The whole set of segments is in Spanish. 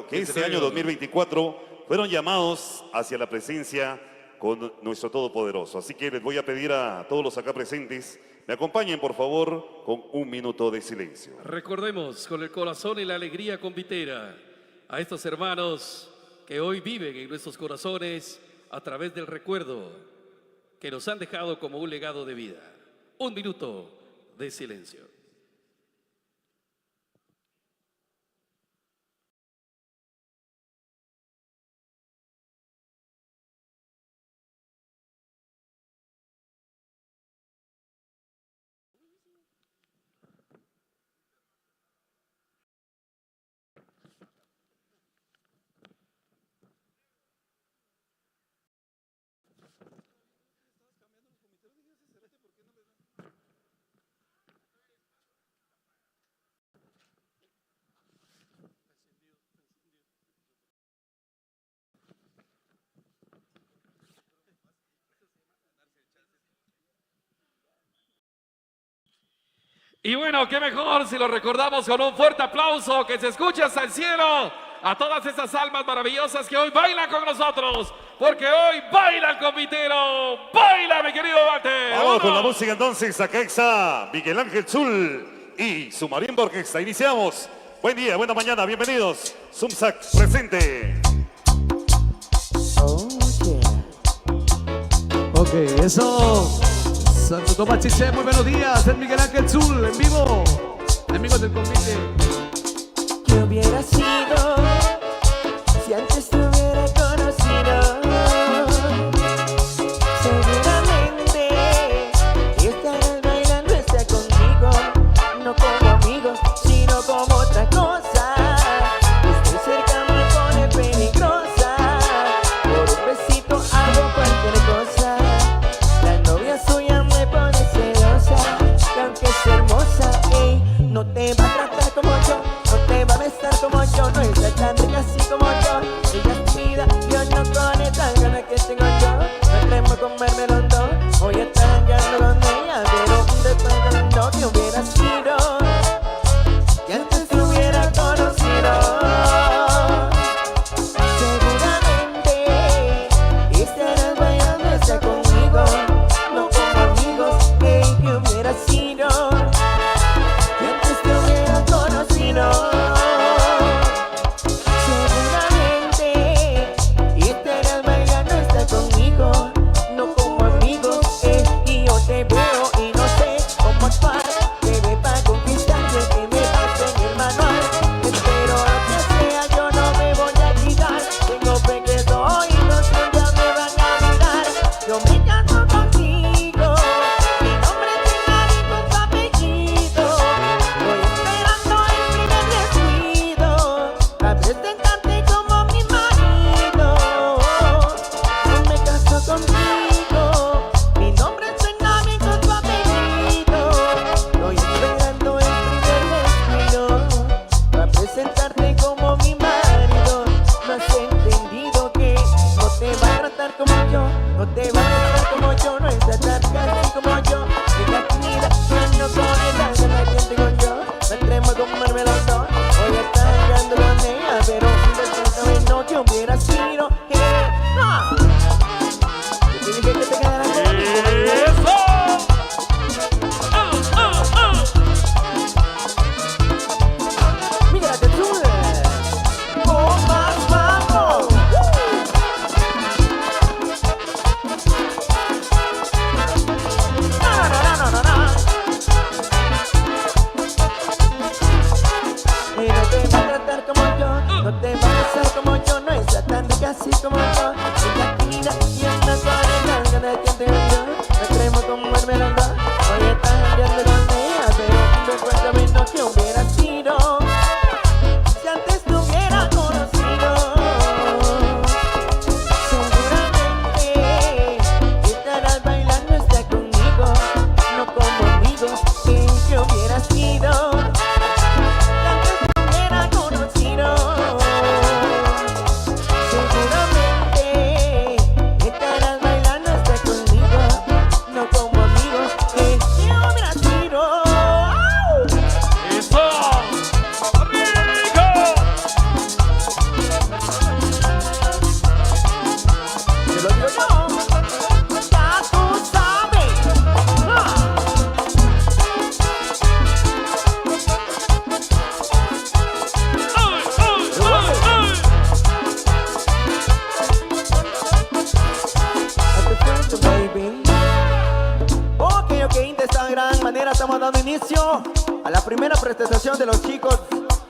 que este año 2024 fueron llamados hacia la presencia con nuestro Todopoderoso. Así que les voy a pedir a todos los acá presentes, me acompañen por favor con un minuto de silencio. Recordemos con el corazón y la alegría convitera a estos hermanos que hoy viven en nuestros corazones a través del recuerdo que nos han dejado como un legado de vida. Un minuto de silencio. Y bueno, qué mejor si lo recordamos con un fuerte aplauso que se escuche hasta el cielo a todas esas almas maravillosas que hoy bailan con nosotros, porque hoy baila el convitero. ¡Baila, mi querido Walter! Vamos con la música entonces, acá está Miguel Ángel Zul y su marimba orquesta. Iniciamos. Buen día, buena mañana, bienvenidos. Sumsac presente. Oh, yeah. Ok, eso. Santo Tomás Chiché, muy buenos días. Es Miguel Ángel Zul en vivo. Amigos del convite. ¿Qué hubiera sido si antes te hubiera conocido? Seguramente estarás bailando está conmigo, no como amigos, sino como otra cosa. Estoy cerca me pone peligrosa, por un besito hago cualquier cosa. La novia suya me pone celosa, que aunque es hermosa, ey, no te va a tratar como yo, no te va a besar como yo, no es tan rica así como yo. Ella es vida, yo no con esta gana que tengo yo. No atrevo comerme los dos, voy a estar andando con ella, pero después de los dos que hubiera sido, que antes te hubiera conocido. Seguramente estarás bailando está conmigo, no como amigos, ey, que hubiera sido, que antes te hubiera conocido. Seguramente inicio a la primera presentación de los chicos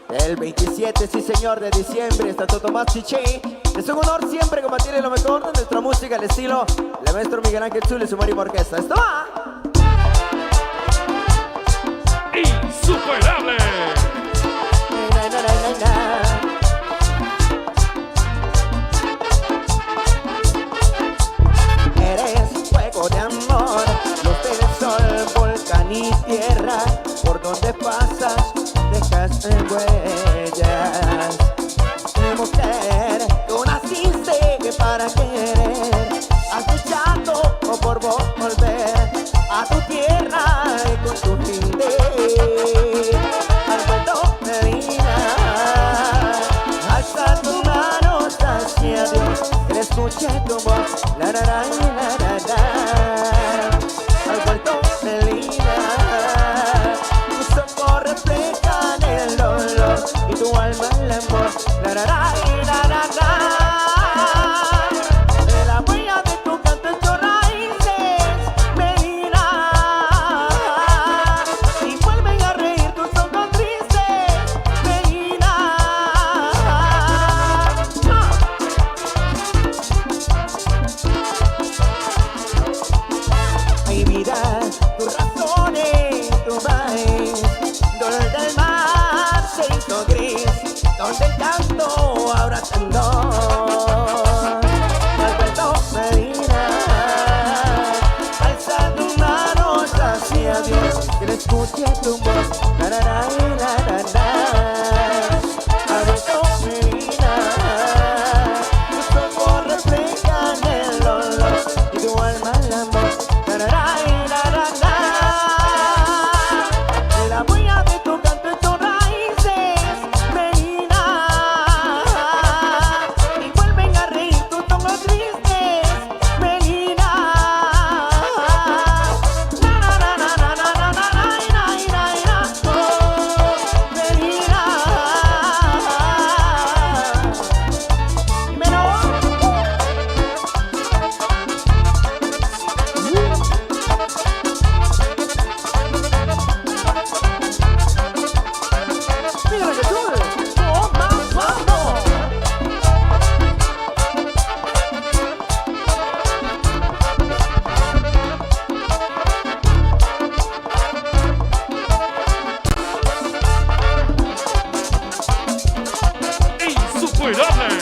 el 27, sí señor, de diciembre, Santo Tomás Chiché. Es un honor siempre compartir lo mejor de nuestra música, el estilo del maestro Miguel Ángel Zul y su Marima Orquesta. ¡Esto va! ¡Insuperable! Na, na, na, na, na. Eres fuego de amor, luz del sol, volcán y tierra. Por donde pasas, dejas huellas. Mi mujer, tú naciste para querer. Has luchado por volver a tu tierra y con tu gente al puerto Medina. Alza tus manos hacia Dios, que escuche tu voz. La, la, la, la, la, la. Al puerto Medina, tus ojos reflejan el dolor y tu alma el amor. La, la, la, la, la, la. La huella de tu canto hecho raíces, Medina, y vuelven a reír tus ojos tristes, Medina. Ay, vida, tus razones, tu maíz, donde el mar se hizo gris, donde el canto ahora al puerto Medina. Alza tus manos hacia Dios, que le escuche tu voz. La, la, la, la, la, la. Al puerto Medina, tus ojos reflejan el dolor y tu alma el amor. La, la, la, la, la, la. La huella de tu canto hecho raíces, Medina, y vuelven a reír tus ojos tristes, Medina. Na, na, na, na, na, na, na, na, na, na, na, oh, Medina. Dímelo. Mira que tú, oh, más, vamos. ¡Insuperable!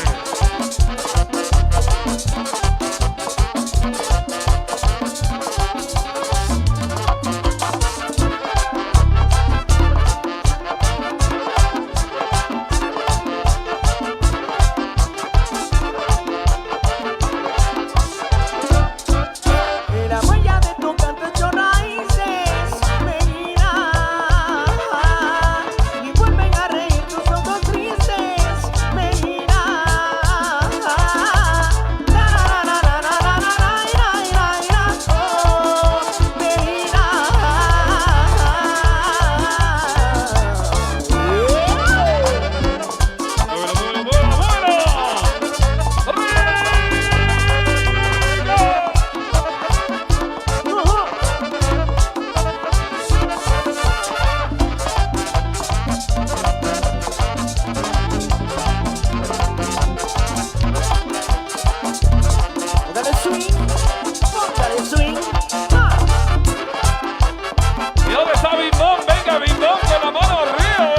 La huella de tu canto hecho raíces, Medina, y vuelven a reír tus ojos tristes, Medina. La, la, la, la, la, la, la, la, la, oh, Medina. ¡Bueno, bueno, bueno, bueno! Póngale swing, póngale swing. Ah. ¿Y dónde está Bimbón? Venga, Bimbón, con la mano arriba.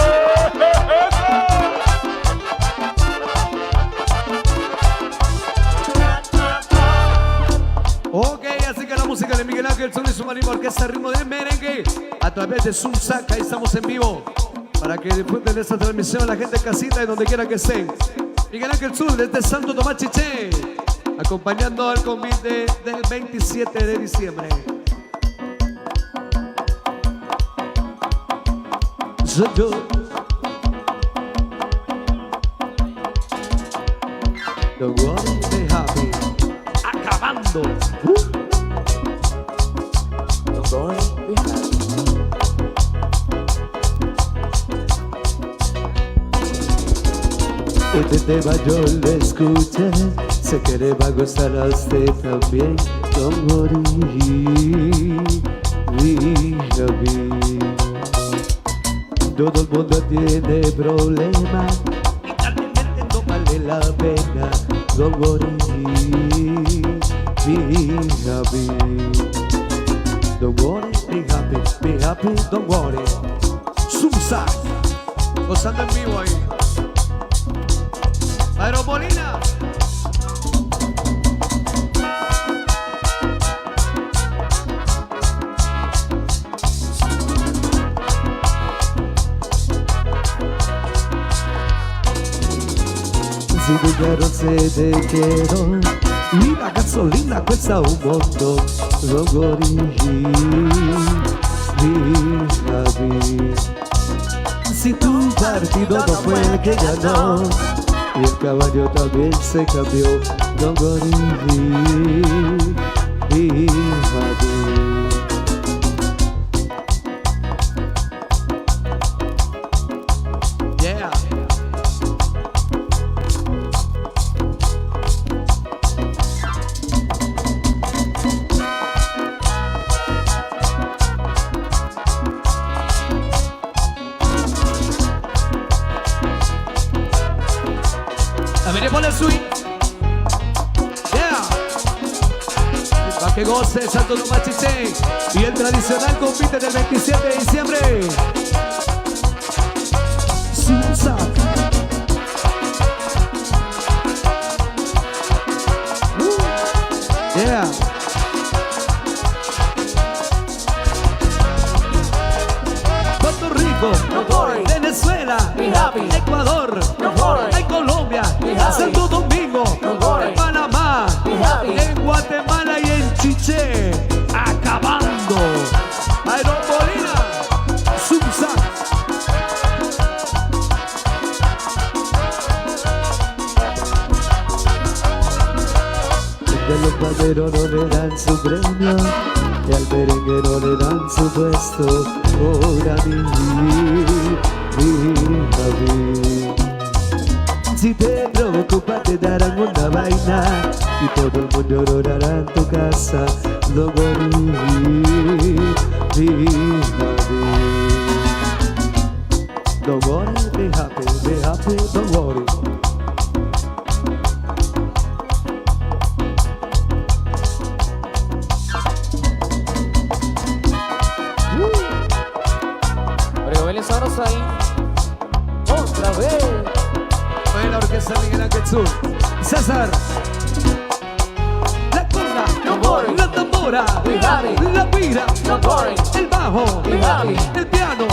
Ok, así que la música de Miguel Ángel Zul y su Marima Orquesta, ritmo de merengue, a través de Zoom Saca. Ahí estamos en vivo para que disfruten de esta transmisión la gente en casita y donde quiera que estén. Miguel Ángel Zul desde Santo Tomás Chiché, acompañando al convite del 27 de diciembre. Soy yo. The world be happy. Acabando. Don't go behind. Este tema yo lo escuché, sé que le va a gustar a usted también. Don't worry, we love you. Todo el mundo tiene problemas y realmente no vale la pena. Don't worry, be happy. Don't worry, be happy, don't worry. Susa, gozando en vivo ahí. Aeropolina. Si tu carrozze quiero y la gasolina cuesta un montón. Don't worry, be happy. Si tu partido no fue el que ganó y el caballo también se cambió, don't worry, be happy. Yeah. A ver, ponle el swing. Yeah. Pa' que goce Santo Tomás Chisé y el tradicional compite del 27 de diciembre. Susa. Yeah. Puerto Rico, Venezuela, Ecuador, Colombia, Santo Domingo, Panamá, en Guatemala y en Chiché, acabando. Aeropolina, Susa. De los paneros no le dan su premio y al merengue no le dan su puesto. Ahora mi si te preocupas te darán una vaina y todo el mundo llorará en tu casa. Don't worry, be happy. Don't worry, be happy, don't worry. Sabroso ahí. Otra vez. Oye, la orquesta Miguel Ángel Sur. César. La conga, la tambora, la pira, el bajo, el piano,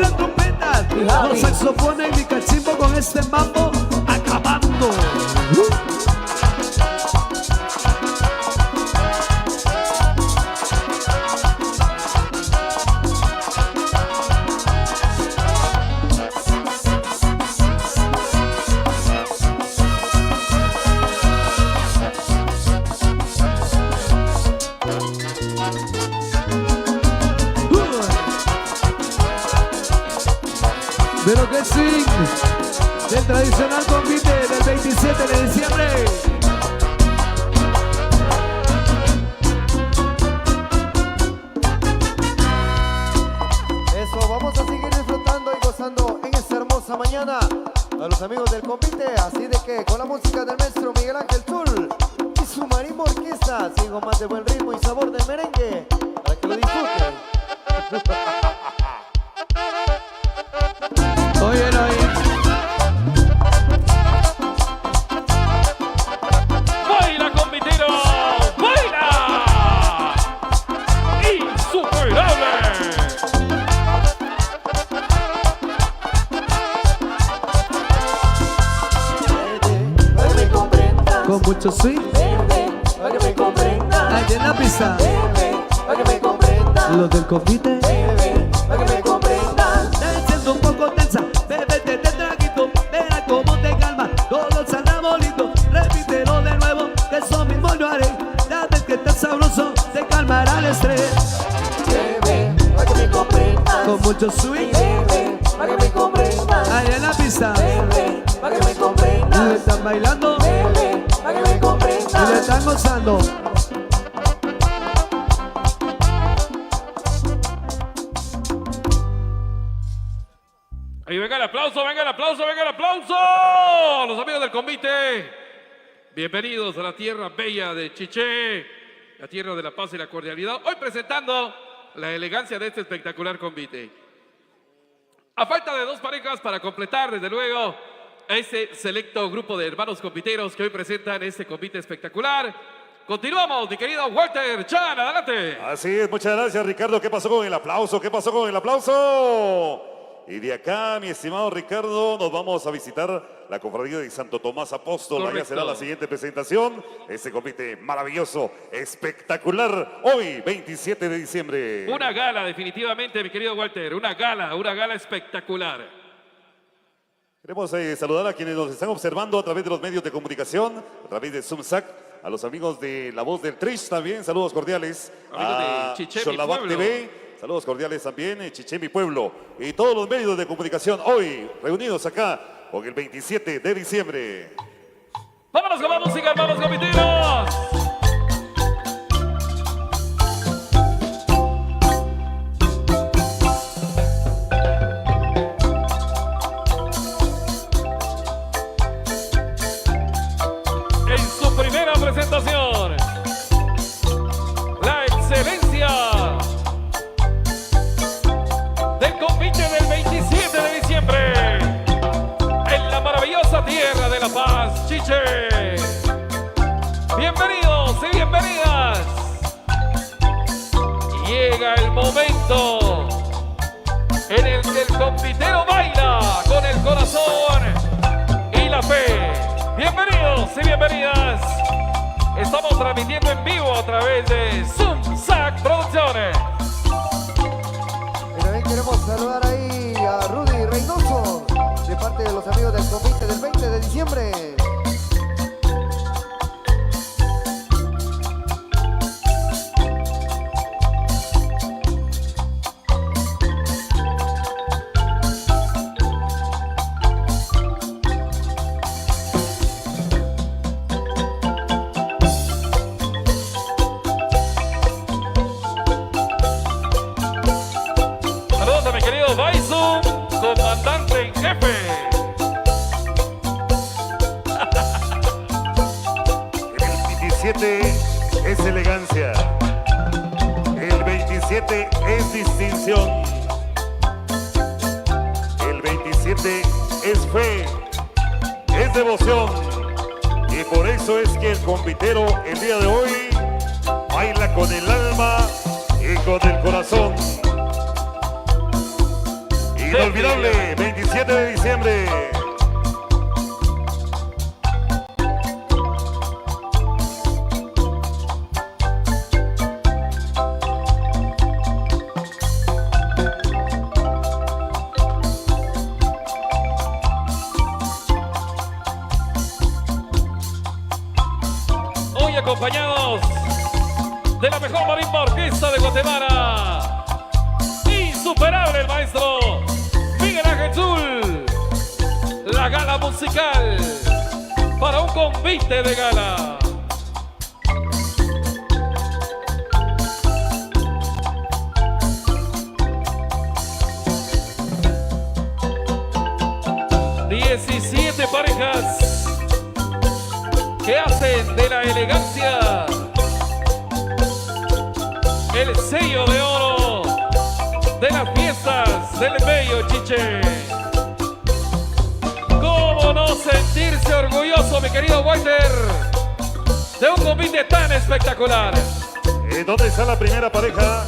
la trompeta, los saxofones y mi cachimbo con este mambo acabando. Pero que sí, del tradicional convite del 27 de diciembre. Eso, vamos a seguir disfrutando y gozando en esta hermosa mañana a los amigos del convite, así de que con la música del maestro Miguel Ángel Sul y su marimba orquesta, sigo más de buen ritmo y sabor del merengue, para que lo disfruten. Oye, no, ¡Baila, convitero! ¡Baila! ¡Insuperable! Para que me comprendas, con mucho swing, para que me comprendas, allá en la pista, para que me comprendas, los del convite. para que me comprendas. Te siento un poco tensa, bébete de traguito, verás cómo te calma, todo saldrá bonito. Repítelo de nuevo, que eso mismo yo haré. Ya ves que estás sabroso, te calmará el estrés. Para que me comprendas, Con mucho swing, para que me comprendas, allá en la pista, para que me y le comprendas, están bailando para que me y le comprendas. están gozando. venga el aplauso, venga el aplauso, venga el aplauso. A los amigos del convite, bienvenidos a la tierra bella de Chiché, la tierra de la paz y la cordialidad. Hoy presentando la elegancia de este espectacular convite. A falta de dos parejas para completar, desde luego, a este selecto grupo de hermanos conviteros que hoy presentan este convite espectacular. Continuamos, mi querido Walter Chan, adelante. Así es, muchas gracias, Ricardo. ¿Qué pasó con el aplauso? ¿Qué pasó con el aplauso? Y de acá, mi estimado Ricardo, nos vamos a visitar la cofradía de Santo Tomás Apóstol. Allá Correcto. será la siguiente presentación. Este convite maravilloso, espectacular, hoy, 27 de diciembre. Una gala, definitivamente, mi querido Walter, una gala espectacular. Queremos saludar a quienes nos están observando a través de los medios de comunicación, a través de ZumSac, a los amigos de La Voz del Trish también, saludos cordiales. Amigos de A Chiché, mi Xolabac pueblo. TV, saludos cordiales también, Chiché, mi pueblo. Y todos los medios de comunicación hoy reunidos acá con el 27 de diciembre. Vámonos con la música, hermanos conviteros. En su primera presentación, la excelencia del convite del 27 de diciembre en la maravillosa tierra de La Paz, Chiché. Bienvenidos y bienvenidas. Llega el momento en el que el convitero baila con el corazón y la fe. Bienvenidos y bienvenidas. Estamos transmitiendo en vivo a través de ZumSac Producciones. Y también queremos saludar ahí a Rudy Reynoso, de parte de los amigos del convite del 20 de diciembre. Saludos a mi querido Baizu, comandante en jefe. El 27 es elegancia. El 27 es distinción. El 27 es fe, es devoción. Y por eso es que el convitero el día de hoy baila con el alma y con el corazón. Inolvidable, 27 de diciembre. Hoy acompañados de la mejor marimba orquesta de Guatemala. Insuperable el maestro Miguel Ángel Zul. La gala musical para un convite de gala. ...17 parejas que hacen de la elegancia el sello de oro de las fiestas del bello Chiché. ¿Cómo no sentirse orgulloso, mi querido Walter, de un convite tan espectacular? ¿Dónde está la primera pareja?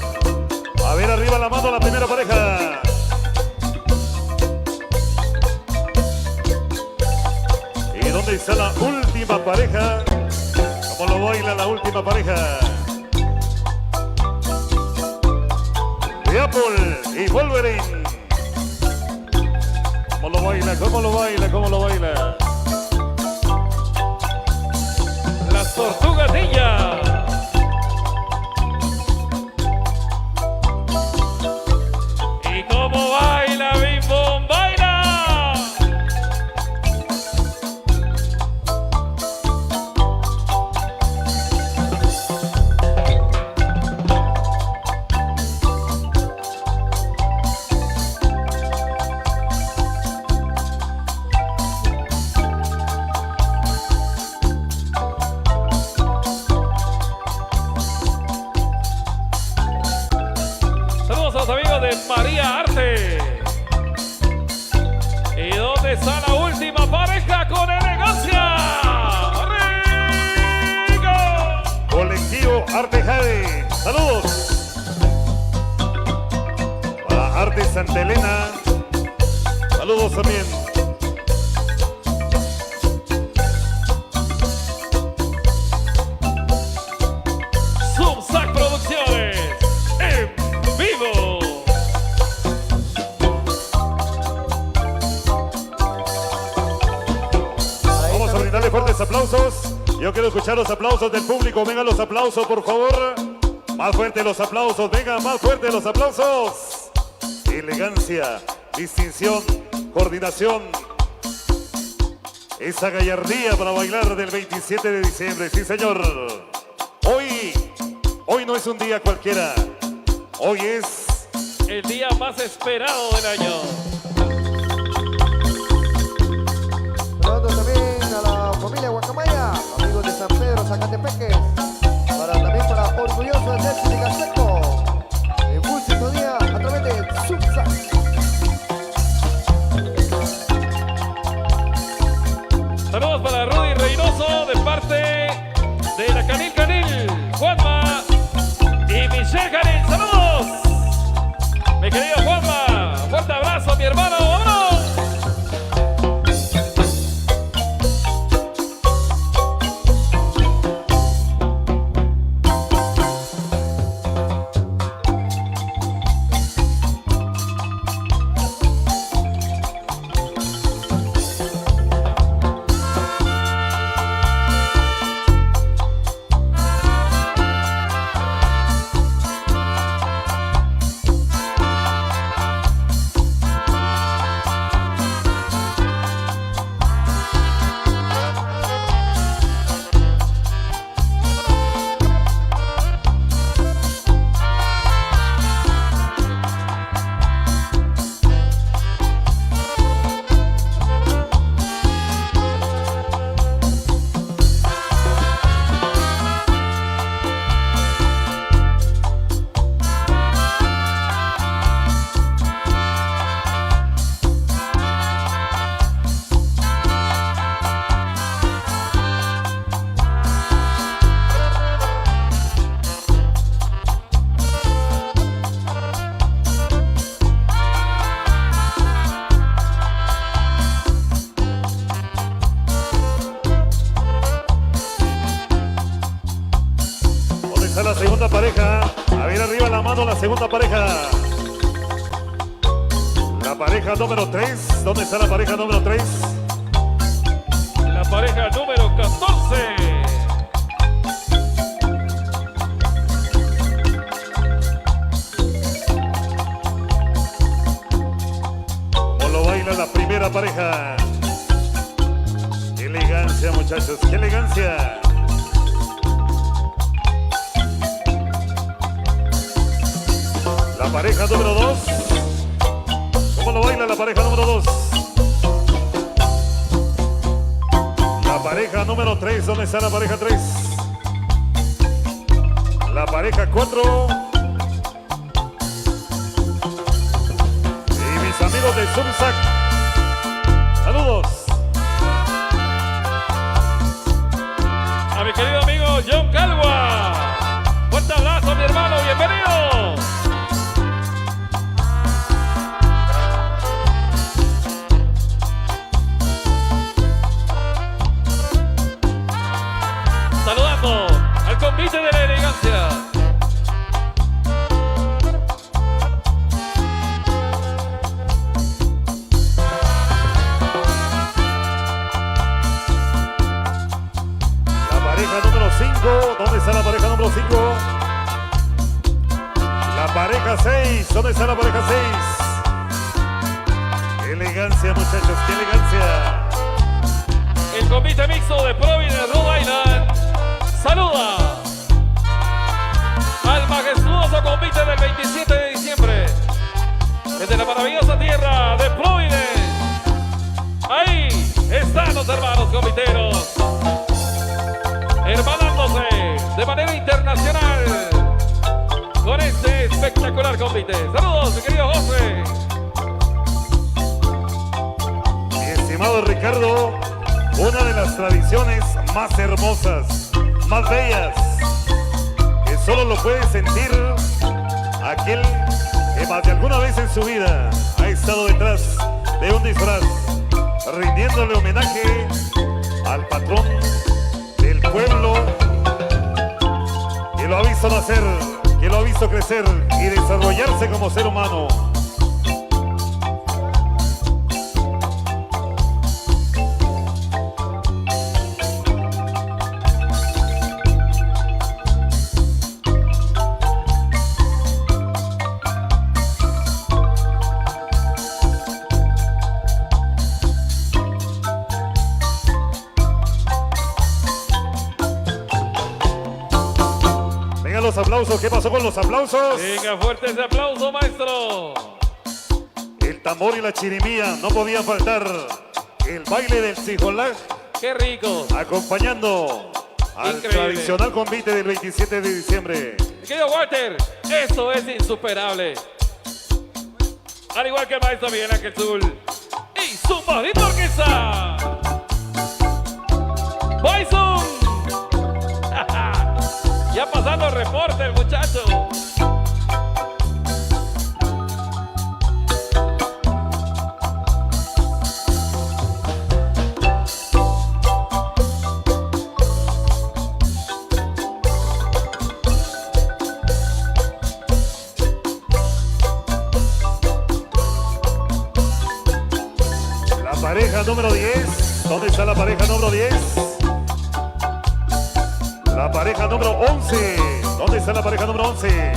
A ver, arriba la mano la primera pareja. ¿Y dónde está la última pareja? ¿Cómo lo baila la última pareja? De Apple y Wolverine. ¿Cómo lo baila? ¿Cómo lo baila? ¿Cómo lo baila? Las Tortugas Ninja. ¿Y cómo baila Bim Bom? ¡Baila! Saludos. Para Arte Santa Elena. Saludos también. Subsac Producciones en vivo. Vamos a brindarle fuertes aplausos. Yo quiero escuchar los aplausos del público. Vengan los aplausos, por favor. Más fuerte los aplausos. Vengan, más fuerte los aplausos. Elegancia, distinción, coordinación. Esa gallardía para bailar del 27 de diciembre. Sí, señor. Hoy no es un día cualquiera. Hoy es El día más esperado del año. Saludando también a la familia Guacamaya, amigos de San Pedro, Zacatepeques. También para orgulloso de César y Gaseco. En full sintonía a través de Subsac. Saludos para Rudy Reynoso de parte de la Canil, Juanma y Michelle Canil. ¡Saludos! Mi querido Juanma, fuerte abrazo, mi hermano. ¡Vámonos! la segunda pareja. A ver, arriba la mano la segunda pareja. La pareja número 3. ¿Dónde está la pareja número 3? La pareja número 14. ¿Cómo lo baila la primera pareja? ¡Qué elegancia, muchachos! ¡Qué elegancia! La pareja número 2. ¿Cómo lo baila la pareja número 2? La pareja número 3. ¿Dónde está la pareja 3? La pareja 4. Y mis amigos de Subsac. Saludos. A mi querido amigo John Calva. Fuerte abrazo, mi hermano. Bienvenido. Saludando al convite de la elegancia. La pareja número 5. ¿Dónde está la pareja número 5? La pareja 6. ¿Dónde está la pareja 6? ¡Qué elegancia, muchachos! ¡Qué elegancia! El convite mixto de Providence, Rhode Island, saluda al majestuoso convite del 27 de diciembre desde la maravillosa tierra de Providence. Ahí están los hermanos conviteros, hermanándose de manera internacional con este espectacular convite. Saludos, mi querido José. Mi estimado Ricardo, una de las tradiciones más hermosas, más bellas, que solo lo puede sentir aquel que más de alguna vez en su vida ha estado detrás de un disfraz, rindiéndole homenaje al patrón del pueblo, que lo ha visto nacer, que lo ha visto crecer y desarrollarse como ser humano. Los aplausos, ¿qué pasó con los aplausos? Venga, fuerte ese aplauso, maestro. El tambor y la chirimía, no podía faltar. El baile del Sijolaj, Qué rico. acompañando al Increíble. tradicional convite del 27 de diciembre. Mi querido Walter, esto es insuperable. Al igual que el maestro Miguel Ángel Zul y su bonita orquesta. Bison. Ya pasando reporte el muchacho. La pareja número 10. ¿Dónde está la pareja número 10? La pareja número 11. ¿Dónde está la pareja número 11?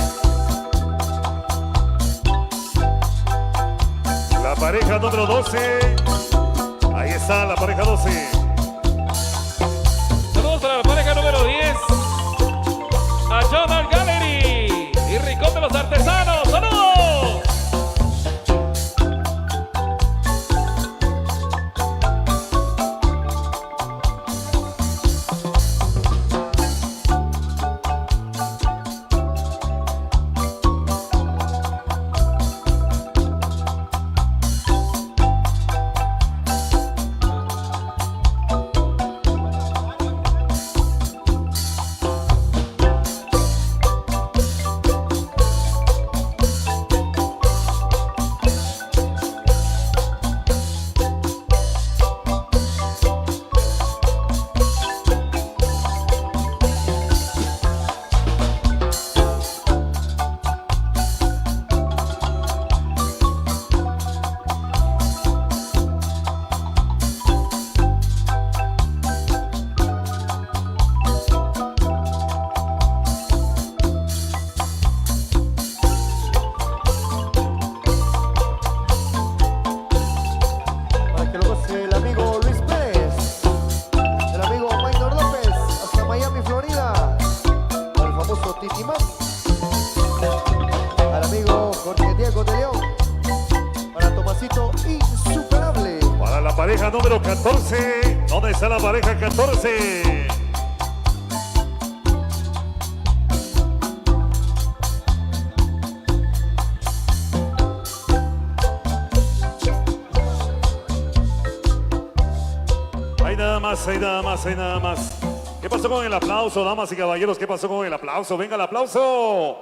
La pareja número 12. Ahí está la pareja 12. Saludos para la pareja número 10. A John Art Gallery y Rincón de los Artesanos. ¡Saludos! Para que lo goce el amigo Luis Pérez, el amigo Maynor López, hasta Miami, Florida, para el famoso Titi Man, al amigo Jorge Diego de León, para Tomasito Insuperable. Para la pareja número 14. ¿Dónde está la pareja 14? Hay nada más, hay nada más, hay nada más. ¿Qué pasó con el aplauso, damas y caballeros? ¿Qué pasó con el aplauso? Venga el aplauso.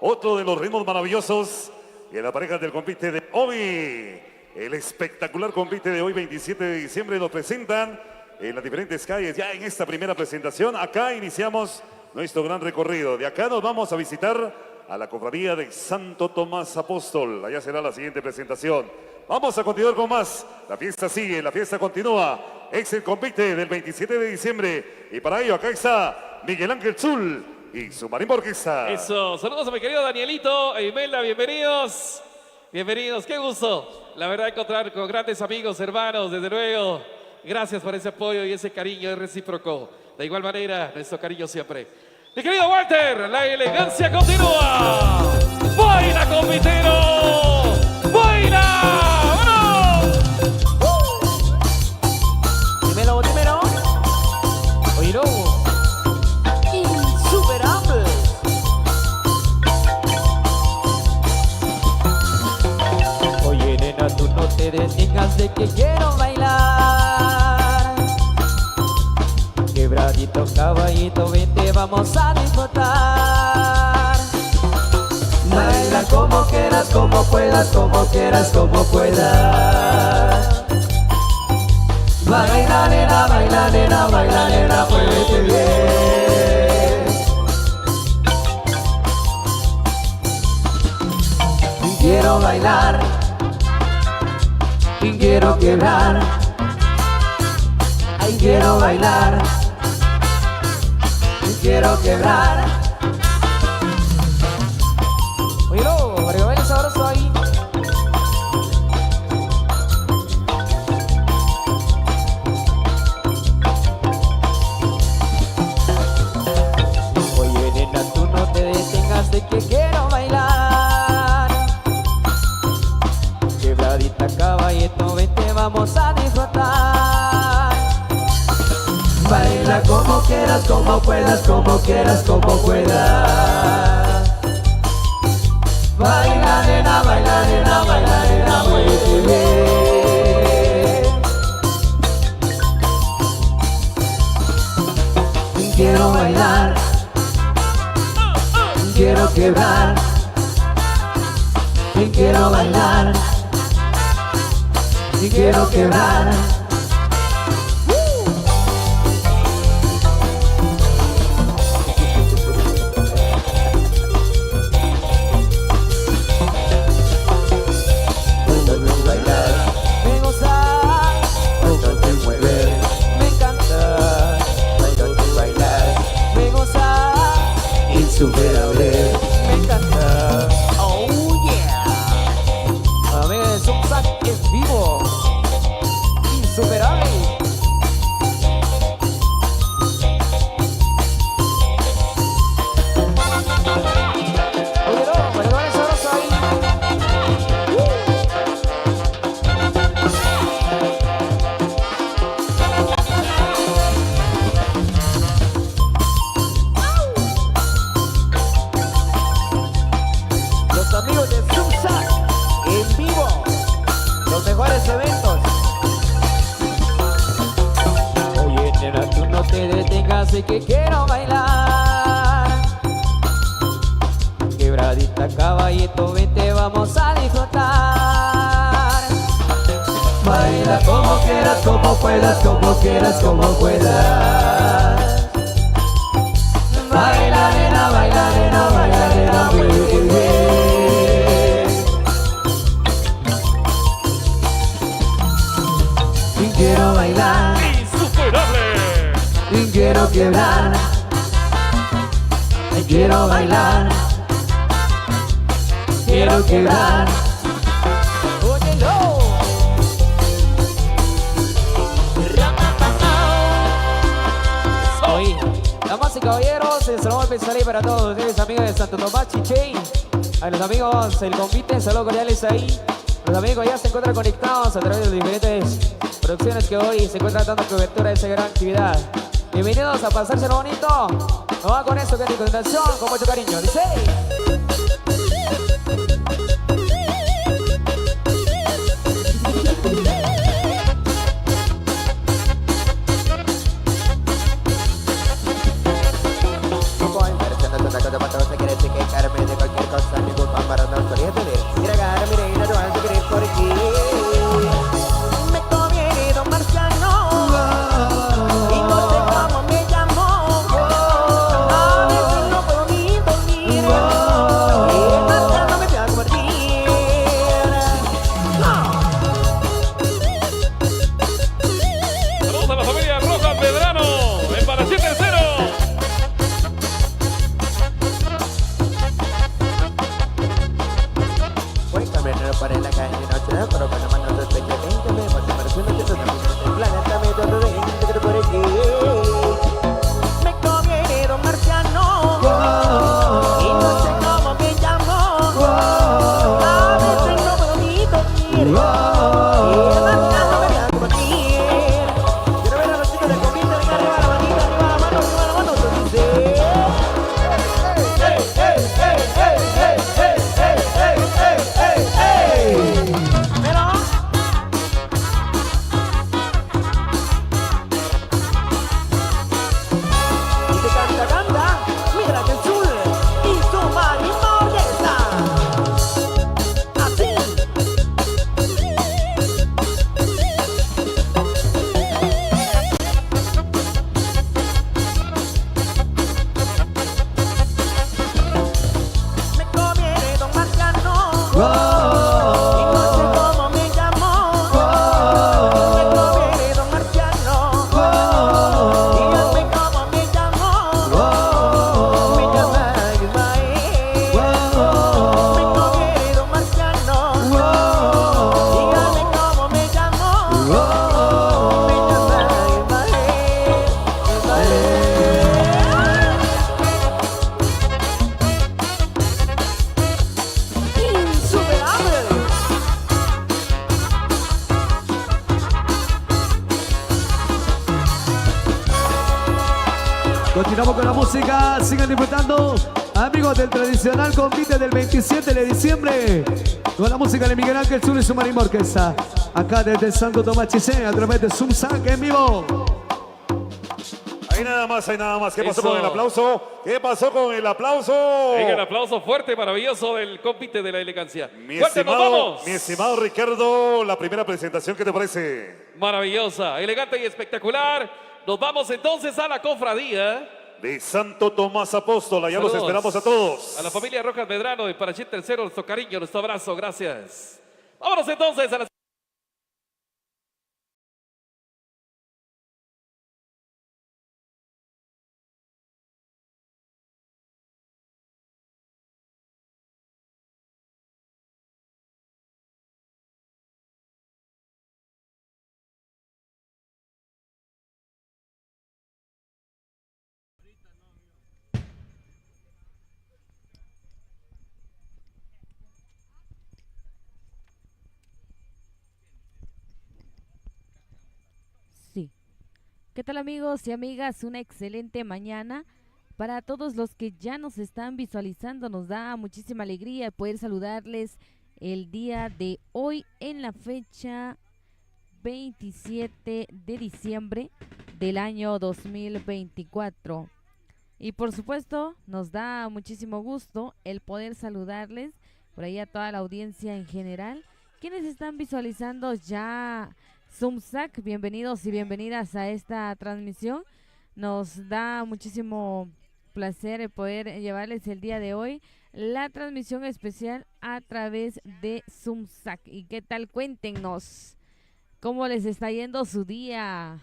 Otro de los ritmos maravillosos y en la pareja del convite de hoy. El espectacular convite de hoy, 27 de diciembre, lo presentan en las diferentes calles. Ya en esta primera presentación, acá iniciamos nuestro gran recorrido. De acá nos vamos a visitar a la cofradía de Santo Tomás Apóstol. Allá será la siguiente presentación. Vamos a continuar con más. La fiesta sigue, la fiesta continúa. Es el convite del 27 de diciembre. Y para ello, acá está Miguel Ángel Zul y su marimba orquesta. Eso, saludos a mi querido Danielito e Imelda, bienvenidos. Bienvenidos, qué gusto. La verdad, encontrar con grandes amigos, hermanos, desde luego. Gracias por ese apoyo y ese cariño es recíproco. De igual manera, nuestro cariño siempre. Mi querido Walter, la elegancia continúa. ¡Baila, convitero! ¡Baila! ¡Vámonos! Dímelo, dímelo. Oye, no. Insuperable. Oye, nena, tú no te detengas de que quiero bailar. Quebrar Quebradito, caballito, vente, vamos a disfrutar. Baila como quieras, como puedas, como quieras, como puedas. Baila nena, baila nena, baila nena, muévete bien. Quiero bailar y quiero quebrar. Ay, quiero bailar y quiero quebrar. Oílo, para que bailes sabroso ahí. Oye, nena, tú no te detengas de que quiero bailar. Quebradita, caballito, vente, vamos a disfrutar. Baila como quieras, como puedas, como quieras, como puedas. Baila nena, baila nena, baila nena, muévete bien. Quiero bailar, quiero quebrar. Quiero bailar y quiero quebrar. Me gusta, me encanta, bailar, me gusta, Insuperable. me encanta. Oh yeah. Amigo de Zumzac es vivo, insuperable. Oye, no, para que vayas sabroso ahí. Los amigos de Zumzac en vivo, los mejores eventos. Oye, nena, tú no te detengas de que quiero bailar. Quebradita, caballito, vente, vamos a disfrutar. Baila como quieras, como puedas, como quieras, como puedas. Baila nena, baila nena, baila nena, muévete bien. Quiero bailar, Insuperable. quiero quebrar. Quiero bailar, quiero quebrar. Óyelo. Oye, damas y caballeros, el saludo especial ahí para todos ustedes, amigos de Santo Tomás, Chichén. A los amigos del Convite, saludos cordiales ahí. Los amigos ya se encuentran conectados a través de las diferentes producciones que hoy se encuentran dando cobertura de esa gran actividad. Bienvenidos a pasárselo bonito. Nos va con esto que es de continuación, con mucho cariño. Dice. Me conviene don Marciano y no sé cómo me llamo. A veces no puedo ni dormir. Marciano me pega a convertir. Y no sé cómo me llamo. Me conviene don Marciano. Díganme cómo me llamo. Me llama Ismael. Me conviene don Marciano. Díganme cómo me llamo. Me llama Ismael. Insuperable. Continuamos con la música, sigan disfrutando, amigos del tradicional convite del 27 de diciembre, con la música de Miguel Ángel Zul y su Marimba Orquesta, acá desde Santo Tomás Chiché, a través de Zoom Sac en vivo. Ahí nada más, ahí nada más. ¿Qué pasó Eso. con el aplauso? ¿Qué pasó con el aplauso? Venga, el aplauso fuerte, maravilloso del compite de la elegancia. Mi ¡Fuerte, nos vamos! estimado Ricardo, la primera presentación, ¿qué te parece? Maravillosa, elegante y espectacular. Nos vamos entonces a la cofradía. De Santo Tomás Apóstol, allá los Saludos esperamos a todos. A la familia Rojas Medrano de Parachit Tercero, nuestro cariño, nuestro abrazo, gracias. Vámonos entonces a la... Sí. ¿Qué tal amigos y amigas? Una excelente mañana. Para todos los que ya nos están visualizando, nos da muchísima alegría poder saludarles el día de hoy en la fecha 27 de diciembre del año 2024. Y por supuesto, nos da muchísimo gusto el poder saludarles por ahí a toda la audiencia en general. Quienes están visualizando ya Zoomsac, bienvenidos y bienvenidas a esta transmisión. Nos da muchísimo placer el poder llevarles el día de hoy la transmisión especial a través de Zoomsac. ¿Y qué tal? Cuéntenos cómo les está yendo su día.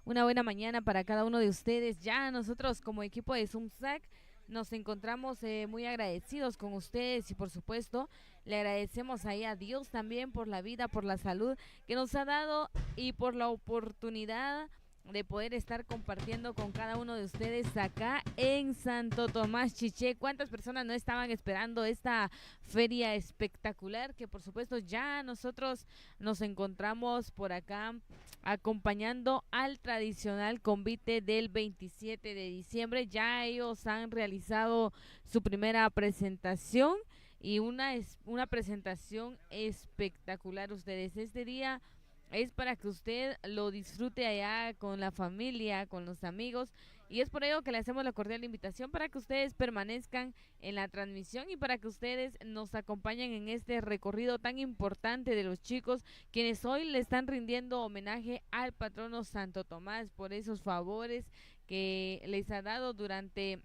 Una buena mañana para cada uno de ustedes. Ya nosotros como equipo de Zoomsac nos encontramos muy agradecidos con ustedes y por supuesto le agradecemos ahí a Dios también por la vida, por la salud que nos ha dado y por la oportunidad de poder estar compartiendo con cada uno de ustedes acá en Santo Tomás Chiché. ¿Cuántas personas no estaban esperando esta feria espectacular? Que por supuesto ya nosotros nos encontramos por acá acompañando al tradicional convite del 27 de diciembre. Ya ellos han realizado su primera presentación y una presentación espectacular. Ustedes, este día es para que usted lo disfrute allá con la familia, con los amigos, y es por ello que le hacemos la cordial invitación para que ustedes permanezcan en la transmisión y para que ustedes nos acompañen en este recorrido tan importante de los chicos, quienes hoy le están rindiendo homenaje al patrono Santo Tomás por esos favores que les ha dado durante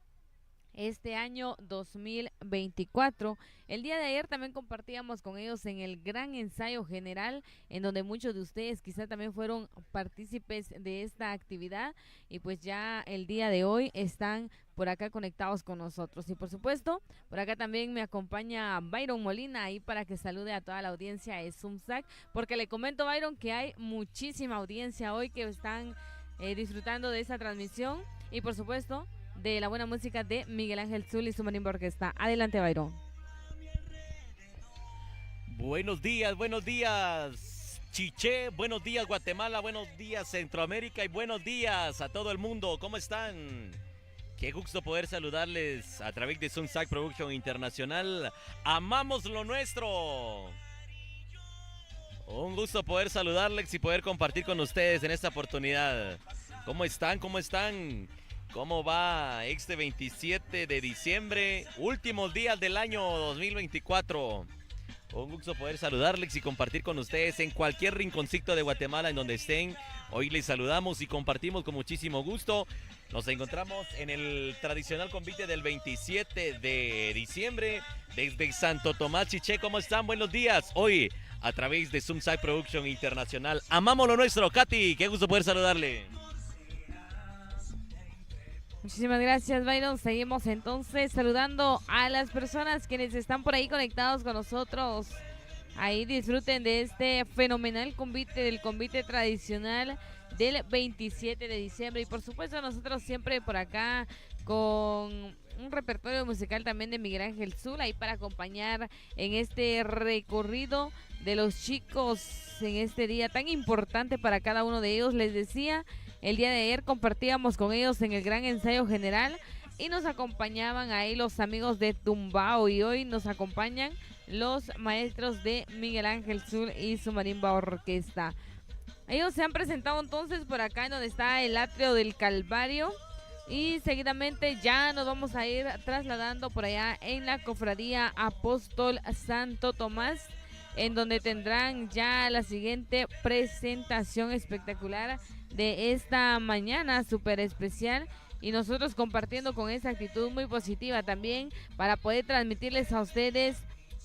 este año 2024. El día de ayer también compartíamos con ellos en el gran ensayo general, en donde muchos de ustedes quizá también fueron partícipes de esta actividad y pues ya el día de hoy están por acá conectados con nosotros. Y por supuesto, por acá también me acompaña Byron Molina ahí para que salude a toda la audiencia de Zoomsac, porque le comento, Byron, que hay muchísima audiencia hoy que están disfrutando de esta transmisión y por supuesto de la buena música de Miguel Ángel Zul y su Marimba Orquesta. Adelante, Byron. Buenos días Chiché, buenos días Guatemala, buenos días Centroamérica y buenos días a todo el mundo. ¿Cómo están? Qué gusto poder saludarles a través de Zoomsac Production Internacional. Amamos lo nuestro. Un gusto poder saludarles y poder compartir con ustedes en esta oportunidad. ¿Cómo están? ¿Cómo están? ¿Cómo va este 27 de diciembre? Últimos días del año 2024. Un gusto poder saludarles y compartir con ustedes en cualquier rinconcito de Guatemala en donde estén. Hoy les saludamos y compartimos con muchísimo gusto. Nos encontramos en el tradicional convite del 27 de diciembre desde Santo Tomás, Chiché. ¿Cómo están? Buenos días. Hoy a través de Zoomside Production Internacional. Amamos lo nuestro. Katy, qué gusto poder saludarle. Muchísimas gracias, Byron. Seguimos entonces saludando a las personas quienes están por ahí conectados con nosotros. Ahí disfruten de este fenomenal convite, del convite tradicional del 27 de diciembre. Y por supuesto nosotros siempre por acá con un repertorio musical también de Miguel Ángel Zul, ahí para acompañar en este recorrido de los chicos en este día tan importante para cada uno de ellos. Les decía, el día de ayer compartíamos con ellos en el gran ensayo general y nos acompañaban ahí los amigos de Tumbao, y hoy nos acompañan los maestros de Miguel Ángel Zul y su marimba orquesta. Ellos se han presentado entonces por acá en donde está el atrio del Calvario, y seguidamente ya nos vamos a ir trasladando por allá en la cofradía Apóstol Santo Tomás, en donde tendrán ya la siguiente presentación espectacular de esta mañana súper especial, y nosotros compartiendo con esa actitud muy positiva también para poder transmitirles a ustedes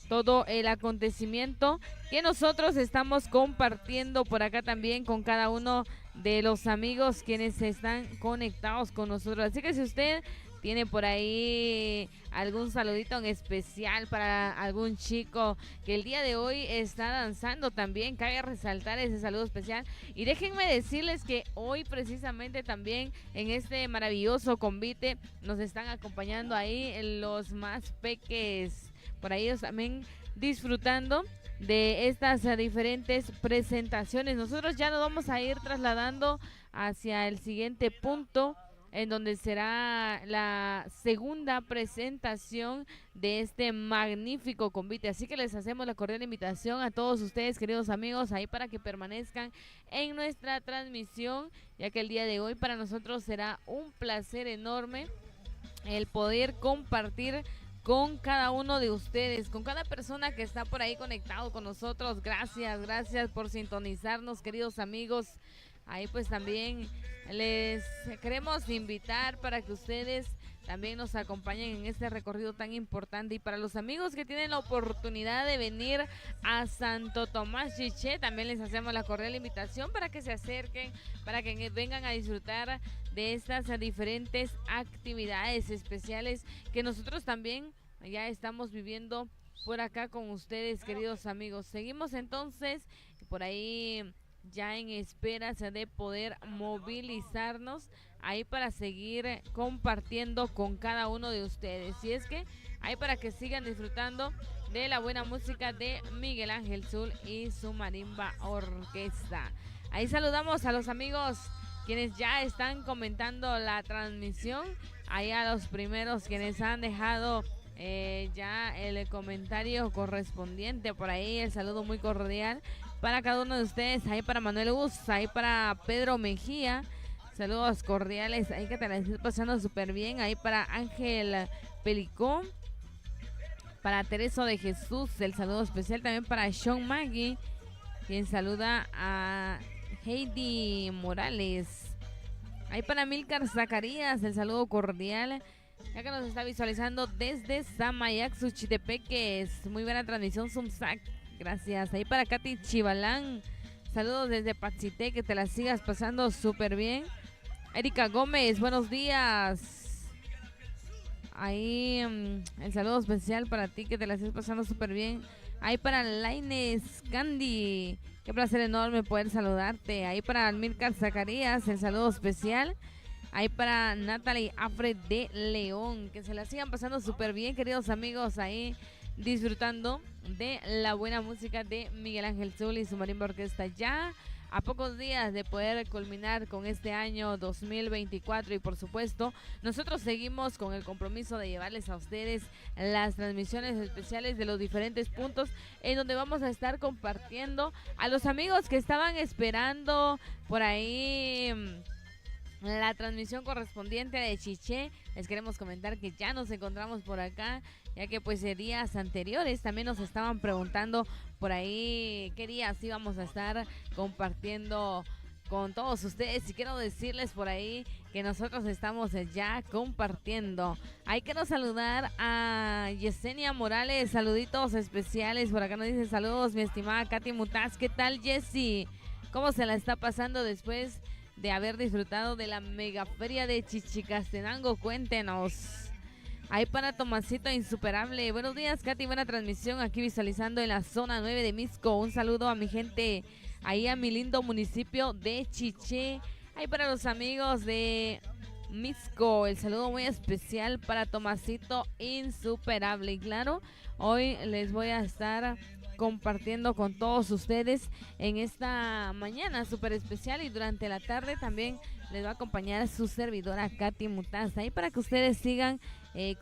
todo el acontecimiento que nosotros estamos compartiendo por acá también con cada uno de los amigos quienes están conectados con nosotros. Así que si usted tiene por ahí algún saludito en especial para algún chico que el día de hoy está danzando también, cabe resaltar ese saludo especial. Y déjenme decirles que hoy precisamente también en este maravilloso convite nos están acompañando ahí los más peques, por ahí ellos también disfrutando de estas diferentes presentaciones. Nosotros ya nos vamos a ir trasladando hacia el siguiente punto, en donde será la segunda presentación de este magnífico convite. Así que les hacemos la cordial invitación a todos ustedes, queridos amigos, ahí para que permanezcan en nuestra transmisión, ya que el día de hoy para nosotros será un placer enorme el poder compartir con cada uno de ustedes, con cada persona que está por ahí conectado con nosotros. Gracias por sintonizarnos, queridos amigos. Ahí pues también les queremos invitar para que ustedes también nos acompañen en este recorrido tan importante. Y para los amigos que tienen la oportunidad de venir a Santo Tomás Chiché, también les hacemos la cordial invitación para que se acerquen, para que vengan a disfrutar de estas diferentes actividades especiales que nosotros también ya estamos viviendo por acá con ustedes, queridos amigos. Seguimos entonces por ahí ya en espera de poder movilizarnos ahí para seguir compartiendo con cada uno de ustedes. Y es que ahí para que sigan disfrutando de la buena música de Miguel Ángel Zul y su marimba orquesta. Ahí saludamos a los amigos quienes ya están comentando la transmisión, ahí a los primeros quienes han dejado ya el comentario correspondiente por ahí, el saludo muy cordial para cada uno de ustedes, ahí para Manuel Gus, ahí para Pedro Mejía, saludos cordiales, ahí que te la estés pasando súper bien, ahí para Ángel Pelicón, para Tereso de Jesús, el saludo especial también para Sean Maggie, quien saluda a Heidi Morales, ahí para Milcar Zacarías, el saludo cordial, ya que nos está visualizando desde Samayac, Suchitepeques, muy buena transmisión, Zoomsac. Gracias. Ahí para Katy Chivalán. Saludos desde Patsité, que te la sigas pasando súper bien. Erika Gómez, buenos días. Ahí el saludo especial para ti, que te la sigas pasando súper bien. Ahí para Laines Candy. Qué placer enorme poder saludarte. Ahí para Almircar Zacarías, el saludo especial. Ahí para Natalie Afred de León. Que se la sigan pasando súper bien, queridos amigos. Ahí disfrutando de la buena música de Miguel Ángel Zul y su marimba orquesta, ya a pocos días de poder culminar con este año 2024. Y por supuesto nosotros seguimos con el compromiso de llevarles a ustedes las transmisiones especiales de los diferentes puntos en donde vamos a estar compartiendo. A los amigos que estaban esperando por ahí la transmisión correspondiente de Chiché, les queremos comentar que ya nos encontramos por acá, ya que pues días anteriores también nos estaban preguntando por ahí qué días íbamos a estar compartiendo con todos ustedes y quiero decirles por ahí que nosotros estamos ya compartiendo. Ahí quiero saludar a Yesenia Morales, saluditos especiales. Por acá nos dice saludos mi estimada Katy Mutaz. ¿Qué tal, Jessy? ¿Cómo se la está pasando después de haber disfrutado de la mega feria de Chichicastenango? Cuéntenos. Ahí para Tomasito Insuperable. Buenos días, Katy. Buena transmisión aquí visualizando en la zona 9 de Misco. Un saludo a mi gente ahí a mi lindo municipio de Chiché. Ahí para los amigos de Misco, el saludo muy especial para Tomasito Insuperable. Y claro, hoy les voy a estar compartiendo con todos ustedes en esta mañana súper especial y durante la tarde también les va a acompañar su servidora Katy Mutaz. Ahí para que ustedes sigan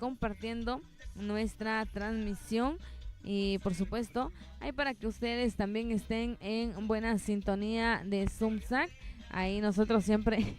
compartiendo nuestra transmisión. Y por supuesto, ahí para que ustedes también estén en buena sintonía de Zumsac. Ahí nosotros siempre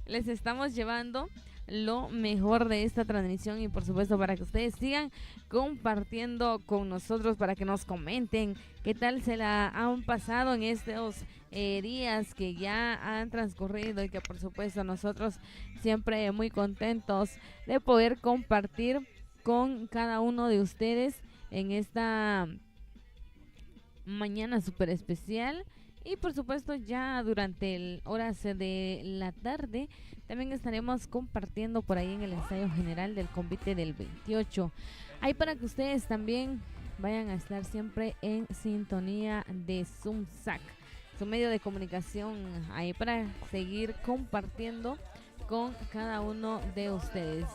les estamos llevando lo mejor de esta transmisión y por supuesto para que ustedes sigan compartiendo con nosotros, para que nos comenten qué tal se la han pasado en estos días que ya han transcurrido y que por supuesto nosotros siempre muy contentos de poder compartir con cada uno de ustedes en esta mañana súper especial. Y por supuesto ya durante horas de la tarde también estaremos compartiendo por ahí en el ensayo general del convite del 28. Ahí para que ustedes también vayan a estar siempre en sintonía de Zumsac, su medio de comunicación, ahí para seguir compartiendo con cada uno de ustedes.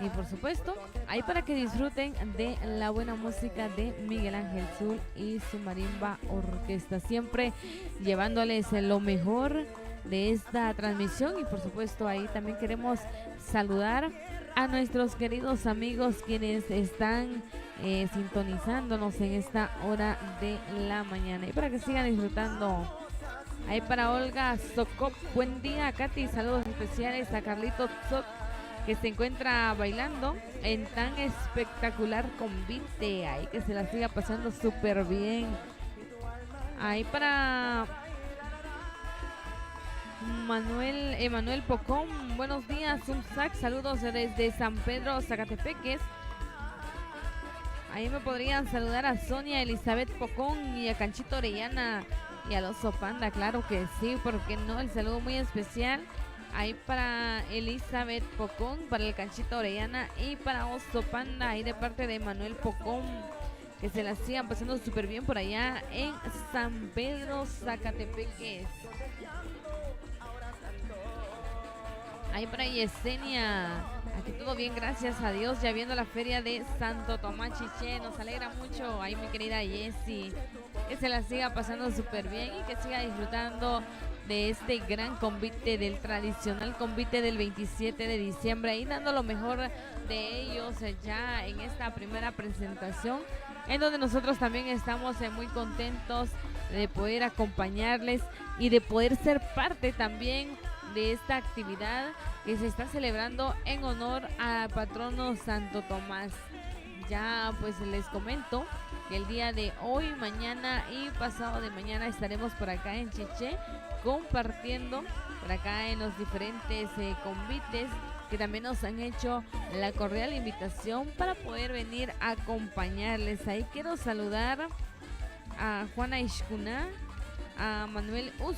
Y por supuesto, ahí para que disfruten de la buena música de Miguel Ángel Zul y su marimba orquesta, siempre llevándoles lo mejor de esta transmisión. Y por supuesto ahí también queremos saludar a nuestros queridos amigos quienes están sintonizándonos en esta hora de la mañana y para que sigan disfrutando. Ahí para Olga Sokop, buen día Katy, saludos especiales a Carlito Zot, que se encuentra bailando en tan espectacular convite. Ahí que se la siga pasando súper bien. Ahí para Emanuel Pocón, buenos días, un sac, saludos desde San Pedro, Zacatepeques. Ahí me podrían saludar a Sonia Elizabeth Pocón y a Canchito Orellana y al Oso Panda, claro que sí, ¿por qué no? El saludo muy especial ahí para Elizabeth Pocón, para el Canchito Orellana y para Oso Panda, ahí de parte de Manuel Pocón. Que se la sigan pasando súper bien por allá en San Pedro, Zacatepeques. Ahí para Yesenia, aquí todo bien, gracias a Dios, ya viendo la feria de Santo Tomás Chiché, nos alegra mucho, ahí mi querida Yesi, que se la siga pasando súper bien y que siga disfrutando de este gran convite, del tradicional convite del 27 de diciembre, ahí dando lo mejor de ellos ya en esta primera presentación, en donde nosotros también estamos muy contentos de poder acompañarles y de poder ser parte también de esta actividad que se está celebrando en honor al patrono Santo Tomás. Ya pues les comento que el día de hoy, mañana y pasado de mañana estaremos por acá en Chiché compartiendo por acá en los diferentes convites que también nos han hecho la cordial invitación para poder venir a acompañarles. Ahí quiero saludar a Juana Ishkuna, a Manuel Us,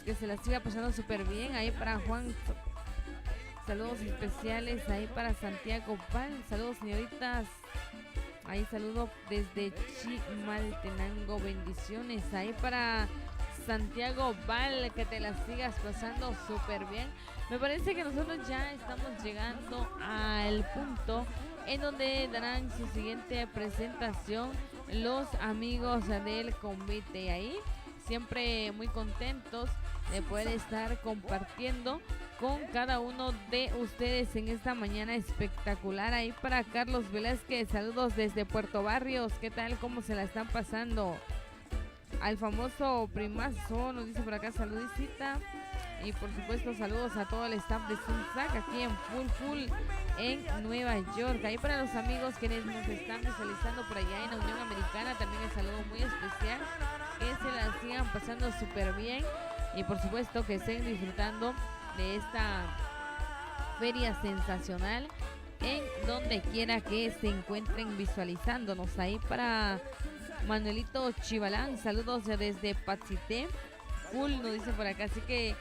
que se la siga pasando súper bien. Ahí para Juan, saludos especiales. Ahí para Santiago Pal, saludos señoritas. Ahí saludo desde Chimaltenango, bendiciones. Ahí para Santiago Val, que te la sigas pasando súper bien. Me parece que nosotros ya estamos llegando al punto en donde darán su siguiente presentación los amigos del convite. Ahí siempre muy contentos de poder estar compartiendo con cada uno de ustedes en esta mañana espectacular. Ahí para Carlos Velázquez, saludos desde Puerto Barrios, ¿qué tal? ¿Cómo se la están pasando? Al famoso primazo, nos dice por acá, saludicita. Y por supuesto saludos a todo el staff de Zumsac aquí en Full en Nueva York. Ahí para los amigos quienes nos están visualizando por allá en la Unión Americana, también el saludo muy especial. que se la sigan pasando súper bien y por supuesto que estén disfrutando de esta feria sensacional en donde quiera que se encuentren visualizándonos. Ahí para Manuelito Chivalán, saludos desde Patsité, full nos dice por acá, así que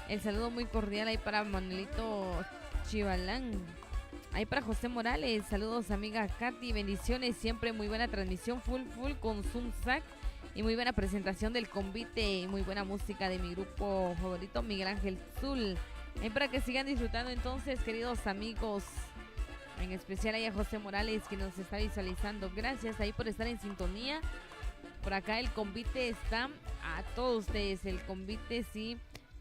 el saludo muy cordial ahí para Manuelito Chivalán. Ahí para José Morales, saludos amiga Katy, bendiciones, siempre muy buena transmisión, full con Zoom Sac y muy buena presentación del convite y muy buena música de mi grupo favorito Miguel Ángel Zul. Ahí para que sigan disfrutando entonces, queridos amigos, en especial ahí a José Morales que nos está visualizando, gracias ahí por estar en sintonía. Por acá el convite está a todos ustedes, el convite sí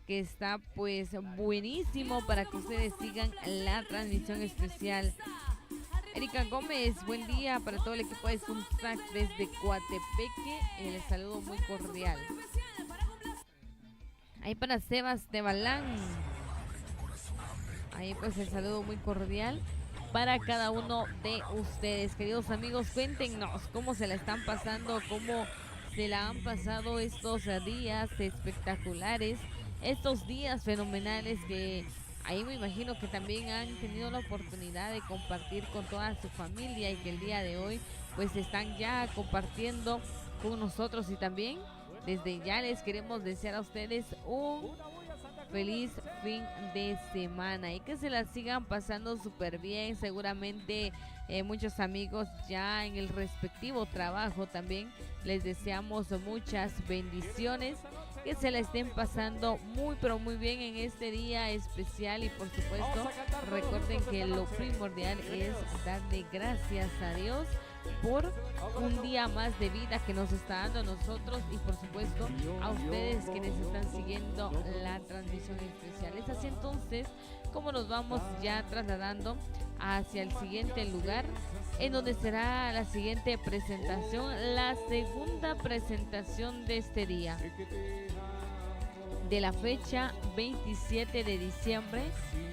que está pues buenísimo para que ustedes sigan la transmisión especial. Erika Gómez, buen día para todo el equipo de Zumzac desde Coatepeque, el saludo muy cordial. Ahí para Sebas de Balán, ahí pues el saludo muy cordial para cada uno de ustedes. Queridos amigos, cuéntenos cómo se la están pasando, cómo se la han pasado estos días espectaculares, estos días fenomenales que ahí me imagino que también han tenido la oportunidad de compartir con toda su familia y que el día de hoy pues están ya compartiendo con nosotros y también desde ya les queremos desear a ustedes un feliz fin de semana y que se la sigan pasando súper bien. Seguramente muchos amigos ya en el respectivo trabajo también les deseamos muchas bendiciones, que se la estén pasando muy pero muy bien en este día especial y por supuesto recuerden que lo primordial es darle gracias a Dios por un día más de vida que nos está dando a nosotros y por supuesto a ustedes quienes están siguiendo la transmisión especial. Es así entonces como nos vamos ya trasladando hacia el siguiente lugar en donde será la siguiente presentación, la segunda presentación de este día, de la fecha 27 de diciembre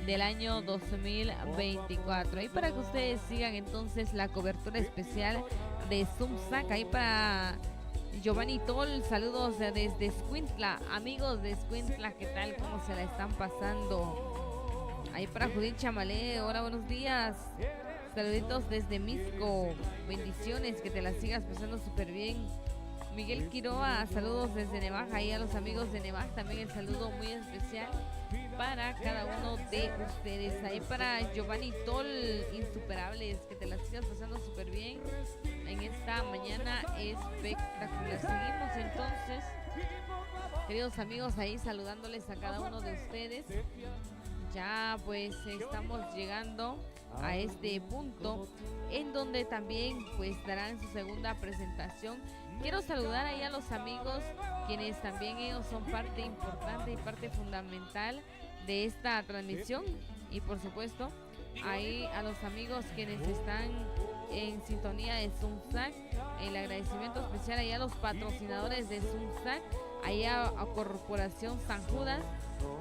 del año 2024. Ahí para que ustedes sigan entonces la cobertura especial de Zumzac. Ahí para Giovanni Tol, saludos desde Escuintla, amigos de Escuintla, ¿qué tal? ¿Cómo se la están pasando? Ahí para Judith Chamalé, hola, buenos días. Saluditos desde Misco, bendiciones, que te la sigas pasando súper bien. Miguel Quiroa, saludos desde Nevaja, ahí a los amigos de Nevaja también el saludo muy especial para cada uno de ustedes. Ahí para Giovanni Tol, insuperables, que te la sigas pasando súper bien en esta mañana espectacular. Seguimos entonces, queridos amigos, ahí saludándoles a cada uno de ustedes. Ya pues estamos llegando a este punto en donde también pues darán su segunda presentación. Quiero saludar ahí a los amigos quienes también ellos son parte importante y parte fundamental de esta transmisión y por supuesto ahí a los amigos quienes están en sintonía de Zumzac, el agradecimiento especial ahí a los patrocinadores de Zumzac, ahí a Corporación San Judas,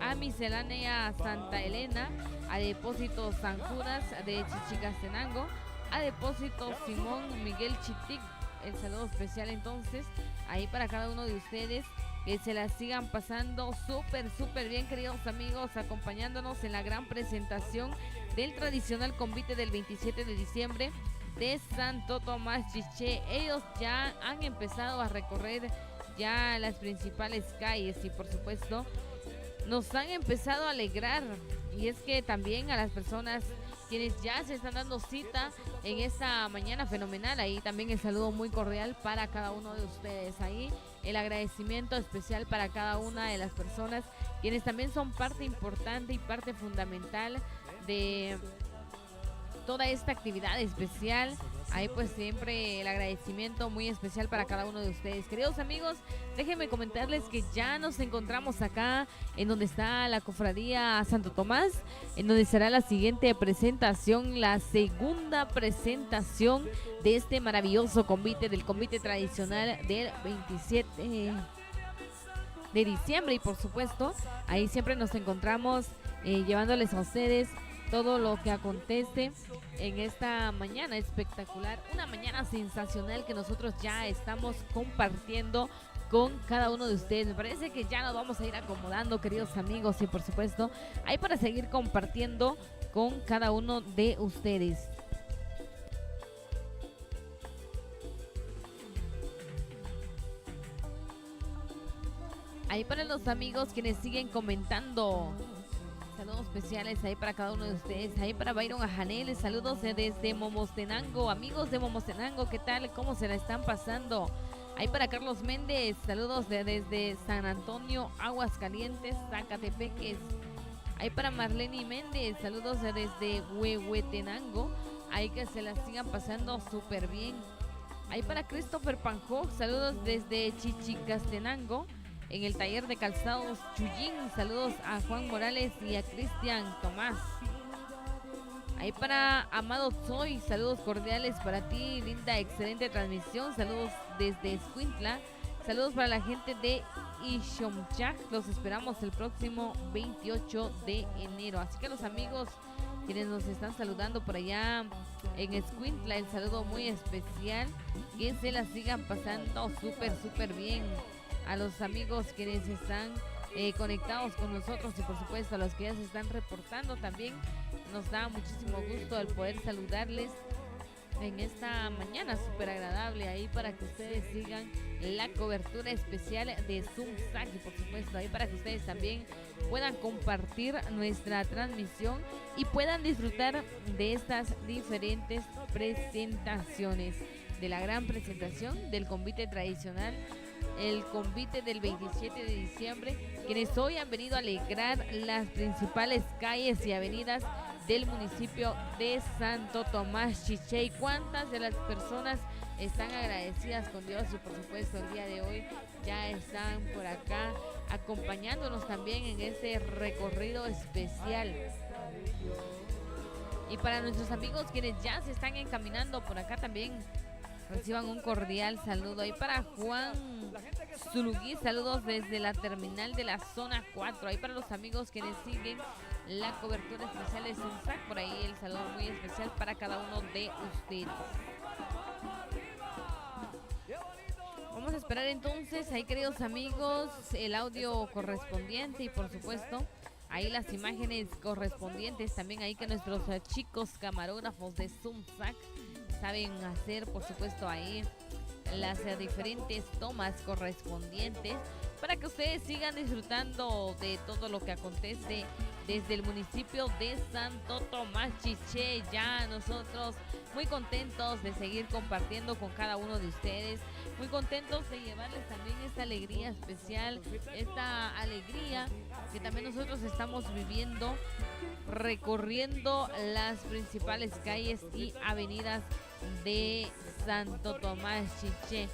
a Miscelánea Santa Elena, a Depósito San Judas de Chichicastenango, a Depósito Simón Miguel Chitic. El saludo especial entonces ahí para cada uno de ustedes, que se la sigan pasando súper bien, queridos amigos, acompañándonos en la gran presentación del tradicional convite del 27 de diciembre de Santo Tomás Chiché. Ellos ya han empezado a recorrer ya las principales calles y por supuesto nos han empezado a alegrar, y es que también a las personas quienes ya se están dando cita en esta mañana fenomenal, ahí también el saludo muy cordial para cada uno de ustedes. Ahí el agradecimiento especial para cada una de las personas quienes también son parte importante y parte fundamental de toda esta actividad especial. Ahí pues siempre el agradecimiento muy especial para cada uno de ustedes. Queridos amigos, déjenme comentarles que ya nos encontramos acá en donde está la cofradía Santo Tomás, en donde será la siguiente presentación, la segunda presentación de este maravilloso convite, del convite tradicional del 27 de diciembre. Y por supuesto, ahí siempre nos encontramos llevándoles a ustedes todo lo que acontece en esta mañana espectacular, una mañana sensacional que nosotros ya estamos compartiendo con cada uno de ustedes. Me parece que ya nos vamos a ir acomodando, queridos amigos, y por supuesto, ahí para seguir compartiendo con cada uno de ustedes. Ahí para los amigos quienes siguen comentando, saludos especiales ahí para cada uno de ustedes. Ahí para Byron Ajanel, saludos desde Momostenango. Amigos de Momostenango, ¿qué tal? ¿Cómo se la están pasando? Ahí para Carlos Méndez, saludos desde San Antonio, Aguascalientes, Zacatepeques. Ahí para Marlene Méndez, saludos desde Huehuetenango. Ahí que se la sigan pasando súper bien. Ahí para Christopher Panjo, saludos desde Chichicastenango. En el taller de calzados Chuyín, saludos a Juan Morales y a Cristian Tomás. Ahí para Amado Soy, saludos cordiales para ti, linda, excelente transmisión, saludos desde Escuintla, saludos para la gente de Ixomchaj, los esperamos el próximo 28 de enero. Así que los amigos quienes nos están saludando por allá en Escuintla, el saludo muy especial, que se la sigan pasando súper bien. A los amigos quienes están conectados con nosotros y por supuesto a los que ya se están reportando también, nos da muchísimo gusto el poder saludarles en esta mañana súper agradable ahí para que ustedes sigan la cobertura especial de Zoom Sac y por supuesto ahí para que ustedes también puedan compartir nuestra transmisión y puedan disfrutar de estas diferentes presentaciones, de la gran presentación del convite tradicional, el convite del 27 de diciembre, quienes hoy han venido a alegrar las principales calles y avenidas del municipio de Santo Tomás Chiché. ¿Cuántas de las personas están agradecidas con Dios? Y por supuesto el día de hoy ya están por acá acompañándonos también en este recorrido especial. Y para nuestros amigos quienes ya se están encaminando por acá también, reciban un cordial saludo. Ahí para Juan Zulugui, saludos desde la terminal de la zona 4. Ahí para los amigos quienes siguen la cobertura especial de Sunsac, por ahí el saludo muy especial para cada uno de ustedes. Vamos a esperar entonces ahí, queridos amigos, el audio correspondiente y por supuesto ahí las imágenes correspondientes también, ahí que nuestros chicos camarógrafos de Sunsac saben hacer, por supuesto, ahí las diferentes tomas correspondientes para que ustedes sigan disfrutando de todo lo que acontece desde el municipio de Santo Tomás Chiché. Ya nosotros muy contentos de seguir compartiendo con cada uno de ustedes, muy contentos de llevarles también esta alegría especial, esta alegría que también nosotros estamos viviendo, recorriendo las principales calles y avenidas de Santo Tomás Chiché.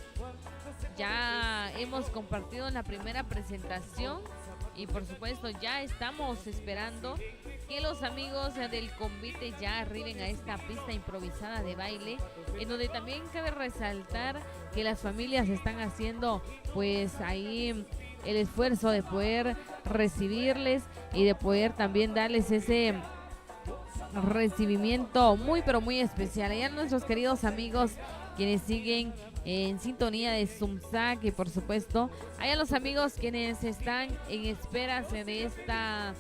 Ya hemos compartido la primera presentación y por supuesto ya estamos esperando que los amigos del convite ya arriben a esta pista improvisada de baile, en donde también cabe resaltar que las familias están haciendo pues ahí el esfuerzo de poder recibirles y de poder también darles ese recibimiento muy pero muy especial. Allá nuestros queridos amigos quienes siguen en sintonía de Sunsac y por supuesto allá los amigos quienes están en esperas de esta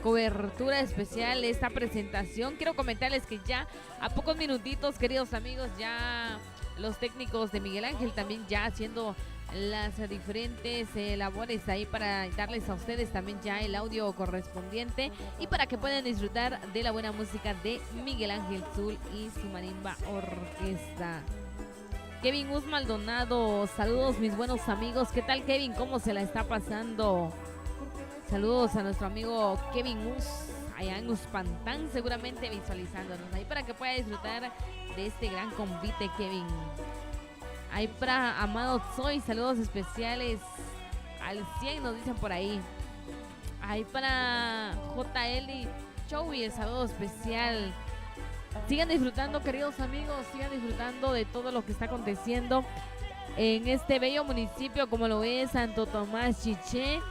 cobertura especial, de esta presentación. Quiero comentarles que ya a pocos minutitos, queridos amigos, ya los técnicos de Miguel Ángel también ya haciendo las diferentes labores ahí para darles a ustedes también ya el audio correspondiente y para que puedan disfrutar de la buena música de Miguel Ángel Zul y su marimba orquesta. Kevin Us Maldonado, saludos mis buenos amigos. ¿Qué tal, Kevin? ¿Cómo se la está pasando? Saludos a nuestro amigo Kevin Us allá en Uspantán, seguramente visualizándonos ahí para que pueda disfrutar de este gran convite, Kevin. Ahí para Amado Soy, saludos especiales al 100 nos dicen por ahí. Ahí para JL Chowi, el saludo especial. Sigan disfrutando, queridos amigos, sigan disfrutando de todo lo que está aconteciendo en este bello municipio como lo es Santo Tomás Chiché.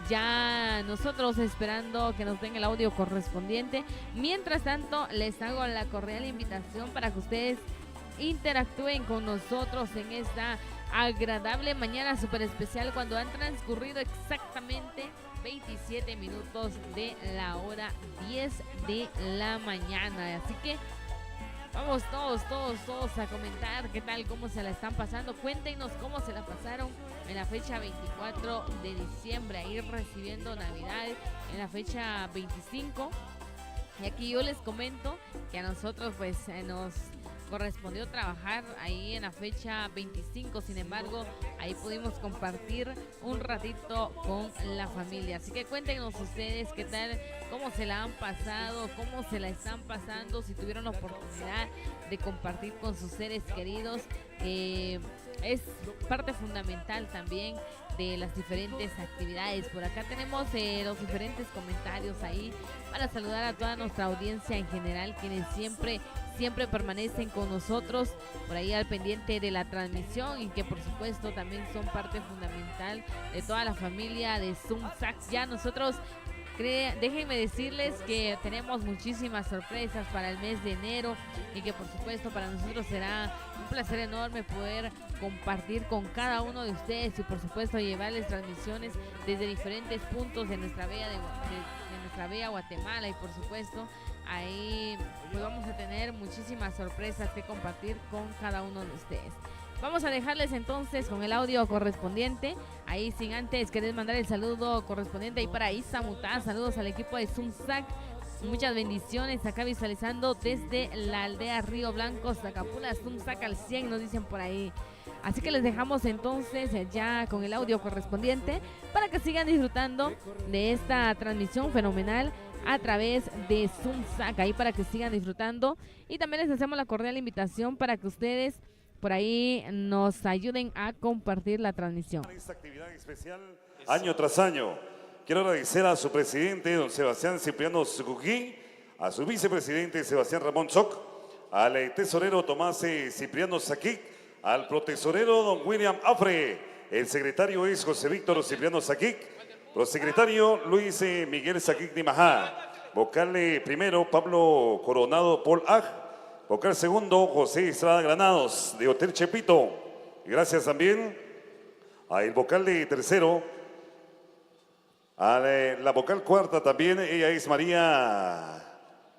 Ya nosotros esperando que nos den el audio correspondiente. Mientras tanto, les hago la cordial invitación para que ustedes interactúen con nosotros en esta agradable mañana súper especial cuando han transcurrido exactamente 27 minutos de la hora 10 de la mañana. Así que vamos todos a comentar qué tal, cómo se la están pasando. Cuéntenos cómo se la pasaron en la fecha 24 de diciembre, ahí recibiendo Navidad en la fecha 25. Y aquí yo les comento que a nosotros pues nos correspondió trabajar ahí en la fecha 25, sin embargo, ahí pudimos compartir un ratito con la familia. Así que cuéntenos ustedes qué tal, cómo se la han pasado, cómo se la están pasando, si tuvieron la oportunidad de compartir con sus seres queridos. Es parte fundamental también de las diferentes actividades. Por acá tenemos los diferentes comentarios ahí para saludar a toda nuestra audiencia en general, quienes siempre permanecen con nosotros por ahí al pendiente de la transmisión y que por supuesto también son parte fundamental de toda la familia de Zoom Sac. Ya nosotros déjenme decirles que tenemos muchísimas sorpresas para el mes de enero y que por supuesto para nosotros será un placer enorme poder compartir con cada uno de ustedes y por supuesto llevarles transmisiones desde diferentes puntos de nuestra bella Guatemala y por supuesto ahí pues vamos a tener muchísimas sorpresas que compartir con cada uno de ustedes. Vamos a dejarles entonces con el audio correspondiente. Ahí sin antes querer mandar el saludo correspondiente ahí para Isa Mutá. Saludos al equipo de Zumzac. Muchas bendiciones acá visualizando desde la aldea Río Blanco, Zacapula, Zumzac al 100 nos dicen por ahí. Así que les dejamos entonces ya con el audio correspondiente para que sigan disfrutando de esta transmisión fenomenal a través de Zumzac. Ahí para que sigan disfrutando y también les hacemos la cordial invitación para que ustedes por ahí nos ayuden a compartir la transmisión. Esta actividad especial año tras año. Quiero agradecer a su presidente, don Sebastián Cipriano Sucuquí, a su vicepresidente Sebastián Ramón Soc, al tesorero Tomás Cipriano Saquic, al protesorero don William Afre, el secretario es José Víctor Cipriano Saquic, prosecretario Luis Miguel Saquic Nimajá, vocal primero Pablo Coronado Paul Aj, vocal segundo, José Estrada Granados, de Hotel Chepito. Gracias también al vocal de tercero, a la vocal cuarta también, ella es María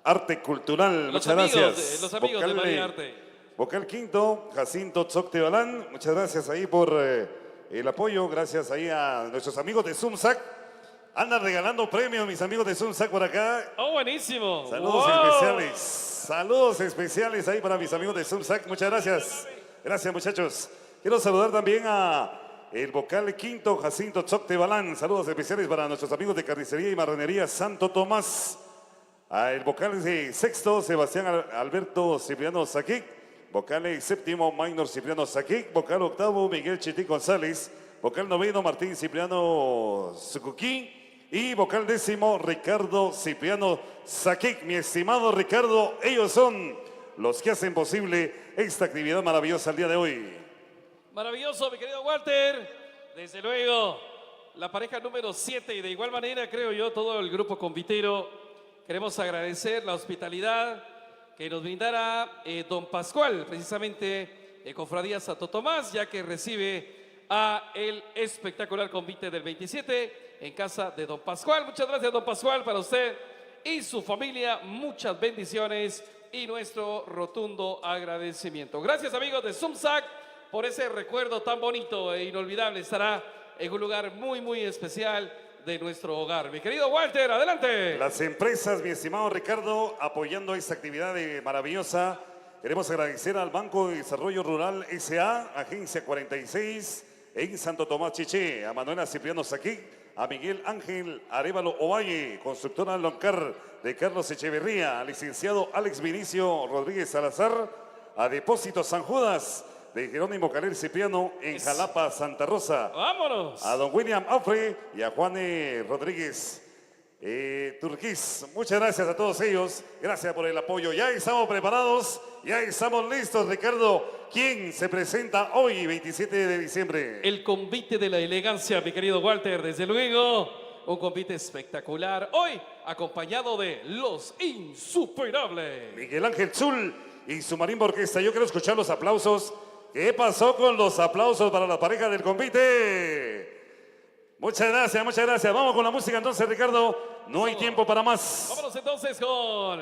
Arte Cultural. Muchas gracias. Los amigos vocal, de María Arte. Vocal quinto, Jacinto Tzoctebalán. Muchas gracias ahí por el apoyo. Gracias ahí a nuestros amigos de Zumzac. Andan regalando premios, mis amigos de Zumzac por acá. ¡Oh, buenísimo! Saludos ¡Wow! especiales. Saludos especiales ahí para mis amigos de Zumzac. Muchas gracias. Gracias, muchachos. Quiero saludar también a el vocal quinto, Jacinto Tzoctebalán. Saludos especiales para nuestros amigos de Carnicería y Marranería Santo Tomás. El vocal de sexto, Sebastián Alberto Cipriano Saquic. Vocal séptimo, Maynor Cipriano Saquic. Vocal octavo, Miguel Chití González. Vocal noveno, Martín Cipriano Sucuquí. Y vocal décimo, Ricardo Cipriano Saquic. Mi estimado Ricardo, ellos son los que hacen posible esta actividad maravillosa el día de hoy. Maravilloso, mi querido Walter. Desde luego, la pareja número 7 y de igual manera, creo yo, todo el grupo convitero. Queremos agradecer la hospitalidad que nos brindara don Pascual, precisamente de Cofradía Santo Tomás, ya que recibe a el espectacular convite del 27 en casa de don Pascual. Muchas gracias, don Pascual, para usted y su familia. Muchas bendiciones y nuestro rotundo agradecimiento. Gracias, amigos de Zumzac, por ese recuerdo tan bonito e inolvidable. Estará en un lugar muy, muy especial de nuestro hogar. Mi querido Walter, adelante. Las empresas, mi estimado Ricardo, apoyando esta actividad maravillosa. Queremos agradecer al Banco de Desarrollo Rural S.A., Agencia 46, en Santo Tomás Chiché, a Manuela Cipriano Saquic, a Miguel Ángel Arévalo Ovalle, constructora Loncar de Carlos Echeverría, al licenciado Alex Vinicio Rodríguez Salazar, a Depósito San Judas, de Jerónimo Calel Cipriano en Jalapa, Santa Rosa. ¡Vámonos! A don William Afre y a Juan Rodríguez Turquís. Muchas gracias a todos ellos. Gracias por el apoyo. Ya estamos preparados, ya estamos listos, Ricardo. ¿Quién se presenta hoy, 27 de diciembre? El convite de la elegancia, mi querido Walter. Desde luego, un convite espectacular. Hoy, acompañado de los insuperables. Miguel Ángel Zul y su marimba orquesta. Yo quiero escuchar los aplausos ¿Qué pasó con los aplausos para la pareja del convite? Muchas gracias, muchas gracias. Vamos con la música entonces, Ricardo. No hay tiempo para más. Vámonos entonces con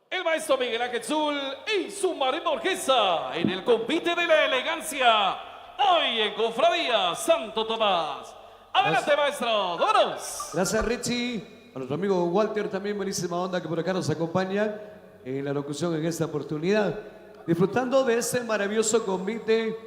el maestro Miguel Ángel Zul y su marina orquesta en el convite de la elegancia. Hoy en Cofradía Santo Tomás. Adelante, maestro. ¡Vámonos! Gracias, Richie. A nuestro amigo Walter también, buenísima onda que por acá nos acompaña en la locución en esta oportunidad. Disfrutando de este maravilloso convite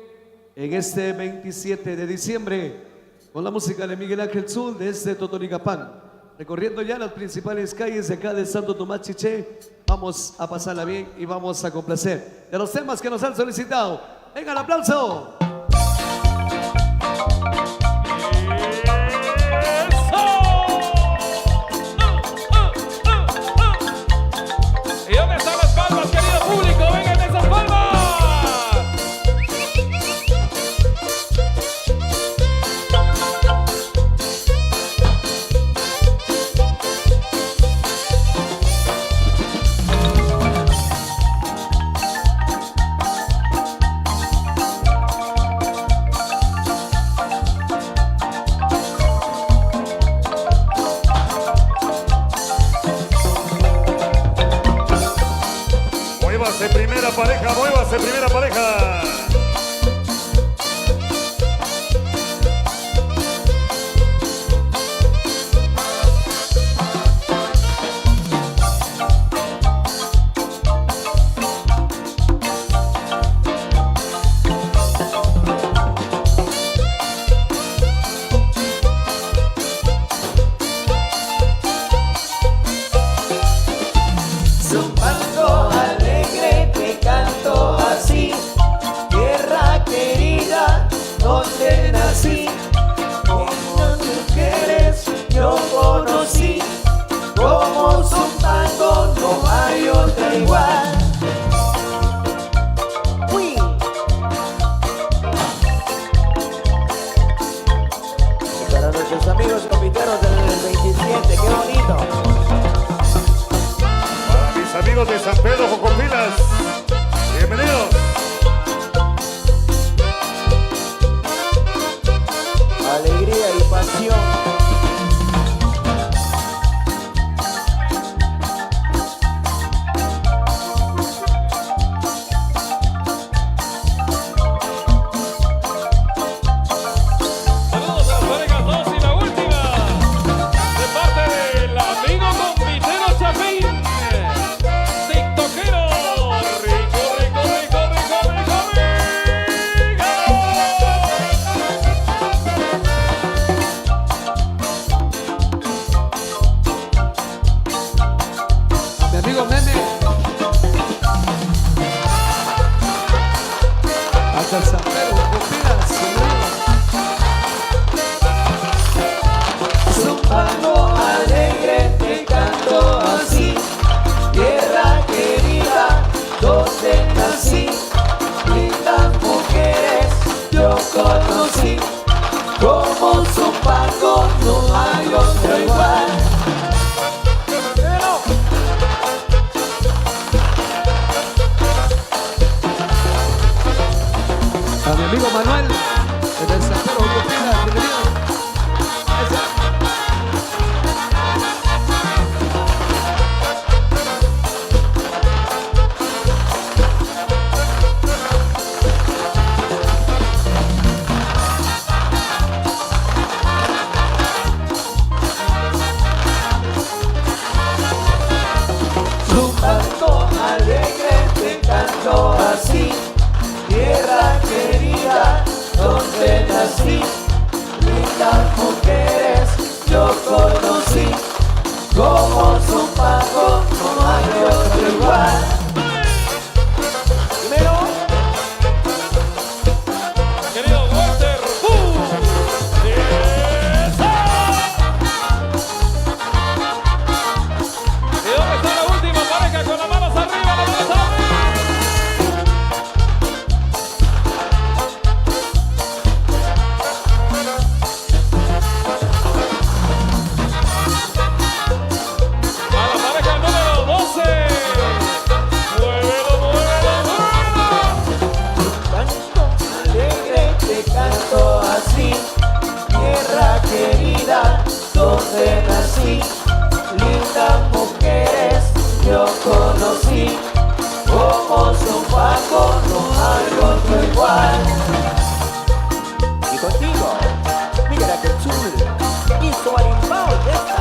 en este 27 de diciembre con la música de Miguel Ángel Zul desde Totonicapán. Recorriendo ya las principales calles de acá de Santo Tomás Chiché. Vamos a pasarla bien y vamos a complacer de los temas que nos han solicitado. ¡Venga el aplauso! ¿Y dónde están las palmas, querido público? ¡Vengan esas palmas! Muévase primera pareja. Amigos confiteros del 27, qué bonito. Para mis amigos de San Pedro Jocopilas, bienvenidos. Alegría y pasión. mí. Como Son Paco no hay otro igual. Y contigo, Miguel Ángel Zul y su Marimba Orquesta.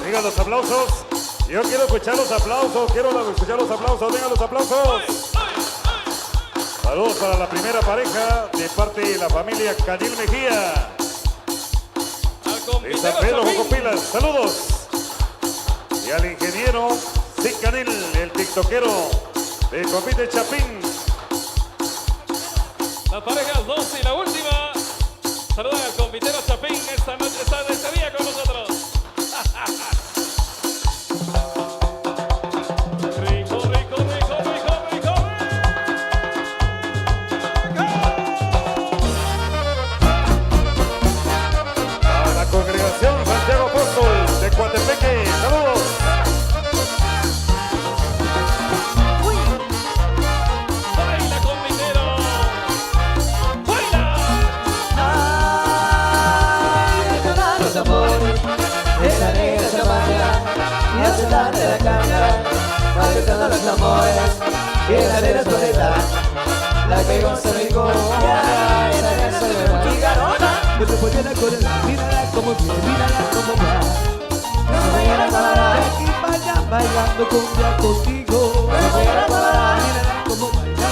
Vengan los aplausos. Yo quiero escuchar los aplausos. Quiero escuchar los aplausos. Vengan los aplausos. Saludos para la primera pareja de parte de la familia Canil Mejía. De San Pedro Jocopilas. Saludos. Y al ingeniero Sid Canil, el tiktokero del Convite Chapín. Las parejas 2 y la última. Saludan al convitero Chapín. Esta noche está de este día con nosotros. Rico, rico, rico, rico, rico, A la congregación Santiago Apóstol de Coatepeque. Saludos. ¡Baila, convitero! ¡Baila! Ay, llorar los amores de la negra chamarra y hace tarde la cámara, maltratando los amores y la negra soleta, la que goza rico, ya esa casa de la gigarona. No te puede la corona, mírala como viene, mírala como va. No me quiero acabar, Aquí vaya bailando cumbia contigo. no me quiero acabar, Mírala como baila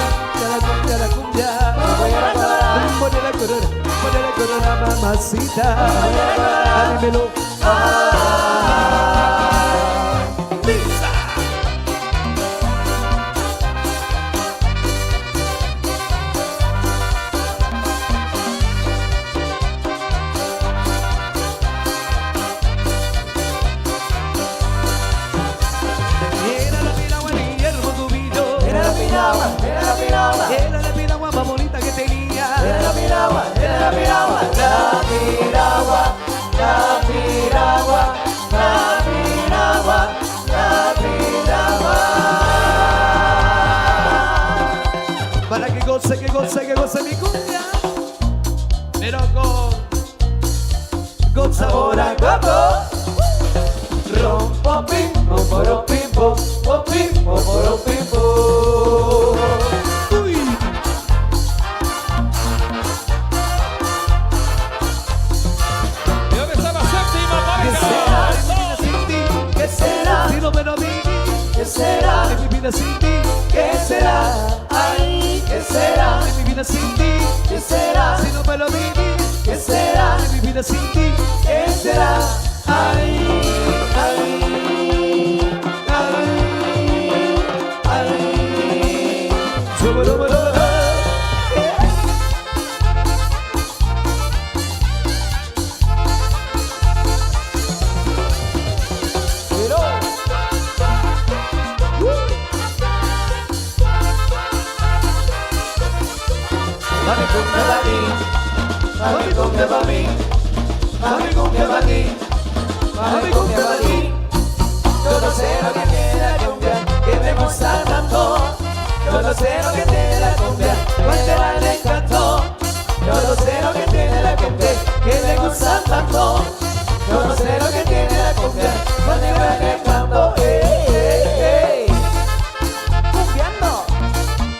la cumbia, la cumbia. no me quiero acabar, Ponle la corona, mamacita. Dímelo. Era la piragua y el motubillo. era la piragua, era la piragua, Era la piragua más bonita que tenía. era la piragua, era la piragua, la piragua, la piragua, la piragua, la piragua. Para que goce, que goce, que goce mi cumbia. Pero con sabor a coco. Rom, pom, pim, pom, porom, pim, pom, pom, pim, pom, porom, pim, pom. Uy. ¿Y dónde está la séptima ¿Qué pareja? será de mi vida sin ti? ¿Qué será? Si no me lo vi, ¿Qué será? de mi vida sin ti. ¿Qué será? Ay, ¿qué será? De mi vida sin ti. ¿Qué será? Si no me lo viví, ¿Qué será? de mi vida sin ti. ¿Qué será? Ay, ay, ay, ay. Pero mami cumbia pa' mí, mami cumbia pa' mí, mami cumbia pa' ti, mami cumbia pa' ti. Yo no sé lo que tiene la cumbia, que me gusta tanto. Yo no sé lo que tiene la cumbia, cuál será el encanto. Yo no sé lo que tiene la cumbia, que me gusta tanto. Yo no sé lo que tiene la cumbia, cuál será el encanto. Cumbiando,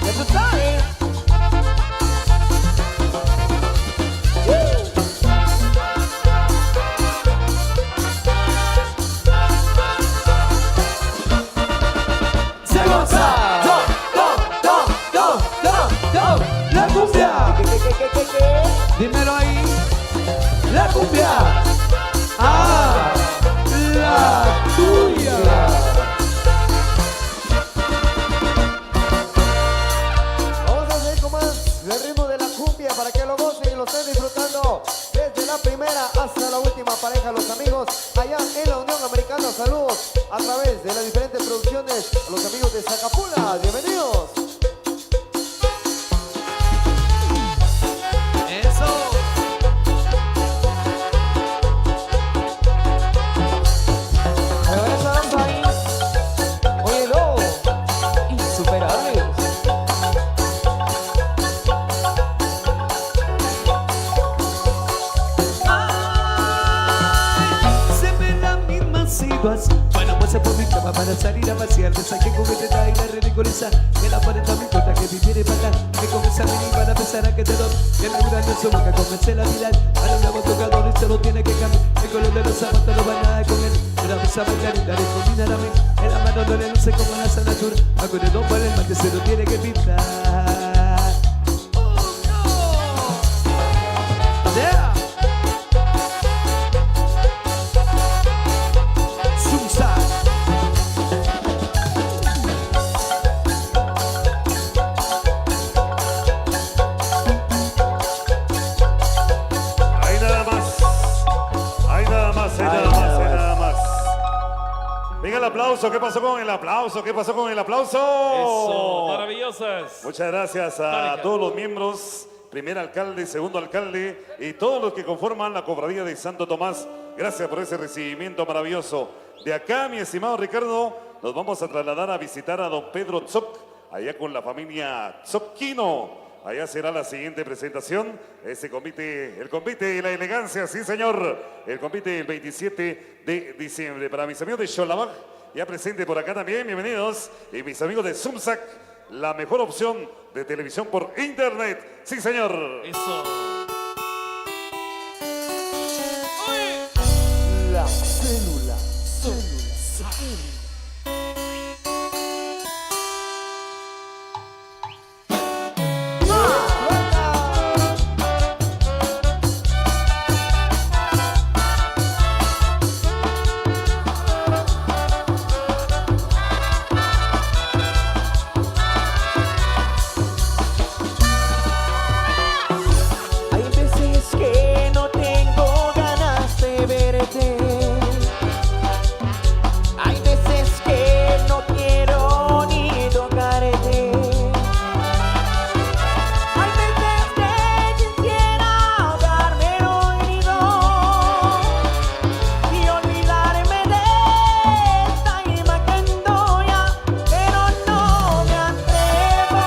ya tú sabes. Se goza. La cumbia. Dímelo ahí. La cumbia. Ah, la tuya. Vamos a seguir con más del ritmo de la cumbia para que lo gocen y lo estén disfrutando desde la primera hasta la última pareja, los amigos allá en la Unión Americana. Saludos a través de las diferentes producciones a los amigos de Zacapula. Bienvenidos. Eso. situación. Bueno, pues se pone cama para salir a pasear. Me saqué con el detalle y la ridiculiza. Que la pared no me importa que me viene matar. Que comienza a venir para empezar a que te doy. Que la luna no se boca, comencé la vida. Ahora un nuevo tocador y se lo tiene que cambiar. El color de los zapatos no va nada con él. Una mesa margarita le combina a mí. En la mano no le luce como la sanatura. Acuérdate no para el mal que se lo tiene que pintar. Yeah. Susa. Ahí nada más. Ahí nada más, ahí nada más, ahí nada más. Venga el aplauso. ¿Qué pasó con el aplauso? ¿Qué pasó con el aplauso? Eso, maravillosas. Muchas gracias a todos los miembros, primer alcalde, segundo alcalde y todos los que conforman la cofradía de Santo Tomás. Gracias por ese recibimiento maravilloso. De acá, mi estimado Ricardo, nos vamos a trasladar a visitar a don Pedro Tzoc, allá con la familia Tzocchino. Allá será la siguiente presentación. Ese convite, el convite y la elegancia, sí señor. El convite del 27 de diciembre. Para mis amigos de Xolabaj, ya presente por acá también, bienvenidos. Y mis amigos de Zumsac, la mejor opción de televisión por internet. Sí señor. Eso. La célula. Hay veces que no tengo ganas de verte. Hay veces que no quiero ni tocarte. Hay veces que quisiera ahogarme el oído y olvidarme de esta imagen tuya, pero no me atrevo.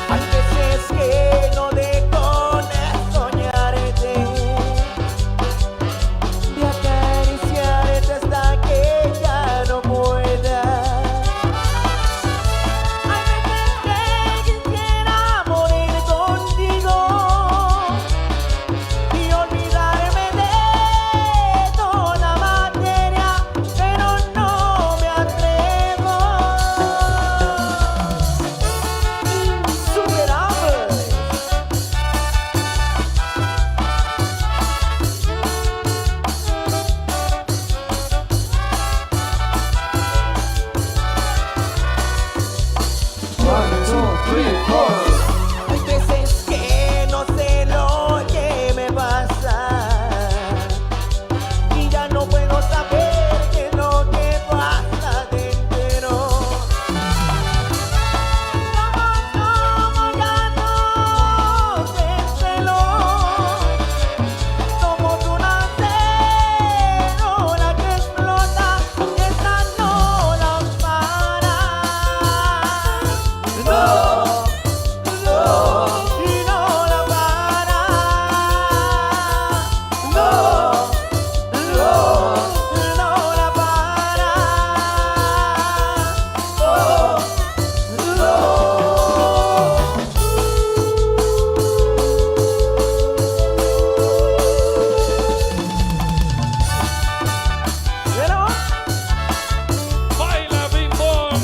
Hay veces que no dejo de soñarte, de acariciarte hasta que ya no pueda. Hay veces que quisiera morir contigo y olvidarme de toda materia, pero no me atrevo. Insuperable. Hay veces que no sé lo que me pasa y ya no puedo saber qué es lo que pasa dentro. Somos ya no sé celos, somos una célula que explota y esta no la para. Y no la para. No la para. Pero ¡Baila, Bing Bong!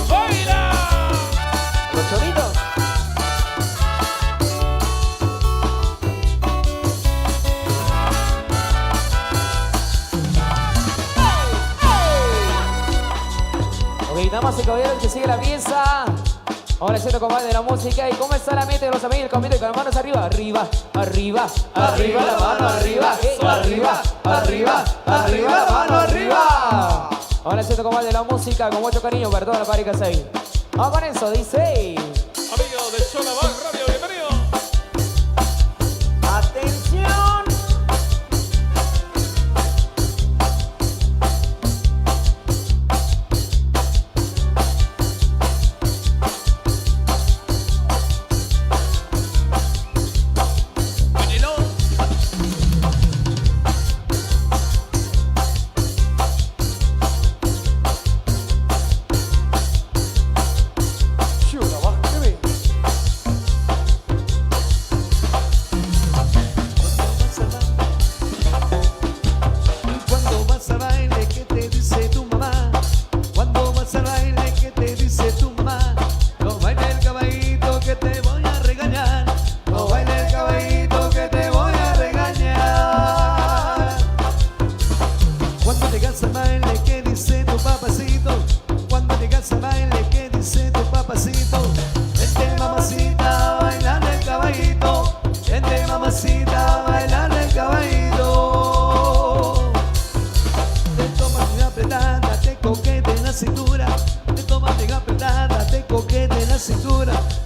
¡Baila! los choritos. Ok, damas y caballeros, que sigue la pieza. Ahora siento combate de la música. ¿Y cómo está la mente de los amigos del combate con las manos arriba? Arriba, arriba, arriba, la mano arriba, arriba, arriba, arriba, la mano arriba. Ahora siento combate de la música con mucho cariño para toda la pareja ahí. Vamos con eso, dice. Amigos de Xolabaj Radio, bienvenidos. Atención.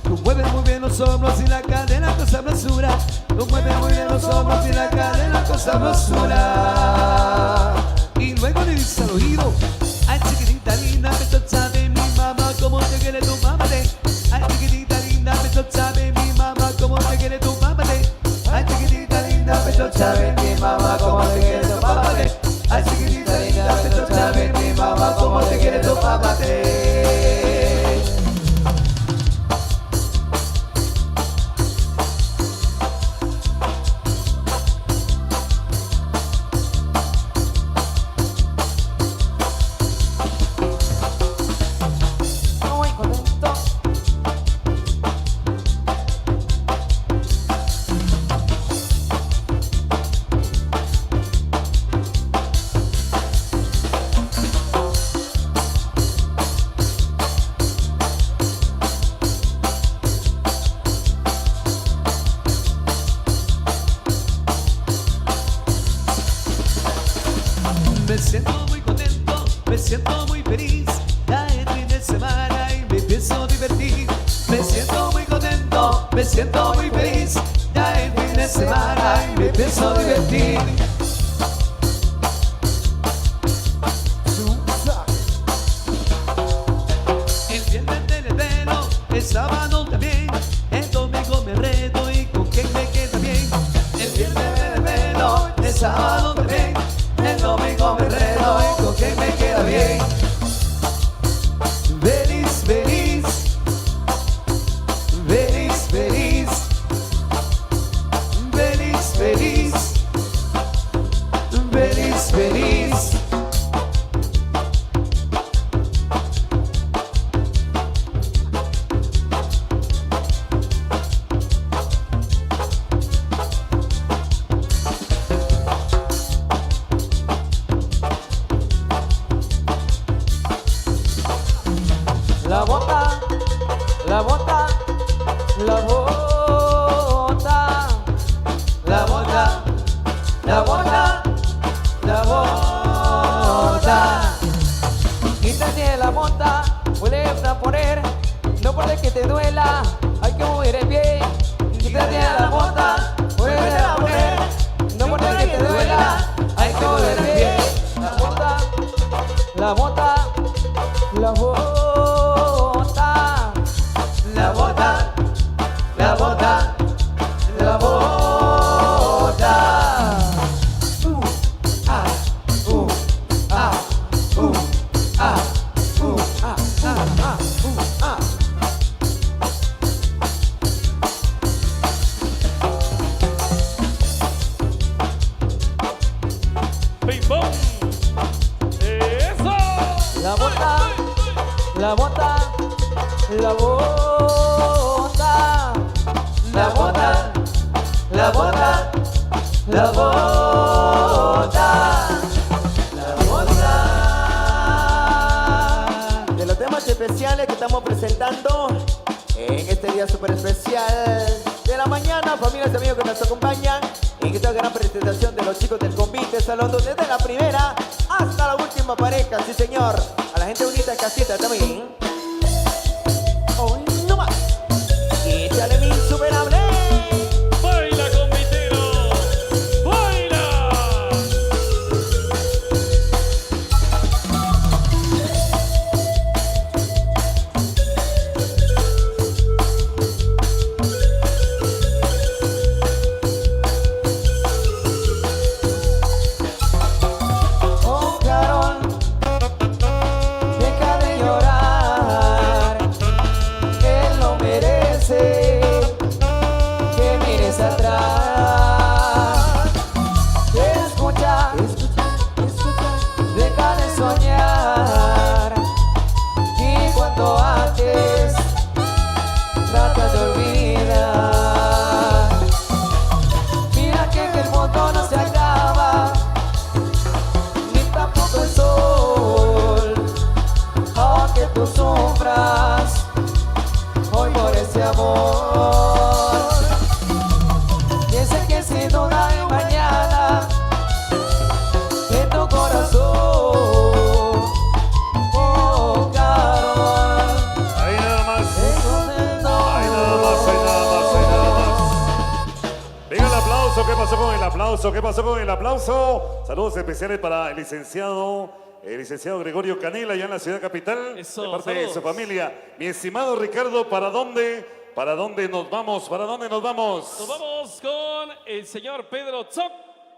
Tú mueves muy bien los hombros y la cadera con sabrosura. Tú mueves muy bien los hombros y la cadera con sabrosura. Y luego le dices al oído: ay, chiquitita linda, pero sabe mi mamá cómo te quiere tu mamá. Ay, chiquitita linda, pero sabe mi mamá cómo te quiere tu mamá. Ay, chiquitita linda, pero sabe mi mamá cómo te quiere tu mamá. Ay, chiquitita linda, pero sabe mi mamá cómo te quiere tu mamá. Muy contento. Me siento muy contento, me siento muy feliz. Ya es fin de semana y me empiezo a divertir. Me siento muy contento, me siento muy feliz. Ya es fin de semana y me empiezo a divertir. El viernes me desvelo, el sábado también. El domingo me reto y con quien me queda bien. El viernes me desvelo, el sábado también. El domingo me reto y con quien me queda bien. Feliz, feliz. Feliz, feliz. Feliz, feliz. Feliz, feliz. La bota, la bota, la bota, la bota, la bota, la bota. Quítate la bota, vuelve a poner, no por que te duela, hay que mover el pie. Quítate la bota, vuelve a poner, no por que te duela, hay que mover el pie. La bota, la bota, la bota. La bota, la bota, la bota. Ah, ah, ah, ah, ah. ¡Ping pong! ¡Eso! La bota, la bota, la bota, la bota, la bota, la bota, la bota. De los temas especiales que estamos presentando en este día súper especial de la mañana, familias y amigos que nos acompañan en esta gran presentación de los chicos del Convite Salón, desde la primera hasta la última pareja, sí señor, a la gente bonita de casita también. Hoy no más, échale mi insuperable. ¡Baila, convitero! ¡Baila! Oh, Carol, deja de llorar. pasó con el aplauso? ¿Qué pasó con el aplauso? Saludos especiales para el licenciado Gregorio Canela, allá en la ciudad capital, Eso, de parte de su saludos. familia. Mi estimado Ricardo, ¿para dónde nos vamos? ¿Para dónde nos vamos? Nos vamos con el señor Pedro Tzok.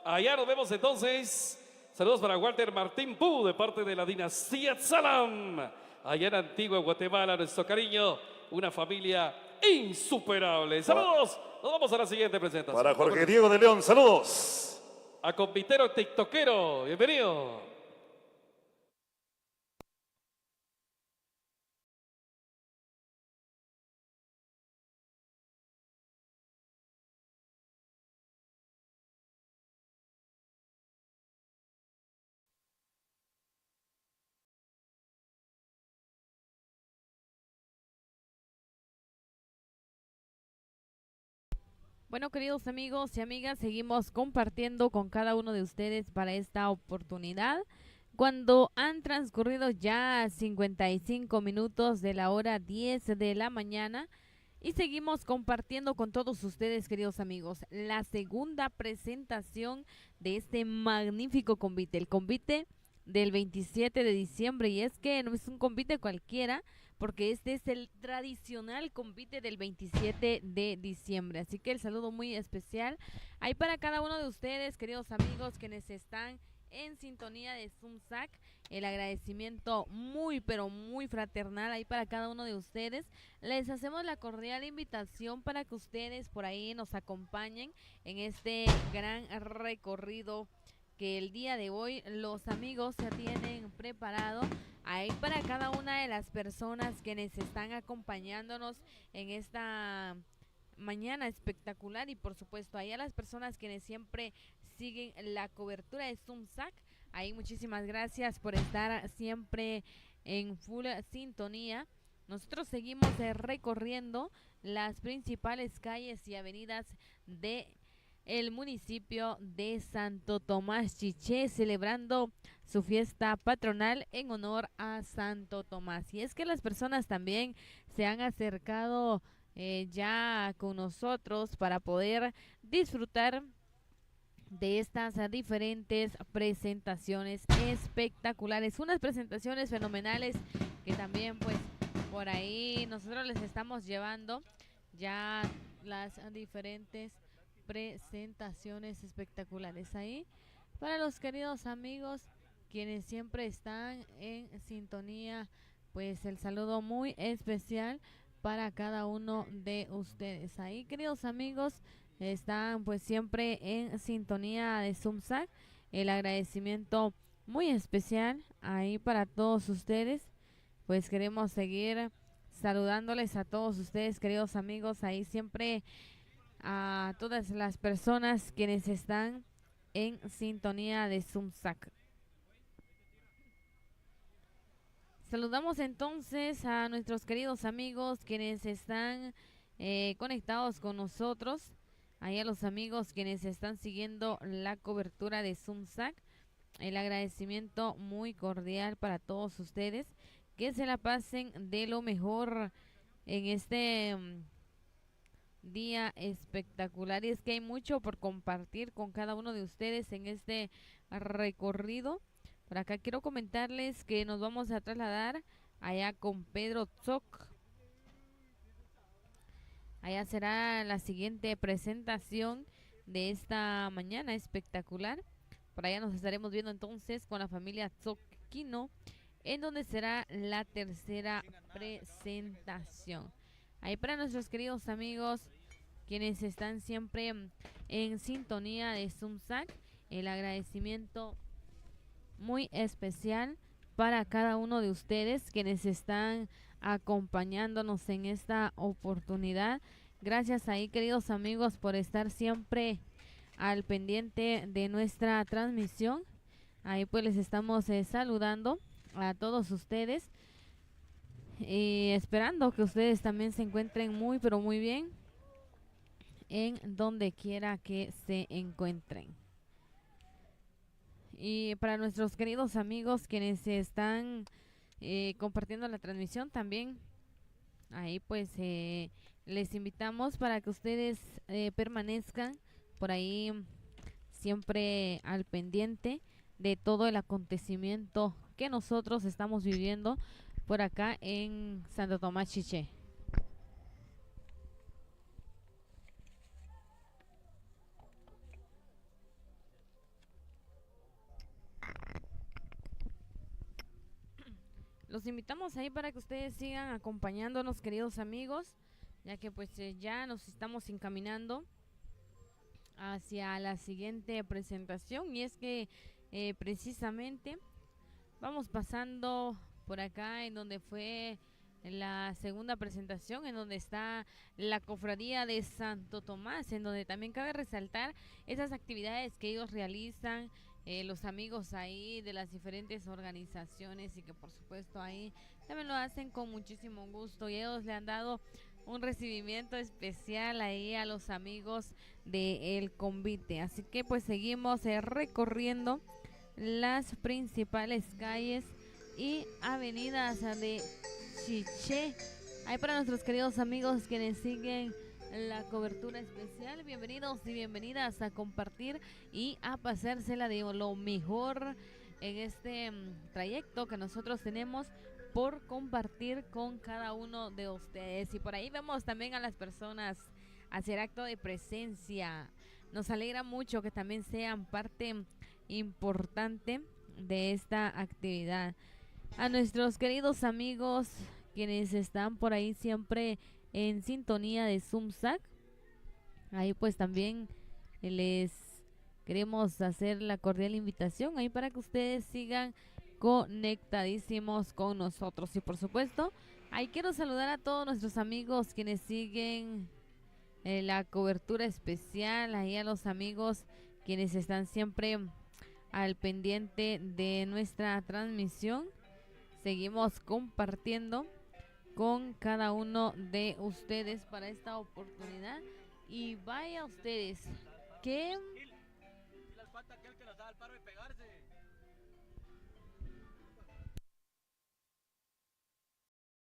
Allá nos vemos entonces. Saludos para Walter Martín Pú de parte de la dinastía Salam. Allá en Antigua Guatemala, nuestro cariño, una familia insuperable. Saludos. Nos vamos a la siguiente presentación. Para Jorge Diego de León, saludos. A Compitero TikTokero, bienvenido. Bueno, queridos amigos y amigas, seguimos compartiendo con cada uno de ustedes para esta oportunidad. Cuando han transcurrido ya 55 minutos de la hora 10 de la mañana y seguimos compartiendo con todos ustedes, queridos amigos, la segunda presentación de este magnífico convite, el convite del 27 de diciembre. Y es que no es un convite cualquiera, porque este es el tradicional convite del 27 de diciembre. Así que el saludo muy especial ahí para cada uno de ustedes, queridos amigos, quienes están en sintonía de Zumsac. El agradecimiento muy, pero muy fraternal ahí para cada uno de ustedes. Les hacemos la cordial invitación para que ustedes por ahí nos acompañen en este gran recorrido que el día de hoy los amigos ya tienen preparado ahí para cada una de las personas quienes están acompañándonos en esta mañana espectacular, y por supuesto ahí a las personas quienes siempre siguen la cobertura de Zumsac. Ahí muchísimas gracias por estar siempre en full sintonía. Nosotros seguimos recorriendo las principales calles y avenidas de el municipio de Santo Tomás Chiché, celebrando su fiesta patronal en honor a Santo Tomás. Y es que las personas también se han acercado ya con nosotros para poder disfrutar de estas diferentes presentaciones espectaculares, unas presentaciones fenomenales que también pues por ahí nosotros les estamos llevando ya las diferentes presentaciones espectaculares ahí para los queridos amigos quienes siempre están en sintonía. Pues el saludo muy especial para cada uno de ustedes ahí, queridos amigos, están pues siempre en sintonía de Zumsac. El agradecimiento muy especial ahí para todos ustedes. Pues queremos seguir saludándoles a todos ustedes, queridos amigos, ahí siempre a todas las personas quienes están en sintonía de Zumsac. Saludamos entonces a nuestros queridos amigos quienes están conectados con nosotros, ahí a los amigos quienes están siguiendo la cobertura de Zumsac. El agradecimiento muy cordial para todos ustedes, que se la pasen de lo mejor en este día espectacular. Y es que hay mucho por compartir con cada uno de ustedes en este recorrido. Por acá quiero comentarles que nos vamos a trasladar allá con Pedro Tzok. Allá será la siguiente presentación de esta mañana espectacular. Por allá nos estaremos viendo entonces con la familia Tzokino, en donde será la tercera presentación. Ahí para nuestros queridos amigos quienes están siempre en sintonía de Zumsac, el agradecimiento muy especial para cada uno de ustedes quienes están acompañándonos en esta oportunidad. Gracias ahí, queridos amigos, por estar siempre al pendiente de nuestra transmisión. Ahí pues les estamos saludando a todos ustedes y esperando que ustedes también se encuentren muy pero muy bien en donde quiera que se encuentren. Y para nuestros queridos amigos quienes están compartiendo la transmisión también, ahí pues les invitamos para que ustedes permanezcan por ahí siempre al pendiente de todo el acontecimiento que nosotros estamos viviendo por acá en Santo Tomás Chiché. Los invitamos ahí para que ustedes sigan acompañándonos, queridos amigos, ya que pues ya nos estamos encaminando hacia la siguiente presentación, y es que precisamente vamos pasando por acá en donde fue la segunda presentación, en donde está la cofradía de Santo Tomás, en donde también cabe resaltar esas actividades que ellos realizan, los amigos ahí de las diferentes organizaciones, y que por supuesto ahí también lo hacen con muchísimo gusto, y ellos le han dado un recibimiento especial ahí a los amigos del convite. Así que pues seguimos recorriendo las principales calles y avenidas de Chiché. Ahí para nuestros queridos amigos quienes siguen la cobertura especial, bienvenidos y bienvenidas a compartir y a pasársela de lo mejor en este trayecto que nosotros tenemos por compartir con cada uno de ustedes. Y por ahí vemos también a las personas hacer acto de presencia. Nos alegra mucho que también sean parte importante de esta actividad. A nuestros queridos amigos quienes están por ahí siempre en sintonía de Zumsac, ahí pues también les queremos hacer la cordial invitación ahí para que ustedes sigan conectadísimos con nosotros. Y por supuesto, ahí quiero saludar a todos nuestros amigos quienes siguen la cobertura especial, ahí a los amigos quienes están siempre al pendiente de nuestra transmisión. Seguimos compartiendo con cada uno de ustedes para esta oportunidad, y vaya ustedes que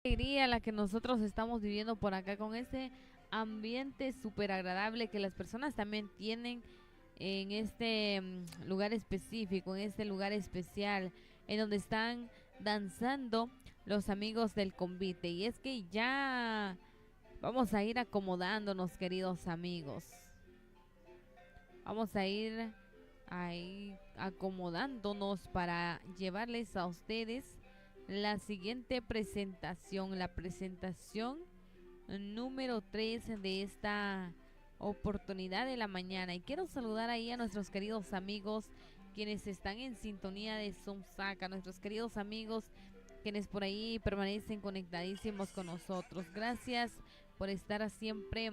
alegría la que nosotros estamos viviendo por acá, con este ambiente súper agradable que las personas también tienen en este lugar específico, en este lugar especial, en donde están danzando los amigos del convite. Y es que ya vamos a ir acomodándonos, queridos amigos. Vamos a ir ahí acomodándonos para llevarles a ustedes la siguiente presentación, la presentación número 3 de esta oportunidad de la mañana. Y quiero saludar ahí a nuestros queridos amigos quienes están en sintonía de Zumsac, a nuestros queridos amigos quienes por ahí permanecen conectadísimos con nosotros. Gracias por estar siempre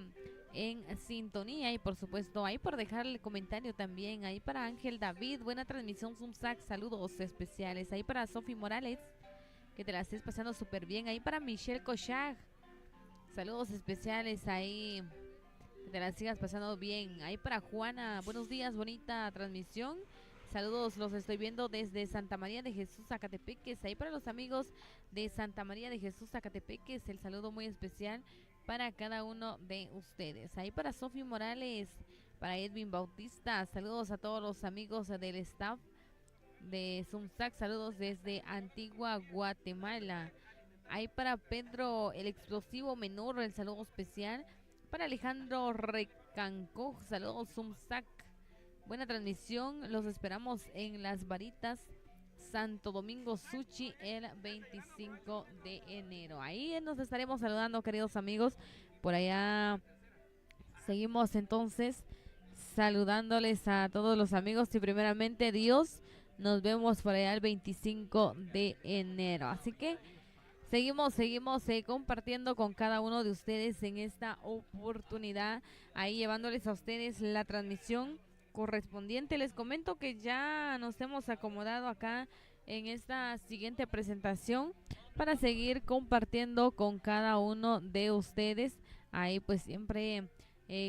en sintonía, y por supuesto ahí por dejar el comentario también. Ahí para Ángel David, buena transmisión Zumsac, saludos especiales. Ahí para Sofi Morales, que te la estés pasando súper bien. Ahí para Michelle Kochag, saludos especiales ahí, que te la sigas pasando bien. Ahí para Juana, buenos días, bonita transmisión. Saludos, los estoy viendo desde Santa María de Jesús, Zacatepeques. Ahí para los amigos de Santa María de Jesús, Zacatepeques, el saludo muy especial para cada uno de ustedes. Ahí para Sofi Morales, para Edwin Bautista, saludos a todos los amigos del staff de Zumsac, saludos desde Antigua Guatemala. Ahí para Pedro el Explosivo Menor, el saludo especial. Para Alejandro Recancó, saludos Zumsac. Buena transmisión, los esperamos en Las Varitas, Santo Domingo Suchi, el 25 de enero. Ahí nos estaremos saludando, queridos amigos. Por allá seguimos entonces saludándoles a todos los amigos, y primeramente Dios, nos vemos por allá el 25 de enero. Así que seguimos compartiendo con cada uno de ustedes en esta oportunidad, ahí llevándoles a ustedes la transmisión correspondiente. Les comento que ya nos hemos acomodado acá en esta siguiente presentación para seguir compartiendo con cada uno de ustedes, ahí pues siempre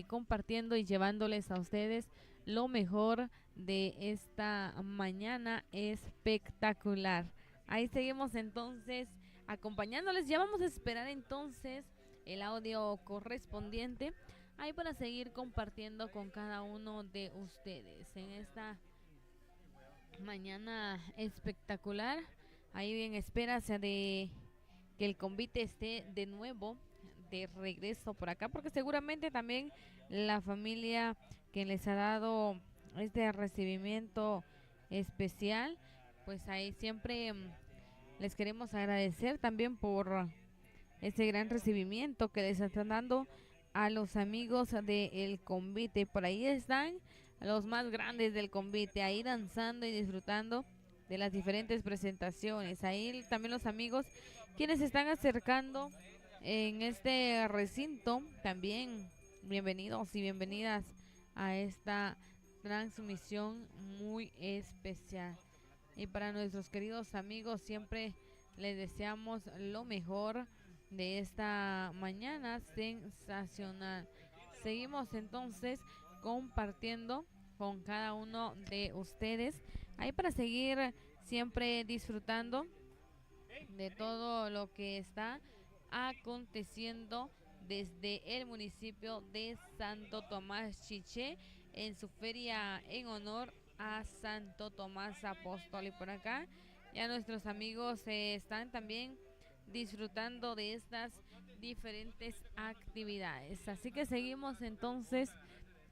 compartiendo y llevándoles a ustedes lo mejor de esta mañana espectacular. Ahí seguimos entonces acompañándoles. Ya vamos a esperar entonces el audio correspondiente ahí para seguir compartiendo con cada uno de ustedes en esta mañana espectacular. Ahí en espera de que el convite esté de nuevo de regreso por acá, porque seguramente también la familia que les ha dado este recibimiento especial, pues ahí siempre les queremos agradecer también por ese gran recibimiento que les están dando a los amigos del convite. Por ahí están los más grandes del convite, ahí danzando y disfrutando de las diferentes presentaciones. Ahí también los amigos quienes se están acercando en este recinto, también bienvenidos y bienvenidas a esta transmisión muy especial. Y para nuestros queridos amigos siempre les deseamos lo mejor de esta mañana sensacional. Seguimos entonces compartiendo con cada uno de ustedes ahí para seguir siempre disfrutando de todo lo que está aconteciendo desde el municipio de Santo Tomás Chiché en su feria en honor a Santo Tomás Apóstol. Y por acá ya nuestros amigos están también disfrutando de estas diferentes actividades. Así que seguimos entonces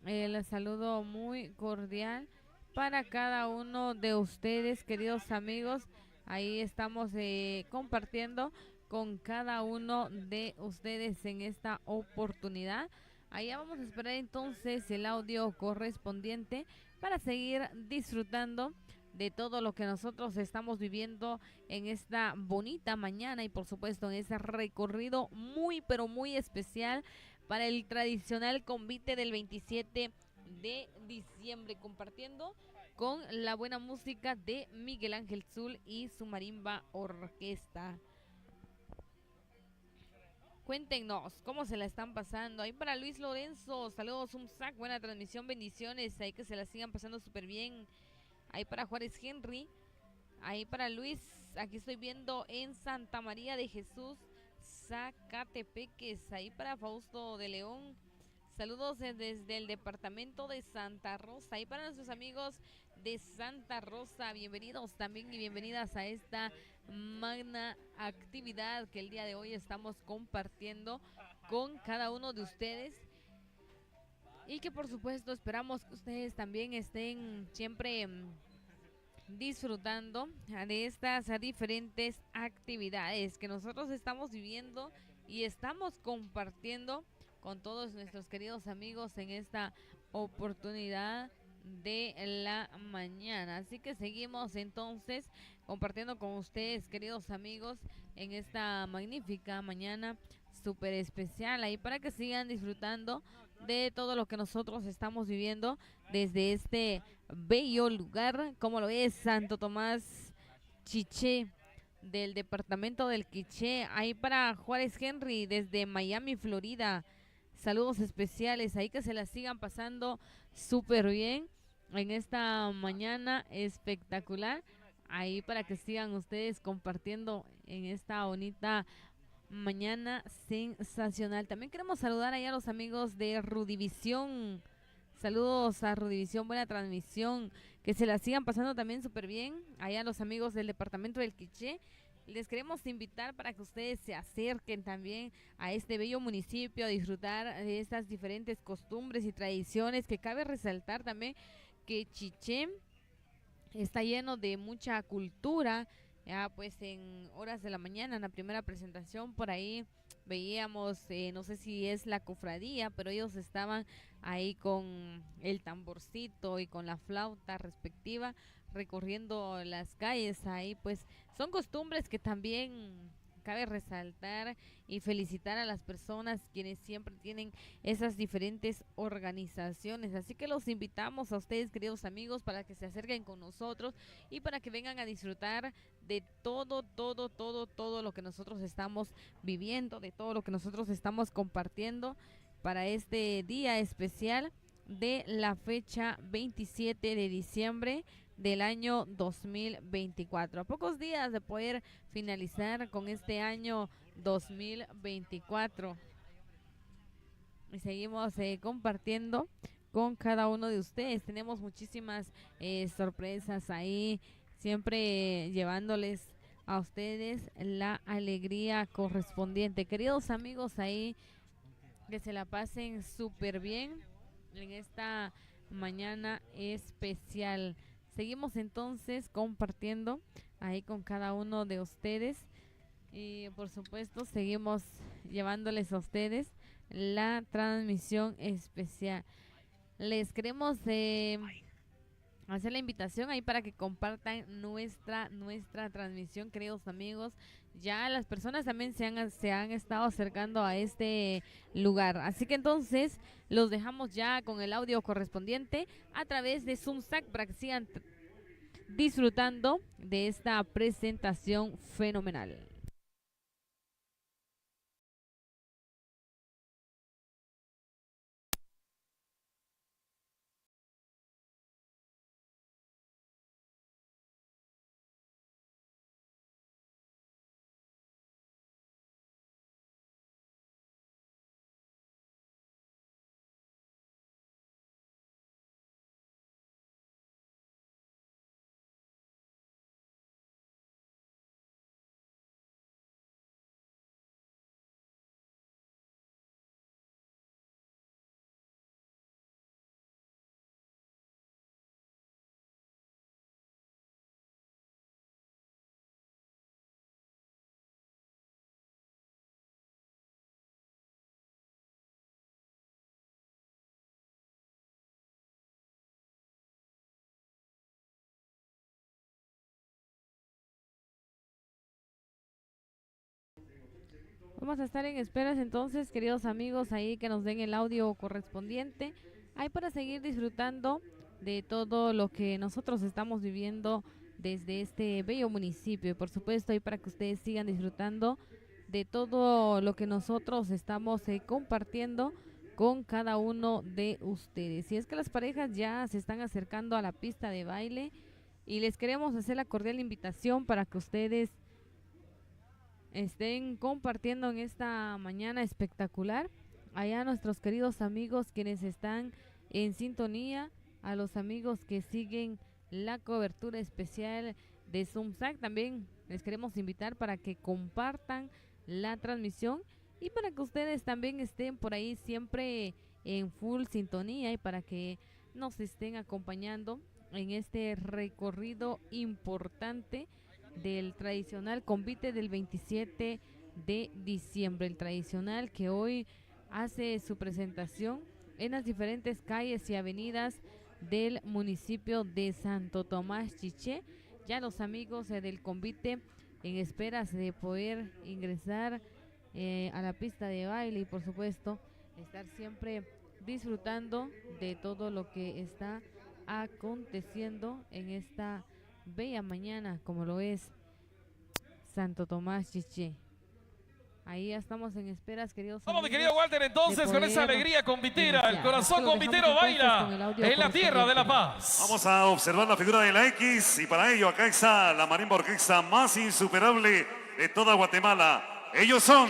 el saludo muy cordial para cada uno de ustedes, queridos amigos. Ahí estamos compartiendo con cada uno de ustedes en esta oportunidad. Allá vamos a esperar entonces el audio correspondiente para seguir disfrutando de todo lo que nosotros estamos viviendo en esta bonita mañana y por supuesto en ese recorrido muy pero muy especial para el tradicional convite del 27 de diciembre, compartiendo con la buena música de Miguel Ángel Zul y su marimba orquesta. Cuéntenos cómo se la están pasando. Ahí para Luis Lorenzo, saludos, un sac, buena transmisión, bendiciones. Ahí que se la sigan pasando súper bien. Ahí para Juárez Henry. Ahí para Luis, aquí estoy viendo en Santa María de Jesús, Zacatepeques. Ahí para Fausto de León. Saludos desde el departamento de Santa Rosa. Ahí para nuestros amigos de Santa Rosa, bienvenidos también y bienvenidas a esta magna actividad que el día de hoy estamos compartiendo con cada uno de ustedes. Y que por supuesto esperamos que ustedes también estén siempre disfrutando de estas diferentes actividades que nosotros estamos viviendo y estamos compartiendo con todos nuestros queridos amigos en esta oportunidad de la mañana. Así que seguimos entonces compartiendo con ustedes, queridos amigos, en esta magnífica mañana súper especial, ahí para que sigan disfrutando de todo lo que nosotros estamos viviendo desde este bello lugar, como lo es Santo Tomás Chiché, del departamento del Quiché. Ahí para Juárez Henry desde Miami, Florida. Saludos especiales, ahí que se la sigan pasando súper bien en esta mañana espectacular. Ahí para que sigan ustedes compartiendo en esta bonita mañana sensacional. También queremos saludar ahí a los amigos de Rudivisión. Saludos a Rudivisión, buena transmisión. Que se la sigan pasando también súper bien. Allá a los amigos del departamento del Quiché. Les queremos invitar para que ustedes se acerquen también a este bello municipio a disfrutar de estas diferentes costumbres y tradiciones, que cabe resaltar también que Chiché está lleno de mucha cultura. Ya pues en horas de la mañana, en la primera presentación, por ahí veíamos, no sé si es la cofradía, pero ellos estaban ahí con el tamborcito y con la flauta respectiva, recorriendo las calles. Ahí pues son costumbres que también cabe resaltar y felicitar a las personas quienes siempre tienen esas diferentes organizaciones. Así que los invitamos a ustedes, queridos amigos, para que se acerquen con nosotros y para que vengan a disfrutar de todo lo que nosotros estamos viviendo, de todo lo que nosotros estamos compartiendo para este día especial de la fecha 27 de diciembre del año 2024. A pocos días de poder finalizar con este año 2024. y seguimos compartiendo con cada uno de ustedes. Tenemos muchísimas sorpresas ahí, siempre llevándoles a ustedes la alegría correspondiente. Queridos amigos, ahí que se la pasen súper bien en esta mañana especial. Seguimos entonces compartiendo ahí con cada uno de ustedes y por supuesto seguimos llevándoles a ustedes la transmisión especial. Les queremos hacer la invitación ahí para que compartan nuestra transmisión, queridos amigos. Ya las personas también se han estado acercando a este lugar. Así que entonces los dejamos ya con el audio correspondiente a través de Zoomsac para que sigan disfrutando de esta presentación fenomenal. Vamos a estar en esperas entonces, queridos amigos, ahí que nos den el audio correspondiente, ahí para seguir disfrutando de todo lo que nosotros estamos viviendo desde este bello municipio. Y por supuesto, ahí para que ustedes sigan disfrutando de todo lo que nosotros estamos compartiendo con cada uno de ustedes. Y es que las parejas ya se están acercando a la pista de baile y les queremos hacer la cordial invitación para que ustedes estén compartiendo en esta mañana espectacular. Allá nuestros queridos amigos quienes están en sintonía, a los amigos que siguen la cobertura especial de Zoomsac, también les queremos invitar para que compartan la transmisión y para que ustedes también estén por ahí siempre en full sintonía y para que nos estén acompañando en este recorrido importante del tradicional convite del 27 de diciembre, el tradicional que hoy hace su presentación en las diferentes calles y avenidas del municipio de Santo Tomás Chiché. Ya los amigos del convite en esperas de poder ingresar a la pista de baile y por supuesto estar siempre disfrutando de todo lo que está aconteciendo en esta bella mañana como lo es Santo Tomás Chiché. Ahí ya estamos en esperas, queridos Vamos, mi amigos, querido Walter, entonces con esa alegría convitera, el corazón convitero baila en la tierra de La Paz. Vamos a observar la figura de la X y para ello acá está la marimba orquesta más insuperable de toda Guatemala. Ellos son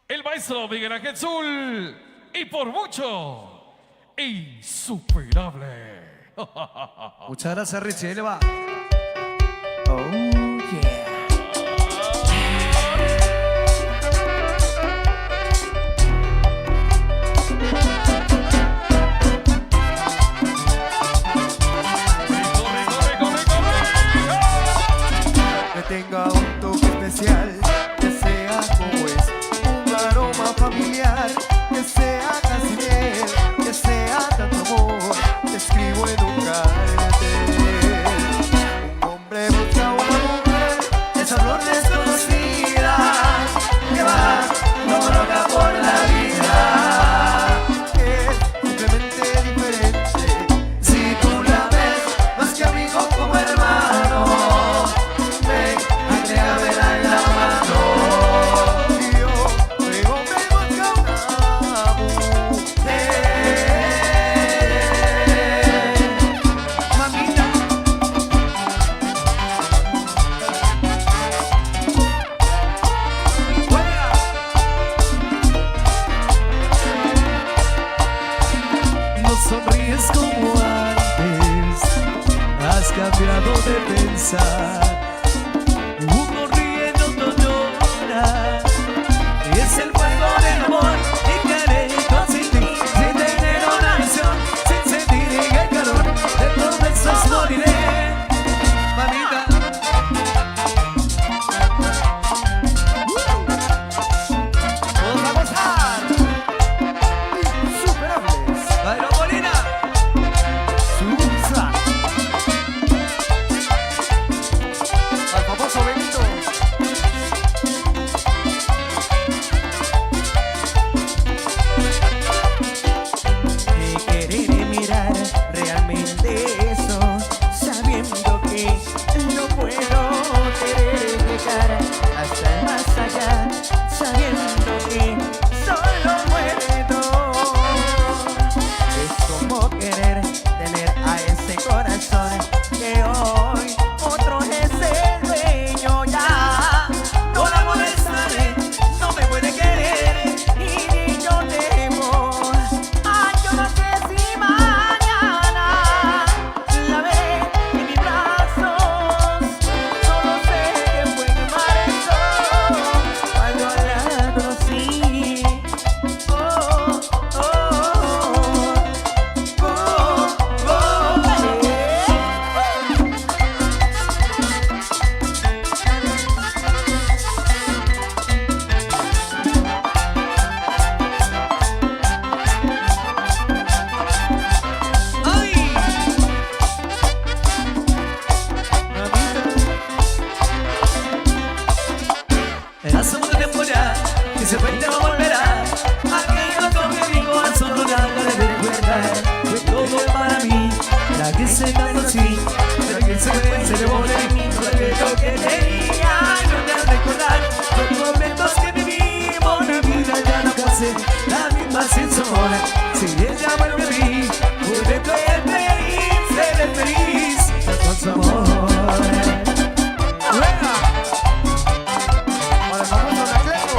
El maestro Miguel Ángel Zul y por mucho, insuperable. Muchas gracias, Richie. Ahí le va. Oh, yeah. Que tenga un toque especial, que sea como es, un aroma familiar, que sea casi miel, que sea tanto amor, que escribo en un cartel. Un hombre busca una mujer ríes como antes, has cambiado de pensar. Uno ríe, no llora, es el fuego del amor y querer sin ti, sin tener una visión, sin sentir el calor de tus besos moriré, mamita. Todos a gozar. Insuperables. Jairo Molina. Susa. Al famoso Benito. Me querer mirar realmente eso, sabiendo que no puedo querer llegar hasta el más allá, sabiendo que solo puedo. Es como querer tener a ese corazón que hoy otro es el dueño ya. No la molestaré, no me puede querer y ni yo temo. Ay, yo no sé si mañana la veré en mis brazos. Solo sé que fue en marzo cuando la conocí. Oh, oh, oh, ¡Ay! Hace mucho tiempo ya que se fue y no volverá. Aquello que digo a solo nada de recuerda. Fue todo para mí, la que se conocí, la que se fue, se le volvió de mí. Todo aquello que tenía, no te has recordar. Los momentos que vivimos, la vida ya no casi la misma sin su amor. Si ella vuelve a mí, vuelve a feliz, seré feliz con su amor. Juega. Para el famoso Anacleto.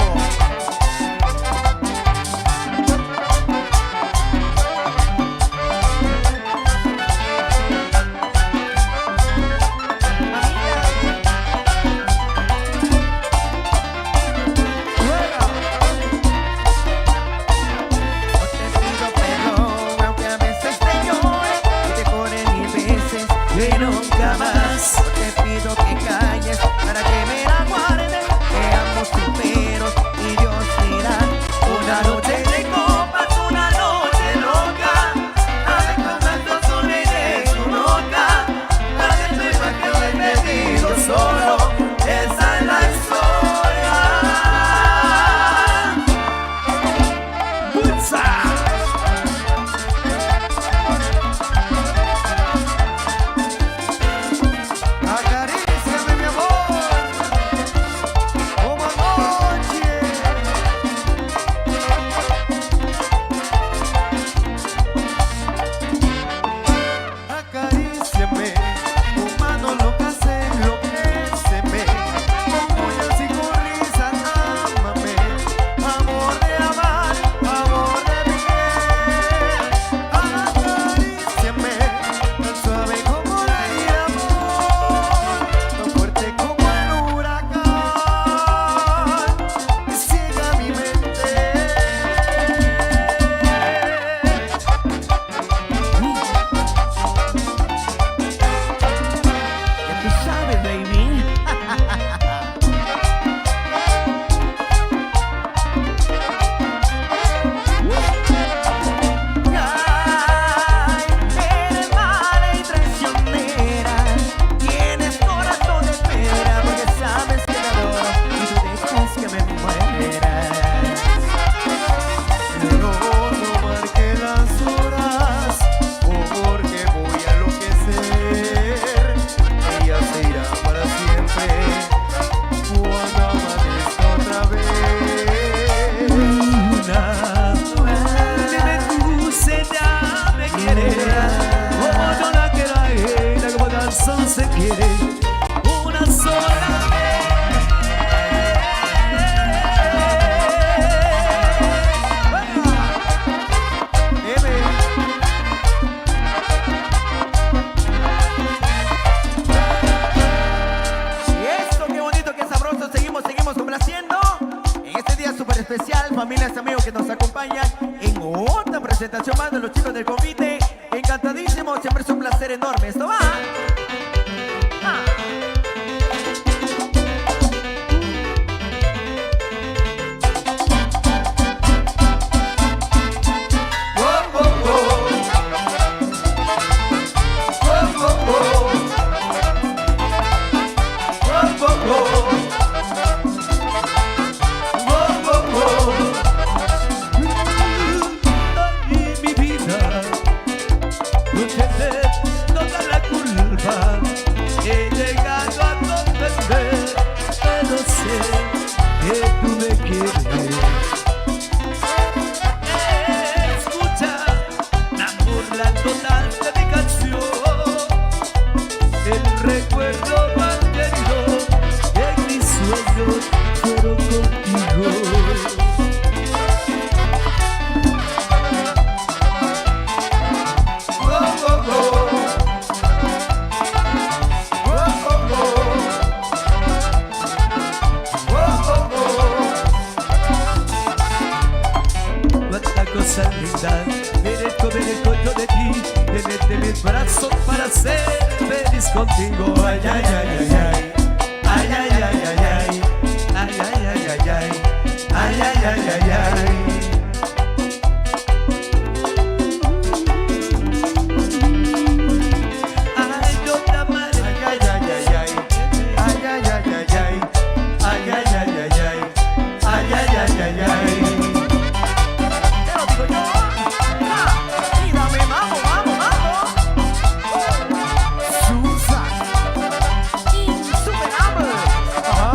Juega. No te pido perdón presentación más de los chicos del convite. Encantadísimo, siempre es un placer enorme. Esto va. Ah. Y mi vida, tú tienes toda la culpa. He llegado a comprender, pero sé que tú me quieres. Escucha la burla total de mi canción, el recuerdo mantenido en mis sueños fueron contigo. Cuánta cosa linda, merezco yo de ti, tenerte mis brazos para ser feliz contigo. Ay, ay, ay, ay, ay, ay, ay, ay, ay, ay, ay, ay, ay, ay, ay, ay, ay, ay, ay, ay. Ay, yo te amaré. Ay, ay, ay, ay, ay, ay, ay, ay, ay, ay, ay, ay, ay, ay, ay, ay, ay, ay, ay. Te lo digo yo. Ah, y dame, vamos, vamos, vamos. Susan. Insuperable. Ajá.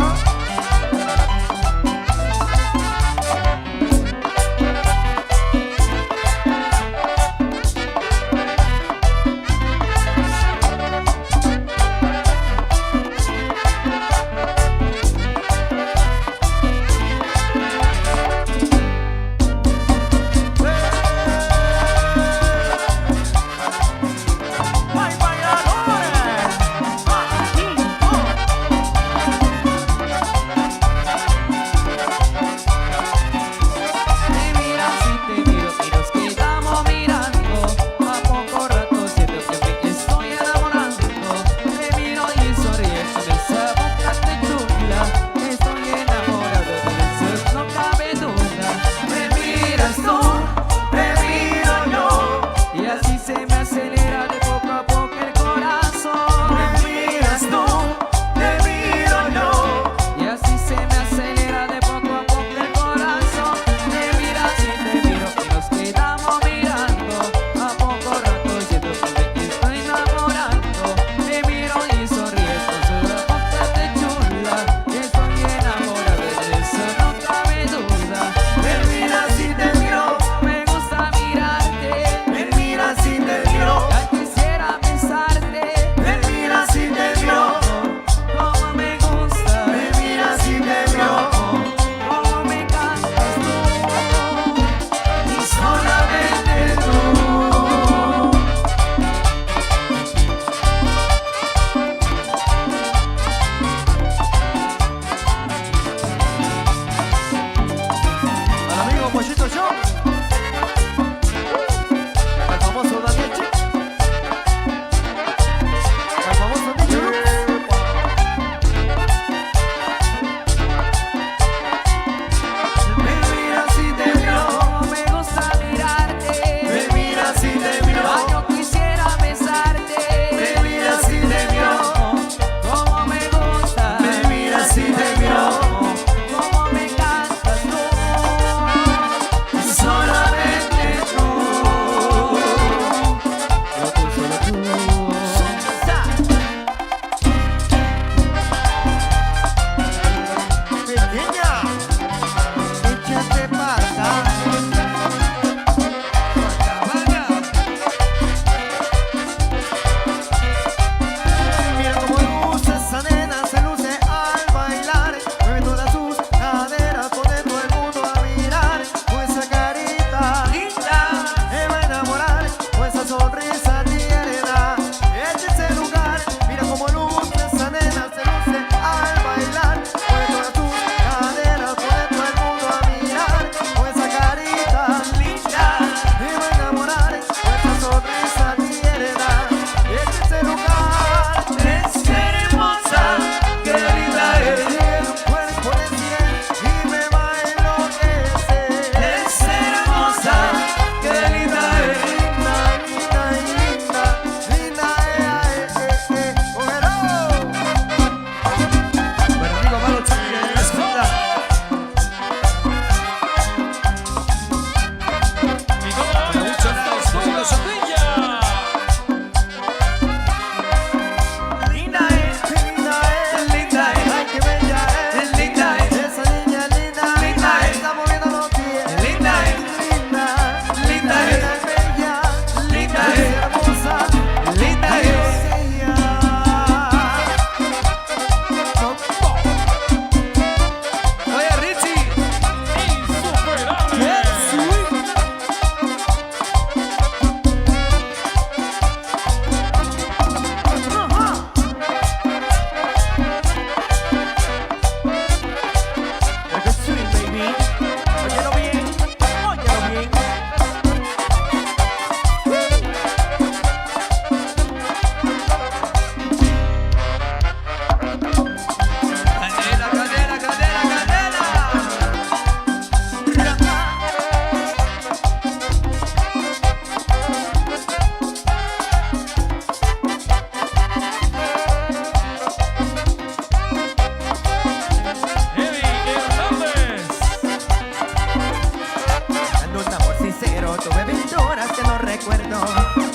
recuerdo,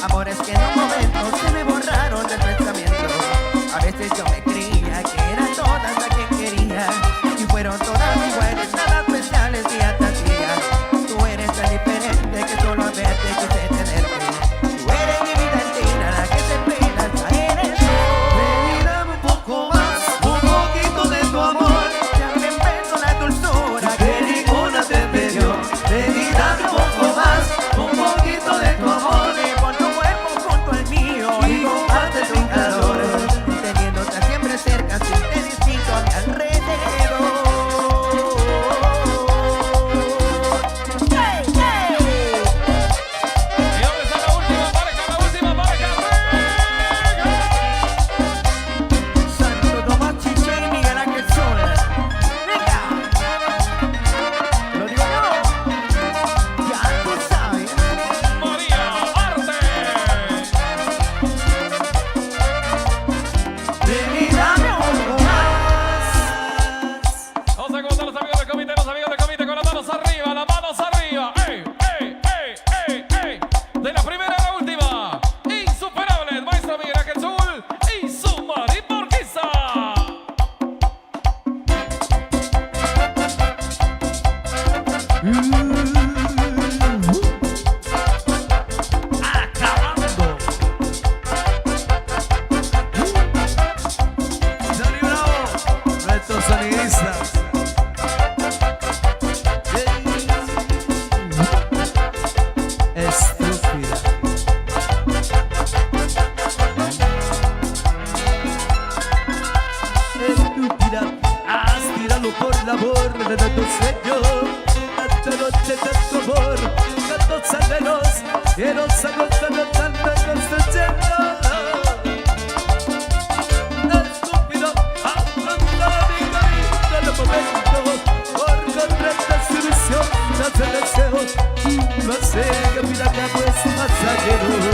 amores que en un momento se me borraron del pensamiento. A veces yo me creía que eran todas las que quería, y fueron todas iguales, nada especiales ni fantasías. Tú eres tan diferente que solo al verte quise tenerte. Tú eres mi vida entera, la que se pena, esa eres tú. Ven y dame un poco más, un poquito de tu amor, Ya me empezó la dulzura que ninguna te pidió. Ven y dame un poco más, un poquito de tu amor, Pon tu cuerpo junto al mío y comparte tu calor. teniéndote siempre cerca, sin te distinto a mi alrededor. ¡Hey, hey! ¿Y dónde está la última pareja? La última pareja. Santo Tomás Chiche y Miguel Ángel Sol. ¡Venga! Lo digo yo. Ya tú sabes. María Arte. ven y dame un poco más. Vamos a contar los amigos del comité con las manos arriba, las manos arriba. ¡Ey, ey, ey, ey, ey! De la primera a la última, insuperable, el maestro Miguel Ángel Zul y su Marín Borquisa. Acabando. Dani Bravo, nuestros sonidistas. Estúpida. Estúpida, has tirado por la borda de tu sueño. Esta noche tanto amor, tantos anhelos, que nos ha costado tanto construyendo. Estúpido, abandona mi camino en los momentos, por comprender su visión, las de deseos, y no sé qué vida que pues pasajeros.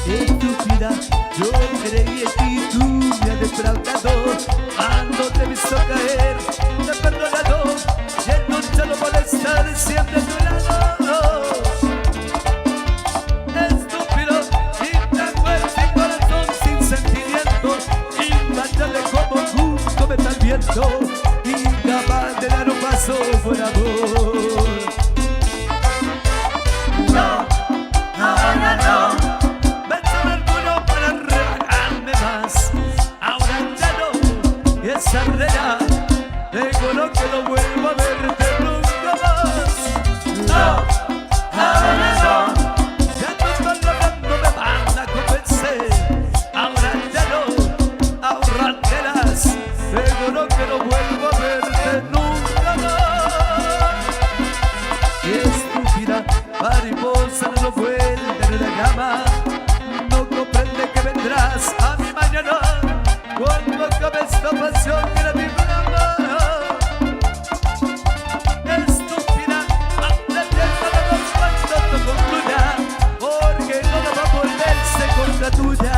Estúpida, yo creí en ti, tú me has defraudado. Cuando te he visto caer, te he perdonado, y en noche no molestar siempre a tu lado. Estúpido, intangible, sin corazón, sin sentimiento, inmachable como justo metal viento, incapaz de dar un paso por amor. No, ahora no. Métame alguno para rebajarme más. Ahora ya no, y esa regla, te juro que no vuelvo a verte nunca más. No, ahora no. Ya no estoy logrando, me van a convencer. Ahora ya no, ahorrártelas. Te juro que no vuelvo a verte nunca más. Y estúpida, mariposa no lo vuelve de la cama. No comprende que vendrás a mi mañana cuando acabe esta pasión que era mi programa. Estúpida, ándate para los cuantos no concluya, porque no va a volverse contra tuya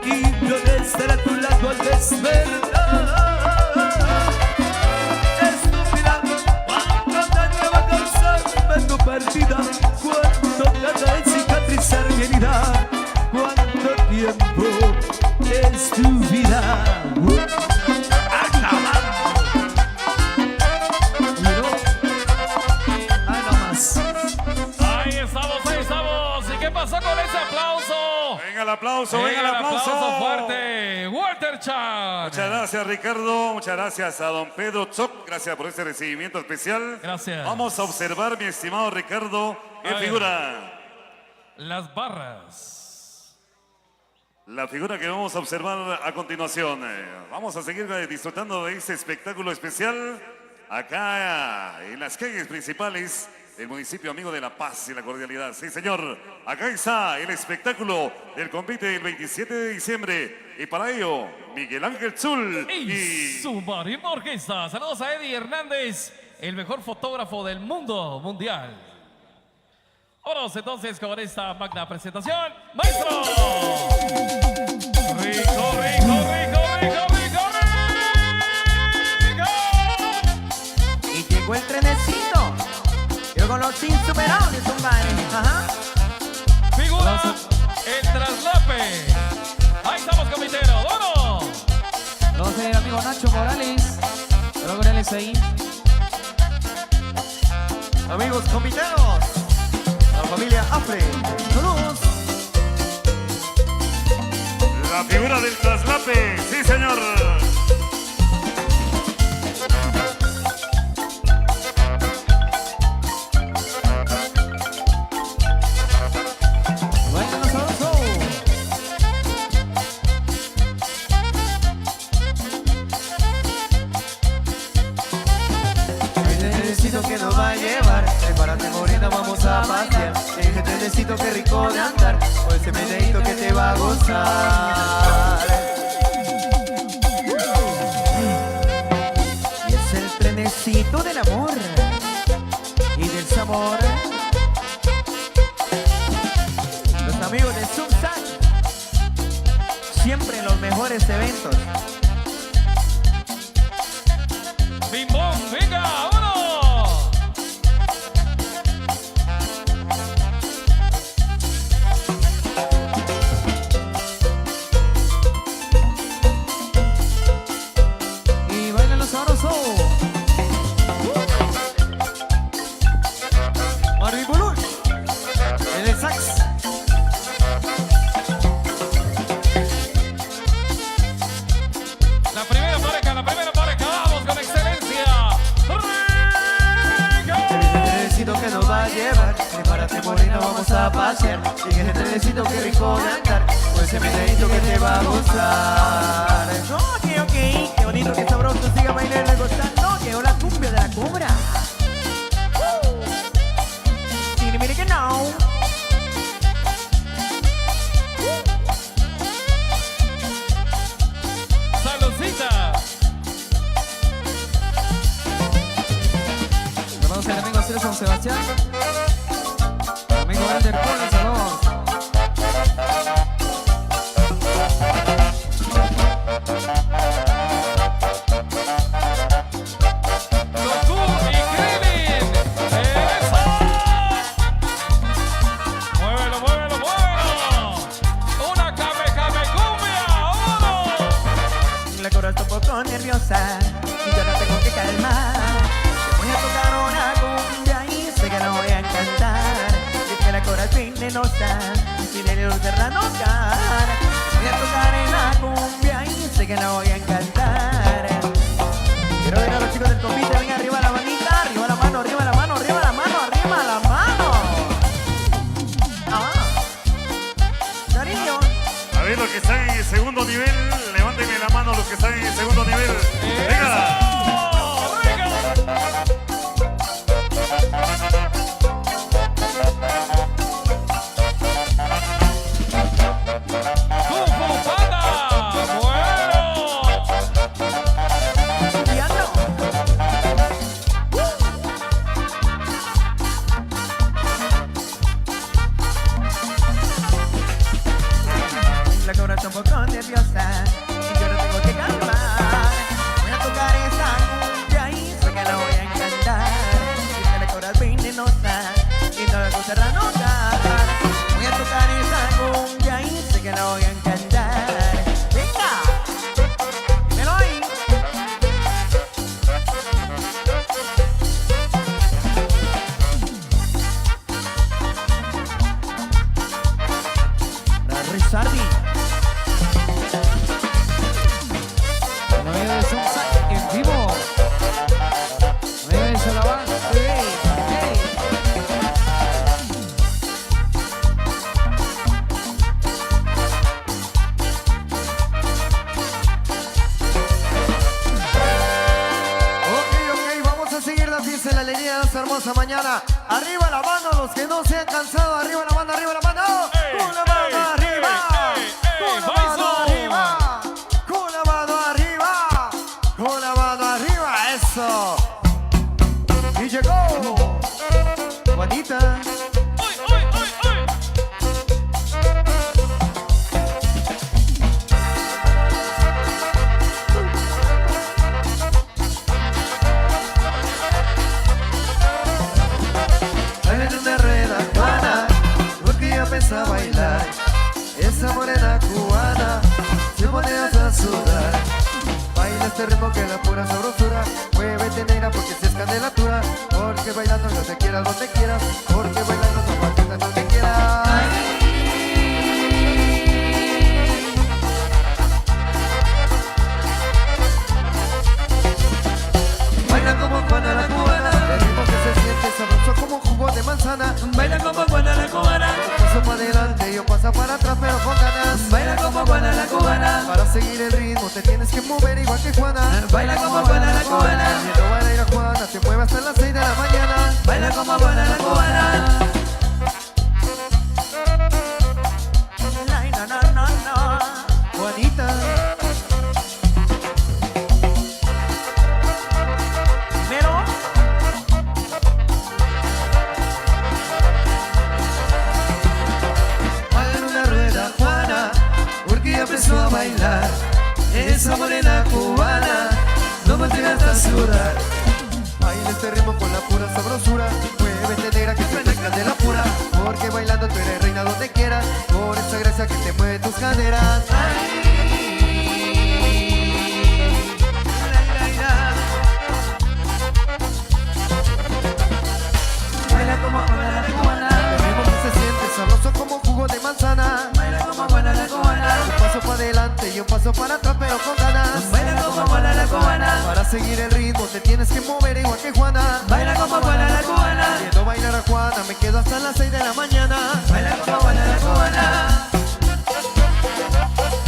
y yo de estar a tu lado al despertar. Estúpida, cuánto daño va a causarme tu partida, cuánto trata de cicatrizar mi herida, cuánto tiempo es tu vida. Acabando. Pero, ahí nomás. Ahí estamos. ¿Y qué pasó con ese aplauso? Venga el aplauso, venga el aplauso. fuerte. Walter Chan. Muchas gracias, Ricardo. Muchas gracias a don Pedro Choc. Gracias por este recibimiento especial. Gracias. Vamos a observar, mi estimado Ricardo, qué A ver. figura. Las barras. La figura que vamos a observar a continuación. Vamos a seguir disfrutando de este espectáculo especial acá en las calles principales del municipio amigo de La Paz y la cordialidad. Sí, señor. Acá está el espectáculo del convite del 27 de diciembre. Y para ello, Miguel Ángel Zul Y su Marín Borquisa. Saludos a Eddie Hernández, el mejor fotógrafo del mundo mundial. Vámonos entonces con esta magna presentación. ¡Maestro! ¡Rico, rico, rico, rico, rico, rico! Y llegó el trenecito. Yo con los Los insuperables, compadre. Ajá. Figura el traslape. Ahí estamos, comitero. ¡Vámonos! Los del amigo Nacho Morales. Espero con él ahí. Amigos comiteros, la familia Afre. Saludos. La figura del traslape, sí señor. Bueno, sabroso. El trenecito que nos va a llevar, prepárate morena, vamos a pasear. El trenecito que rico de andar, o ese meneíto que te va a gozar. Y es el trenecito del amor y del sabor. Los amigos de Subsac, siempre en los mejores eventos. ¡Bimbón, venga! ¡Vámonos! Y bailan los sabrosos. Marvin Buluch, en el sax. La primera pareja, vamos con excelencia. El trenecito que nos va a llevar, prepárate morena, vamos a pasear. Y ese trenecito que rico de andar, o ese meneíto que te va a gozar. Ok, qué bonito, qué sabroso, siga bailando, gozando. Llegó la cumbia de la cobra. Mire que no. ¡Saludcita! Saludos al amigo César San Sebastián. Amigo Ender Cole, saludos. Goku y Krillin. ¡Eso! ¡Muévelo, muévelo, muévelo! ¡Una Kame cumbia! ¡Vámonos! La cobra está un poco nerviosa y yo la tengo que calmar. Voy a tocar una cumbia y sé que la voy a cantar. Y es que la cobra es venenosa y de los serranos cara. Voy a tocar en la cumbia y sé que la voy a cantar. Quiero ver a los chicos del compite, ven arriba la manita, arriba la mano, arriba la mano, arriba la mano, arriba la mano. Ah, cariño. A ver los que están en el segundo nivel, levántenme la mano los que están en el segundo nivel. Venga. ¡Eso! ¡Venga! ¡Kung Fu Panda! ¡Bueno! Piano. La cobra está un poco nerviosa y yo la tengo que calmar. Voy a tocar esa cumbia y sé que la voy a encantar. Y es que la cobra es venenosa y no la gusta notar. Voy a tocar esa cumbia y sé que la voy a encantar. ¡Venga! ¡Melo ahí! La Rizardi. El amigo de Subsac en vivo. Amigo de Solabán. Hey, hey. Ok, vamos a seguir la fiesta en la alegría de esta hermosa mañana. Arriba la mano, los que no se han cansado, arriba la mano, arriba la mano. ¡Ey, Con la mano ey, arriba, ey, ey, con la ey, mano Baizo! arriba, con la mano arriba, con la mano arriba, eso. Y llegó Juanita. ¡Uy, uy, uy, uy! esa morena cubana se pone a sudar. Baila este ritmo que la pura sabrosura. Muévete negra porque si es candelatura. Porque bailando donde quieras, porque bailando tu patita donde quieras. Baila como Juana la cubana, el ritmo que se siente sabroso como jugo de manzana. Baila como Juana la cubana. Paso para adelante, yo paso para atrás, pero con ganas. Baila como Juana la cubana. Para seguir el ritmo te tienes que mover igual que Juana. Baila como Juana la cubana. Viendo bailar a Juana, se mueve hasta las 6 de la mañana. Baila como Juana la cubana. Juanita. Primero, Hagan una rueda, Juana, porque ya empezó a bailar. Esa morena cubana no me tiene hasta sudar. Baila este ritmo con la pura sabrosura. Muévete negra que suena candela pura. Porque bailando tú eres reina donde quieras. Por esa gracia que te mueve tus caderas. Baila como Juana la cubana. El ritmo que se siente sabroso como jugo de manzana. Baila como Juana la cubana. Un paso para adelante y un paso para atrás, pero con ganas. Baila como Juana la cubana. Para seguir el ritmo te tienes que mover igual que Juana. Baila como Juana la cubana. Viendo bailar a Juana me quedo hasta las 6 de la mañana. Baila como Juana la cubana.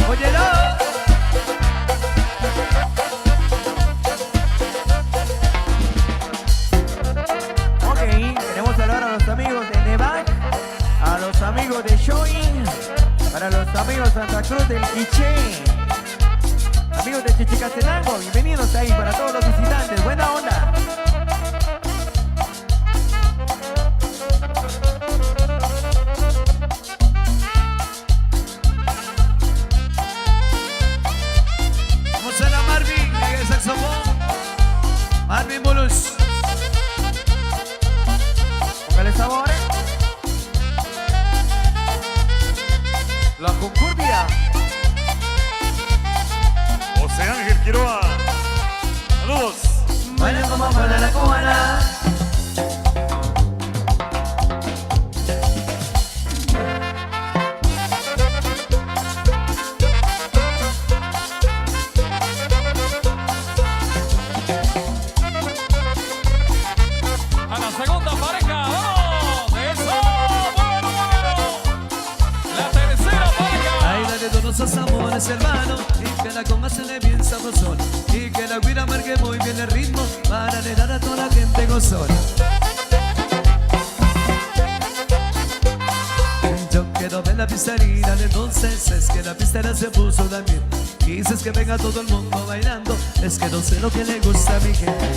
Óyelo. ok, queremos saludar a los amigos de Nevac, a los amigos de Showing, para los amigos de Santa Cruz del Quiché, amigos de Chichicastenango, bienvenidos ahí para todos los visitantes, buena onda. Vamos a la Marvin, el saxofón. Marvin Bulus. Póngale sabor. La Concordia. José Ángel Quiroa. Saludos. Baila como Juana la cubana. A la segunda pareja, vamos. Eso, bueno. La tercera pareja. Ay, dale donosos amores, hermano, y que la coma se le bien sabrosón, y que la guira marque muy bien el ritmo, para le dar a toda la gente gozón. Yo quiero ver la pizzería, entonces es que la pistera se puso también. Dices que venga todo el mundo bailando, es que no sé lo que le gusta a mi gente.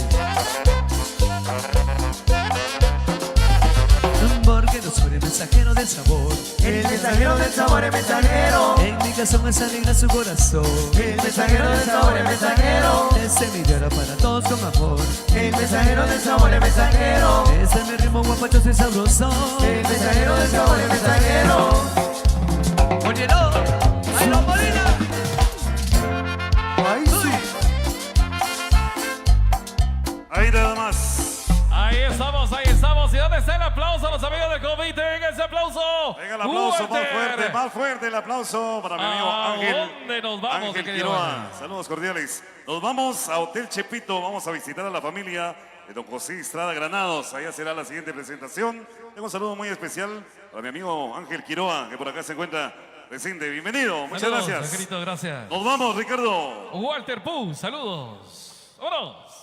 Porque no soy el mensajero del sabor. El mensajero del sabor, el mensajero. En mi corazón es alegra su corazón. El mensajero del sabor, el mensajero. Ese mi diario para todos con amor. El mensajero del sabor, el mensajero. Ese es mi ritmo guapachoso y sabroso. El mensajero del sabor, el mensajero. Óyelo, ¡ay, no, Molina! Ay, sí. Ahí nada más. Ahí estamos, ahí estamos. ¿Y dónde está el aplauso a los amigos del comité? Venga ese aplauso. Venga el aplauso Walter. más fuerte el aplauso para mi amigo ¿A Ángel. dónde nos vamos, Ángel querido Quiroa. Ángel? Saludos cordiales. Nos vamos a Hotel Chepito, vamos a visitar a la familia de don José Estrada Granados. Allá será la siguiente presentación. Tengo un saludo muy especial para mi amigo Ángel Quiroa, que por acá se encuentra presente. Bienvenido, muchas Saludos, gracias. Angelito, gracias. Nos vamos, Ricardo. Walter Pugh, saludos. ¡Vámonos!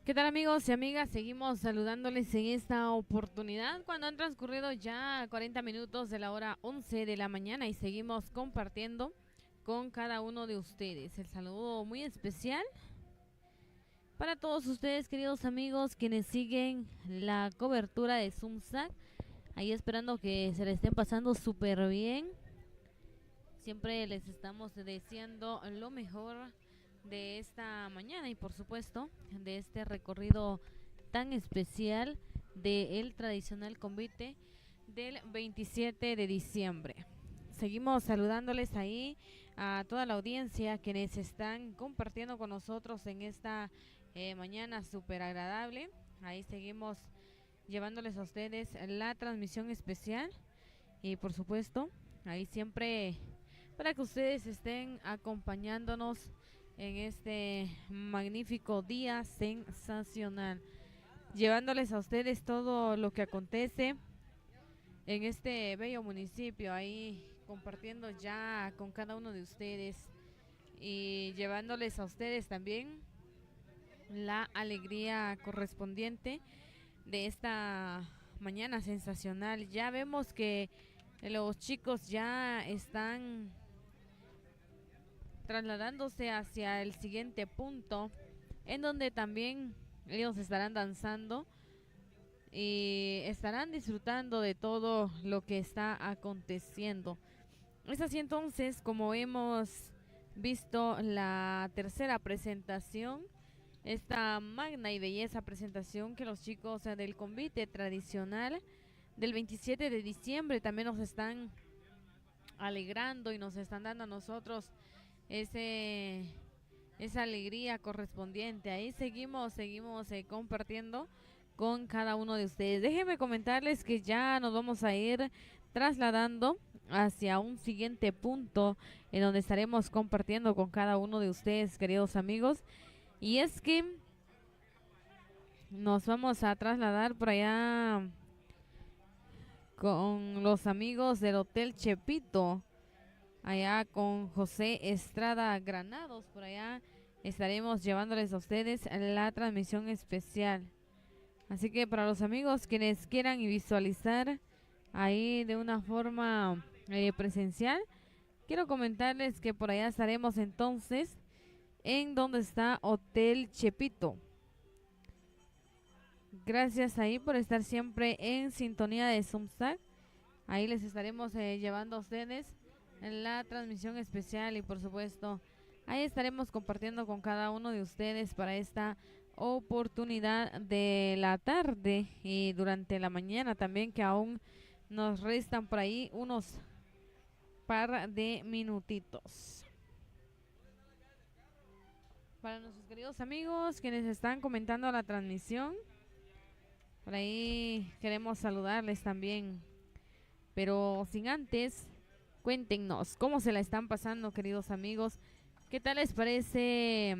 ¿Qué tal amigos y amigas? Seguimos saludándoles en esta oportunidad cuando han transcurrido ya 40 minutos de la hora 11 de la mañana y seguimos compartiendo con cada uno de ustedes. El saludo muy especial Para todos ustedes, queridos amigos, quienes siguen la cobertura de Zumsac, ahí esperando que se le estén pasando súper bien. Siempre les estamos deseando lo mejor de esta mañana y por supuesto de este recorrido tan especial del tradicional convite del 27 de diciembre. Seguimos saludándoles ahí a toda la audiencia quienes están compartiendo con nosotros en esta mañana súper agradable. Ahí seguimos llevándoles a ustedes la transmisión especial y por supuesto ahí siempre para que ustedes estén acompañándonos en este magnífico día sensacional, llevándoles a ustedes todo lo que acontece en este bello municipio, ahí compartiendo ya con cada uno de ustedes y llevándoles a ustedes también la alegría correspondiente de esta mañana sensacional. Ya vemos que los chicos ya están trasladándose hacia el siguiente punto, en donde también ellos estarán danzando y estarán disfrutando de todo lo que está aconteciendo. Es así entonces como hemos visto la tercera presentación, esta magna y belleza presentación que los chicos del convite tradicional del 27 de diciembre también nos están alegrando y nos están dando a nosotros esa alegría correspondiente. Ahí seguimos compartiendo con cada uno de ustedes. Déjenme comentarles que ya nos vamos a ir trasladando hacia un siguiente punto en donde estaremos compartiendo con cada uno de ustedes, queridos amigos, y es que nos vamos a trasladar por allá con los amigos del Hotel Chepito, allá con José Estrada Granados. Por allá estaremos llevándoles a ustedes la transmisión especial. Así que para los amigos quienes quieran visualizar ahí de una forma presencial, quiero comentarles que por allá estaremos entonces en donde está Hotel Chepito. Gracias ahí por estar siempre en sintonía de Zumsac. Ahí les estaremos llevando a ustedes en la transmisión especial y por supuesto ahí estaremos compartiendo con cada uno de ustedes para esta oportunidad de la tarde y durante la mañana también, que aún nos restan por ahí unos par de minutitos. Para nuestros queridos amigos quienes están comentando la transmisión, por ahí queremos saludarles también, pero sin antes, cuéntenos cómo se la están pasando, queridos amigos. ¿Qué tal les parece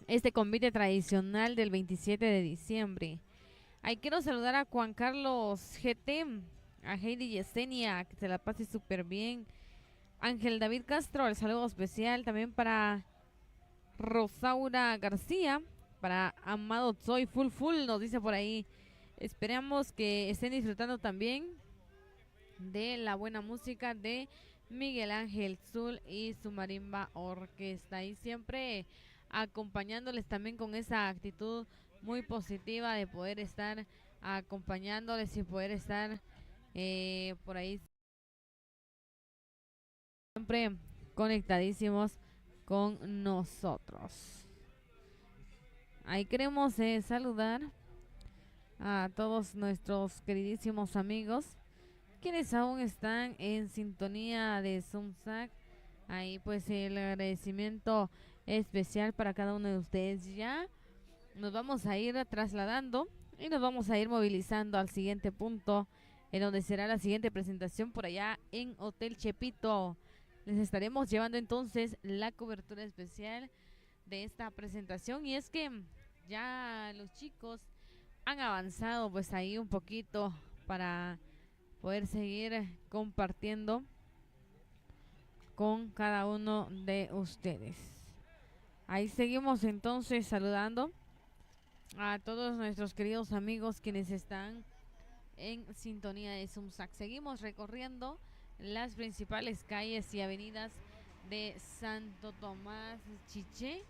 este convite tradicional del 27 de diciembre? Ahí quiero saludar a Juan Carlos GT, a Heidi Yesenia, que se la pase súper bien. Ángel David Castro, el saludo especial también para Rosaura García, para Amado Soy Full, nos dice por ahí. Esperamos que estén disfrutando también de la buena música de Miguel Ángel Zul y su marimba orquesta, y siempre acompañándoles también con esa actitud muy positiva de poder estar acompañándoles y poder estar por ahí siempre conectadísimos con nosotros. Ahí queremos saludar a todos nuestros queridísimos amigos quienes aún están en sintonía de Zumsac. Ahí pues el agradecimiento especial para cada uno de ustedes. Ya nos vamos a ir trasladando y nos vamos a ir movilizando al siguiente punto, en donde será la siguiente presentación por allá en Hotel Chepito. Les estaremos llevando entonces la cobertura especial de esta presentación, y es que ya los chicos han avanzado pues ahí un poquito para poder seguir compartiendo con cada uno de ustedes. Ahí seguimos entonces saludando a todos nuestros queridos amigos quienes están en sintonía de Zumsac. Seguimos recorriendo las principales calles y avenidas de Santo Tomás Chiché,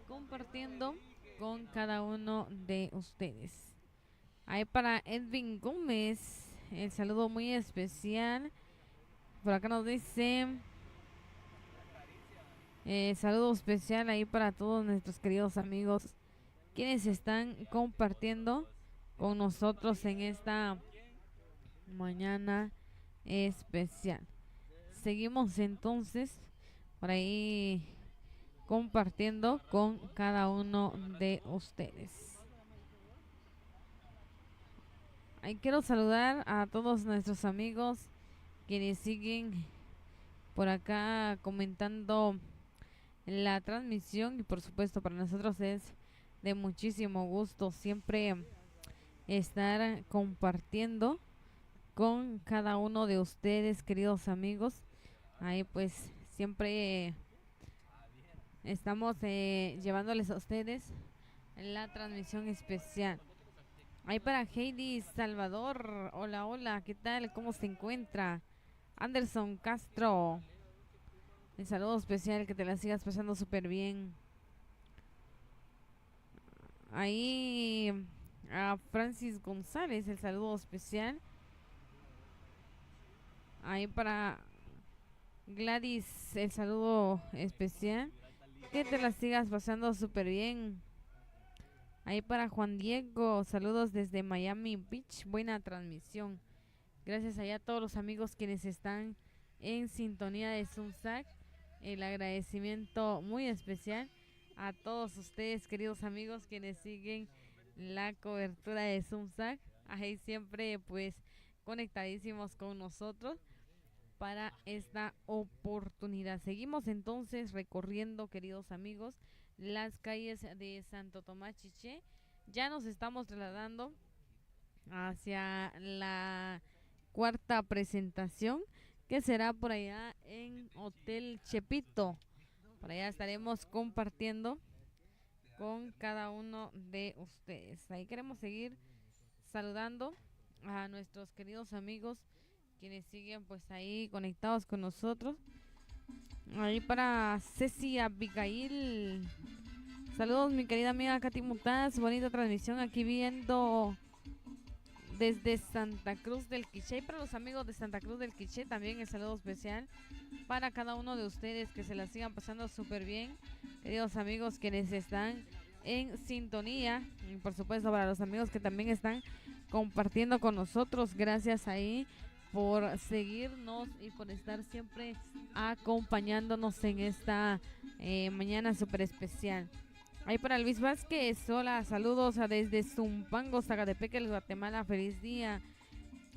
compartiendo con cada uno de ustedes. Ahí para Edwin Gómez, el saludo muy especial. Por acá nos dice saludo especial ahí para todos nuestros queridos amigos quienes están compartiendo con nosotros en esta mañana especial. Seguimos entonces por ahí compartiendo con cada uno de ustedes. Ahí quiero saludar a todos nuestros amigos quienes siguen por acá comentando la transmisión, y por supuesto para nosotros es de muchísimo gusto siempre estar compartiendo con cada uno de ustedes, queridos amigos. Ahí pues siempre estamos llevándoles a ustedes la transmisión especial. Ahí para Heidi Salvador, hola, hola, ¿qué tal? ¿Cómo se encuentra? Anderson Castro, el saludo especial, que te la sigas pasando súper bien. Ahí a Francis González, el saludo especial. Ahí para Gladys, el saludo especial, que te la sigas pasando súper bien. Ahí para Juan Diego, saludos desde Miami Beach, buena transmisión. Gracias allá a todos los amigos quienes están en sintonía de Zumsac. El agradecimiento muy especial a todos ustedes, queridos amigos, quienes siguen la cobertura de Zumsac. Ahí siempre pues conectadísimos con nosotros para esta oportunidad. Seguimos entonces recorriendo, queridos amigos, las calles de Santo Tomás Chiché. Ya nos estamos trasladando hacia la cuarta presentación, que será por allá en Hotel Chepito. Por allá estaremos compartiendo con cada uno de ustedes. Ahí queremos seguir saludando a nuestros queridos amigos quienes siguen pues ahí conectados con nosotros. Ahí para Ceci Abigail, saludos mi querida amiga Katy Mutaz, bonita transmisión aquí viendo desde Santa Cruz del Quiché. Y para los amigos de Santa Cruz del Quiché también el saludo especial para cada uno de ustedes, que se la sigan pasando súper bien, queridos amigos quienes están en sintonía, y por supuesto para los amigos que también están compartiendo con nosotros, gracias ahí por seguirnos y por estar siempre acompañándonos en esta mañana súper especial. Ahí para Luis Vázquez, hola, saludos desde Zumpango, Zacatepec, Guatemala, feliz día.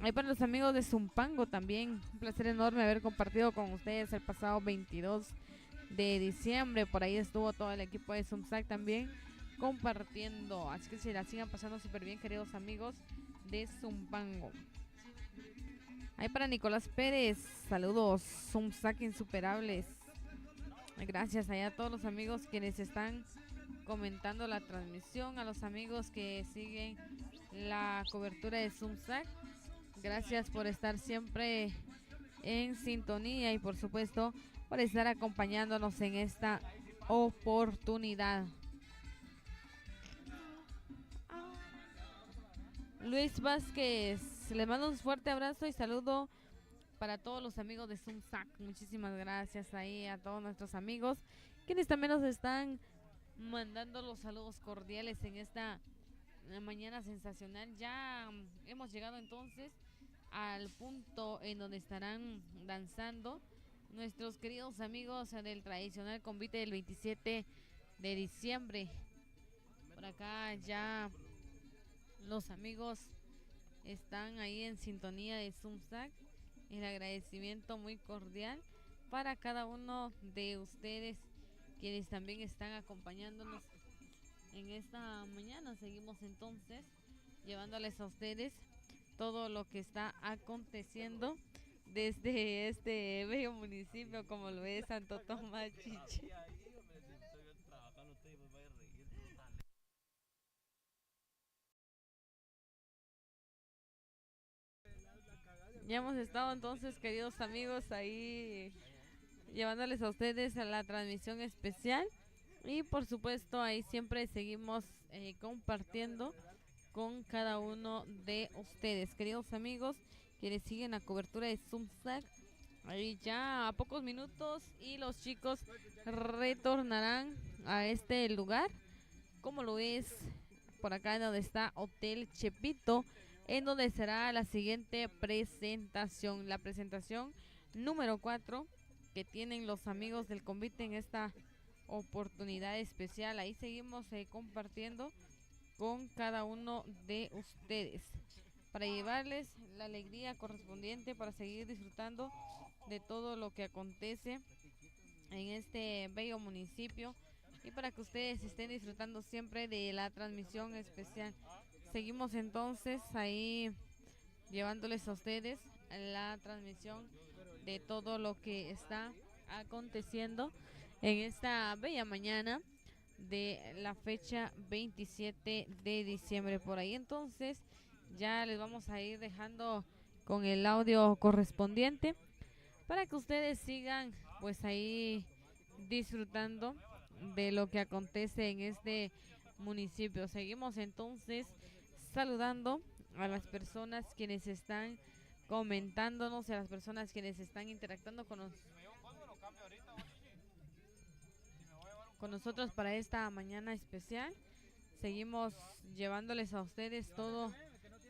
Ahí para los amigos de Zumpango también, un placer enorme haber compartido con ustedes el pasado 22 de diciembre, por ahí estuvo todo el equipo de Zumsac también compartiendo, así que se la sigan pasando súper bien, queridos amigos de Zumpango. Ahí para Nicolás Pérez, saludos, Zumsac insuperables. Gracias allá a todos los amigos quienes están comentando la transmisión, a los amigos que siguen la cobertura de Zumsac. Gracias por estar siempre en sintonía y por supuesto por estar acompañándonos en esta oportunidad. Luis Vázquez, les mando un fuerte abrazo y saludo para todos los amigos de Zumsac. Muchísimas gracias ahí a todos nuestros amigos quienes también nos están mandando los saludos cordiales en esta mañana sensacional. Ya hemos llegado entonces al punto en donde estarán danzando nuestros queridos amigos del tradicional convite del 27 de diciembre. Por acá ya los amigos están ahí en sintonía de Zumsac. El agradecimiento muy cordial para cada uno de ustedes quienes también están acompañándonos en esta mañana. Seguimos entonces llevándoles a ustedes todo lo que está aconteciendo desde este bello municipio como lo es Santo Tomás Chiché. Ya hemos estado entonces, queridos amigos, ahí llevándoles a ustedes a la transmisión especial Y por supuesto ahí siempre seguimos compartiendo con cada uno de ustedes, queridos amigos, quienes siguen la cobertura de Zumsac. Ahí ya a pocos minutos y los chicos retornarán a este lugar, como lo es por acá donde está Hotel Chepito, en donde será la siguiente presentación, la presentación número 4 que tienen los amigos del convite en esta oportunidad especial. Ahí seguimos compartiendo con cada uno de ustedes para llevarles la alegría correspondiente, para seguir disfrutando de todo lo que acontece en este bello municipio y para que ustedes estén disfrutando siempre de la transmisión especial. Seguimos entonces ahí llevándoles a ustedes la transmisión de todo lo que está aconteciendo en esta bella mañana de la fecha 27 de diciembre. Por ahí entonces ya les vamos a ir dejando con el audio correspondiente para que ustedes sigan pues ahí disfrutando de lo que acontece en este municipio. Seguimos entonces saludando a las personas quienes están comentándonos, a las personas quienes están interactuando con nosotros para esta mañana especial. Seguimos llevándoles a ustedes todo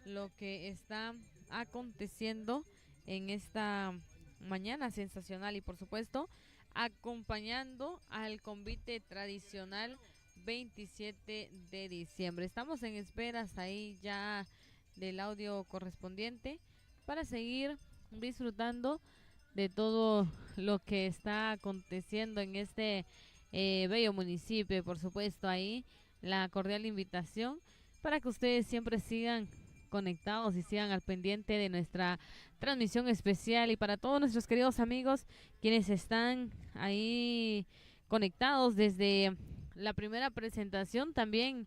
lo que está aconteciendo en esta mañana sensacional y por supuesto acompañando al convite tradicional 27 de diciembre. Estamos en esperas ahí ya del audio correspondiente para seguir disfrutando de todo lo que está aconteciendo en este bello municipio. Por supuesto ahí la cordial invitación para que ustedes siempre sigan conectados y sigan al pendiente de nuestra transmisión especial, y para todos nuestros queridos amigos quienes están ahí conectados desde la primera presentación, también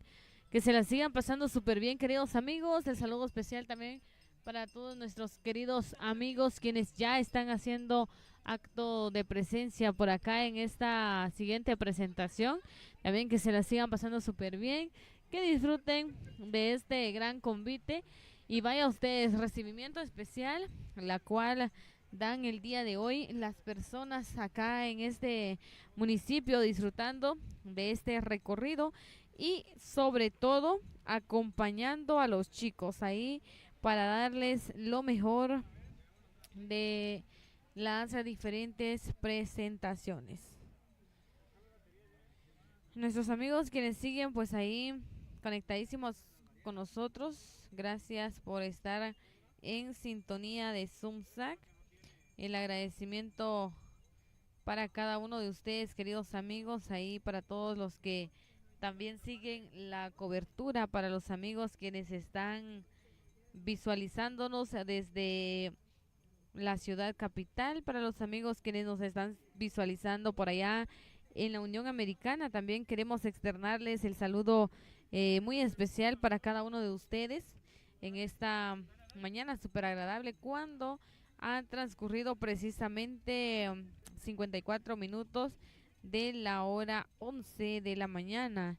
que se la sigan pasando súper bien, queridos amigos. El saludo especial también para todos nuestros queridos amigos quienes ya están haciendo acto de presencia por acá en esta siguiente presentación. También que se la sigan pasando súper bien, que disfruten de este gran convite y vaya ustedes recibimiento especial, la cual dan el día de hoy las personas acá en este municipio disfrutando de este recorrido y sobre todo acompañando a los chicos ahí para darles lo mejor de las diferentes presentaciones. Nuestros amigos quienes siguen pues ahí conectadísimos con nosotros, gracias por estar en sintonía de Zumsac. El agradecimiento para cada uno de ustedes, queridos amigos, ahí para todos los que también siguen la cobertura, para los amigos quienes están visualizándonos desde la ciudad capital, para los amigos quienes nos están visualizando por allá en la Unión Americana. También queremos externarles el saludo muy especial para cada uno de ustedes en esta mañana súper agradable, cuando han transcurrido precisamente 54 minutos de la hora 11 de la mañana.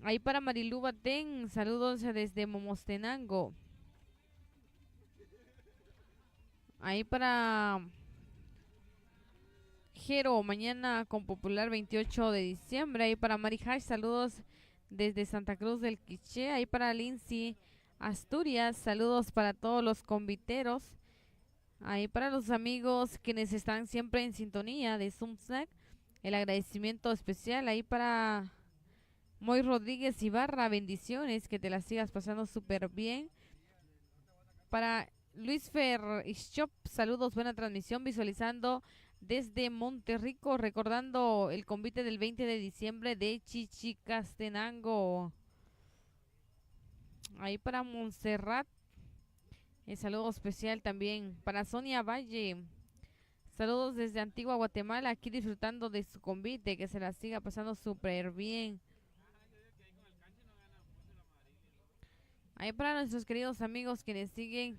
Ahí para Marilú Batén, saludos desde Momostenango. Ahí para Jero, mañana con Popular 28 de diciembre. Ahí para Mari Hash, saludos desde Santa Cruz del Quiché. Ahí para Lindsay Asturias, saludos para todos los conviteros. Ahí para los amigos quienes están siempre en sintonía de Zumsac, el agradecimiento especial. Ahí para Moy Rodríguez Ibarra, bendiciones, que te la sigas pasando súper bien. Para Luis Fer Shop, saludos, buena transmisión, visualizando desde Monterrico, recordando el convite del 20 de diciembre de Chichicastenango. Ahí para Montserrat, el saludo especial también. Para Sonia Valle, saludos desde Antigua Guatemala, aquí disfrutando de su convite, que se la siga pasando súper bien. Ahí para nuestros queridos amigos quienes siguen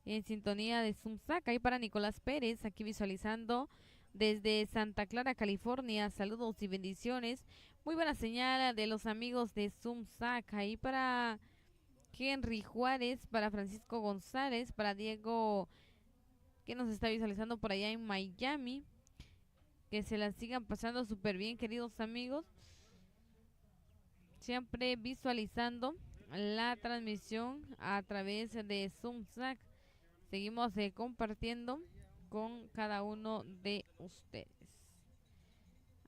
en sintonía de Zumsac, ahí para Nicolás Pérez, aquí visualizando desde Santa Clara, California. Saludos y bendiciones. Muy buena señal de los amigos de Zumzac. Ahí para Henry Juárez, para Francisco González, para Diego, que nos está visualizando por allá en Miami. Que se la sigan pasando súper bien, queridos amigos. Siempre visualizando la transmisión a través de Zumzac. Seguimos compartiendo con cada uno de ustedes.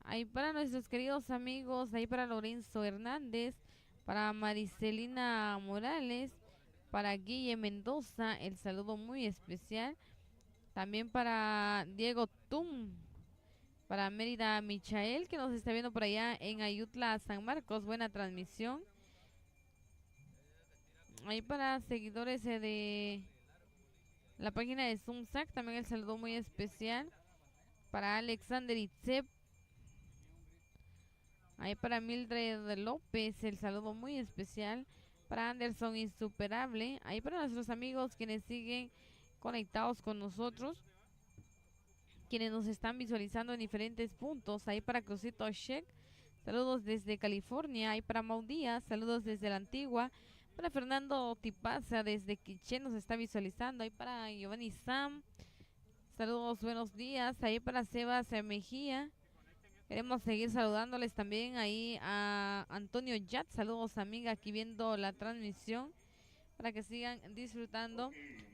Ahí para nuestros queridos amigos, ahí para Lorenzo Hernández, para Maricelina Morales, para Guille Mendoza, el saludo muy especial. También para Diego Tum, para Mérida Michael, que nos está viendo por allá en Ayutla, San Marcos. Buena transmisión. Ahí para seguidores de la página de Zumzac, también el saludo muy especial. Para Alexander Itzep. Ahí para Mildred López, el saludo muy especial. Para Anderson Insuperable. Ahí para nuestros amigos quienes siguen conectados con nosotros, quienes nos están visualizando en diferentes puntos. Ahí para Crucito Sheck, saludos desde California. Ahí para Mau Díaz, saludos desde la Antigua. Para Fernando Tipaza desde Quiché nos está visualizando. Ahí para Giovanni Sam, saludos, buenos días. Ahí para Sebas Mejía, queremos seguir saludándoles también. Ahí a Antonio Yat, saludos amiga, aquí viendo la transmisión, para que sigan disfrutando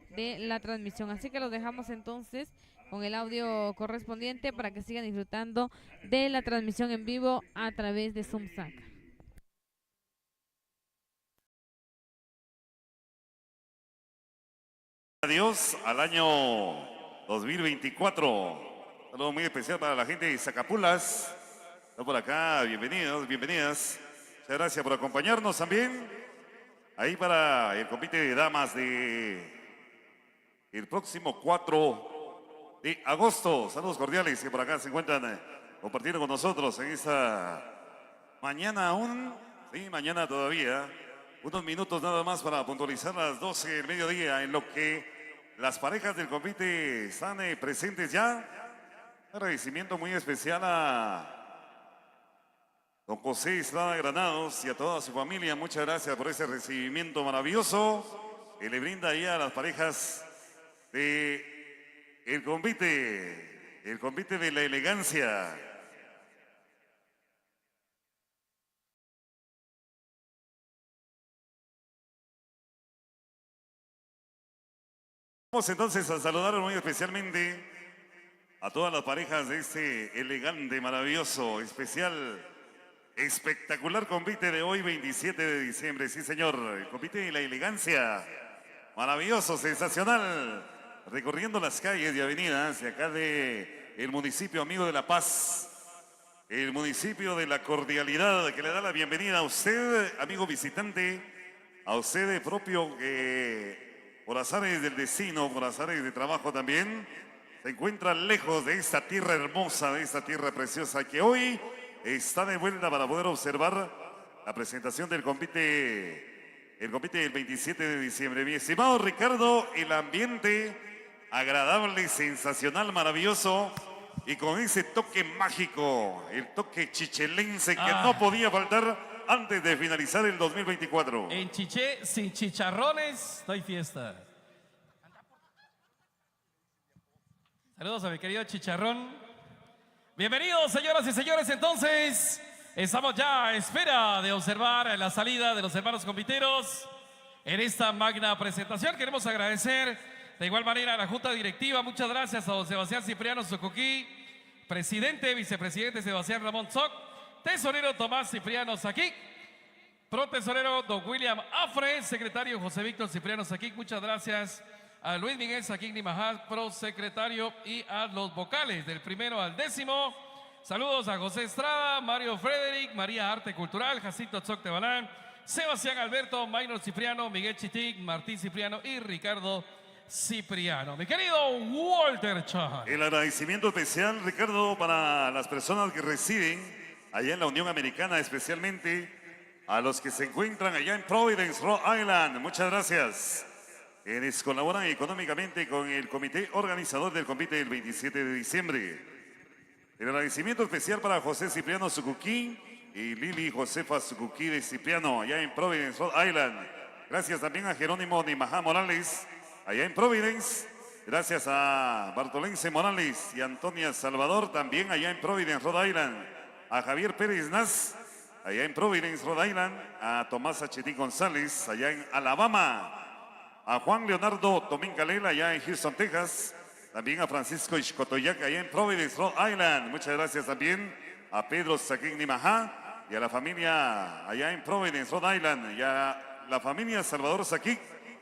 de la transmisión. Así que los dejamos entonces con el audio correspondiente para que sigan disfrutando de la transmisión en vivo a través de Zumzac. Adiós al año 2024. Saludo muy especial para la gente de Zacapulas. Está por acá, bienvenidos, bienvenidas. Muchas gracias por acompañarnos también. Ahí para el compite de damas de el próximo 4 de agosto. Saludos cordiales que por acá se encuentran compartiendo con nosotros en esta mañana aún. Sí, mañana todavía. Unos minutos nada más para puntualizar las 12 del mediodía, en lo que las parejas del compite están presentes ya. Un agradecimiento muy especial a don José Estrada Granados y a toda su familia. Muchas gracias por ese recibimiento maravilloso que le brinda ahí a las parejas de el compite de la elegancia. Vamos entonces a saludar muy especialmente a todas las parejas de este elegante, maravilloso, especial, espectacular compite de hoy, 27 de diciembre. Sí, señor, el compite de la elegancia, maravilloso, sensacional, recorriendo las calles y avenidas de acá de el municipio amigo de La Paz, el municipio de la cordialidad, que le da la bienvenida a usted, amigo visitante, a usted propio que por azares del destino, por azares de trabajo también, se encuentra lejos de esta tierra hermosa, de esta tierra preciosa, que hoy está de vuelta para poder observar la presentación del compite, el compite del 27 de diciembre. Mi estimado Ricardo, el ambiente agradable, sensacional, maravilloso, y con ese toque mágico, el toque chichelense que no podía faltar antes de finalizar el 2024. En Chiché, sin chicharrones, no hay fiesta. Saludos a mi querido Chicharrón. Bienvenidos, señoras y señores. Entonces, estamos ya a espera de observar la salida de los hermanos compiteros en esta magna presentación. Queremos agradecer de igual manera a la Junta Directiva. Muchas gracias a don Sebastián Cipriano Socoquí, presidente, vicepresidente Sebastián Ramón Zoc, tesorero Tomás Cipriano Saquic, protesorero don William Afre, secretario José Víctor Cipriano Saquic. Muchas gracias a Luis Miguel Saquic Nimajá, prosecretario, y a los vocales del primero al 10º. Saludos a José Estrada, Mario Frederick, María Arte Cultural, Jacinto Tzoc Tebalán, Sebastián Alberto, Maynor Cipriano, Miguel Chitic, Martín Cipriano y Ricardo Cipriano. Mi querido Walter Chan. El agradecimiento especial, Ricardo, para las personas que residen allá en la Unión Americana, especialmente a los que se encuentran allá en Providence, Rhode Island. Muchas gracias. Quienes colaboran económicamente con el comité organizador del compite del 27 de diciembre. El agradecimiento especial para José Cipriano Sucuquí y Lili Josefa Sucuquí de Cipriano, allá en Providence, Rhode Island. Gracias también a Jerónimo Nimajá Morales, allá en Providence. Gracias a Bartolense Morales y Antonia Salvador, también allá en Providence, Rhode Island. A Javier Pérez Naz, allá en Providence, Rhode Island. A Tomás Achetín González, allá en Alabama. A Juan Leonardo Tomín Calela, allá en Houston, Texas. También a Francisco Ixcotoyac, allá en Providence, Rhode Island. Muchas gracias también a Pedro Saquín Nimajá y a la familia allá en Providence, Rhode Island. Y a la familia Salvador Saquín,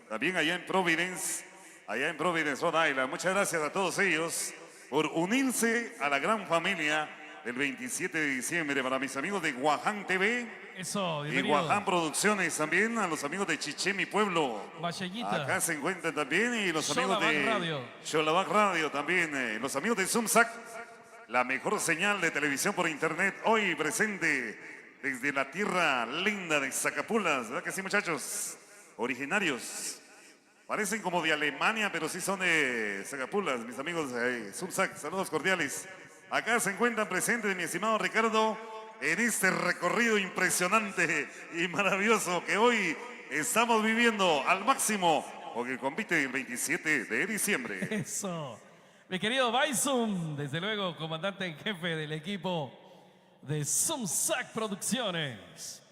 también allá en Providence, Rhode Island. Muchas gracias a todos ellos por unirse a la gran familia del 27 de diciembre. Para mis amigos de Guaján TV Eso, y bienvenido. Guaján Producciones, también a los amigos de Chiché, mi pueblo. Valleñita. Acá se encuentran también y los amigos Xolabac de Radio. Xolabac Radio también. Los amigos de Zumsac, la mejor señal de televisión por internet, hoy presente desde la tierra linda de Zacapulas. ¿Verdad que sí, muchachos? Originarios. Parecen como de Alemania, pero sí son de Zacapulas, mis amigos de Zumsac. Saludos cordiales. Acá se encuentran presentes, mi estimado Ricardo, en este recorrido impresionante y maravilloso que hoy estamos viviendo al máximo con el convite del 27 de diciembre. Eso. Mi querido Baisum, desde luego, comandante en jefe del equipo de Zumsac Producciones.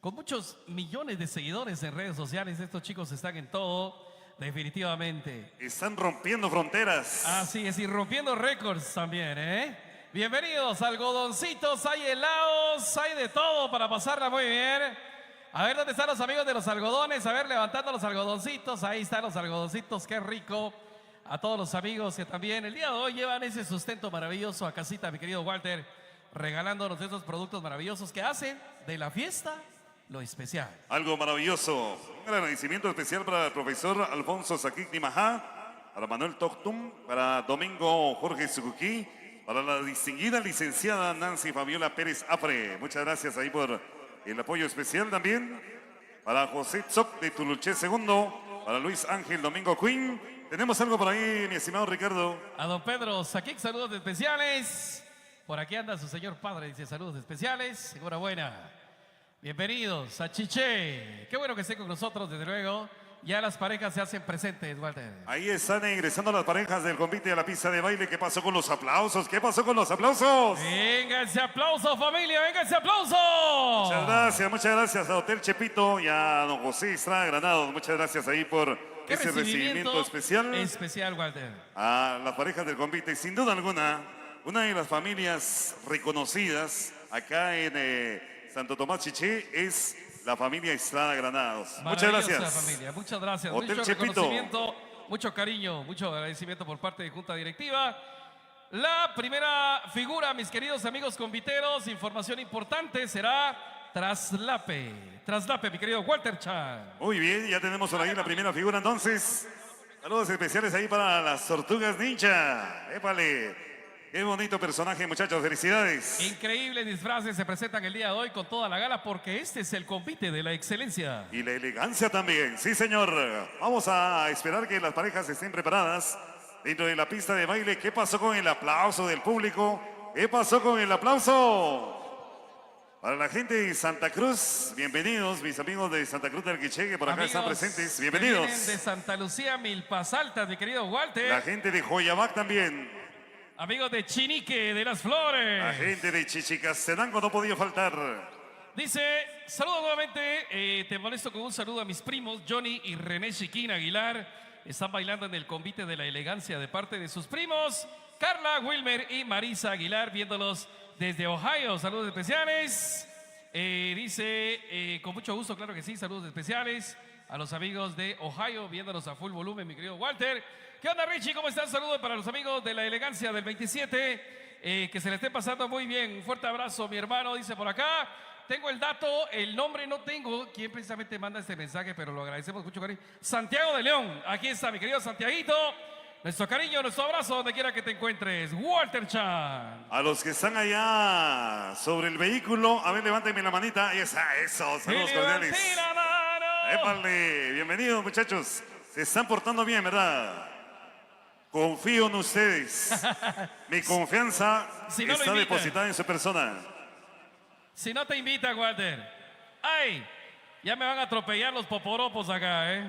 Con muchos millones de seguidores en redes sociales, estos chicos están en todo, definitivamente. Están rompiendo fronteras. Así es, y rompiendo récords también, ¿eh? Bienvenidos, algodoncitos, hay helados, hay de todo para pasarla muy bien. A ver, ¿dónde están los amigos de los algodones? A ver, levantando los algodoncitos, ahí están los algodoncitos, qué rico. A todos los amigos que también el día de hoy llevan ese sustento maravilloso a casita, mi querido Walter, regalándonos esos productos maravillosos que hacen de la fiesta lo especial. Algo maravilloso. Un agradecimiento especial para el profesor Alfonso Saquín Nimajá, para Manuel Toctum, para Domingo Jorge Sucuquí, para la distinguida licenciada Nancy Fabiola Pérez Afre. Muchas gracias ahí por el apoyo especial también. Para José Tzoc de Tuluché II, para Luis Ángel Domingo Quinn. Tenemos algo por ahí, mi estimado Ricardo. A don Pedro Saquic, saludos especiales. Por aquí anda su señor padre, dice saludos especiales. Enhorabuena. Bienvenidos a Chiché. Qué bueno que esté con nosotros, desde luego. Ya las parejas se hacen presentes, Walter. Ahí están ingresando las parejas del convite a la pista de baile. ¿Qué pasó con los aplausos? ¿Qué pasó con los aplausos? Venga ese aplauso, familia, venga ese aplauso. Muchas gracias a Hotel Chepito y a don José Estrada Granados. Muchas gracias ahí por Qué ese recibimiento especial. Especial, Walter. A las parejas del convite, sin duda alguna, una de las familias reconocidas acá en Santo Tomás Chiché es la familia Estrada Granados. Muchas Maravillosa gracias. familia, muchas gracias. Hotel Mucho Chepito. reconocimiento, mucho cariño, mucho agradecimiento por parte de Junta Directiva. La primera figura, mis queridos amigos conviteros, información importante será Traslape. Traslape, mi querido Walter Chan. Muy bien, ya tenemos por ahí la primera figura entonces. Saludos especiales ahí para las Tortugas Ninja. ¡Épale! Qué bonito personaje, muchachos. Felicidades. Increíbles disfraces se presentan el día de hoy con toda la gala porque este es el convite de la excelencia. Y la elegancia también. Sí, señor. Vamos a esperar que las parejas estén preparadas dentro de la pista de baile. ¿Qué pasó con el aplauso del público? ¿Qué pasó con el aplauso? Para la gente de Santa Cruz, bienvenidos, mis amigos de Santa Cruz del Quiché, que por acá están Amigos presentes. que Bienvenidos. vienen de Santa Lucía, Milpas Altas, mi querido Walter. La gente de Joyabac también. Amigos de Chinique, de Las Flores. La gente de Chichicastenango no podía faltar. Dice, saludo nuevamente, te molesto con un saludo a mis primos, Johnny y René Chiquín Aguilar. Están bailando en el convite de la elegancia de parte de sus primos, Carla, Wilmer y Marisa Aguilar, viéndolos desde Ohio. Saludos especiales. Dice, con mucho gusto, claro que sí, saludos especiales a los amigos de Ohio, viéndolos a full volumen, mi querido Walter. ¿Qué onda, Richie? ¿Cómo están? Saludos para los amigos de la elegancia del 27. Que se le esté pasando muy bien. Un fuerte abrazo, mi hermano, dice por acá. Tengo el dato, el nombre no tengo. ¿Quién precisamente manda este mensaje? Pero lo agradecemos mucho, cariño. Santiago de León. Aquí está, mi querido Santiaguito. Nuestro cariño, nuestro abrazo, donde quiera que te encuentres. Walter Chan. A los que están allá sobre el vehículo, a ver, levánteme la manita. Ahí está, eso, saludos cordiales. ¡Levanté la mano! Épale, bienvenidos, muchachos. Se están portando bien, ¿verdad? Confío en ustedes. Mi confianza Si no lo está invita. depositada en su persona. Si no te invita, Walter. ¡Ay! Ya me van a atropellar los poporopos acá, ¿eh?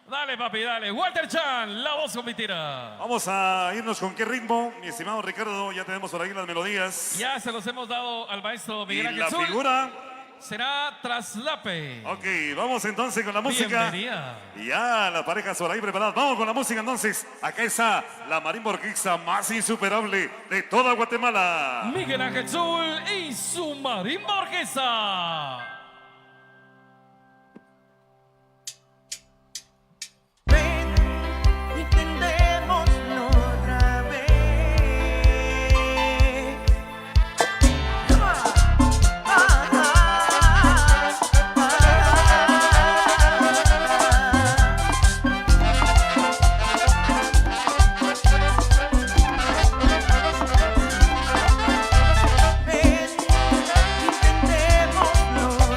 Dale, papi, dale. Walter Chan, la voz con mentira. Vamos a irnos con qué ritmo, mi estimado Ricardo. Ya tenemos por ahí las melodías. Ya se los hemos dado al maestro Y Miguel Ángel la Zul. figura. Será Traslape. Ok, vamos entonces con la música. Bienvenida. Ya la pareja por ahí preparada. Vamos con la música entonces. Acá está la marimba orquesta más insuperable de toda Guatemala. Miguel Ángel Zul y su marimba orquesta. Ven, intentémoslo otra vez. Ven, intentémoslo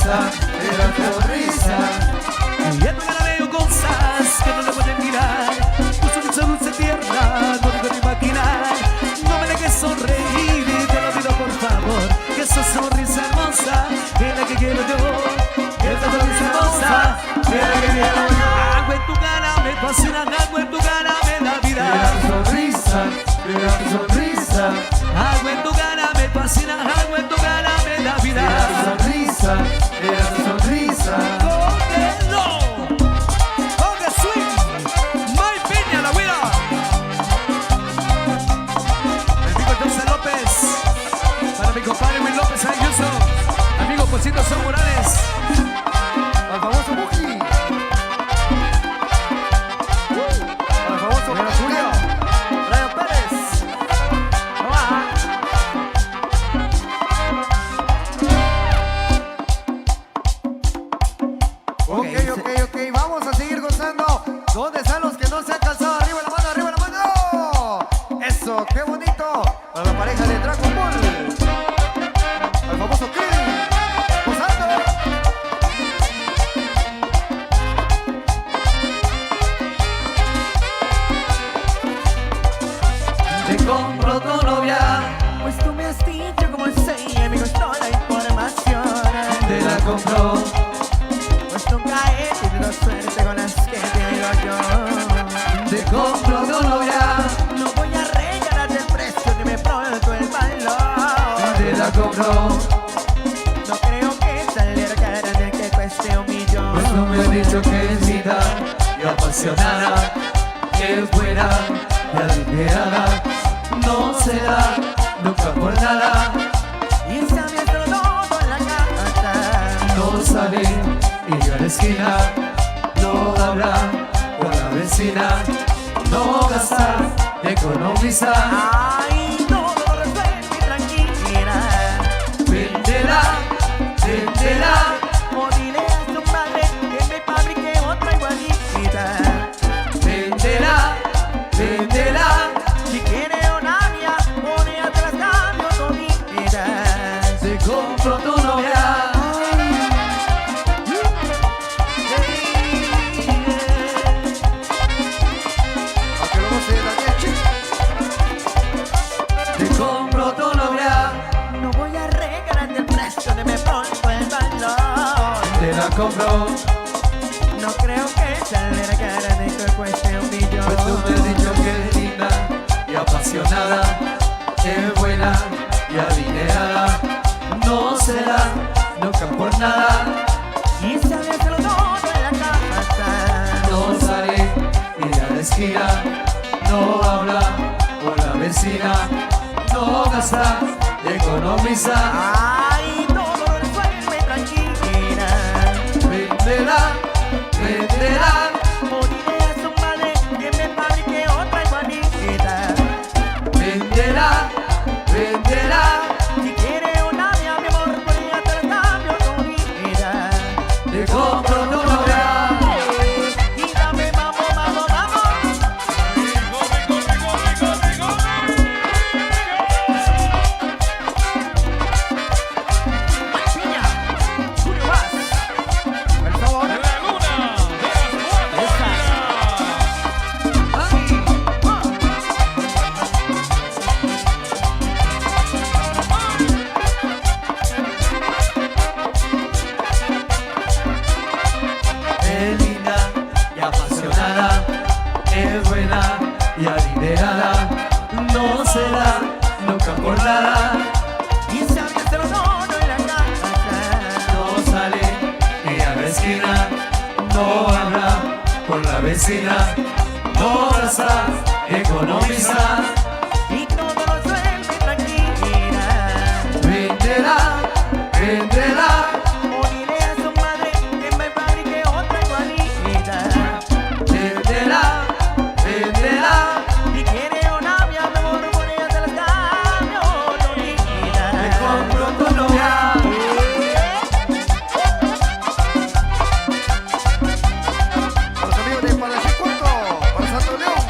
sonrisa, de la sonrisa. Y en tu cara veo cosas que no le pueden mirar. Tu sonrisa dulce tierna, no puedo ni imaginar. No me dejes sonreír, te lo pido por favor. Que esa sonrisa hermosa es la que quiero yo. Que esa sonrisa hermosa es la que quiero yo. Algo en tu cara me fascina, algo en tu cara me da vida. De la sonrisa, de la sonrisa. Algo en tu cara me fascina, algo en tu cara me da vida. De la sonrisa, de la sonrisa. ¡Cógelo! ¡Coge swing! ¡May Piña, la vida! El amigo José López. Para mi compadre Will López Ayuso. Amigo Posito Son Morales. Al famoso Buji. Al famoso Julio. Brian Pérez. Ok, vamos a seguir gozando. ¿Dónde están los que no se han cansado? Arriba la mano, arriba la mano. Eso, qué bonito. Para la pareja de Dragon Ball. Al famoso Krillin. Gozando. Te compro tu novia. Pues tú me has dicho como sé, amigos, toda la información. Te la compro. Pues nunca he tenido suerte con las que te digo yo. Te compro tu novia. No voy a regalarte el precio ni me pronto el valor. Te la compro. No creo que saliera cara de que cueste 1 millón. Pues no me has dicho que es linda y apasionada, que es buena y adinerada. No se da nunca por nada. Y sabía todo en la casa. No sale y a la esquina. No habla con la vecina. No gasta, economiza. Ay, todo lo resuelve y tranquila. Véndela, véndela. O dile a tu madre que me fabrique otra igualita. Véndela, véndela. Si quiere una mía, pone atrás cambio toditas. Te compro tu novia. Aunque luego se Daniel Chico. Te compro tu novia. No voy a regalarte el precio de me pronto el valor. Te la compro. No creo que saliera cara de que cueste 1 millón. Pues tú me has dicho que es linda y apasionada, es buena y adinerada. No será nunca por nada. Y sabía hacerlo todo en la casa. No sale ni a la esquina. No habla con la vecina. No gasta, economiza. Ay, todo lo resuelve tranquila. Véndela, véndela. O dile a su madre que me fabrique otra igualita. Véndela, véndela. Si quiere una mía, mi amor, ponle atrás cambio todita. Te compro tu novia. Y dame, vamos, vamos, vamos. Piña, Julio Vaz. Por favor. La luna de las Es linda y apasionada, es buena y adinerada. No será nunca por nada. Y sabía hacerlo todo en la casa. No sale ni a la esquina. No habla con la vecina. No gasta, economiza. Y todo lo resuelve tranquila. Véndela, véndela. O dile a su madre que me fabrique otra igualita. Véndela, véndela. Si quiere una mía, mi amor, por ella te la cambio todita. Te compro tu novia. A los amigos de Palacio Corto. Para Santo León.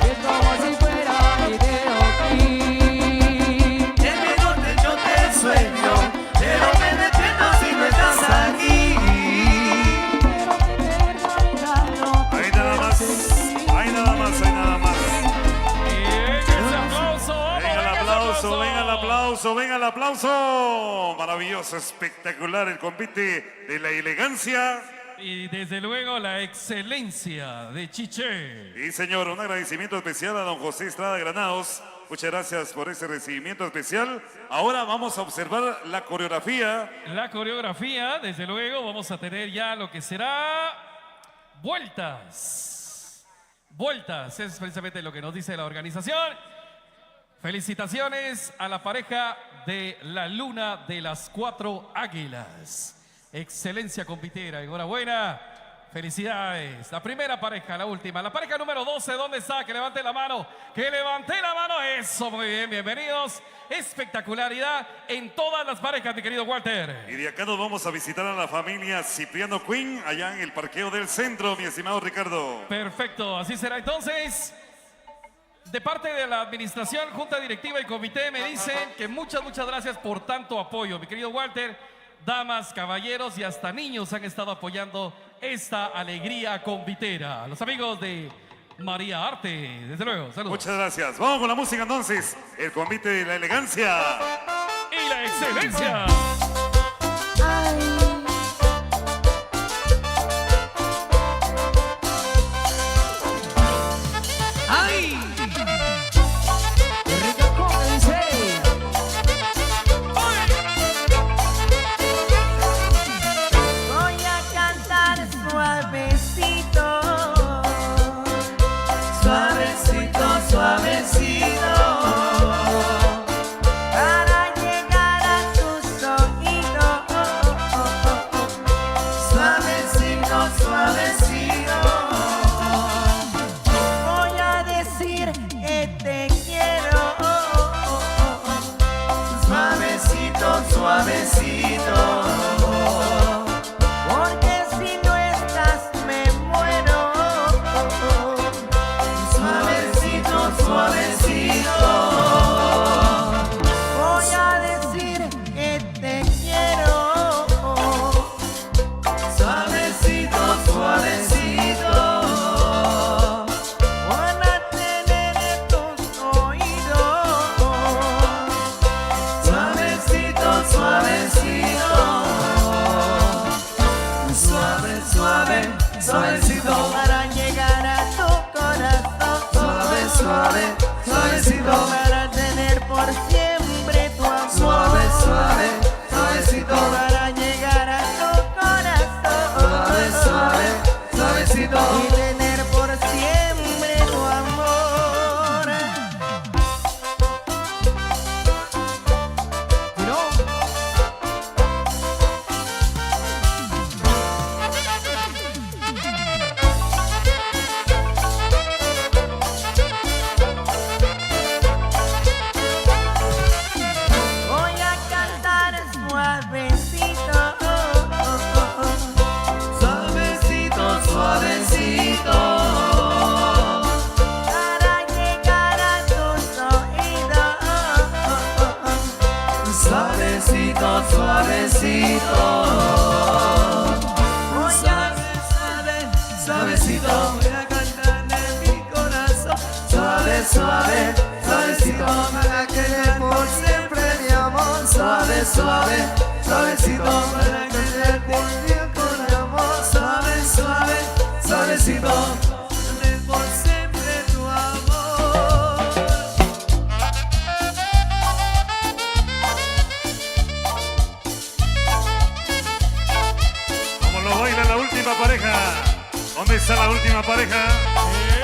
Es como si fuera videoclip. En mi norte yo te sueño, pero me detiendo si no estás aquí. Ahí nada más, ahí nada más, ahí nada más. Bien, ese aplauso, vamos, Venga el ese aplauso, venga el aplauso, venga el aplauso. Maravilloso, espectacular el convite de la elegancia. Y desde luego la excelencia de Chiché. Y señor, un agradecimiento especial a don José Estrada Granados. Muchas gracias por ese recibimiento especial. Ahora vamos a observar la coreografía. La coreografía, desde luego, vamos a tener ya lo que será vueltas. Vueltas, es precisamente lo que nos dice la organización. Felicitaciones a la pareja de la Luna de las Cuatro Águilas. Excelencia compitera, enhorabuena. Felicidades. La primera pareja, la última. La pareja número 12, ¿dónde está? Que levante la mano. Que levante la mano. Eso, muy bien, bienvenidos. Espectacularidad en todas las parejas, mi querido Walter. Y de acá nos vamos a visitar a la familia Cipriano Queen, allá en el parqueo del centro, mi estimado Ricardo. Perfecto, así será entonces. De parte de la administración, junta directiva y comité me dicen que muchas gracias por tanto apoyo, mi querido Walter. Damas, caballeros y hasta niños han estado apoyando esta alegría convitera. Los amigos de María Arte, desde luego, saludos. Muchas gracias. Vamos con la música entonces. El convite de la elegancia. Y la excelencia. ¡Ay! ¡Qué rica cosa, dice! Voy a cantar suavecito, Suavecito, suavecito. para llegar a tus oídos. Suavecito, suavecito. Voy a decir que te quiero. Suavecito, suavecito. Porque si no estás me muero. Suavecito, suavecito. Voy a decir que te quiero. Suavecito, suavecito. Van a tener en tus oídos. Suavecito, suavecito. Suave, suave, suavecito. Para llegar a tu corazón. Suave, suave, suavecito. Para tener por siempre tu amor. Suave, suave, suavecito. Para llegar a tu corazón. Suave, suave, suavecito. Y tener por siempre tu amor. Voy a cantar suavecito. Suavecito, suavecito. Para llegar a tus oídos. Suavecito, suavecito. Voy a Suave, suavecito. Voy a cantar de mi corazón. Suave, suave, suavecito. Para querer por siempre mi amor. Suave, suave, suavecito. Para querer por siempre mi amor. Suave, suave, suavecito. Querer por siempre tu amor. Vamos, lo baila la última pareja. ¿Dónde está la última pareja?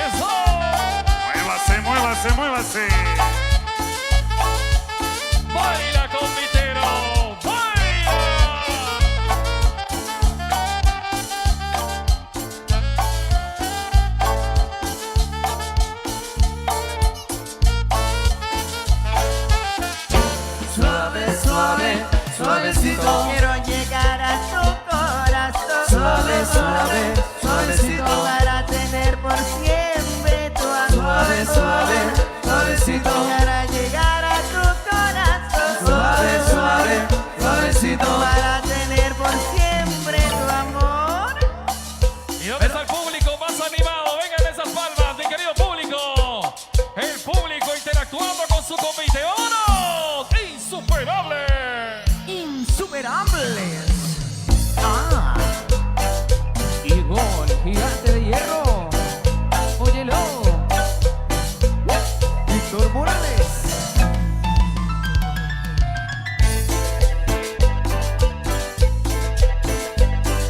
¡Eso! Muévase, muévase, muévase. ¡Baila, convitero! ¡Baila! Suave, suave, suavecito. quiero llegar a tu corazón. Suave, suave, suavecito. Para tener por siempre tu amor. Suave, su convite. ¡Vámonos! ¡Insuperable! Insuperables. Ah. Igor, gigante de hierro. Óyelo. Víctor Morales.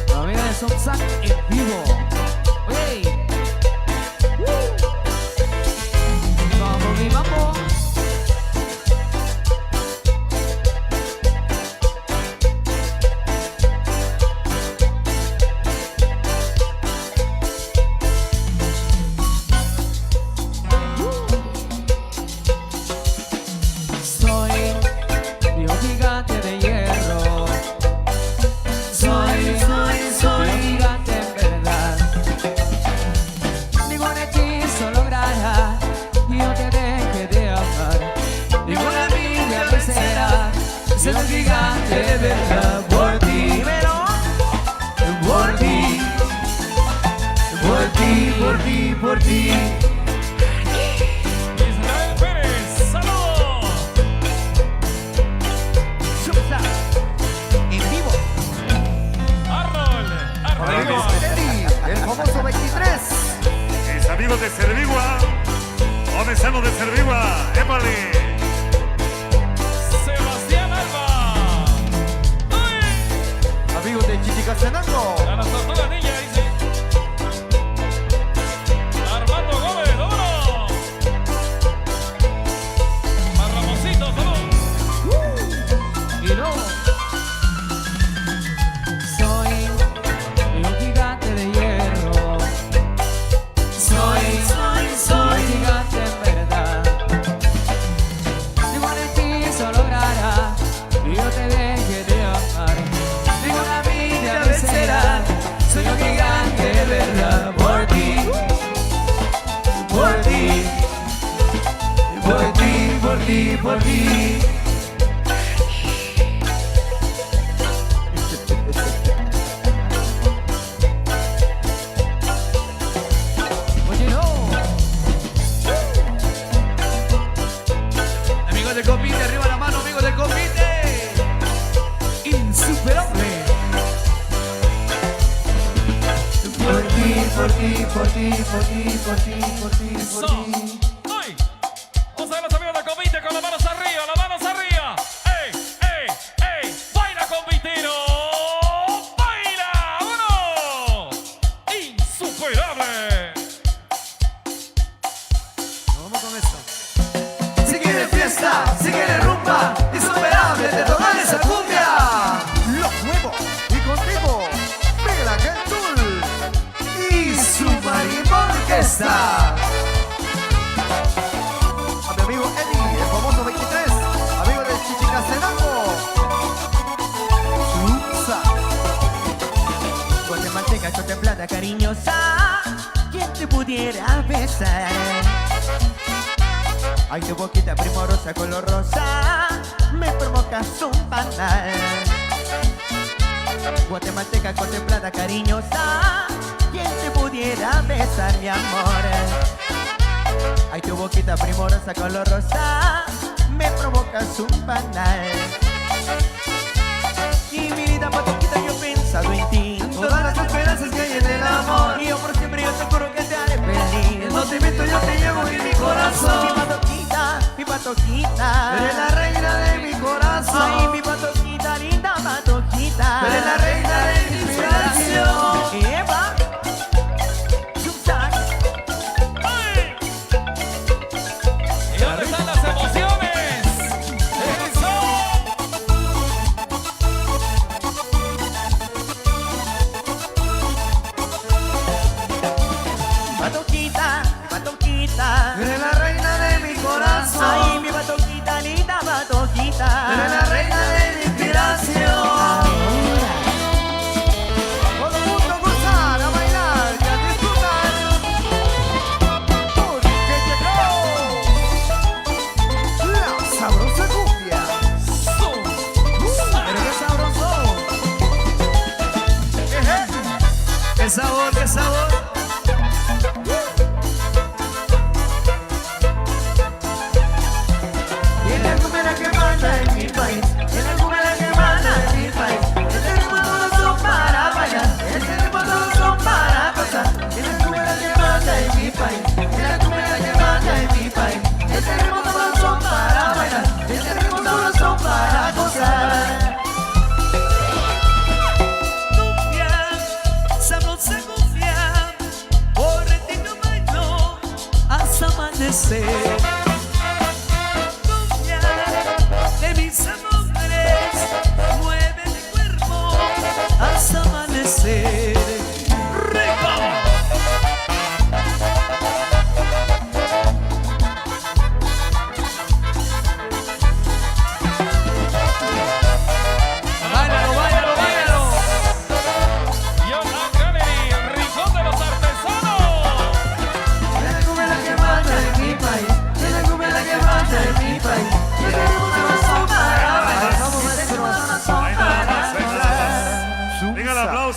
La vida de Sonsac en vivo. Oye. Vamos, mi mambo. Soy un gigante de hierro. Soy un gigante en verdad. Ningún hechizo logrará que yo te deje de amar. Ninguna envidia vencerá. Soy un gigante de verdad. Por ti, por ti, por ti, por ti, por ti. Israel Pérez, saludos. En vivo. Arnold, Amigos arriba. de Eddie, el famoso 23. Mis amigos de Servigua. ¿Dónde están los de Servigua? ¡Épale! Sebastián Alba. ¡Uy! Amigos de Chichicastenango. A las tortugas ninja, dice. Armando Gómez, vámonos. Para Ramoncito, salud. Y no. Soy un gigante de hierro. Soy un gigante en verdad. Ningún hechizo logrará que yo te deje de amar. Ninguna vida vencerá. Soy un gigante de verdad. Por ti, por ti, por ti, por ti, por ti. Oye, no. Amigos del convite, arriba la mano, amigos del convite. Insuperable. Por ti, por ti, por ti, por ti, por ti, por ti, por So, ti. ¡ay! Vamos a ver los amigos del convite con las manos arriba, las manos arriba. ¡Ey, ey, ey! ¡Baila, convitero! ¡Baila! ¡Uno! ¡Insuperable! Vamos con esto. Si quieres fiesta, si quieres rumba, insuperable, te tocan esa cumbia. Los nuevos. Y contigo, Miguel Ángel Tul. Y su marimba orquesta. A mi amigo Eddie, el famoso 23. Amigo de Chichicastenango. Chunza. Guatemalteca, contemplada, cariñosa, ¿quién te pudiera besar? Ay, tu boquita primorosa, color rosa, me provocas un panal. Guatemalteca, contemplada, cariñosa, ¿quién te pudiera besar, mi amor? Ay, tu boquita primorosa, color rosa, me provocas un panal. Y mi vida patoquita, yo he pensado en ti. Todas las esperanzas que hay en el amor. Y yo por siempre yo te juro que te haré feliz. No te miento, yo te llevo en mi corazón. Mi patoquita, mi patoquita. Eres la reina de mi corazón. Ay, mi patoquita, linda patoquita. Eres la reina de mi inspiración. Eva, Chumsac. ¡Ay! ¿Y dónde están las emociones? ¡Eso! Patoquita, patoquita. Eres la reina de mi corazón. Ay, mi patoquita, linda patoquita. Eres la reina de mi inspiración. Todo el mundo gozar.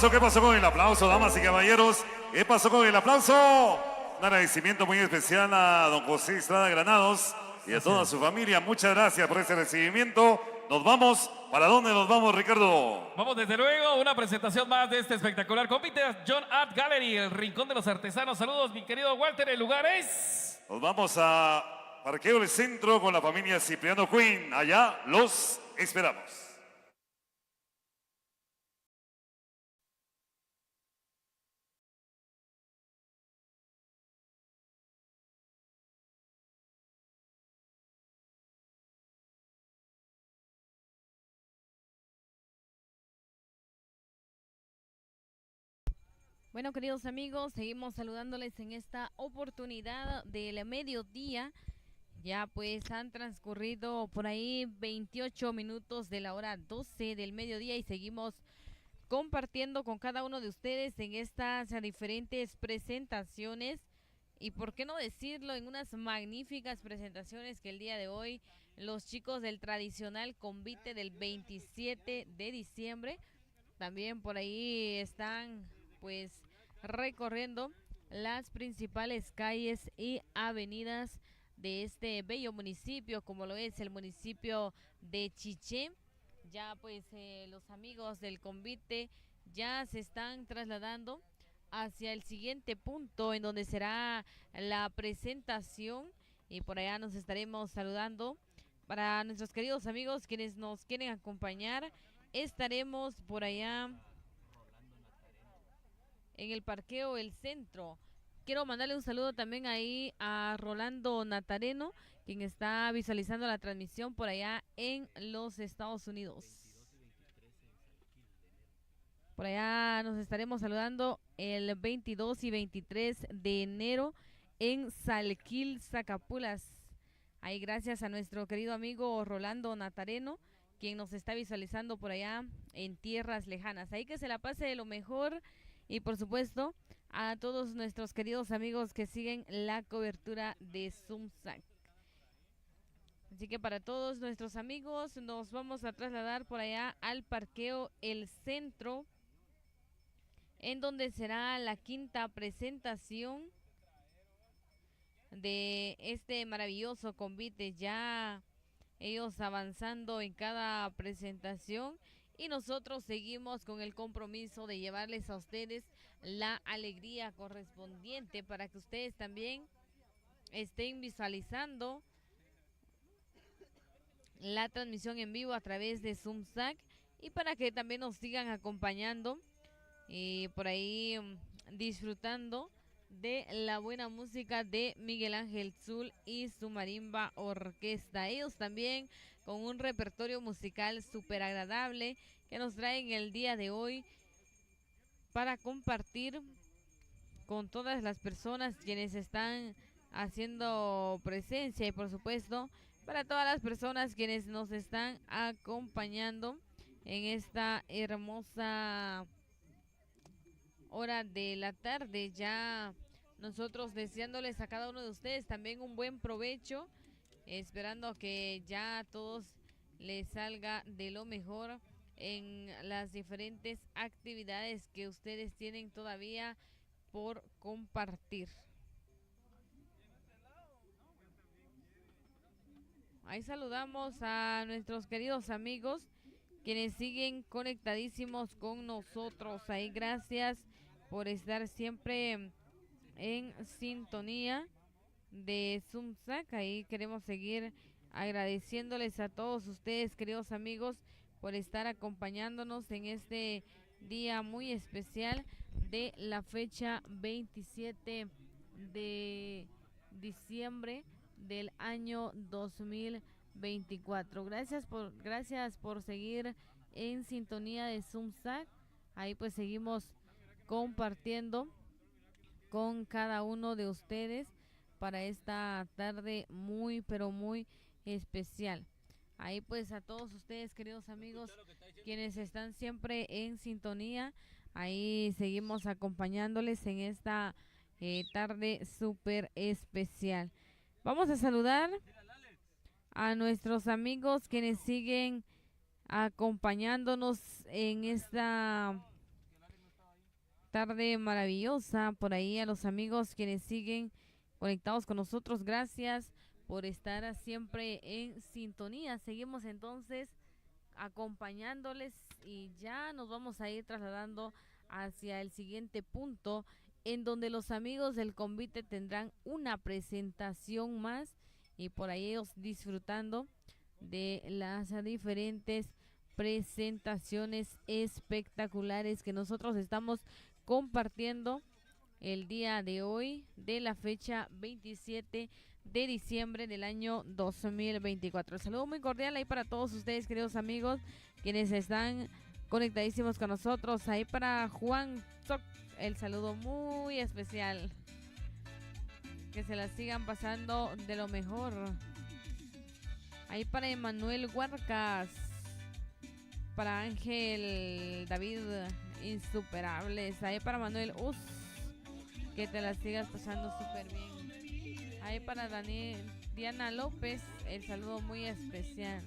aplauso? ¿Qué pasó con el aplauso, damas y caballeros? ¿Qué pasó con el aplauso? Un agradecimiento muy especial a don José Estrada Granados y a toda su familia. Muchas gracias por ese recibimiento. Nos vamos. ¿Para dónde nos vamos, Ricardo? Vamos desde luego a una presentación más de este espectacular compite. John Art Gallery, el Rincón de los Artesanos. Saludos, mi querido Walter. El lugar es... Nos vamos a Parqueo del Centro con la familia Cipriano Queen. Allá los esperamos. Bueno, queridos amigos, seguimos saludándoles en esta oportunidad del mediodía. Ya pues han transcurrido por ahí 28 minutos de la hora 12 del mediodía y seguimos compartiendo con cada uno de ustedes en estas diferentes presentaciones y por qué no decirlo, en unas magníficas presentaciones que el día de hoy los chicos del tradicional convite del 27 de diciembre también por ahí están pues recorriendo las principales calles y avenidas de este bello municipio, como lo es el municipio de Chiché. Ya pues los amigos del convite ya se están trasladando hacia el siguiente punto en donde será la presentación y por allá nos estaremos saludando. Para nuestros queridos amigos quienes nos quieren acompañar, estaremos por allá en el parqueo El Centro. Quiero mandarle un saludo también ahí a Rolando Natareno, quien está visualizando la transmisión por allá en los Estados Unidos. Por allá nos estaremos saludando el 22 y 23 de enero en Salquil, Zacapulas. Ahí gracias a nuestro querido amigo Rolando Natareno, quien nos está visualizando por allá en tierras lejanas. Ahí que se la pase de lo mejor. Y por supuesto, a todos nuestros queridos amigos que siguen la cobertura de Zumsac. Así que para todos nuestros amigos nos vamos a trasladar por allá al parqueo El Centro, en donde será la quinta presentación de este maravilloso convite. Ya ellos avanzando en cada presentación. Y nosotros seguimos con el compromiso de llevarles a ustedes la alegría correspondiente para que ustedes también estén visualizando la transmisión en vivo a través de Zumsac y para que también nos sigan acompañando y por ahí disfrutando de la buena música de Miguel Ángel Zul y su marimba orquesta. Ellos también con un repertorio musical súper agradable que nos traen el día de hoy para compartir con todas las personas quienes están haciendo presencia y por supuesto para todas las personas quienes nos están acompañando en esta hermosa hora de la tarde. Ya nosotros deseándoles a cada uno de ustedes también un buen provecho, esperando que ya a todos les salga de lo mejor en las diferentes actividades que ustedes tienen todavía por compartir. Ahí saludamos a nuestros queridos amigos quienes siguen conectadísimos con nosotros. Ahí gracias por estar siempre en sintonía de Zumsac. Ahí queremos seguir agradeciéndoles a todos ustedes, queridos amigos, por estar acompañándonos en este día muy especial de la fecha 27 de diciembre del año 2024. Gracias por seguir en sintonía de Zumsac. Ahí pues seguimos compartiendo con cada uno de ustedes para esta tarde muy pero muy especial. Ahí pues a todos ustedes, queridos amigos, quienes están siempre en sintonía, ahí seguimos acompañándoles en esta tarde súper especial. Vamos a saludar a nuestros amigos quienes siguen acompañándonos en esta tarde maravillosa. Por ahí a los amigos quienes siguen conectados con nosotros, gracias por estar siempre en sintonía. Seguimos entonces acompañándoles y ya nos vamos a ir trasladando hacia el siguiente punto, en donde los amigos del convite tendrán una presentación más y por ahí ellos disfrutando de las diferentes presentaciones espectaculares que nosotros estamos compartiendo el día de hoy, de la fecha 27 de diciembre del año 2024. El saludo muy cordial ahí para todos ustedes, queridos amigos, quienes están conectadísimos con nosotros. Ahí para Juan Zoc, el saludo muy especial. Que se la sigan pasando de lo mejor. Ahí para Emanuel Huarcas, para Ángel David Insuperables, ahí para Manuel Us, que te la sigas pasando súper bien. Ahí para Diana López, el saludo muy especial.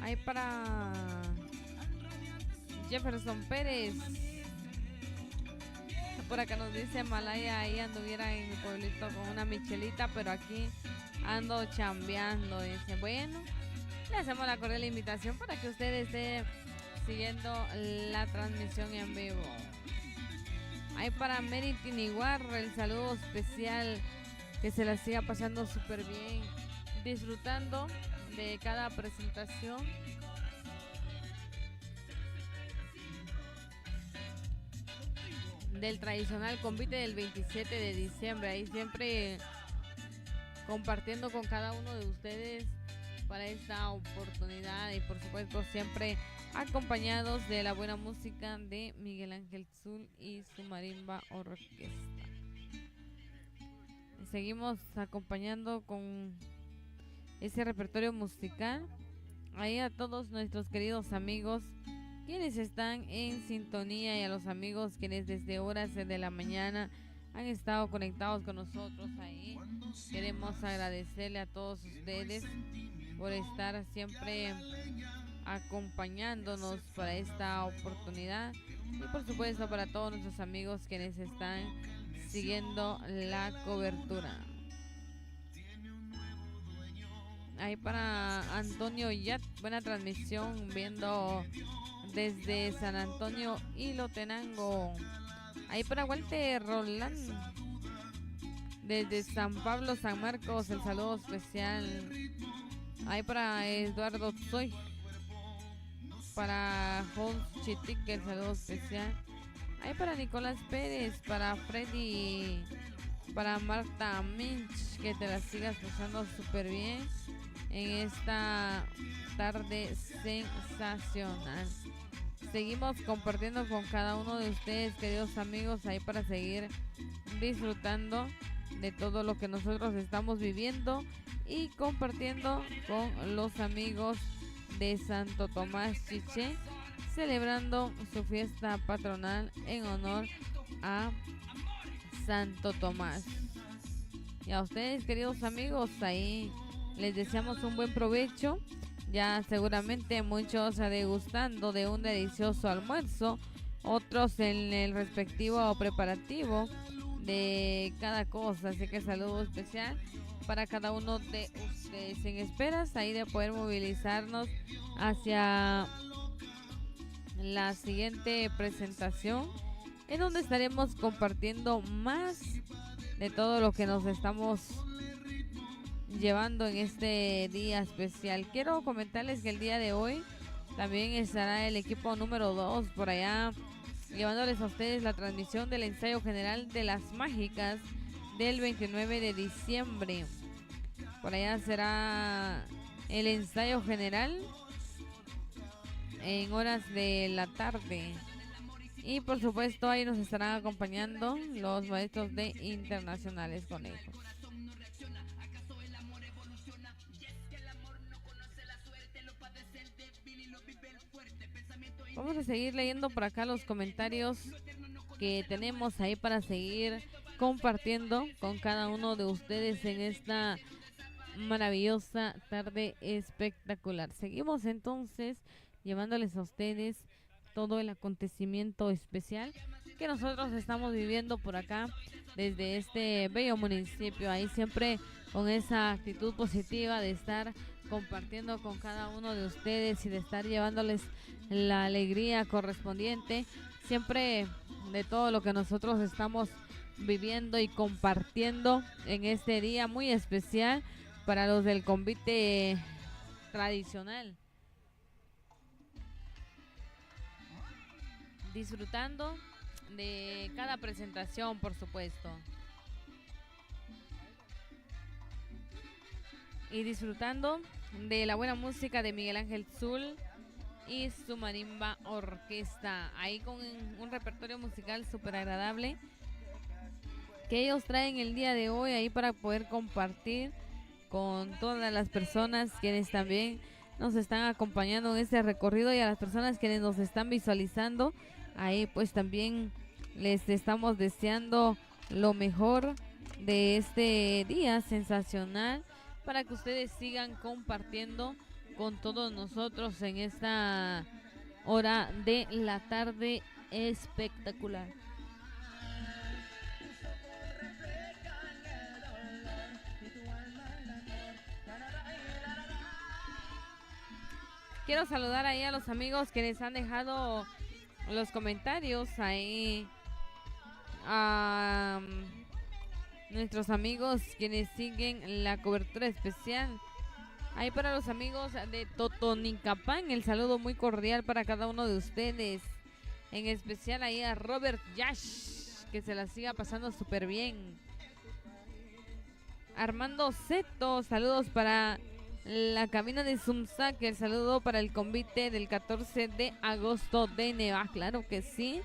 Ahí para Jefferson Pérez. Por acá nos dice Malaya, ahí anduviera en mi pueblito con una michelita, pero aquí ando chambeando. Dice, bueno, le hacemos la cordial invitación para que usted esté siguiendo la transmisión en vivo. Ahí para Mary Tiniguar, el saludo especial, que se la siga pasando súper bien, disfrutando de cada presentación. Del tradicional convite del 27 de diciembre, ahí siempre compartiendo con cada uno de ustedes para esta oportunidad y por supuesto siempre acompañados de la buena música de Miguel Ángel Zul y su marimba orquesta. Seguimos acompañando con ese repertorio musical. Ahí a todos nuestros queridos amigos quienes están en sintonía y a los amigos quienes desde horas de la mañana han estado conectados con nosotros ahí. Queremos agradecerle a todos ustedes por estar siempre acompañándonos para esta oportunidad y por supuesto para todos nuestros amigos quienes están siguiendo la cobertura. Ahí para Antonio Yat, buena transmisión viendo desde San Antonio y Lotenango. Ahí para Walter Roland desde San Pablo, San Marcos, el saludo especial. Ahí para Eduardo Tsoy, para Holmes Chitic, el saludo especial. Ahí para Nicolás Pérez, para Freddy, para Marta Minch, que te la sigas pasando súper bien en esta tarde sensacional. Seguimos compartiendo con cada uno de ustedes, queridos amigos, ahí para seguir disfrutando de todo lo que nosotros estamos viviendo y compartiendo con los amigos de Santo Tomás Chiché, celebrando su fiesta patronal en honor a Santo Tomás. Y a ustedes, queridos amigos, ahí les deseamos un buen provecho. Ya seguramente muchos degustando de un delicioso almuerzo, otros en el respectivo preparativo de cada cosa. Así que saludo especial para cada uno de ustedes, en esperas ahí de poder movilizarnos hacia la siguiente presentación, en donde estaremos compartiendo más de todo lo que nos estamos llevando en este día especial. Quiero comentarles que el día de hoy también estará el equipo número 2 por allá, llevándoles a ustedes la transmisión del ensayo general de las mágicas del 29 de diciembre. Por allá será el ensayo general en horas de la tarde. Y por supuesto ahí nos estarán acompañando los maestros de Internacionales Conejos. Vamos a seguir leyendo por acá los comentarios que tenemos ahí para seguir compartiendo con cada uno de ustedes en esta maravillosa tarde espectacular. Seguimos entonces llevándoles a ustedes todo el acontecimiento especial que nosotros estamos viviendo por acá desde este bello municipio. Ahí siempre con esa actitud positiva de estar compartiendo con cada uno de ustedes y de estar llevándoles la alegría correspondiente, siempre de todo lo que nosotros estamos viviendo y compartiendo en este día muy especial para los del convite tradicional. Disfrutando de cada presentación, por supuesto. Y disfrutando de la buena música de Miguel Ángel Zul y su marimba orquesta. Ahí con un repertorio musical súper agradable que ellos traen el día de hoy ahí para poder compartir con todas las personas quienes también nos están acompañando en este recorrido, y a las personas quienes nos están visualizando. Ahí pues también les estamos deseando lo mejor de este día sensacional para que ustedes sigan compartiendo con todos nosotros en esta hora de la tarde espectacular. Quiero saludar ahí a los amigos que les han dejado los comentarios ahí, a nuestros amigos quienes siguen la cobertura especial. Ahí para los amigos de Totonicapán, el saludo muy cordial para cada uno de ustedes. En especial ahí a Robert Yash, que se la siga pasando súper bien. Armando Zeto, saludos para la cabina de Zumzac, el saludo para el convite del 14 de agosto de Nevaj, claro que sí.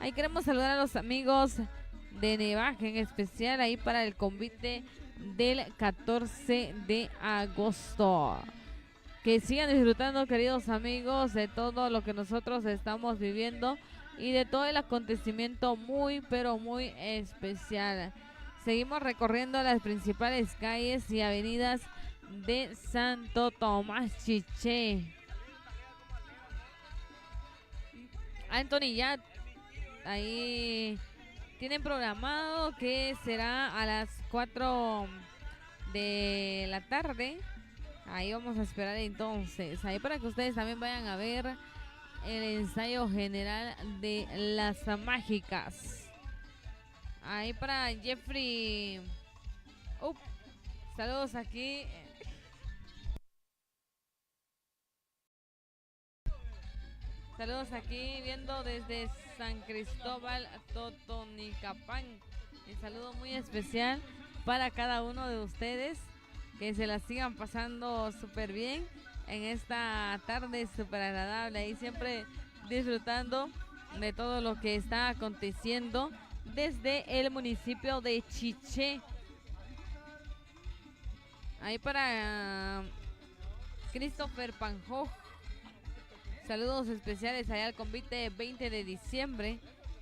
Ahí queremos saludar a los amigos de Nevaj, en especial ahí para el convite del 14 de agosto. Que sigan disfrutando, queridos amigos, de todo lo que nosotros estamos viviendo y de todo el acontecimiento muy, pero muy especial. Seguimos recorriendo las principales calles y avenidas de Santo Tomás Chiché. Anthony ya ahí tienen programado que será a las 4 de la tarde. Ahí vamos a esperar entonces, ahí para que ustedes también vayan a ver el ensayo general de las mágicas. Ahí para Jeffrey, saludos aquí. Saludos aquí viendo desde San Cristóbal, Totonicapán. Un saludo muy especial para cada uno de ustedes. Que se la sigan pasando súper bien en esta tarde súper agradable. Y siempre disfrutando de todo lo que está aconteciendo desde el municipio de Chiché. Ahí para Christopher Panjo. Saludos especiales allá al convite 20 de diciembre.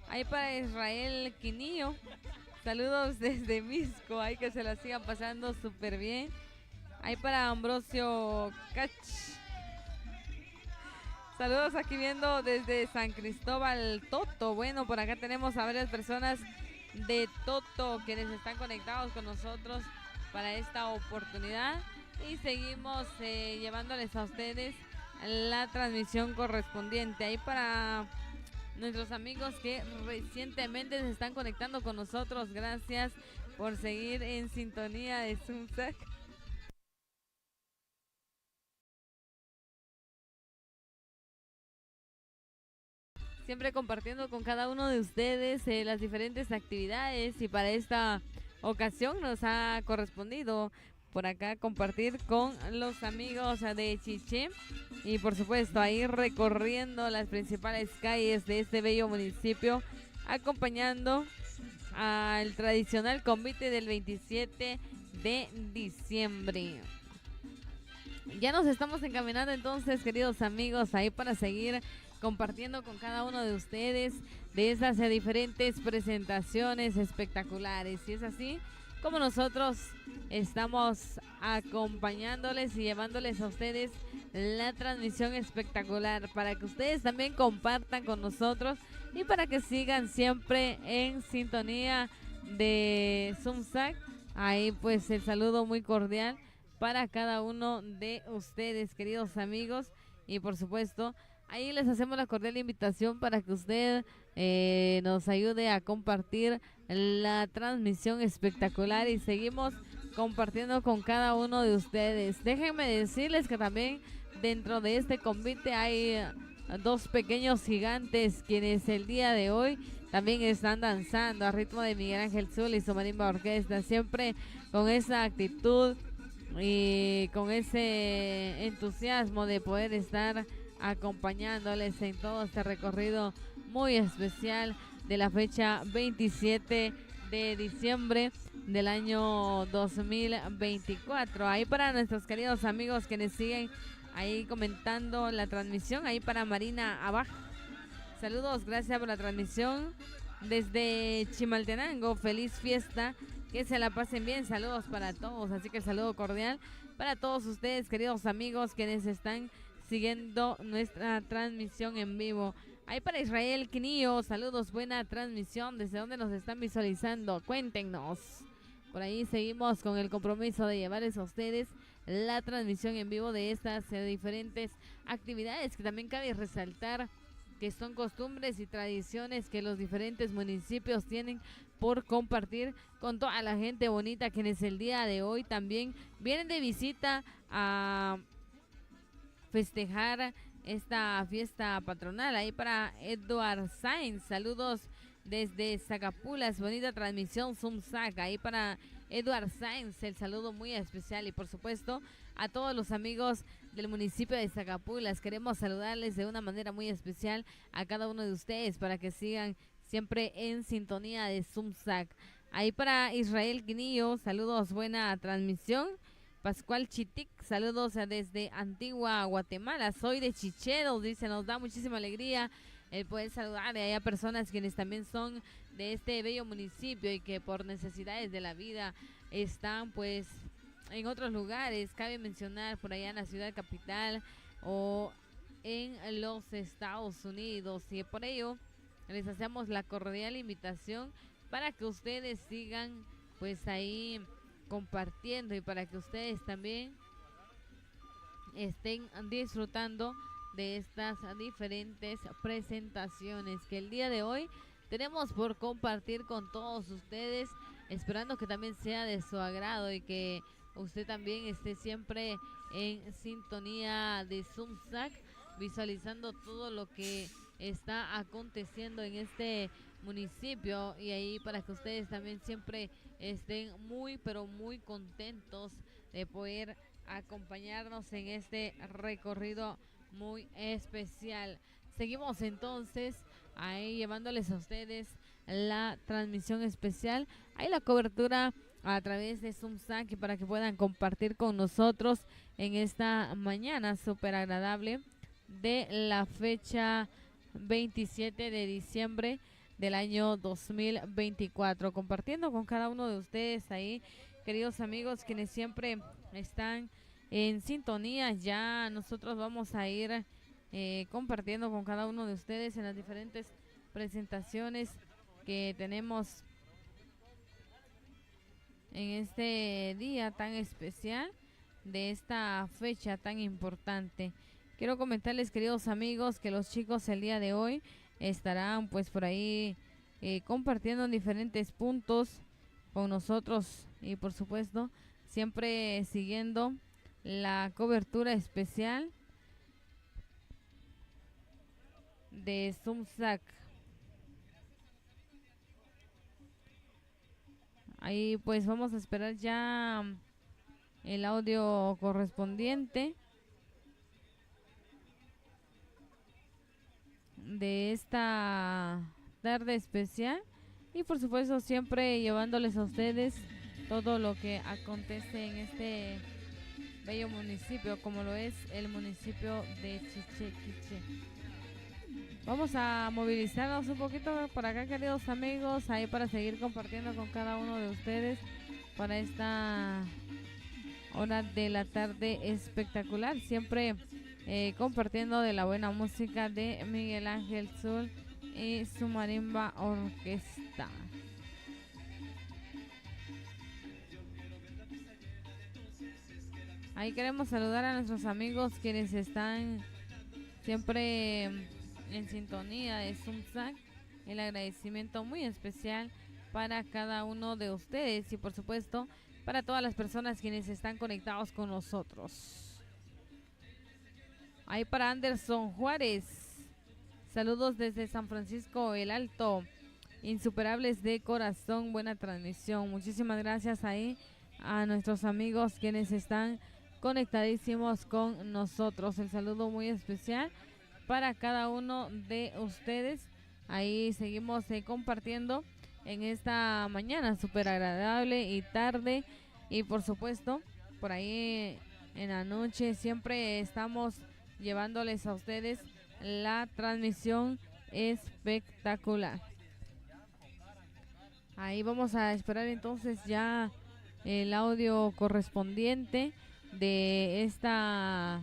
Ahí para Israel Quinillo. Saludos desde Misco. Ahí que se la sigan pasando súper bien. Ahí para Ambrosio Cach. Saludos aquí viendo desde San Cristóbal, Toto. Bueno, por acá tenemos a varias personas de Toto quienes están conectados con nosotros para esta oportunidad. Y seguimos llevándoles a ustedes la transmisión correspondiente. Ahí para nuestros amigos que recientemente se están conectando con nosotros, gracias por seguir en sintonía de Zumzac. Siempre compartiendo con cada uno de ustedes las diferentes actividades, y para esta ocasión nos ha correspondido por acá compartir con los amigos de Chiché, y por supuesto ahí recorriendo las principales calles de este bello municipio, acompañando al tradicional convite del 27 de diciembre. Ya nos estamos encaminando entonces, queridos amigos, ahí para seguir compartiendo con cada uno de ustedes de esas diferentes presentaciones espectaculares. Si es así, como nosotros estamos acompañándoles y llevándoles a ustedes la transmisión espectacular para que ustedes también compartan con nosotros y para que sigan siempre en sintonía de Zumsac. Ahí pues el saludo muy cordial para cada uno de ustedes, queridos amigos, y por supuesto ahí les hacemos la cordial invitación para que usted nos ayude a compartir la transmisión espectacular y seguimos compartiendo con cada uno de ustedes. Déjenme decirles que también dentro de este convite hay dos pequeños gigantes quienes el día de hoy también están danzando a ritmo de Miguel Ángel Zul y su marimba orquesta, siempre con esa actitud y con ese entusiasmo de poder estar acompañándoles en todo este recorrido muy especial de la fecha 27 de diciembre del año 2024. Ahí para nuestros queridos amigos quienes siguen ahí comentando la transmisión, ahí para Marina Abaj. Saludos, gracias por la transmisión desde Chimaltenango. Feliz fiesta, que se la pasen bien. Saludos para todos, así que el saludo cordial para todos ustedes, queridos amigos, quienes están siguiendo nuestra transmisión en vivo. Ahí para Israel Quinillo, saludos, buena transmisión. ¿Desde dónde nos están visualizando? Cuéntenos. Por ahí seguimos con el compromiso de llevarles a ustedes la transmisión en vivo de estas diferentes actividades que también cabe resaltar que son costumbres y tradiciones que los diferentes municipios tienen por compartir con toda la gente bonita quienes el día de hoy también vienen de visita a festejar esta fiesta patronal. Ahí para Edward Sainz, saludos desde Zacapulas, bonita transmisión Zumsac. Ahí para Edward Sainz, el saludo muy especial y por supuesto a todos los amigos del municipio de Zacapulas. Queremos saludarles de una manera muy especial a cada uno de ustedes para que sigan siempre en sintonía de Zumsac. Ahí para Israel Quinillo, saludos, buena transmisión. Pascual Chitic, saludos desde Antigua Guatemala. Soy de Chicheros, dice, nos da muchísima alegría el poder saludar a personas quienes también son de este bello municipio y que por necesidades de la vida están pues en otros lugares. Cabe mencionar por allá en la ciudad capital o en los Estados Unidos, y por ello les hacemos la cordial invitación para que ustedes sigan pues ahí compartiendo y para que ustedes también estén disfrutando de estas diferentes presentaciones que el día de hoy tenemos por compartir con todos ustedes, esperando que también sea de su agrado y que usted también esté siempre en sintonía de Zumsac, visualizando todo lo que está aconteciendo en este municipio, y ahí para que ustedes también siempre estén muy pero muy contentos de poder acompañarnos en este recorrido muy especial. Seguimos entonces ahí llevándoles a ustedes la transmisión especial, ahí la cobertura a través de Zumsac para que puedan compartir con nosotros en esta mañana súper agradable de la fecha 27 de diciembre del año 2024, compartiendo con cada uno de ustedes ahí, queridos amigos, quienes siempre están en sintonía. Ya nosotros vamos a ir compartiendo con cada uno de ustedes en las diferentes presentaciones que tenemos en este día tan especial de esta fecha tan importante. Quiero comentarles, queridos amigos, que los chicos el día de hoy estarán pues por ahí compartiendo en diferentes puntos con nosotros y por supuesto siempre siguiendo la cobertura especial de Zumsac. Ahí pues vamos a esperar ya el audio correspondiente de esta tarde especial y por supuesto siempre llevándoles a ustedes todo lo que acontece en este bello municipio como lo es el municipio de Chichequiche. Vamos a movilizarnos un poquito por acá, queridos amigos, ahí para seguir compartiendo con cada uno de ustedes para esta hora de la tarde espectacular, siempre compartiendo de la buena música de Miguel Ángel Zul y su marimba orquesta. Ahí queremos saludar a nuestros amigos quienes están siempre en sintonía de Zumsac. El agradecimiento muy especial para cada uno de ustedes y por supuesto para todas las personas quienes están conectados con nosotros. Ahí para Anderson Juárez, saludos desde San Francisco el Alto, insuperables de corazón, buena transmisión. Muchísimas gracias ahí a nuestros amigos quienes están conectadísimos con nosotros. El saludo muy especial para cada uno de ustedes. Ahí seguimos compartiendo en esta mañana súper agradable y tarde, y por supuesto por ahí en la noche siempre estamos llevándoles a ustedes la transmisión espectacular. Ahí vamos a esperar entonces ya el audio correspondiente de esta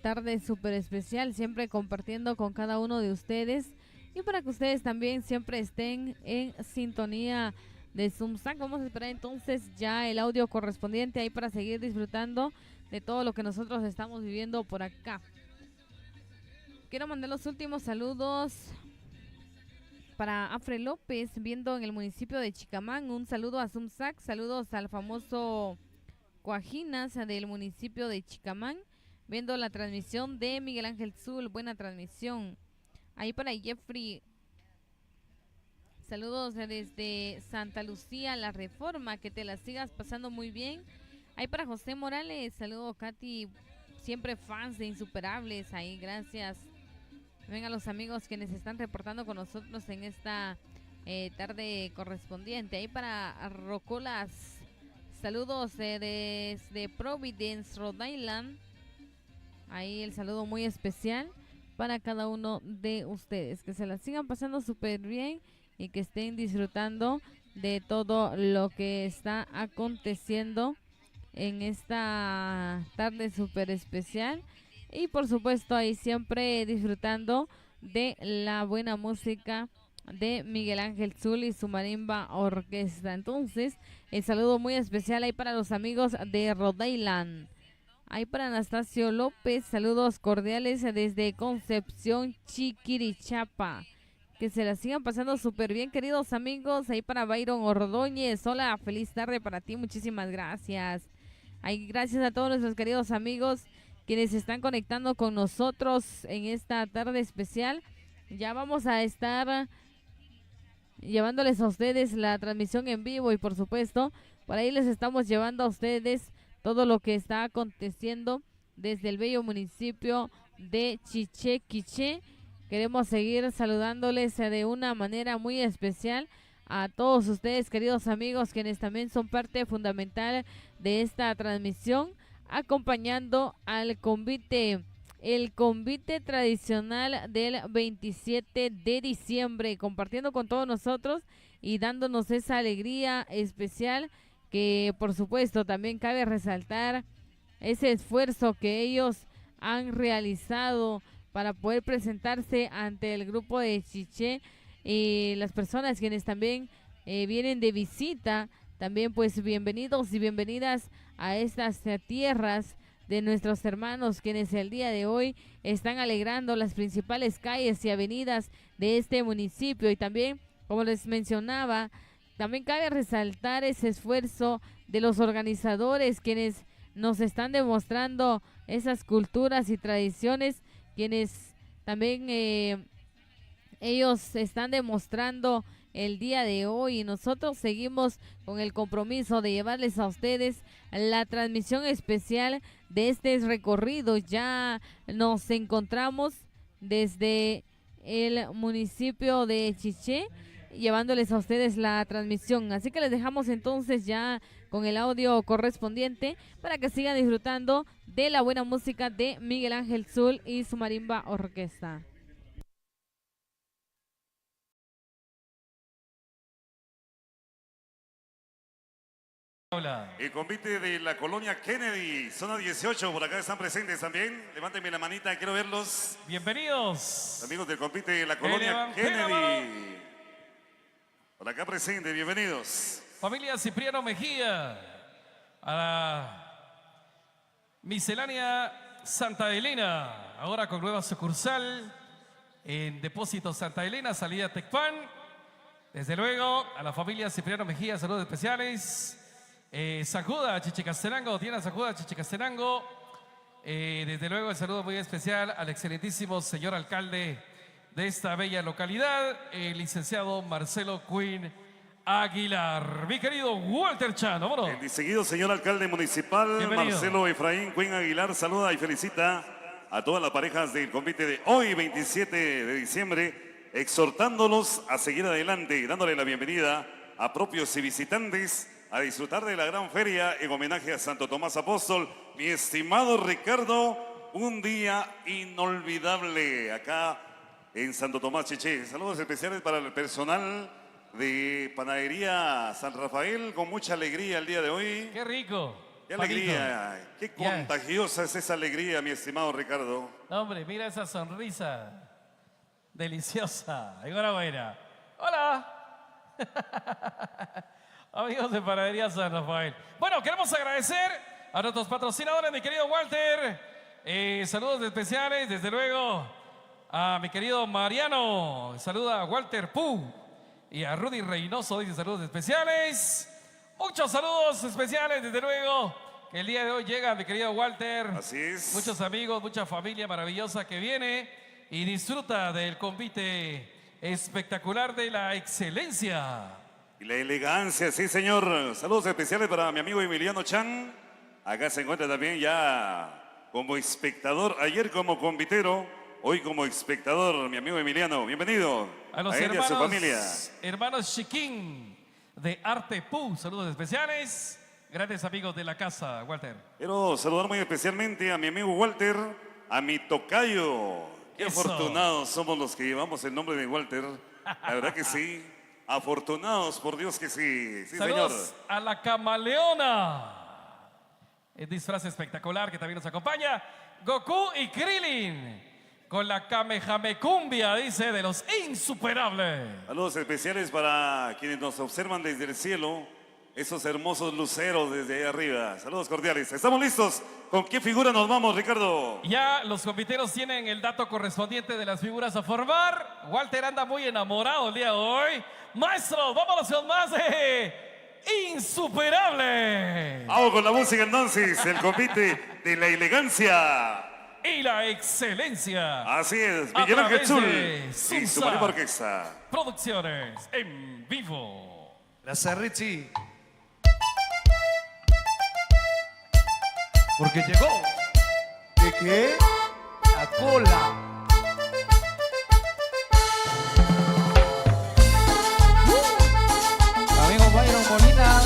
tarde súper especial, siempre compartiendo con cada uno de ustedes y para que ustedes también siempre estén en sintonía de Zumsac. Vamos a esperar entonces ya el audio correspondiente ahí para seguir disfrutando de todo lo que nosotros estamos viviendo por acá. Quiero mandar los últimos saludos para Afre López, viendo en el municipio de Chicamán. Un saludo a Zumsac, saludos al famoso Coajinas del municipio de Chicamán, viendo la transmisión de Miguel Ángel Zul, buena transmisión. Ahí para Jeffrey, saludos desde Santa Lucía, La Reforma, que te la sigas pasando muy bien. Ahí para José Morales, saludo Katy, siempre fans de Insuperables, ahí gracias. Ven a los amigos quienes están reportando con nosotros en esta tarde correspondiente. Ahí para Rocolas, saludos desde Providence, Rhode Island. Ahí el saludo muy especial para cada uno de ustedes. Que se la sigan pasando súper bien y que estén disfrutando de todo lo que está aconteciendo en esta tarde súper especial. Y por supuesto ahí siempre disfrutando de la buena música de Miguel Ángel Zul y su marimba orquesta. Entonces, el saludo muy especial ahí para los amigos de Rhode Island. Ahí para Anastasio López, saludos cordiales desde Concepción, Chiquirichapa. Que se la sigan pasando súper bien, queridos amigos. Ahí para Byron Ordóñez, hola, feliz tarde para ti, muchísimas gracias. Ahí gracias a todos nuestros queridos amigos quienes están conectando con nosotros en esta tarde especial. Ya vamos a estar llevándoles a ustedes la transmisión en vivo y por supuesto, por ahí les estamos llevando a ustedes todo lo que está aconteciendo desde el bello municipio de Chiché Quiché. Queremos seguir saludándoles de una manera muy especial a todos ustedes, queridos amigos, quienes también son parte fundamental de esta transmisión, acompañando al convite, el convite tradicional del 27 de diciembre, compartiendo con todos nosotros y dándonos esa alegría especial que por supuesto también cabe resaltar ese esfuerzo que ellos han realizado para poder presentarse ante el grupo de Chiché y las personas quienes también vienen de visita. También pues bienvenidos y bienvenidas a estas tierras de nuestros hermanos quienes el día de hoy están alegrando las principales calles y avenidas de este municipio. Y también, como les mencionaba, también cabe resaltar ese esfuerzo de los organizadores quienes nos están demostrando esas culturas y tradiciones, quienes también ellos están demostrando el día de hoy, y nosotros seguimos con el compromiso de llevarles a ustedes la transmisión especial de este recorrido. Ya nos encontramos desde el municipio de Chiché llevándoles a ustedes la transmisión, así que les dejamos entonces ya con el audio correspondiente para que sigan disfrutando de la buena música de Miguel Ángel Zul y su marimba orquesta. Hola. El convite de la colonia Kennedy, zona 18, por acá están presentes también. Levántenme la manita, quiero verlos. Bienvenidos. Amigos del convite de la colonia levanté la Kennedy. Por acá presente, bienvenidos. Familia Cipriano Mejía. A la miscelánea Santa Elena. Ahora con nueva sucursal en Depósito Santa Elena, salida Tecpan. Desde luego a la familia Cipriano Mejía, saludos especiales. Sacuda, Chichicastenango, Diana Sacuda, Chichicastenango. Desde luego el saludo muy especial al excelentísimo señor alcalde de esta bella localidad, el licenciado Marcelo Quinn Aguilar. Mi querido Walter Chan, vámonos. El distinguido señor alcalde municipal, Bienvenido. Marcelo Efraín Quinn Aguilar, saluda y felicita a todas las parejas del convite de hoy, 27 de diciembre, exhortándolos a seguir adelante y dándole la bienvenida a propios y visitantes a disfrutar de la gran feria en homenaje a Santo Tomás Apóstol. Mi estimado Ricardo, un día inolvidable acá en Santo Tomás Chiché. Saludos especiales para el personal de Panadería San Rafael, con mucha alegría el día de hoy. Qué rico. Qué Paquito. alegría, qué Ya. contagiosa es esa alegría, mi estimado Ricardo. No, hombre, mira esa sonrisa. Deliciosa. Enhorabuena. Hola. Amigos de Panadería San Rafael. Bueno, queremos agradecer a nuestros patrocinadores, mi querido Walter. Saludos especiales, desde luego, a mi querido Mariano. Saluda a Walter Pu y a Rudy Reynoso, dice saludos especiales. Muchos saludos especiales, desde luego, que el día de hoy llega mi querido Walter. Así es. Muchos amigos, mucha familia maravillosa que viene y disfruta del convite espectacular de la excelencia. Y la elegancia, sí señor. Saludos especiales para mi amigo Emiliano Chan. Acá se encuentra también ya como espectador, ayer como convitero, hoy como espectador, mi amigo Emiliano. Bienvenido A los él y a su hermanos, familia. hermanos Chiquín de Arte Pu, saludos especiales. Grandes amigos de la casa, Walter. Quiero saludar muy especialmente a mi amigo Walter, a mi tocayo. Qué Eso. afortunados somos los que llevamos el nombre de Walter. La verdad que sí. Afortunados, por Dios que sí. Sí, Saludos señor. a la camaleona. El disfraz espectacular que también nos acompaña. Goku y Krillin con la Kamehamecumbia, dice, de los insuperables. Saludos especiales para quienes nos observan desde el cielo. Esos hermosos luceros desde ahí arriba. Saludos cordiales. ¿Estamos listos? ¿Con qué figura nos vamos, Ricardo? Ya los compiteros tienen el dato correspondiente de las figuras a formar. Walter anda muy enamorado el día de hoy. Maestros, vámonos con más de Insuperable. Vamos con la música entonces. El convite de la elegancia. Y la excelencia. Así es. A Miguel Ángel través Zul de y su Sunsa Marimba Orquesta. Producciones en vivo. Gracias, Richie. Porque llegó ¿De qué? la cola. Amigo Byron Molina.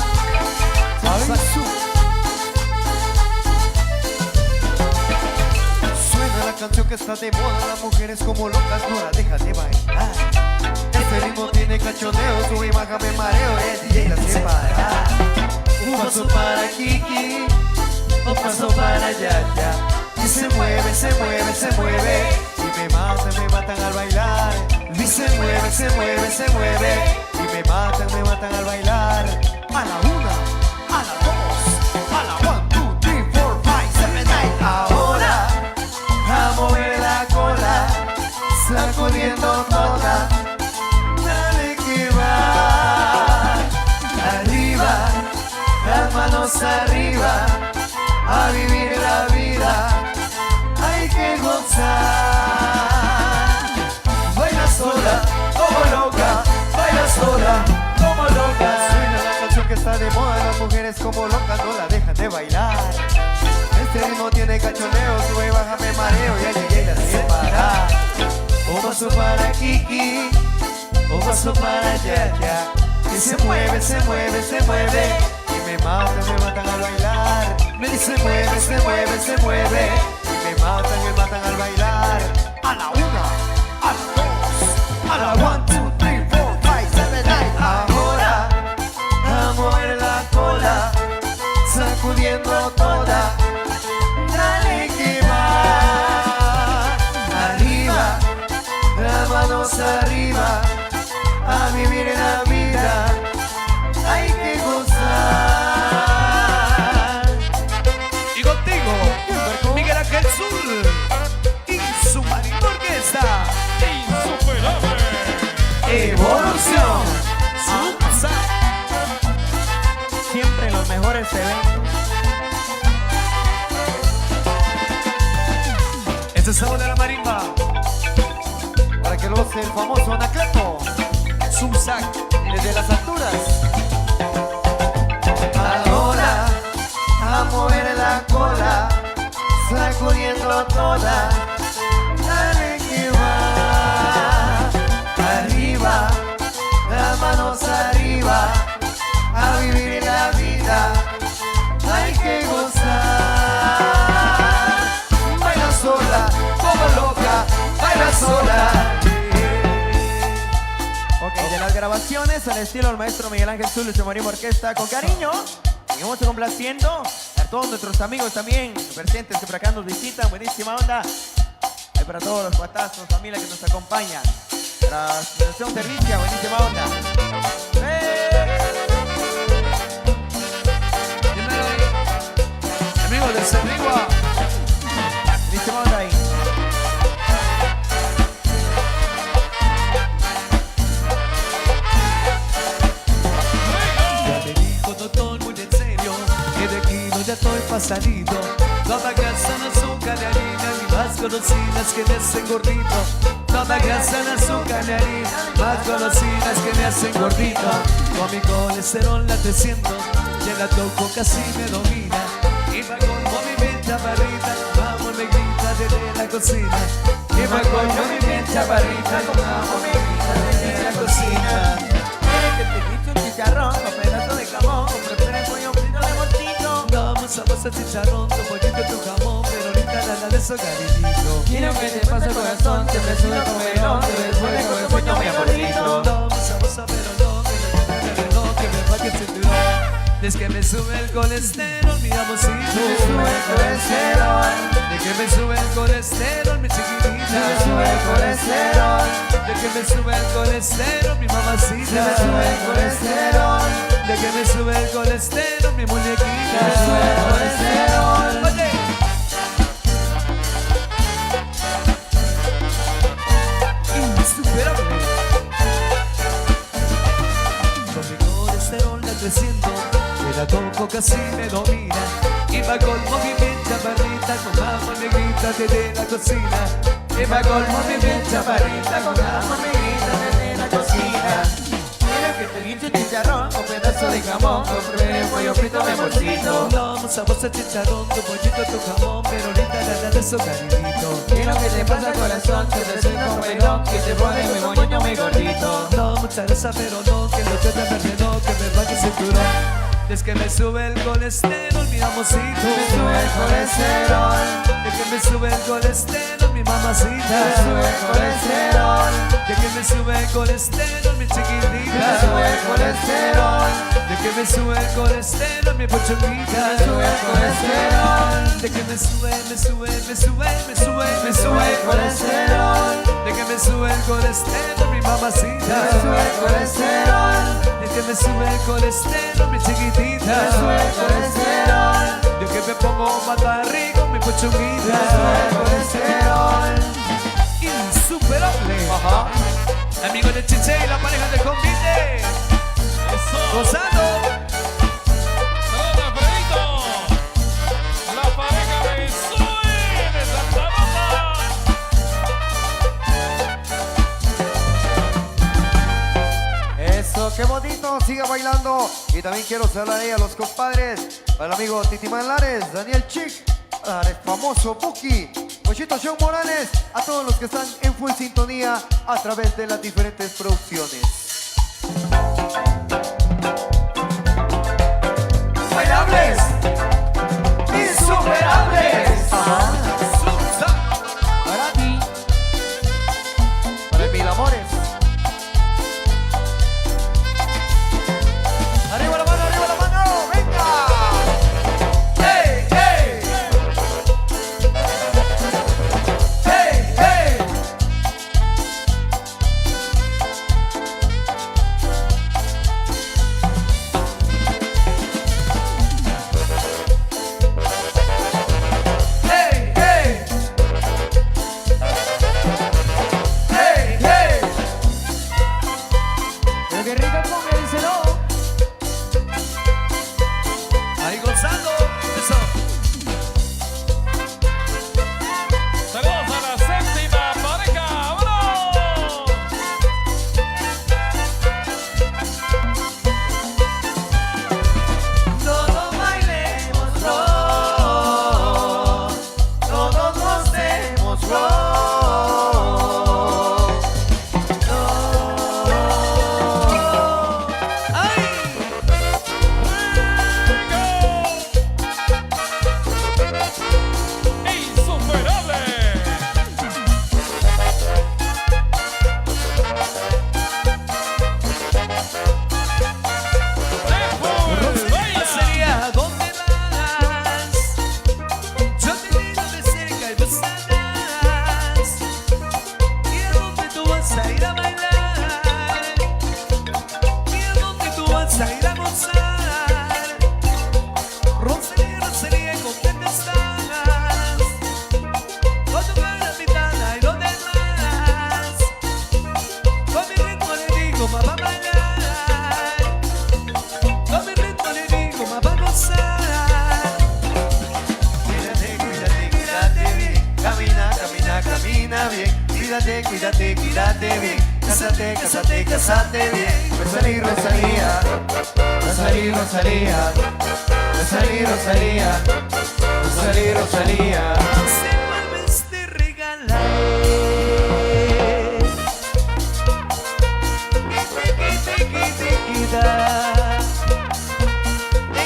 Suena la canción que está de moda, las mujeres como locas no la dejan de bailar. Este ritmo tiene cachondeo, sube y baja, me mareo y el DJ la hace parar. Un paso para Kiki, un paso para Yaya. Y se mueve, se mueve, se mueve. Y me matan al bailar. Y se mueve, se mueve, se mueve. Y me matan al bailar. A la una, a la dos, a la 1, 2, 3, 4, 5, 7, 8. Ahora a mover la cola, sacudiendo toda. Dale que va. Arriba, las manos arriba, a vivir la vida. Hay que gozar. Baila sola, como loca, baila sola, como loca. Suena la canción que está de moda, las mujeres como locas no la dejan de bailar. Este ritmo tiene cachondeo, sube y baja, me mareo y al DJ la hace parar. Un paso para Kiki, un paso para Yaya. Y se mueve, se mueve, se mueve. Y me matan al bailar. Y se mueve, se mueve, se mueve. Y me matan al bailar. A la una, a la dos, a la 1, 2, 3, 4, 5, 7, 8. Ahora, a mover la cola, sacudiendo toda. Dale que va, arriba, las manos arriba, a vivir la vida, hay que gozar. Y contigo, Miguel Ángel Zul y su Marino Orquesta. Insuperable. Evolución. Siempre los mejores eventos. Este es el sabor de la marimba. Para que lo goce el famoso Anacleto, Zumzac. desde las alturas. Ahora, a mover la cola, sacudiendo toda. Dale que va, arriba, las manos arriba, a vivir la vida, hay que gozar. Baila sola, como loca, baila sola. Ok, de las grabaciones al estilo del maestro Miguel Ángel Zul y su Marino Orquesta, con cariño, seguimos complaciendo a todos nuestros amigos también presentes que por acá nos visitan, buenísima onda. Ahí para todos los cuatazos, familia que nos acompaña. Para la Asociación Servicia, buenísima onda. Primero ahí. Amigos de Cerrigua. Buenísima onda ahí. Ya me dijo doctor muy en serio que de aquí no ya estoy pasadito. No me grasa en azúcar de harina ni más golosinas que me hacen gordito. No me grasa en azúcar de harina, más golosinas que me hacen gordito. Con mi colesterol la 300, ya la toco casi me domina. Y va con movimiento chaparrita, vamos negrita desde la cocina. Y va con movimiento chaparrita, vamos negrita desde la cocina. Quiere que te quite un chicharrón con pedazo de jamón, con prepara el pollo frito de morcito. Vamos a pasar chicharrón, tu pollito, tu jamón, pero ahorita nada de eso, cariñito. Quiero que te pase el corazón, te presume con melón, te después con el sueño mi amorcito. Vamos a pasar, pero no, que me falte el cinturón. Es que me sube el colesterol, mi amorcito. Me sube el colesterol. De que me sube el colesterol, mi chiquitita. Me sube el colesterol. De que me sube el colesterol, mi mamacita. Me sube el colesterol. De que me sube el colesterol, mi muñequita. Me sube el colesterol. Oye. Insuperable. Con mi colesterol la 300, que la toco casi me domina. Y va con movimiento chaparrita, con mamá negrita desde la cocina. Y va con movimiento chaparrita, con mamá negrita desde la cocina. Quiero que te guinche un chicharrón con pedazo de jamón, con prepara el pollo frito de morcito. Vamos a pasar chicharrón, tu pollito, tu jamón, pero ahorita nada de eso, cariñito. Quiero que te pase el corazón, te presume con melón, que te pone muy moño, muy gordito. No, mucha grasa, pero no, que lo que te no, que me vaya el cinturón. Es que me sube el colesterol, mi amorcito. Me sube el colesterol. De que me sube el colesterol, mi mamacita. Me sube el colesterol. De que me sube el colesterol, mi chiquitita. Me sube el colesterol. De que me sube el colesterol, mi pochonguita. Me sube el colesterol. De que me sube el colesterol. De que me sube el colesterol, mi mamacita. Me sube el colesterol. De que me sube el colesterol, mi chiquitita. Me sube el colesterol. De que me pongo más rico, mi pochonguita. Me sube el colesterol. Insuperable. Amigos de Chiche y la pareja del convite. Gozando. Saludos, Alfredito. La pareja de Zoe de Santa Rosa. Eso, qué bonito, siga bailando. Y también quiero saludar ahí a los compadres, al amigo Titi Manlares, Daniel Chic, al famoso Buki, Pochito Show Morales, a todos los que están en full sintonía a través de las diferentes producciones. Bailables. Insuperables. Para ti. Para el Mil Amores. Arriba la mano, venga. cuídate, cuídate, cuídate bien. Cásate, cásate, cásate bien. Rosalía, Rosalía, Rosalía, Rosalía, Rosalía, Rosalía, Rosalía, Rosalía. Se vuelves de regalar. De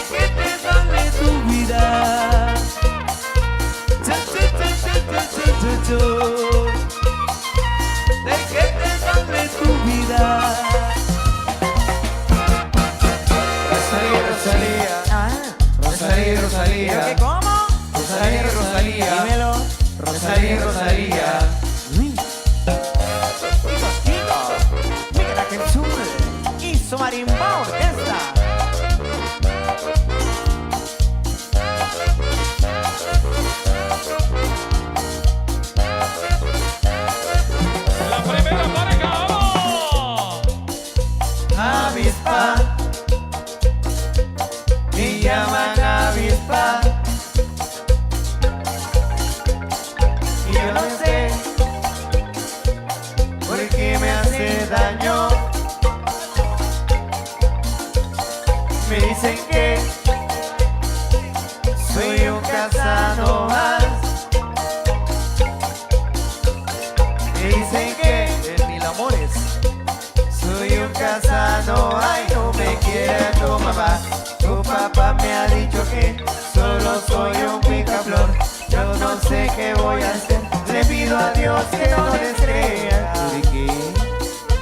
que te vale tu vida. De que te vale tu vida. Rosalía, Rosalía, Rosalía, Rosalía. ¿Qué cómo? Rosalía, Rosalía, Dímelo. Rosalía, Rosalía. Mira que el sur y su marimba orquesta. La primera pareja, ¡vamos! Avispa, me llaman avispa. Y yo no sé por qué me hace daño. Me dicen que soy un Casanova. Me dicen que en mil amores soy un Casanova y no me quiere tu mamá. Tu papá me ha dicho que solo soy un picaflor. Yo no sé qué voy a hacer. Le pido a Dios que no les crea. ¿Por qué?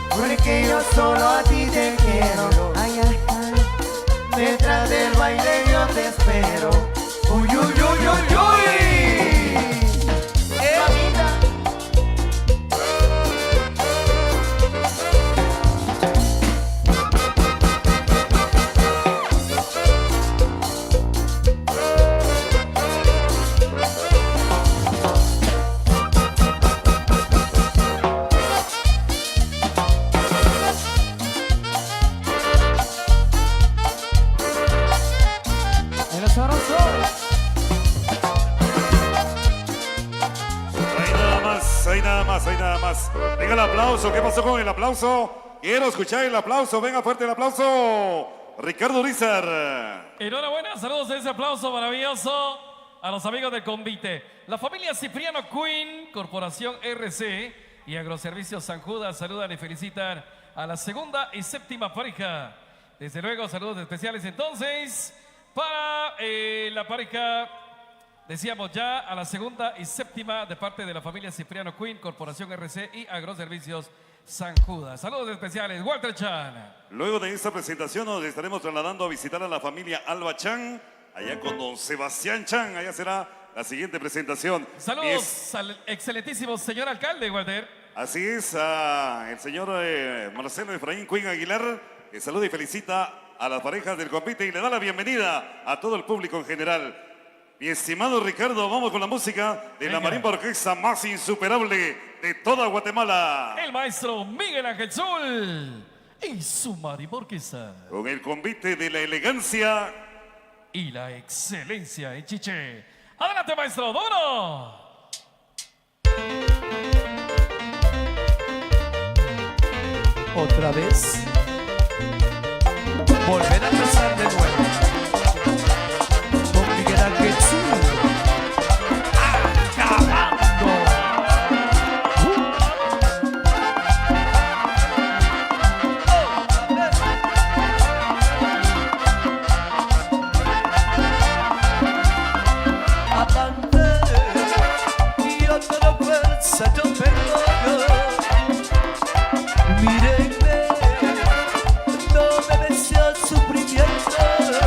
Porque yo solo a ti te quiero. Ay, ay, ay. Detrás del baile yo te espero. Uy, uy, uy, uy, uy. Mamita. En los sabrosos. Ahí nada más, ahí nada más, ahí nada más. Venga el aplauso, ¿qué pasó con el aplauso? Quiero escuchar el aplauso, venga fuerte el aplauso. Ricardo Urizar. Enhorabuena, saludos de ese aplauso maravilloso a los amigos del convite. La familia Cipriano Queen, Corporación RC y Agroservicios San Judas saludan y felicitan a la segunda y séptima pareja. Desde luego, saludos especiales entonces para la pareja, decíamos ya, a la segunda y séptima de parte de la familia Cipriano Queen, Corporación RC y Agroservicios San Judas. Saludos especiales, Walter Chan. Luego de esta presentación nos estaremos trasladando a visitar a la familia Alba Chan, allá con don Sebastián Chan, allá será la siguiente presentación. Saludos al excelentísimo señor alcalde, Walter. Así es, el señor Marcelo Efraín Queen Aguilar, que saluda y felicita a las parejas del convite y le da la bienvenida a todo el público en general. Mi estimado Ricardo, vamos con la música de la marimba orquesta más insuperable de toda Guatemala. El maestro Miguel Ángel Zul y su marimba orquesta. Con el convite de la elegancia Y la excelencia en Chiché. Adelante, maestro, duro. Otra vez. Volver a empezar de nuevo. Con Miguel Ángel Zul. Acabando. Amante, yo toda fuerza yo perdono. Mírenme, no me deseo sufrimiento.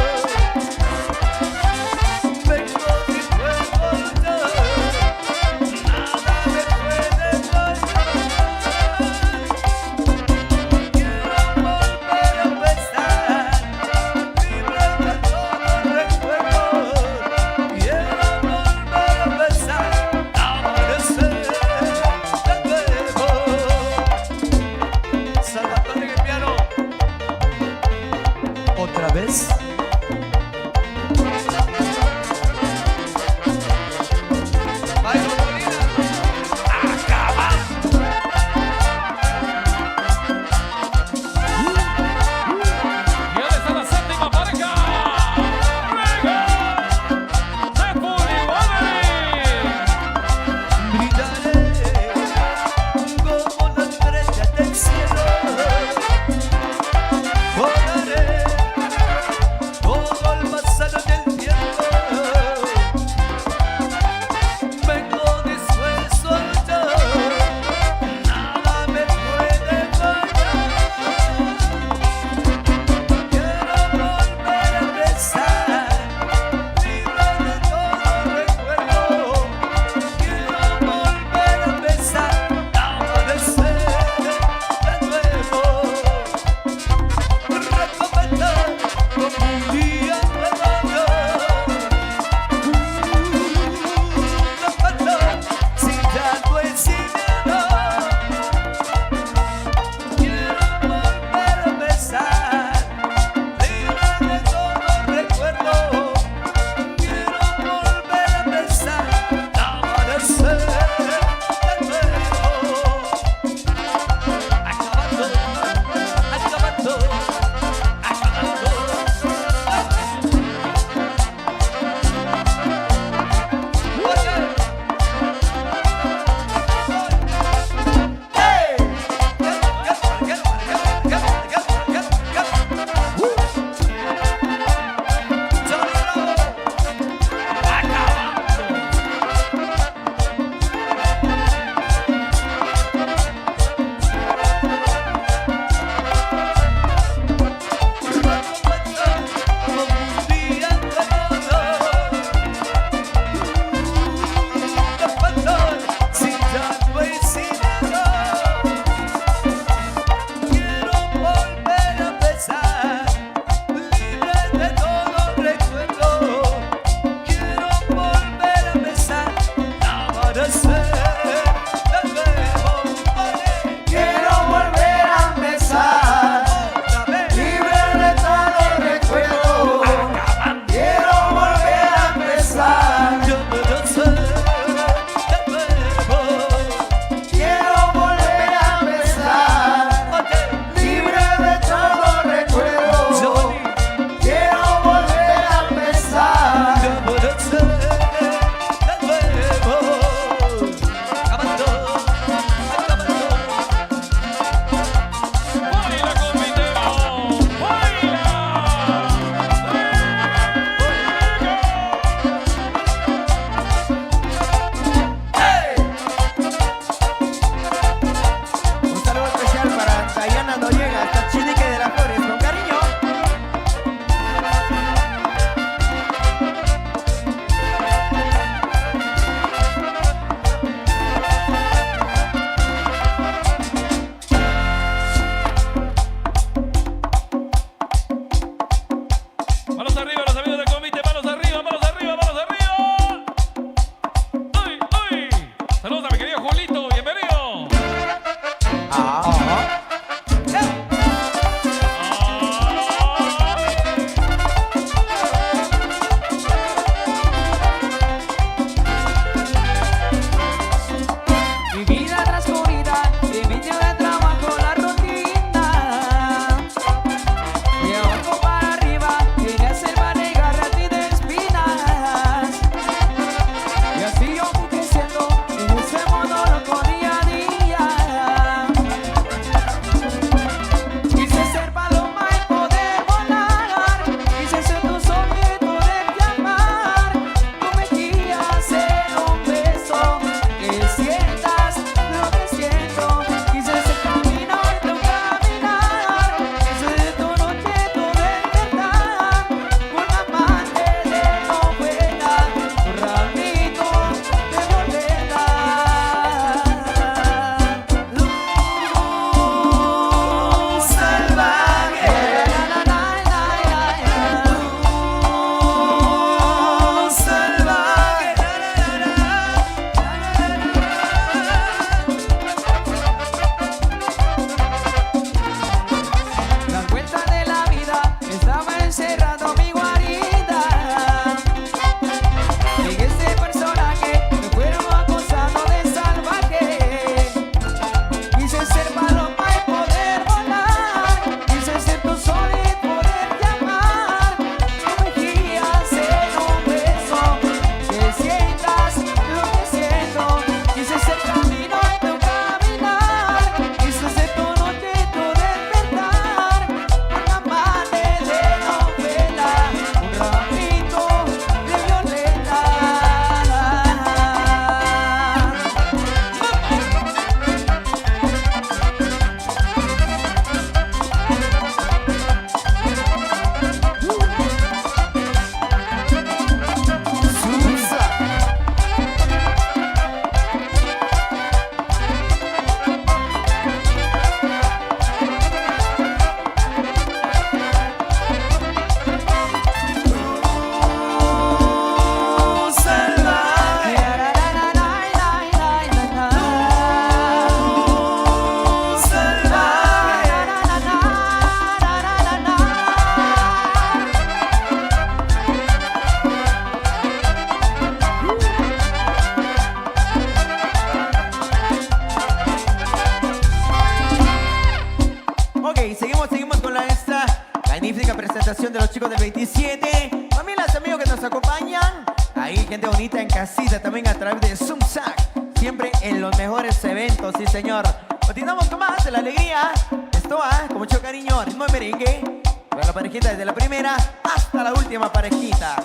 del 27. Familias, amigos que nos acompañan. Ahí, gente bonita en casita, también a través de Zoomsac. Siempre en los mejores eventos, sí señor. Continuamos con más de la alegría. Esto va con mucho cariño, ritmo de merengue. Para la parejita desde la primera hasta la última parejita.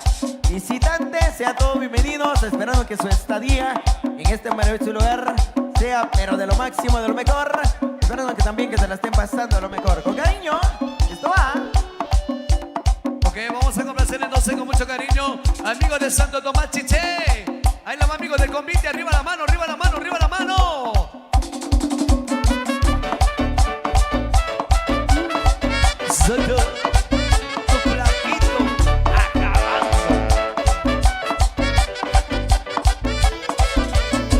Visitantes, sean todos bienvenidos. Esperando que su estadía en este maravilloso lugar sea pero de lo máximo, de lo mejor. Esperando que también que se la estén pasando de lo mejor. Con cariño, esto va. Ok, vamos a complacer entonces con mucho cariño. Amigos de Santo Tomás Chiché. Ahí los amigos del convite, arriba la mano, arriba la mano, arriba la mano. Santo, tu flaquito, acabando.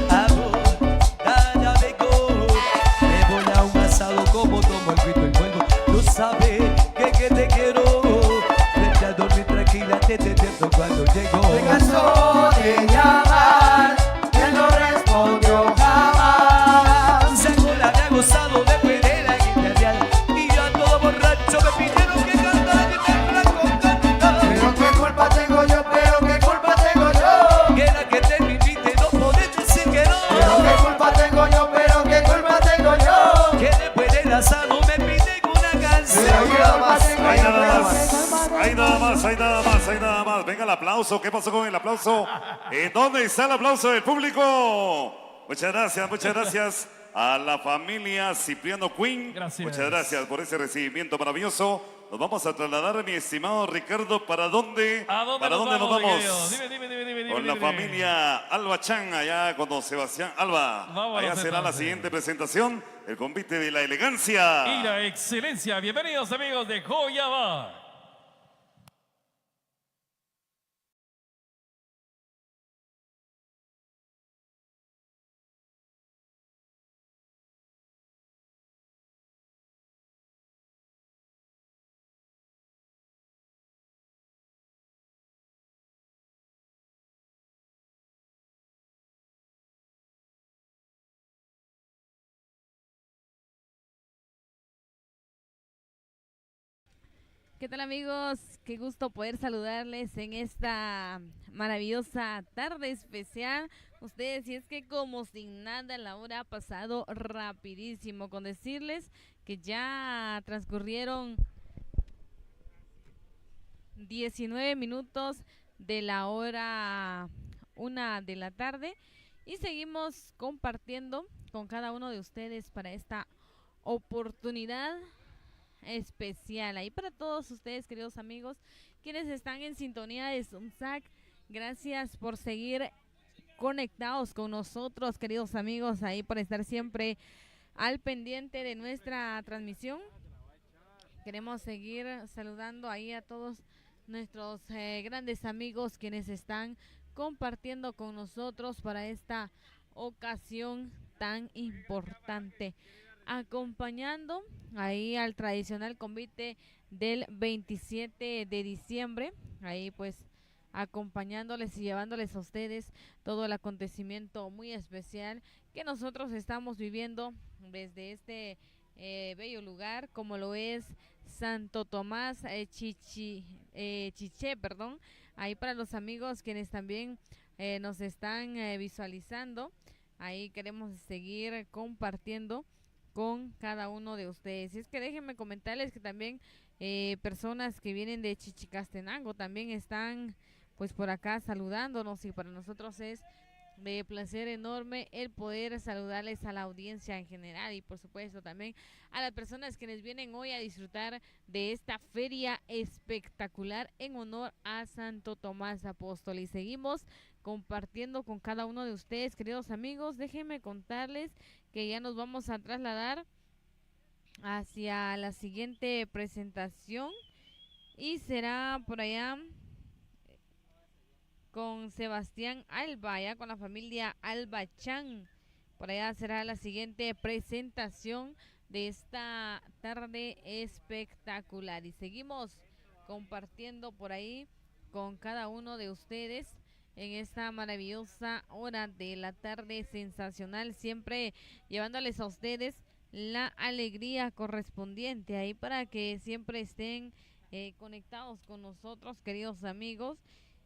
Amor, ya vengo. Me voy a un asado como tomo el grito y vuelvo. Tú sabes que te quiero. Vete a dormir tranquila, te despierto cuando llego. Se cansó de llamar, él no respondió jamás. Se acuerda, me ha gustado de perder la guitarra. Y ya todo borracho me pidieron que cantara y me blanco canta. Pero qué culpa tengo yo, pero qué culpa tengo yo. Que era que te invite, no podés decir que no. Pero qué culpa tengo yo, pero qué culpa tengo yo. Que después del asado me piden una canción. Pero qué culpa tengo Hay yo, nada pero más, hay nada más, hay nada más, hay nada más. Venga el aplauso. ¿Qué pasó con el aplauso? ¿Dónde está el aplauso del público? Muchas gracias a la familia Cipriano Queen. Gracias. Muchas gracias por ese recibimiento maravilloso. Nos vamos a trasladar, mi estimado Ricardo, ¿para dónde? ¿A dónde ¿Para nos dónde nos vamos, mi vamos? querido? Dime, Con la dime. familia Alba Chan, allá con don Sebastián Alba. Vámonos, Allá será la entonces. siguiente presentación, el convite de la elegancia. Y la excelencia. Bienvenidos, amigos de Joyaba. ¿Qué tal, amigos? Qué gusto poder saludarles en esta maravillosa tarde especial. Ustedes, y es que como sin nada la hora ha pasado rapidísimo, con decirles que ya transcurrieron 19 minutos de la hora 1 de la tarde y seguimos compartiendo con cada uno de ustedes para esta oportunidad especial. Ahí para todos ustedes, queridos amigos, quienes están en sintonía de Zoomsac, gracias por seguir conectados con nosotros, queridos amigos, ahí por estar siempre al pendiente de nuestra transmisión. Queremos seguir saludando ahí a todos nuestros grandes amigos quienes están compartiendo con nosotros para esta ocasión tan importante, acompañando ahí al tradicional convite del 27 de diciembre, ahí pues acompañándoles y llevándoles a ustedes todo el acontecimiento muy especial que nosotros estamos viviendo desde este bello lugar como lo es Santo Tomás Chiché, perdón, ahí para los amigos quienes también nos están visualizando, ahí queremos seguir compartiendo con cada uno de ustedes. Y es que déjenme comentarles que también personas que vienen de Chichicastenango también están pues por acá saludándonos, y para nosotros es de placer enorme el poder saludarles a la audiencia en general, y por supuesto también a las personas quienes vienen hoy a disfrutar de esta feria espectacular en honor a Santo Tomás Apóstol. Y seguimos compartiendo con cada uno de ustedes, queridos amigos. Déjenme contarles que ya nos vamos a trasladar hacia la siguiente presentación y será por allá con Sebastián Alba, ya con la familia Alba Chan. Por allá será la siguiente presentación de esta tarde espectacular. Y seguimos compartiendo por ahí con cada uno de ustedes en esta maravillosa hora de la tarde sensacional, siempre llevándoles a ustedes la alegría correspondiente ahí para que siempre estén conectados con nosotros, queridos amigos,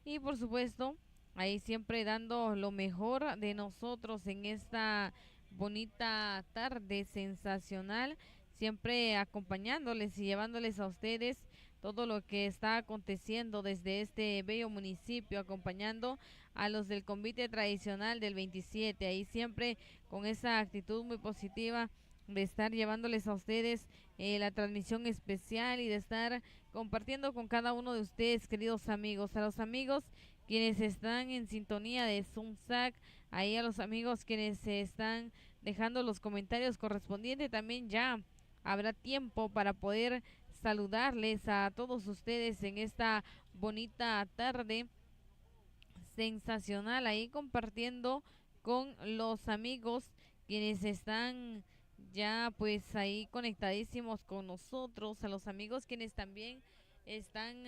y por supuesto, ahí siempre dando lo mejor de nosotros en esta bonita tarde sensacional, siempre acompañándoles y llevándoles a ustedes todo lo que está aconteciendo desde este bello municipio, acompañando a los del convite tradicional del 27, ahí siempre con esa actitud muy positiva de estar llevándoles a ustedes la transmisión especial y de estar compartiendo con cada uno de ustedes, queridos amigos, a los amigos quienes están en sintonía de Zoomsac, ahí a los amigos quienes se están dejando los comentarios correspondientes, también ya habrá tiempo para poder saludarles a todos ustedes en esta bonita tarde sensacional, ahí compartiendo con los amigos quienes están ya pues ahí conectadísimos con nosotros, a los amigos quienes también están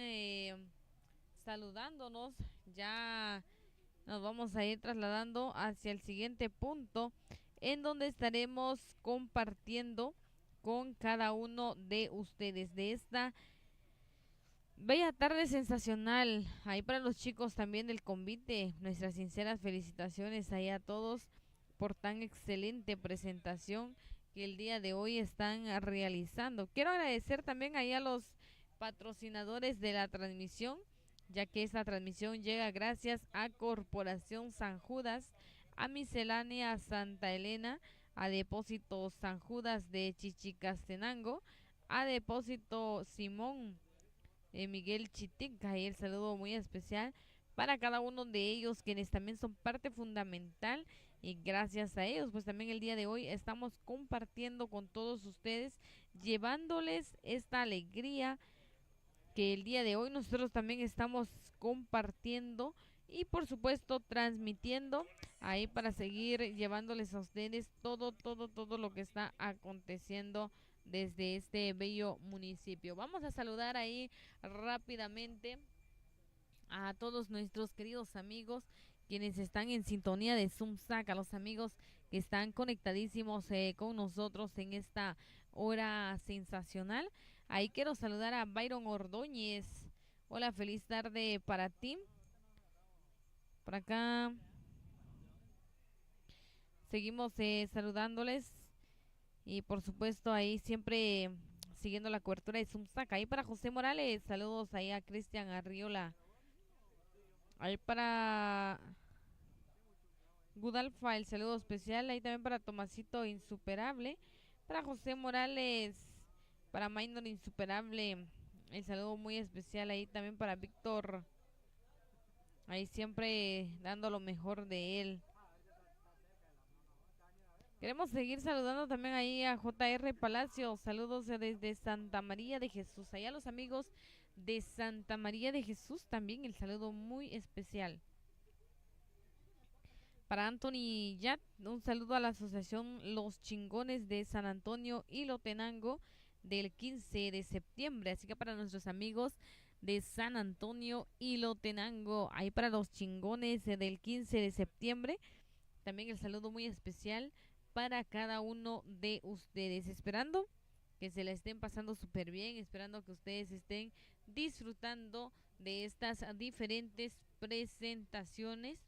saludándonos. Ya nos vamos a ir trasladando hacia el siguiente punto en donde estaremos compartiendo con cada uno de ustedes de esta bella tarde sensacional. Ahí para los chicos también del convite, nuestras sinceras felicitaciones ahí a todos por tan excelente presentación que el día de hoy están realizando. Quiero agradecer también ahí a los patrocinadores de la transmisión, ya que esta transmisión llega gracias a Corporación San Judas, a Miscelánea Santa Elena, a Depósito San Judas de Chichicastenango, a Depósito Simón Miguel Chitica, y el saludo muy especial para cada uno de ellos, quienes también son parte fundamental, y gracias a ellos pues también el día de hoy estamos compartiendo con todos ustedes, llevándoles esta alegría que el día de hoy nosotros también estamos compartiendo y por supuesto transmitiendo ahí para seguir llevándoles a ustedes todo lo que está aconteciendo desde este bello municipio. Vamos a saludar ahí rápidamente a todos nuestros queridos amigos quienes están en sintonía de Zoomsac, a los amigos que están conectadísimos con nosotros en esta hora sensacional. Ahí quiero saludar a Byron Ordóñez. Hola, feliz tarde para ti. Por acá seguimos saludándoles y por supuesto ahí siempre siguiendo la cobertura de Zoomsac. Ahí para José Morales, saludos ahí a Cristian Arriola. Ahí para Gudalfa, el saludo especial. Ahí también para Tomasito Insuperable. Para José Morales, para Minor Insuperable, el saludo muy especial. Ahí también para Víctor, ahí siempre dando lo mejor de él. Queremos seguir saludando también ahí a JR Palacio, saludos desde Santa María de Jesús. Allá los amigos de Santa María de Jesús también el saludo muy especial. Para Anthony Yat, un saludo a la asociación Los Chingones de San Antonio y Lotenango del 15 de septiembre. Así que para nuestros amigos de San Antonio y Lotenango, ahí para los Chingones del 15 de septiembre, también el saludo muy especial para cada uno de ustedes. Esperando que se la estén pasando súper bien, esperando que ustedes estén disfrutando de estas diferentes presentaciones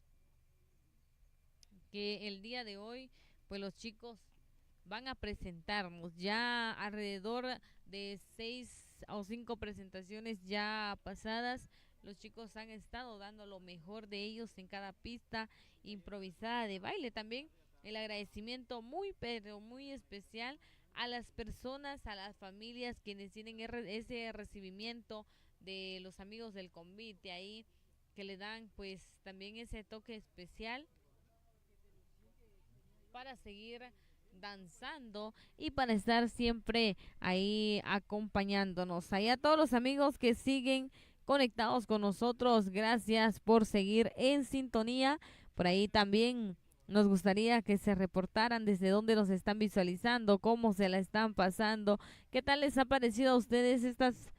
que el día de hoy pues los chicos van a presentarnos. Ya alrededor de 6 o 5 presentaciones ya pasadas, los chicos han estado dando lo mejor de ellos en cada pista improvisada de baile. También el agradecimiento muy pero muy especial a las personas, a las familias quienes tienen ese recibimiento de los amigos del convite ahí, que le dan pues también ese toque especial para seguir danzando y para estar siempre ahí acompañándonos. Ahí a todos los amigos que siguen conectados con nosotros, gracias por seguir en sintonía. Por ahí también nos gustaría que se reportaran desde dónde nos están visualizando, cómo se la están pasando, qué tal les ha parecido a ustedes estas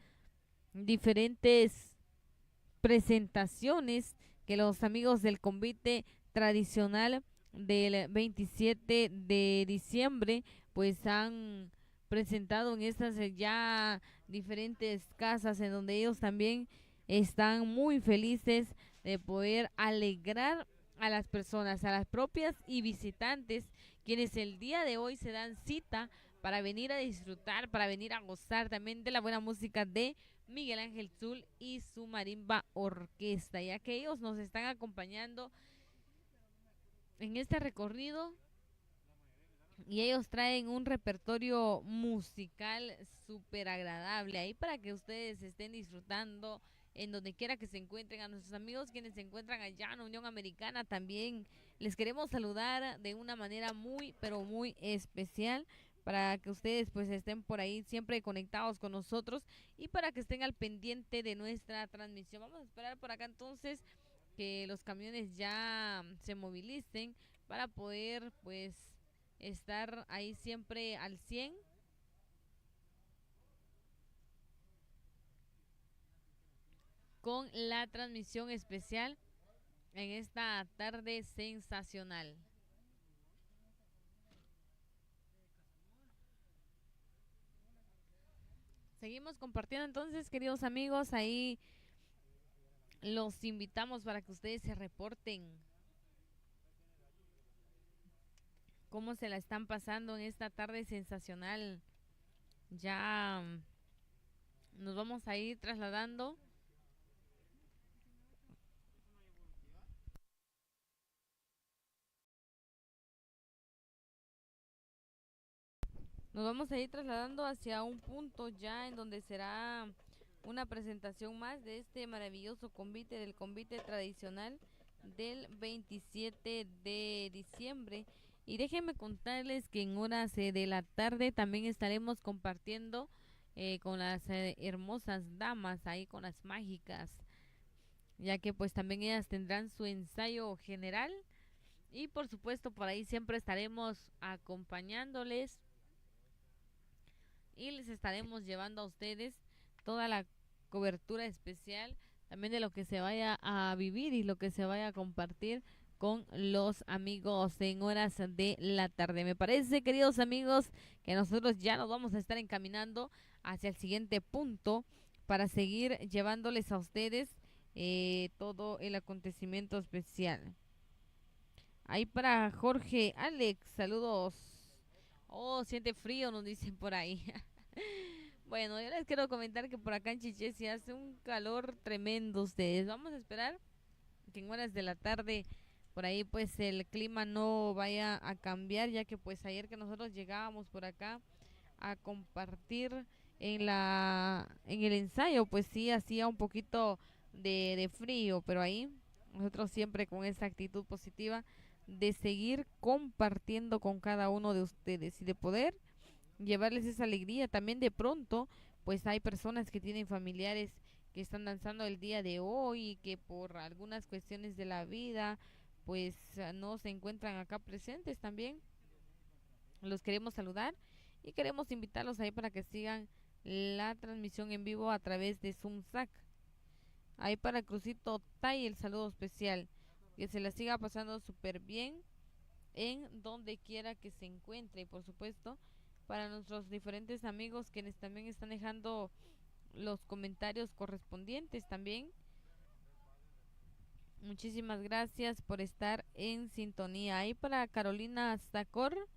diferentes presentaciones que los amigos del convite tradicional del 27 de diciembre pues han presentado en estas ya diferentes casas en donde ellos también están muy felices de poder alegrar a las personas, a las propias y visitantes, quienes el día de hoy se dan cita para venir a disfrutar, para venir a gozar también de la buena música de Miguel Ángel Zul y su marimba orquesta, ya que ellos nos están acompañando en este recorrido y ellos traen un repertorio musical súper agradable ahí para que ustedes estén disfrutando en donde quiera que se encuentren. A nuestros amigos quienes se encuentran allá en la Unión Americana también les queremos saludar de una manera muy pero muy especial, para que ustedes pues estén por ahí siempre conectados con nosotros y para que estén al pendiente de nuestra transmisión. Vamos a esperar por acá entonces que los camiones ya se movilicen para poder pues estar ahí siempre al 100 con la transmisión especial en esta tarde sensacional. Seguimos compartiendo entonces, queridos amigos, ahí los invitamos para que ustedes se reporten cómo se la están pasando en esta tarde sensacional. Ya nos vamos a ir trasladando hacia un punto ya en donde será una presentación más de este maravilloso convite, del convite tradicional del 27 de diciembre. Y déjenme contarles que en horas de la tarde también estaremos compartiendo con las hermosas damas, ahí con las mágicas, ya que pues también ellas tendrán su ensayo general. Y por supuesto por ahí siempre estaremos acompañándoles y les estaremos llevando a ustedes toda la cobertura especial también de lo que se vaya a vivir y lo que se vaya a compartir con los amigos en horas de la tarde. Me parece, queridos amigos, que nosotros ya nos vamos a estar encaminando hacia el siguiente punto para seguir llevándoles a ustedes todo el acontecimiento especial. Ahí para Jorge, Alex, saludos. Oh, siente frío, nos dicen por ahí. Bueno, yo les quiero comentar que por acá en Chiché se hace un calor tremendo ustedes. Vamos a esperar que en horas de la tarde por ahí pues el clima no vaya a cambiar, ya que pues ayer que nosotros llegábamos por acá a compartir en el ensayo, pues sí hacía un poquito de frío, pero ahí nosotros siempre con esa actitud positiva de seguir compartiendo con cada uno de ustedes y de poder llevarles esa alegría. También de pronto pues hay personas que tienen familiares que están danzando el día de hoy y que por algunas cuestiones de la vida pues no se encuentran acá presentes. También los queremos saludar y queremos invitarlos ahí para que sigan la transmisión en vivo a través de ZoomSac. Ahí para Crucito Tai el saludo especial, que se la siga pasando súper bien en donde quiera que se encuentre. Y por supuesto para nuestros diferentes amigos quienes también están dejando los comentarios correspondientes también. Muchísimas gracias por estar en sintonía. Ahí para Carolina Zacor,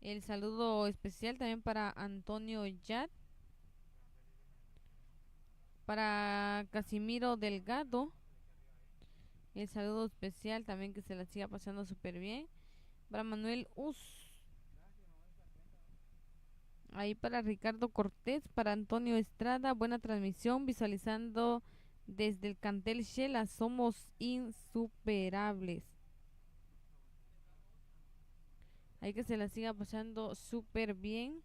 el saludo especial también para Antonio Yat, para Casimiro Delgado, el saludo especial también, que se la siga pasando súper bien. Para Manuel Us, ahí para Ricardo Cortés, para Antonio Estrada, buena transmisión, visualizando desde el Cantel Shela, somos insuperables. Ahí que se la siga pasando súper bien,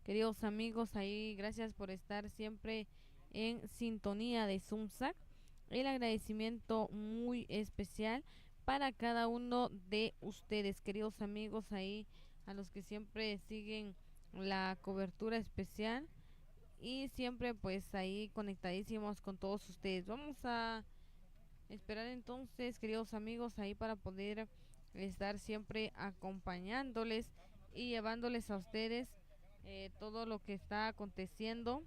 queridos amigos. Ahí gracias por estar siempre en sintonía de ZoomSac. El agradecimiento muy especial para cada uno de ustedes, queridos amigos, ahí a los que siempre siguen la cobertura especial y siempre pues ahí conectadísimos con todos ustedes. Vamos a esperar entonces, queridos amigos, ahí para poder estar siempre acompañándoles y llevándoles a ustedes todo lo que está aconteciendo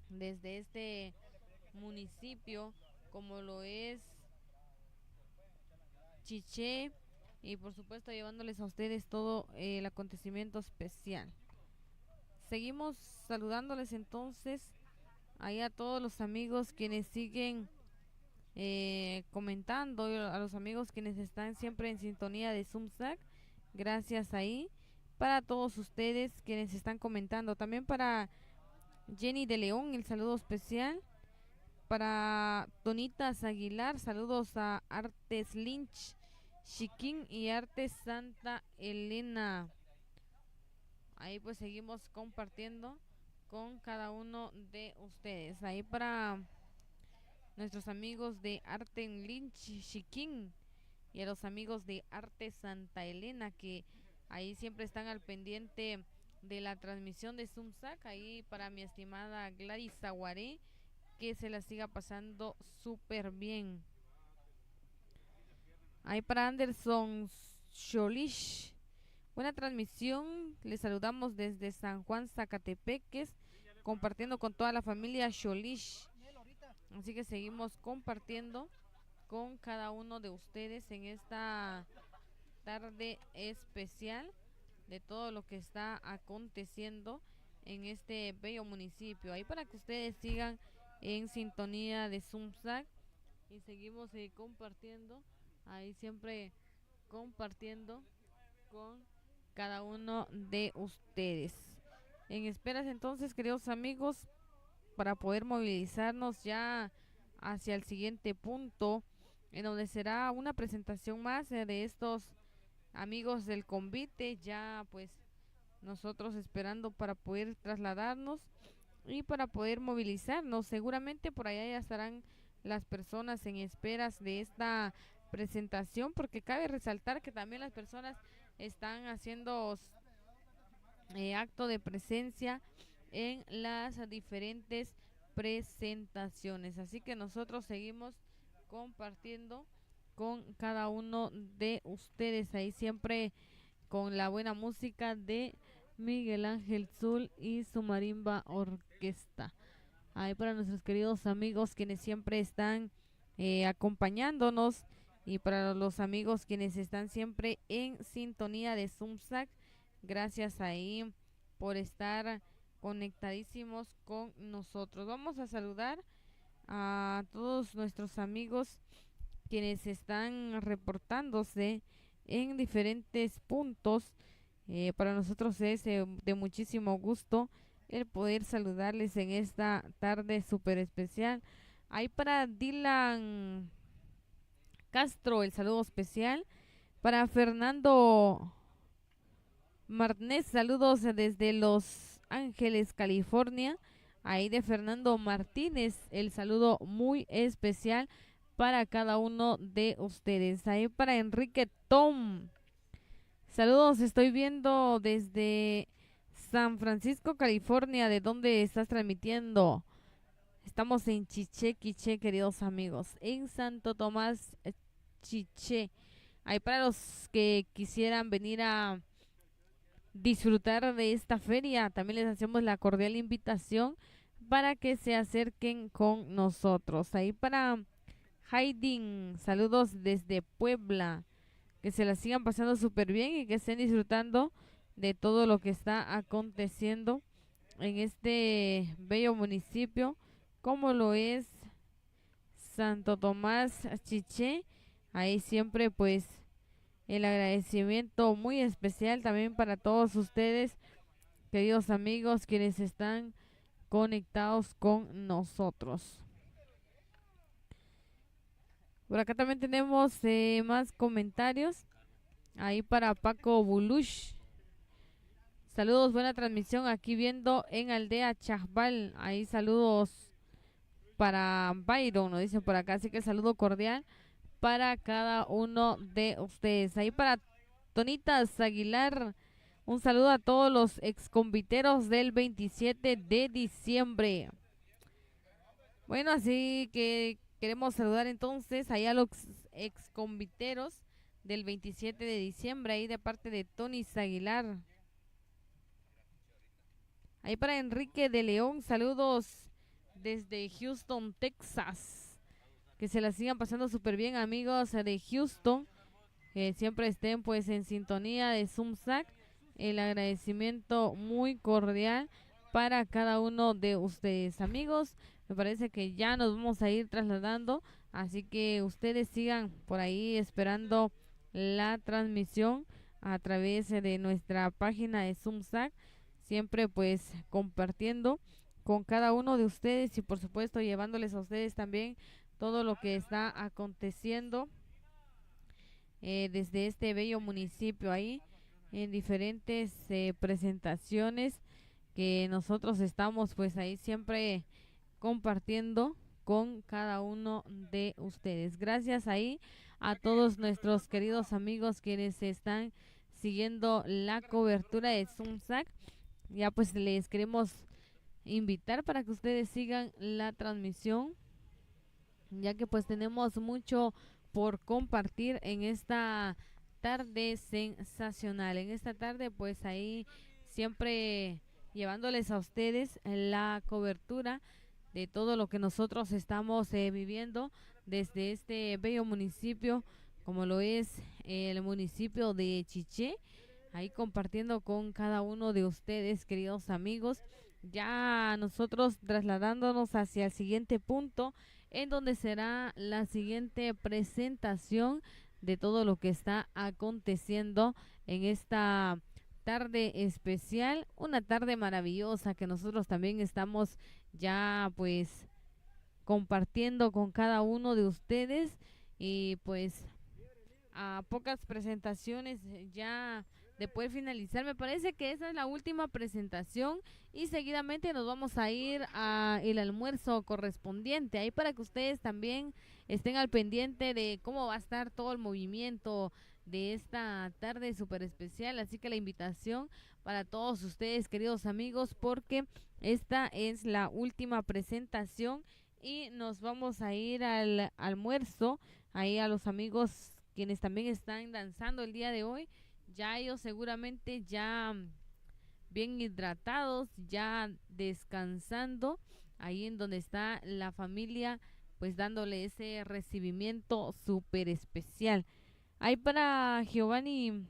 desde este municipio, como lo es Chiché, y por supuesto llevándoles a ustedes todo el acontecimiento especial. Seguimos saludándoles entonces ahí a todos los amigos quienes siguen comentando, y a los amigos quienes están siempre en sintonía de Zumsac. Gracias ahí para todos ustedes quienes están comentando. También para Jenny de León, el saludo especial. Para Tonitas Aguilar, saludos a Artes Lynch, Chiquín y Artes Santa Elena. Ahí pues seguimos compartiendo con cada uno de ustedes. Ahí para nuestros amigos de Arte Lynch, Chiquín, y a los amigos de Arte Santa Elena, que ahí siempre están al pendiente de la transmisión de Zumsac. Ahí para mi estimada Gladys Zaguaré, que se la siga pasando súper bien. Ahí para Anderson Sholish, buena transmisión, les saludamos desde San Juan Zacatepeques, compartiendo con toda la familia Sholish. Así que seguimos compartiendo con cada uno de ustedes en esta tarde especial de todo lo que está aconteciendo en este bello municipio. Ahí para que ustedes sigan en sintonía de Zumsac, y seguimos compartiendo, ahí siempre compartiendo con cada uno de ustedes. En esperas entonces, queridos amigos, para poder movilizarnos ya hacia el siguiente punto, en donde será una presentación más de estos amigos del convite, ya pues nosotros esperando para poder trasladarnos y para poder movilizarnos. Seguramente por allá ya estarán las personas en esperas de esta presentación, porque cabe resaltar que también las personas están haciendo acto de presencia en las diferentes presentaciones. Así que nosotros seguimos compartiendo con cada uno de ustedes, ahí siempre con la buena música de Miguel Ángel Zul y su marimba orquesta. Ahí para nuestros queridos amigos quienes siempre están acompañándonos, y para los amigos quienes están siempre en sintonía de Zumsac, gracias ahí por estar conectadísimos con nosotros. Vamos a saludar a todos nuestros amigos quienes están reportándose en diferentes puntos. Para nosotros es de muchísimo gusto el poder saludarles en esta tarde súper especial. Ahí para Dylan Castro, el saludo especial. Para Fernando Martínez, saludos desde Los Ángeles, California. Ahí de Fernando Martínez, el saludo muy especial para cada uno de ustedes. Ahí para Enrique Tom, saludos, estoy viendo desde San Francisco, California. ¿De dónde estás transmitiendo? Estamos en Chiché, Quiché, queridos amigos, en Santo Tomás, Chiché. Ahí para los que quisieran venir a disfrutar de esta feria, también les hacemos la cordial invitación para que se acerquen con nosotros. Ahí para Haydin, saludos desde Puebla, que se la sigan pasando súper bien y que estén disfrutando de todo lo que está aconteciendo en este bello municipio como lo es Santo Tomás Chiché. Ahí siempre pues el agradecimiento muy especial también para todos ustedes, queridos amigos, quienes están conectados con nosotros. Por acá también tenemos más comentarios. Ahí para Paco Bulush, saludos, buena transmisión aquí viendo en Aldea Chajbal. Ahí saludos para Byron, nos dicen por acá, así que saludo cordial para cada uno de ustedes. Ahí para Tonitas Aguilar, un saludo a todos los exconviteros del 27 de diciembre. Bueno, así que queremos saludar entonces allá a los exconviteros del 27 de diciembre, ahí de parte de Tony Aguilar. Ahí para Enrique de León, saludos desde Houston, Texas. Que se la sigan pasando súper bien, amigos de Houston. Que siempre estén pues en sintonía de Zumsac. El agradecimiento muy cordial para cada uno de ustedes, amigos. Me parece que ya nos vamos a ir trasladando, así que ustedes sigan por ahí esperando la transmisión a través de nuestra página de Zumsac, siempre pues compartiendo con cada uno de ustedes y por supuesto llevándoles a ustedes también todo lo que está aconteciendo desde este bello municipio ahí en diferentes presentaciones que nosotros estamos pues ahí siempre compartiendo con cada uno de ustedes. Gracias ahí a todos nuestros queridos amigos quienes están siguiendo la cobertura de Zumsac. Ya pues les queremos invitar para que ustedes sigan la transmisión, ya que pues tenemos mucho por compartir en esta tarde sensacional. En esta tarde pues ahí siempre llevándoles a ustedes la cobertura de todo lo que nosotros estamos viviendo desde este bello municipio como lo es el municipio de Chiché, ahí compartiendo con cada uno de ustedes, queridos amigos. Ya nosotros trasladándonos hacia el siguiente punto, en donde será la siguiente presentación de todo lo que está aconteciendo en esta tarde especial, una tarde maravillosa que nosotros también estamos ya pues compartiendo con cada uno de ustedes y pues a pocas presentaciones ya de poder finalizar. Me parece que esa es la última presentación y seguidamente nos vamos a ir a el almuerzo correspondiente ahí para que ustedes también estén al pendiente de cómo va a estar todo el movimiento de esta tarde súper especial. Así que la invitación para todos ustedes, queridos amigos, porque esta es la última presentación y nos vamos a ir al almuerzo ahí a los amigos quienes también están danzando el día de hoy. Ya ellos seguramente ya bien hidratados, ya descansando, ahí en donde está la familia, pues dándole ese recibimiento súper especial. Ahí para Giovanni,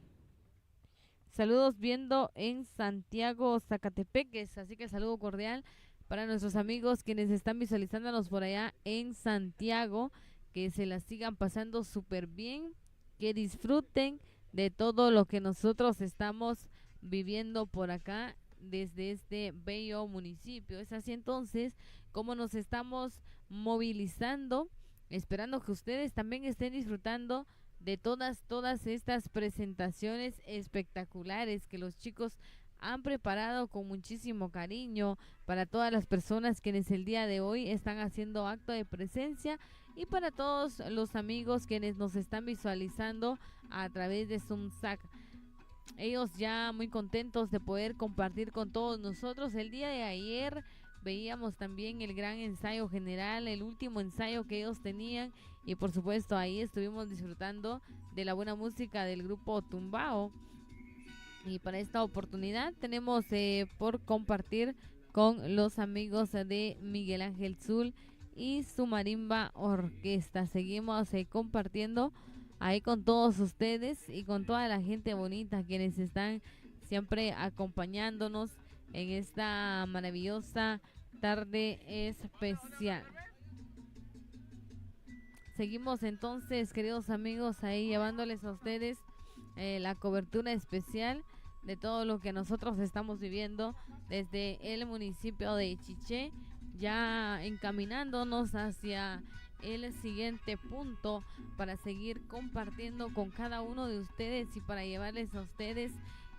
saludos viendo en Santiago, Zacatepeques, así que saludo cordial para nuestros amigos quienes están visualizándonos por allá en Santiago, que se la sigan pasando súper bien, que disfruten de todo lo que nosotros estamos viviendo por acá desde este bello municipio. Es así entonces como nos estamos movilizando, esperando que ustedes también estén disfrutando de todas estas presentaciones espectaculares que los chicos han preparado con muchísimo cariño para todas las personas quienes el día de hoy están haciendo acto de presencia y para todos los amigos quienes nos están visualizando a través de Zumsac. Ellos ya muy contentos de poder compartir con todos nosotros. El día de ayer veíamos también el gran ensayo general, el último ensayo que ellos tenían y por supuesto ahí estuvimos disfrutando de la buena música del grupo Tumbao. Y para esta oportunidad tenemos por compartir con los amigos de Miguel Ángel Zul y su marimba orquesta. Seguimos compartiendo ahí con todos ustedes y con toda la gente bonita quienes están siempre acompañándonos en esta maravillosa tarde especial. Seguimos entonces, queridos amigos, ahí llevándoles a ustedes la cobertura especial de todo lo que nosotros estamos viviendo desde el municipio de Chiché, ya encaminándonos hacia el siguiente punto para seguir compartiendo con cada uno de ustedes y para llevarles a ustedes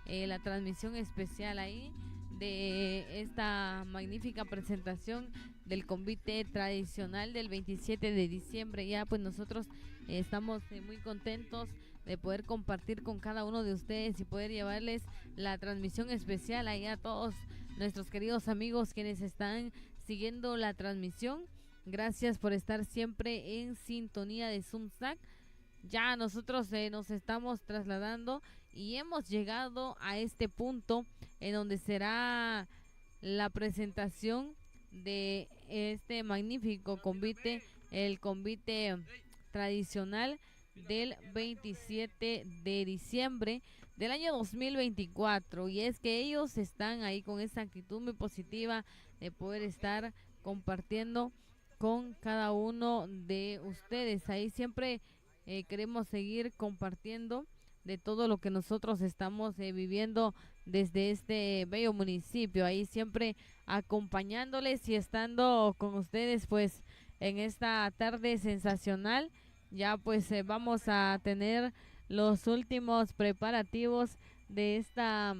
la transmisión especial ahí de esta magnífica presentación del convite tradicional del 27 de diciembre. Ya pues nosotros estamos muy contentos de poder compartir con cada uno de ustedes y poder llevarles la transmisión especial ahí a todos nuestros queridos amigos quienes están siguiendo la transmisión. Gracias por estar siempre en sintonía de Zumsac. Ya nosotros nos estamos trasladando y hemos llegado a este punto en donde será la presentación de este magnífico convite, el convite tradicional del 27 de diciembre del año 2024. Y es que ellos están ahí con esa actitud muy positiva de poder estar compartiendo con cada uno de ustedes. Ahí siempre queremos seguir compartiendo de todo lo que nosotros estamos viviendo desde este bello municipio. Ahí siempre acompañándoles y estando con ustedes pues en esta tarde sensacional. Ya pues vamos a tener los últimos preparativos de esta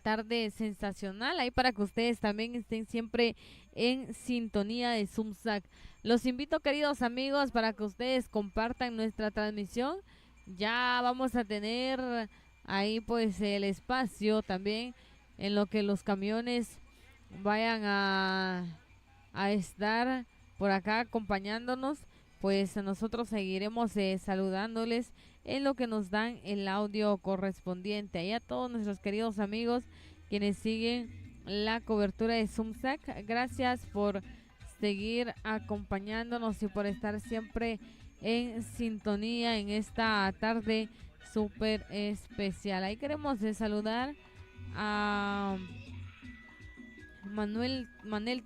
tarde sensacional, ahí para que ustedes también estén siempre en sintonía de Zumsac. Los invito, queridos amigos, para que ustedes compartan nuestra transmisión. Ya vamos a tener ahí pues el espacio también en lo que los camiones vayan a estar por acá acompañándonos. Pues nosotros seguiremos saludándoles en lo que nos dan el audio correspondiente. Ahí a todos nuestros queridos amigos quienes siguen la cobertura de Zumsac, gracias por seguir acompañándonos y por estar siempre en sintonía en esta tarde súper especial. Ahí queremos saludar a Manuel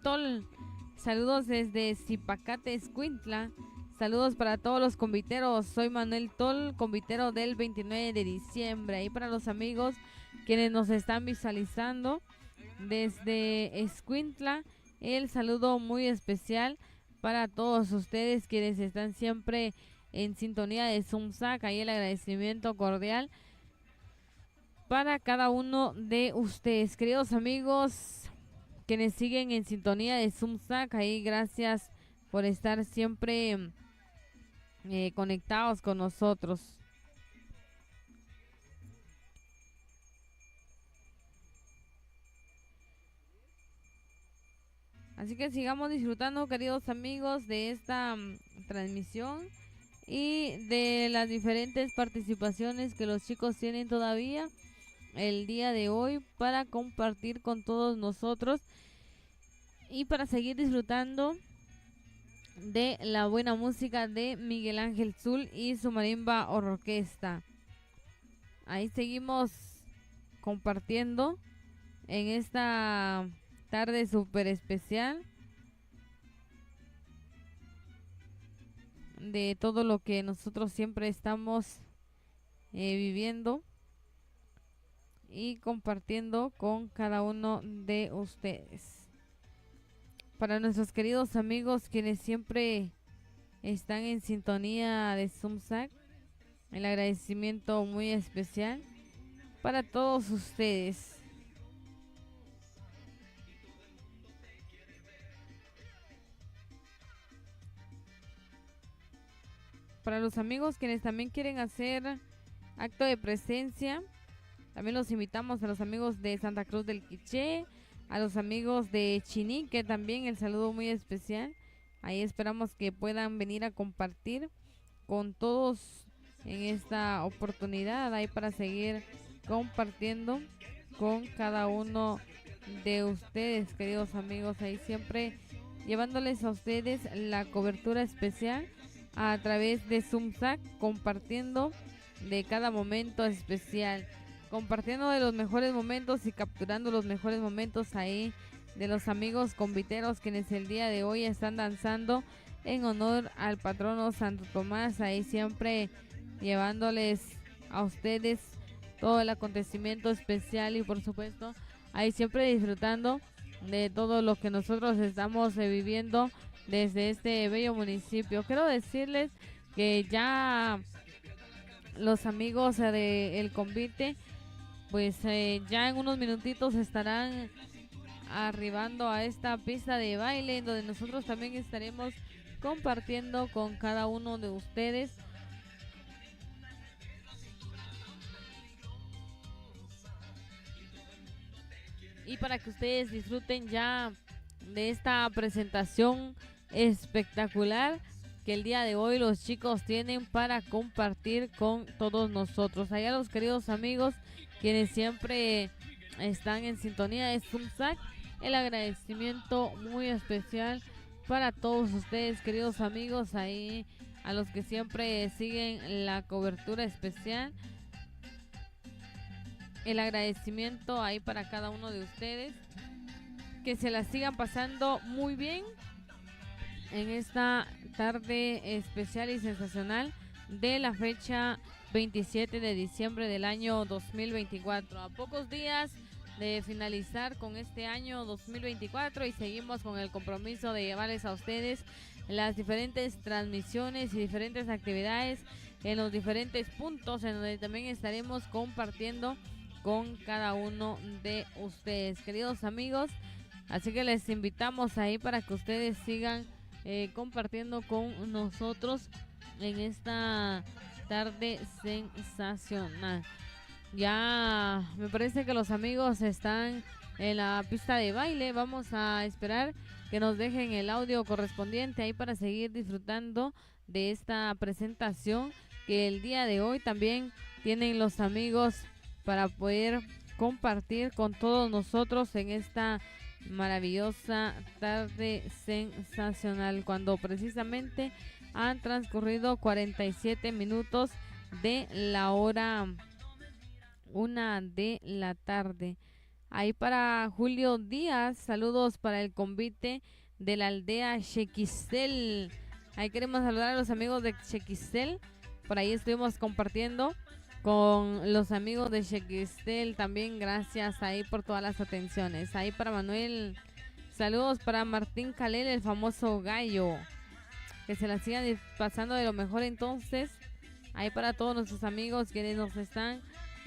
Tol. Saludos desde Zipacate, Escuintla. Saludos para todos los conviteros. Soy Manuel Tol, convitero del 29 de diciembre. Ahí para los amigos quienes nos están visualizando desde Escuintla, el saludo muy especial para todos ustedes quienes están siempre en sintonía de Zumsac. Ahí el agradecimiento cordial para cada uno de ustedes, queridos amigos quienes siguen en sintonía de Zumsac. Ahí gracias por estar siempre conectados con nosotros. Así que sigamos disfrutando, queridos amigos, de esta transmisión y de las diferentes participaciones que los chicos tienen todavía el día de hoy para compartir con todos nosotros y para seguir disfrutando de la buena música de Miguel Ángel Zul y su marimba orquesta. Ahí seguimos compartiendo en esta tarde súper especial de todo lo que nosotros siempre estamos viviendo y compartiendo con cada uno de ustedes. Para nuestros queridos amigos quienes siempre están en sintonía de Zumsac, el agradecimiento muy especial para todos ustedes. Para los amigos quienes también quieren hacer acto de presencia, también los invitamos a los amigos de Santa Cruz del Quiché, a los amigos de Chinique también el saludo muy especial. Ahí esperamos que puedan venir a compartir con todos en esta oportunidad, ahí para seguir compartiendo con cada uno de ustedes, queridos amigos, ahí siempre llevándoles a ustedes la cobertura especial a través de Zumsac, compartiendo de cada momento especial, compartiendo de los mejores momentos y capturando los mejores momentos ahí de los amigos conviteros quienes el día de hoy están danzando en honor al patrono Santo Tomás, ahí siempre llevándoles a ustedes todo el acontecimiento especial y por supuesto ahí siempre disfrutando de todo lo que nosotros estamos viviendo desde este bello municipio. Quiero decirles que ya los amigos del convite pues ya en unos minutitos estarán arribando a esta pista de baile donde nosotros también estaremos compartiendo con cada uno de ustedes. Y para que ustedes disfruten ya de esta presentación espectacular que el día de hoy los chicos tienen para compartir con todos nosotros. Allá los queridos amigos quienes siempre están en sintonía de Zumsac, el agradecimiento muy especial para todos ustedes, queridos amigos, ahí a los que siempre siguen la cobertura especial. El agradecimiento ahí para cada uno de ustedes. Que se la sigan pasando muy bien en esta tarde especial y sensacional de la fecha 27 de diciembre del año 2024. A pocos días de finalizar con este año 2024 y seguimos con el compromiso de llevarles a ustedes las diferentes transmisiones y diferentes actividades en los diferentes puntos en donde también estaremos compartiendo con cada uno de ustedes, queridos amigos. Así que les invitamos ahí para que ustedes sigan compartiendo con nosotros en esta tarde sensacional. Ya me parece que los amigos están en la pista de baile. Vamos a esperar que nos dejen el audio correspondiente ahí para seguir disfrutando de esta presentación que el día de hoy también tienen los amigos para poder compartir con todos nosotros en esta maravillosa tarde sensacional, cuando precisamente han transcurrido 47 minutos de la hora 1 de la tarde. Ahí para Julio Díaz, saludos para el convite de la aldea Chequistel. Ahí queremos saludar a los amigos de Chequistel. Por ahí estuvimos compartiendo con los amigos de Chequistel también. Gracias ahí por todas las atenciones. Ahí para Manuel, saludos para Martín Calel, el famoso gallo. Que se la sigan pasando de lo mejor entonces. Ahí para todos nuestros amigos quienes nos están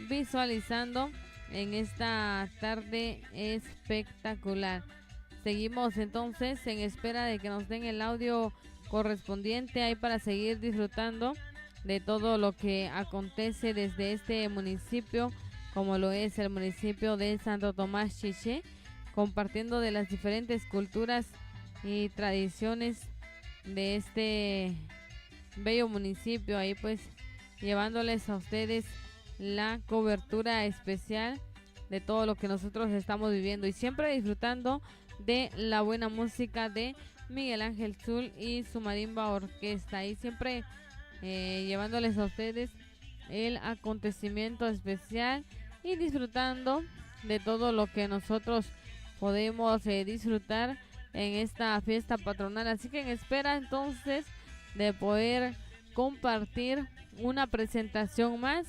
visualizando en esta tarde espectacular. Seguimos entonces en espera de que nos den el audio correspondiente ahí para seguir disfrutando de todo lo que acontece desde este municipio, como lo es el municipio de Santo Tomás Chiché, compartiendo de las diferentes culturas y tradiciones de este bello municipio, ahí pues llevándoles a ustedes la cobertura especial de todo lo que nosotros estamos viviendo y siempre disfrutando de la buena música de Miguel Ángel Zul y su marimba orquesta, y siempre llevándoles a ustedes el acontecimiento especial y disfrutando de todo lo que nosotros podemos disfrutar en esta fiesta patronal. Así que en espera entonces de poder compartir una presentación más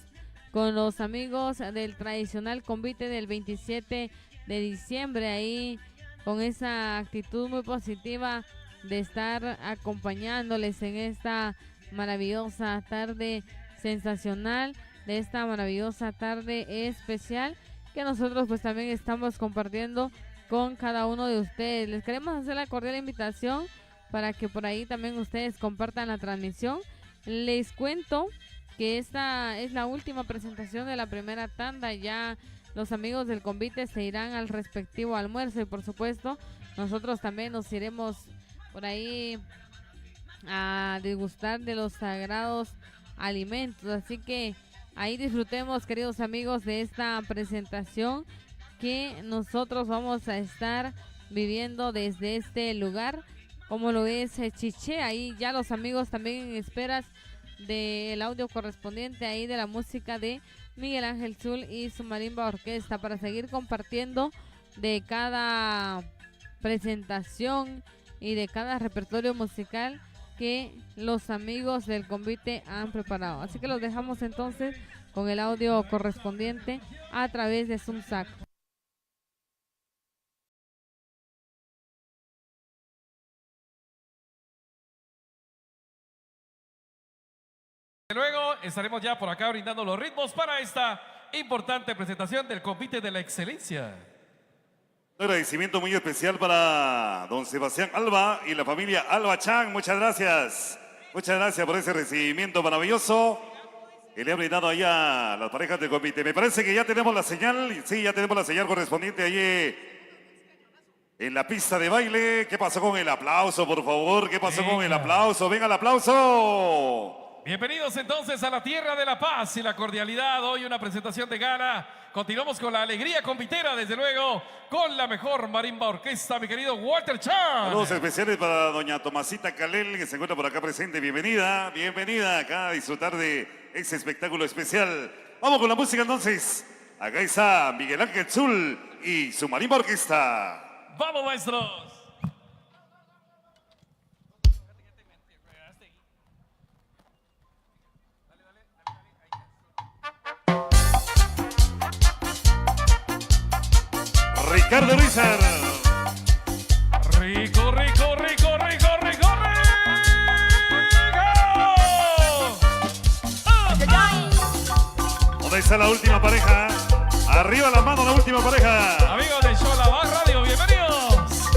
con los amigos del tradicional convite del 27 de diciembre, ahí con esa actitud muy positiva de estar acompañándoles en esta maravillosa tarde sensacional, de esta maravillosa tarde especial que nosotros pues también estamos compartiendo con cada uno de ustedes. Les queremos hacer la cordial invitación para que por ahí también ustedes compartan la transmisión. Les cuento que esta es la última presentación de la primera tanda. Ya los amigos del convite se irán al respectivo almuerzo y por supuesto nosotros también nos iremos por ahí a degustar de los sagrados alimentos. Así que ahí disfrutemos, queridos amigos, de esta presentación que nosotros vamos a estar viviendo desde este lugar, como lo es Chiché. Ahí ya los amigos también en esperas del audio correspondiente ahí de la música de Miguel Ángel Zul y su marimba orquesta, para seguir compartiendo de cada presentación y de cada repertorio musical que los amigos del convite han preparado. Así que los dejamos entonces con el audio correspondiente a través de Zoomsac. Luego estaremos ya por acá brindando los ritmos para esta importante presentación del convite de la excelencia. Un agradecimiento muy especial para don Sebastián Alba y la familia Alba Chan. Muchas gracias. Muchas gracias por ese recibimiento maravilloso que le ha brindado allá a las parejas del convite. Me parece que ya tenemos la señal. Sí, ya tenemos la señal correspondiente allí en la pista de baile. ¿Qué pasó con el aplauso, por favor? ¿Qué pasó con el aplauso? Venga el aplauso. Bienvenidos entonces a la tierra de la paz y la cordialidad. Hoy una presentación de gala. Continuamos con la alegría convitera, desde luego, con la mejor marimba orquesta, mi querido Walter Chan. Saludos especiales para doña Tomasita Calel, que se encuentra por acá presente. Bienvenida, bienvenida acá a disfrutar de ese espectáculo especial. Vamos con la música entonces. Acá está Miguel Ángel Zul y su marimba orquesta. Vamos, maestros. Ricardo Luizar. Rico, rico, rico, rico, rico, ¿Dónde está la última pareja? Arriba la mano, la última pareja. Amigos de Xolabá Radio, bienvenidos.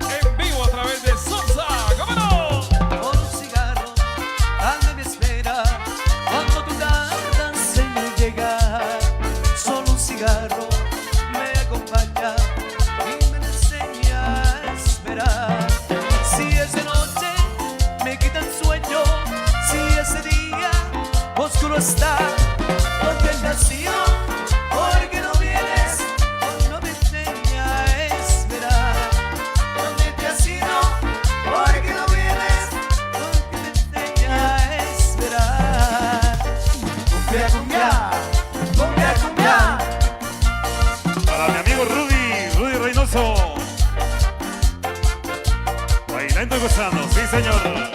En vivo a través de Sonsa, ¿cómo no? Con un cigarro, anda me espera. Cuando tú tardas en llegar, solo un cigarro me acompaña y me enseña a esperar. Si es de noche, me quita el sueño. Si ese día oscuro está, porque el vacío, porque no vienes, cuando me enseña a esperar. ¿Dónde te has ido? Porque no vienes, porque me enseña a esperar. Cumbia, cumbia, cumbia, cumbia. Para mi amigo Rudy Reynoso. Bailando y gozando, sí señor.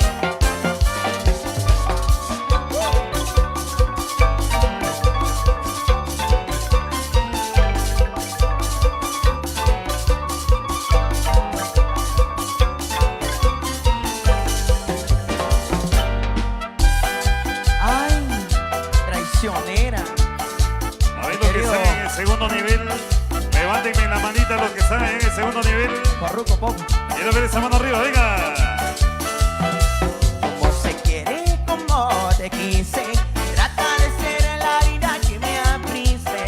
Ay, traicionera. Sabiendo que están en el segundo nivel, levántenme la manita los que están en el segundo nivel. Farruko Pop. Quiero ver esa mano arriba, venga. Como se quiere, como te quise. Trata de ser la harina que me aprise.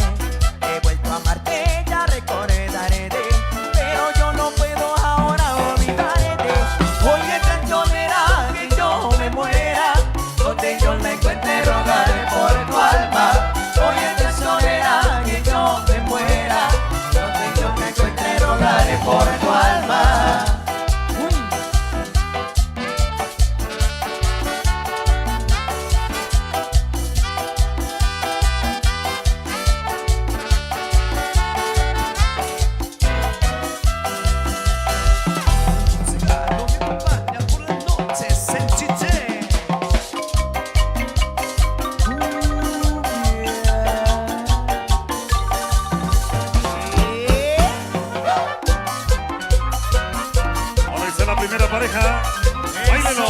He vuelto a amarte, ya recordaré de. Pero yo no puedo ahora olvidarte. Oye, traicionera, que yo me muera. Donde yo me encuentre, rogaré por tu alma. Oye, traicionera, que yo me muera. Donde yo me encuentre, rogaré por tu alma. Un cigarro me acompaña por las noches en Chiché. ¿Dónde está la primera pareja? ¡Báilelo!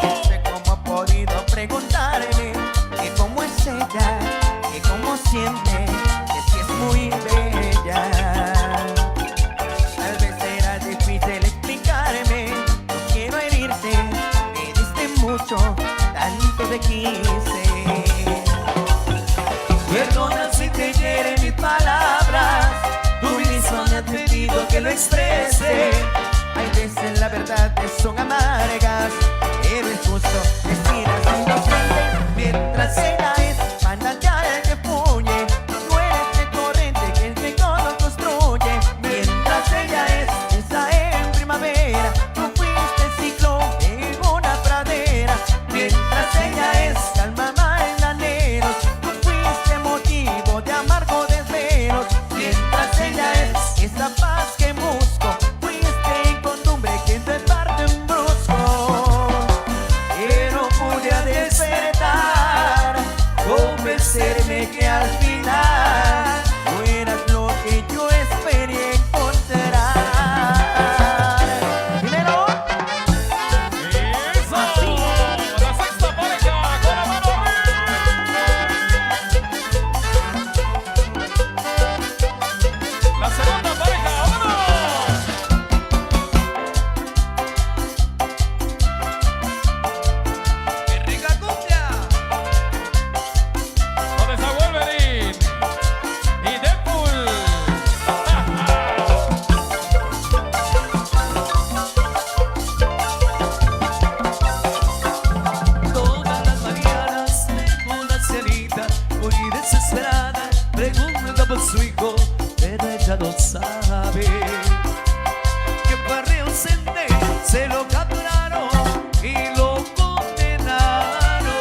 No sé cómo ha podido preguntarme que cómo es ella, que cómo siente, que si es muy bella. Tal vez será difícil explicarme, no quiero herirte, me diste mucho, tanto te quise. Perdona si te hieren mis palabras, tú mismo me has pedido que lo exprese. Hay veces la verdad son amargas, pero es justo decir así inocente. Mientras ella es manantial que fluye, tú eres el corriente que el pecado lo construye. Mientras ella es esa en primavera, tú fuiste el ciclo en una pradera. Mientras ella es calma en anhelos, tú fuiste motivo de amargo desvelos. Mientras ella es esa paz que busco, fuiste incostumbre que te parte en brusco. Pero pude despertar, convencerme que al final no eras lo que yo esperé encontrar. Dímelo. ¡Eso! La sexta pareja, con la mano arriba. La segunda pareja, vámonos. ¡Qué rica cumbia! ¿Dónde está Wolverine? mundo sabe que Parreo Sende se lo capturaron y lo condenaron.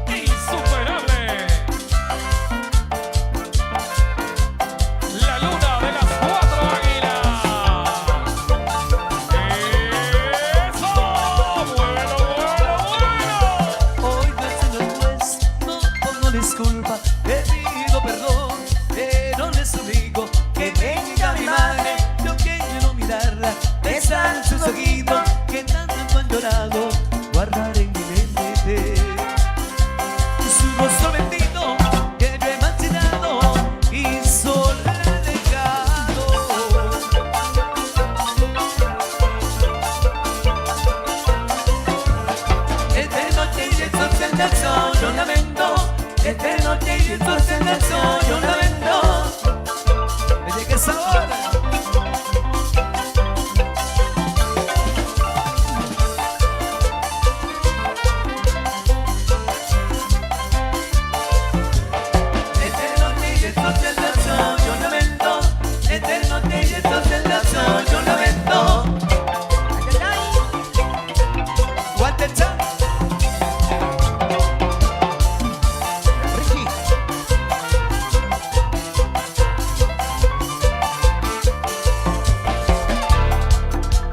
Insuperable. La luna de las 4 águilas. Eso. Bueno, bueno, bueno. Hoy no señor juez, no pongo disculpa, le pido perdón, pero les suplico que venga mi madre. Yo quiero mirarla, besar sus ojitos que tanto han llorado, guardar en mi mente su rostro bendito que yo he marginado y sola he dejado. Esta noche y estos en el sol, yo lamento. Esta noche y estos en el sol, yo lamento. Oye, qué sabor. Esta noche y estos en el sol, yo lamento. Esta noche y estos en el sol, yo lamento. Guatecha.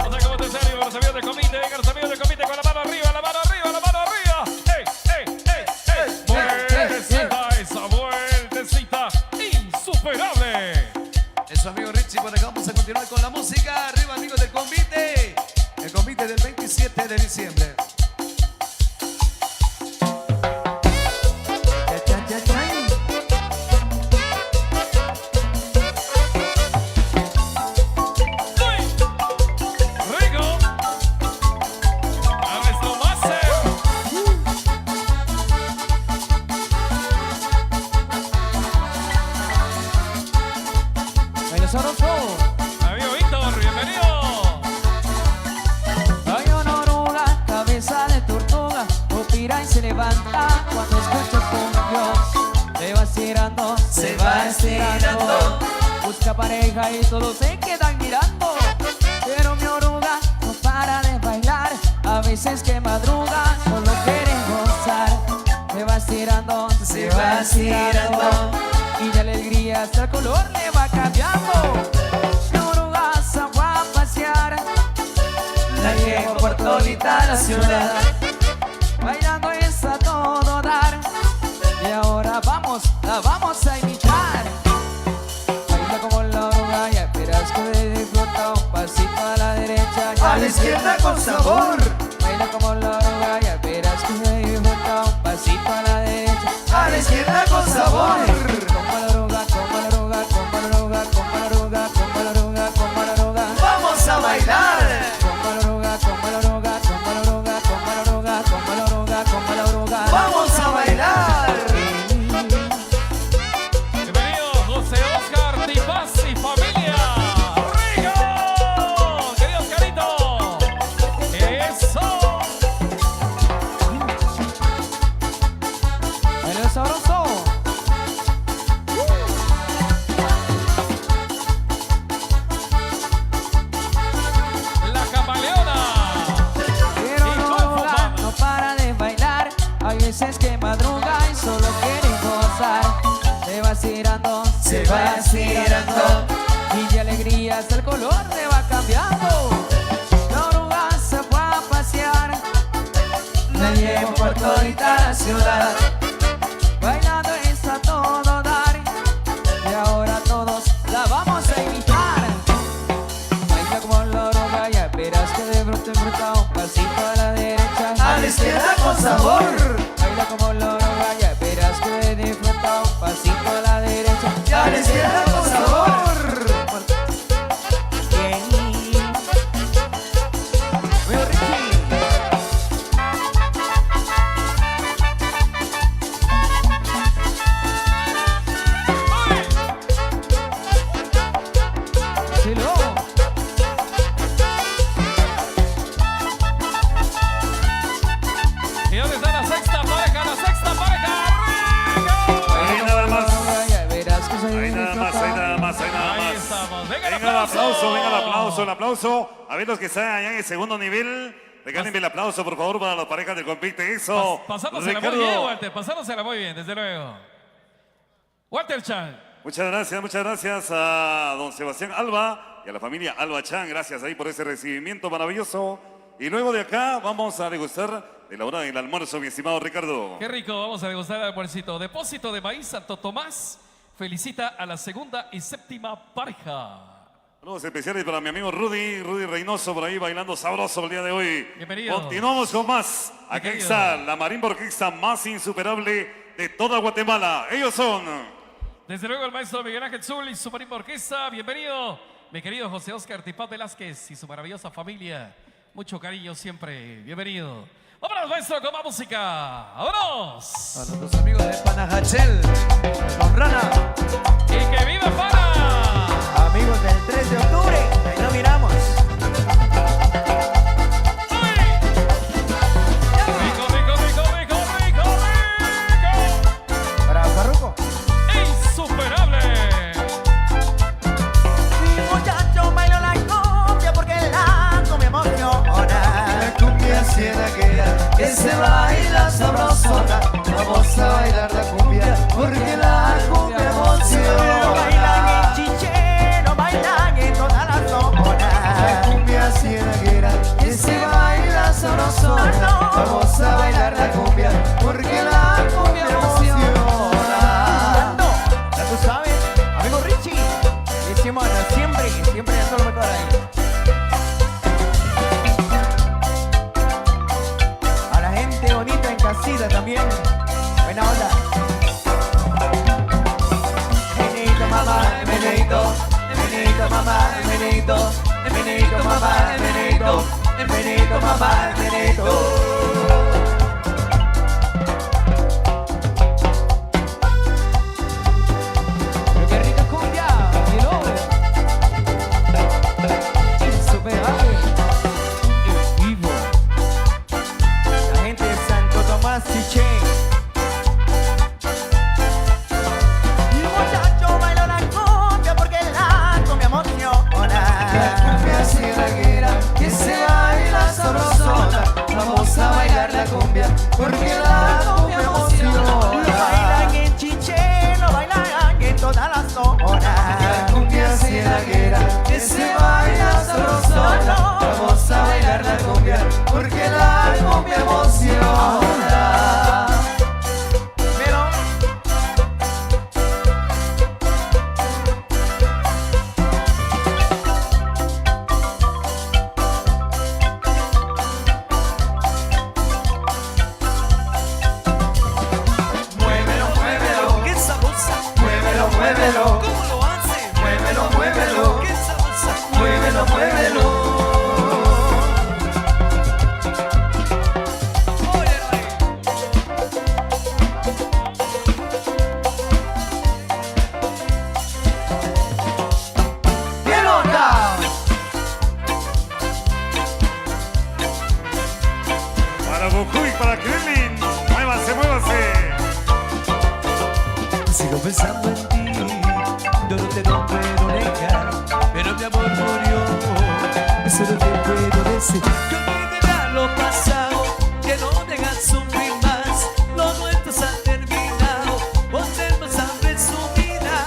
O sea, como te salió, los amigos del comité, vengan los amigos del comité con la mano arriba, la mano arriba, la mano arriba. ¡Ey, ey, ey, ey! Vueltecita, esa vueltecita insuperable. Eso, amigo Richie, por acá vamos a continuar con la música. Arriba, amigos del convite. El convite del 27 de diciembre. Rico. A nuestro máster. Baila sabroso. Amigo Víctor, bienvenido. Hay una oruga, cabeza de tortuga, opira y se levanta cuando escucha con Dios. Se va estirando, se va estirando. Busca pareja y todos se quedan mirando. Pero mi oruga no para de bailar. A veces que madruga, solo quiere gozar. Se va estirando, se va estirando. Y de alegría hasta el color le va cambiando. Mi oruga se va a pasear. La llevo por todita la ciudad. Bailando es a todo dar. Y ahora vamos, la vamos a imitar. Baila como la oruga, ya verás que disfruta. Un pasito a la derecha y A la izquierda con sabor. Baila como la oruga, ya verás que disfruta. Un pasito a la derecha. A la izquierda con sabor. Como la oruga, como la oruga, como la oruga, como la oruga, como la oruga, como la oruga. Vamos a bailar. Como la oruga, como la oruga, como la oruga, como la oruga, como la oruga, como la oruga. Vamos a bailar. Bienvenido José Oscar Tipaz y familia. ¡Rico! ¡Querido Oscarito! ¡Eso! Baila sabroso. La camaleona. Pero Y no, Kung Fu Panda. no para de bailar. Hay veces que madruga y solo quiere gozar. Se va estirando, se va estirando. Y de alegría hasta el color le va cambiando. La oruga se fue a pasear. La llevo por todita la ciudad. Bailando es a todo dar. Y ahora todos la vamos a imitar. Baila como la oruga, ya verás que de pronto fruta. Un pasito a la derecha. A la izquierda con sabor. Baila como la oruga, ya verás que disfruta. Un pasito a la derecha. Y a la izquierda con sabor. Muy Ricky. Sí, luego. ¿Y dónde está la sexta? el aplauso. A ver los que están allá en el segundo nivel. Regálenme el aplauso, por favor, para las parejas del compite. Eso. Pasándosela muy bien, Walter. Pasándosela muy bien, desde luego. Walter Chan. Muchas gracias a don Sebastián Alba y a la familia Alba Chan. Gracias ahí por ese recibimiento maravilloso. Y luego de acá vamos a degustar de la hora del almuerzo, mi estimado Ricardo. Qué rico, vamos a degustar el almuercito. Depósito de Maíz Santo Tomás felicita a la segunda y séptima pareja. Saludos especiales para mi amigo Rudy Reynoso, por ahí bailando sabroso el día de hoy. Bienvenido. Continuamos con más. Aquí Bienvenido. está la marimba orquesta más insuperable de toda Guatemala. Ellos son... Desde luego el maestro Miguel Ángel Zul y su marimba orquesta. Bienvenido, mi querido José Oscar Tipaz Velázquez y su maravillosa familia. Mucho cariño siempre. Bienvenido. Vámonos, maestro, con más música. ¡Vámonos! A nuestros amigos de Panajachel, Don Rana. ¡Y que viva Pana! Amigos del 3 de octubre, ahí lo miramos. ¡Rico, rico, rico, rico, rico, rico! Para Farruko. ¡Insuperable! Mi muchacho bailó la cumbia porque la cumbia emociona. La cumbia cienaguera que se baila sabrosona. Vamos a bailar la cumbia porque la cumbia emociona. Bailan en chichero, bailan en toda la zona. La cumbia cienaguera que se baila sabrosona. Vamos a bailar la cumbia porque la cumbia emociona. Ya tú sabes, amigo Richie. Hicimos siempre dando lo mejor ahí. A la gente bonita en casita también. Buena onda. Menito, mamá, menito. Menito, mamá, menito. Menito, mamá, menito. Menito, mamá, menito. Pero qué rica cumbia, you know. Insuperable. En vivo. La gente de Santo Tomás Chiché. Mi muchacho bailó la cumbia porque la cumbia emociona. La cumbia cienaguera que se baila sabrosona. Vamos a bailar la cumbia porque la cumbia emociona. Bailan en Chiché, lo bailan en toda la zona. La cumbia cienaguera que se baila sabrosona. Vamos a bailar la cumbia porque la cumbia emociona. Pero Muévelo, muévelo, ¡Qué sabrosa! muévelo, muévelo, ¿Cómo lo hace? muévelo, muévelo, ¡Qué sabrosa! muévelo, muévelo. Bien onda. Para Goku y para Krillin. Muévanse, muévanse. Sigo pensando en ti, yo no te lo puedo negar, pero mi amor murió, eso no te puedo decir. Que olvide lo pasado, que no me hagas sufrir más, lo nuestro se ha terminado, volvemos a resumida.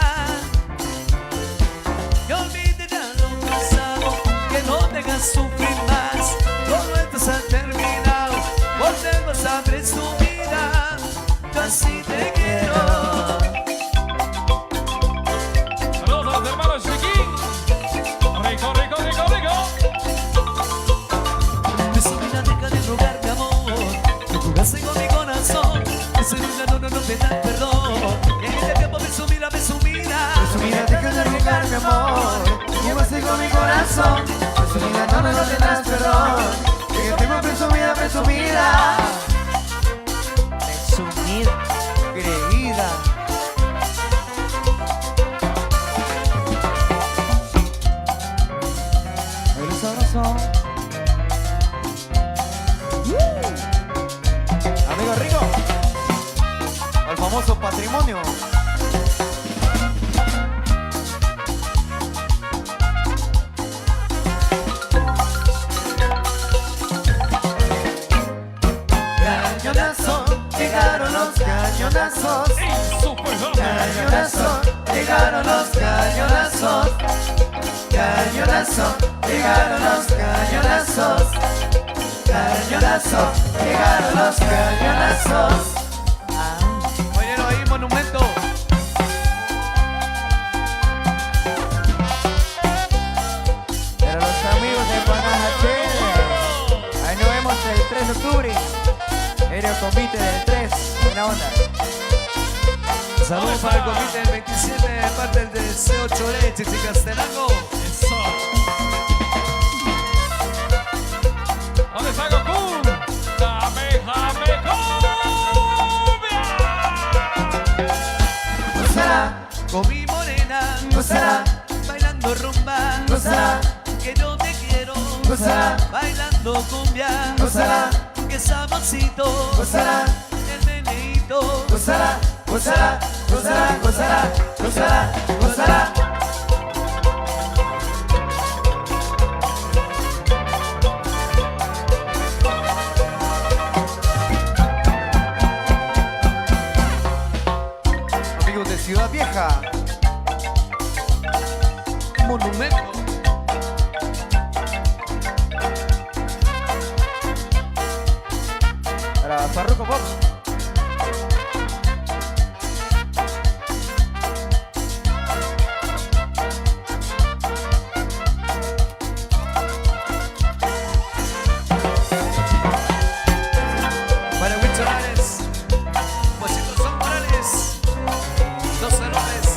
Que olvide lo pasado, que no me hagas sufrir más, lo nuestro se ha terminado, volvemos a resumida. Yo así te quiero. Saludos a los hermanos Chiquín. Rico, rico, rico, rico. Presumida, deja de rogar, mi amor. Que jugaste con mi corazón. Presumida, no te da perdón. En este tiempo presumida. Presumida, deja de rogar, mi amor. Llevaste con mi corazón. Presumida, no tendrás perdón. En el tiempo presumida, presumida. presumida, creída. Eres sabroso. Amigo Rico, el famoso patrimonio. cañonazos. Cañonazo, llegaron los cañonazos. Cañonazo, llegaron los cañonazos. Cañonazo, llegaron los cañonazos. Oyeron ahí, monumento. Pero los amigos de Guanajuato, ahí nos vemos el 3 de octubre. Aéreo convite del 3, buena onda. Saludos para el convite del 27 de parte del C8 Leches y Castelango. Eso. ¿Dónde está Goku? Dame, cumbia. Gozará, Con mi morena, gozará, bailando rumba, gozará, que no te quiero, gozará, bailando cumbia, gozará, que saborcito, gozará, el meneíto, gozará, gozará, gozará, gozará, gozará, gozará. Amigos de Ciudad Vieja, monumento. Para Farruko Pop. Para Wicho Lares, Juancito Son Morales, dos errores.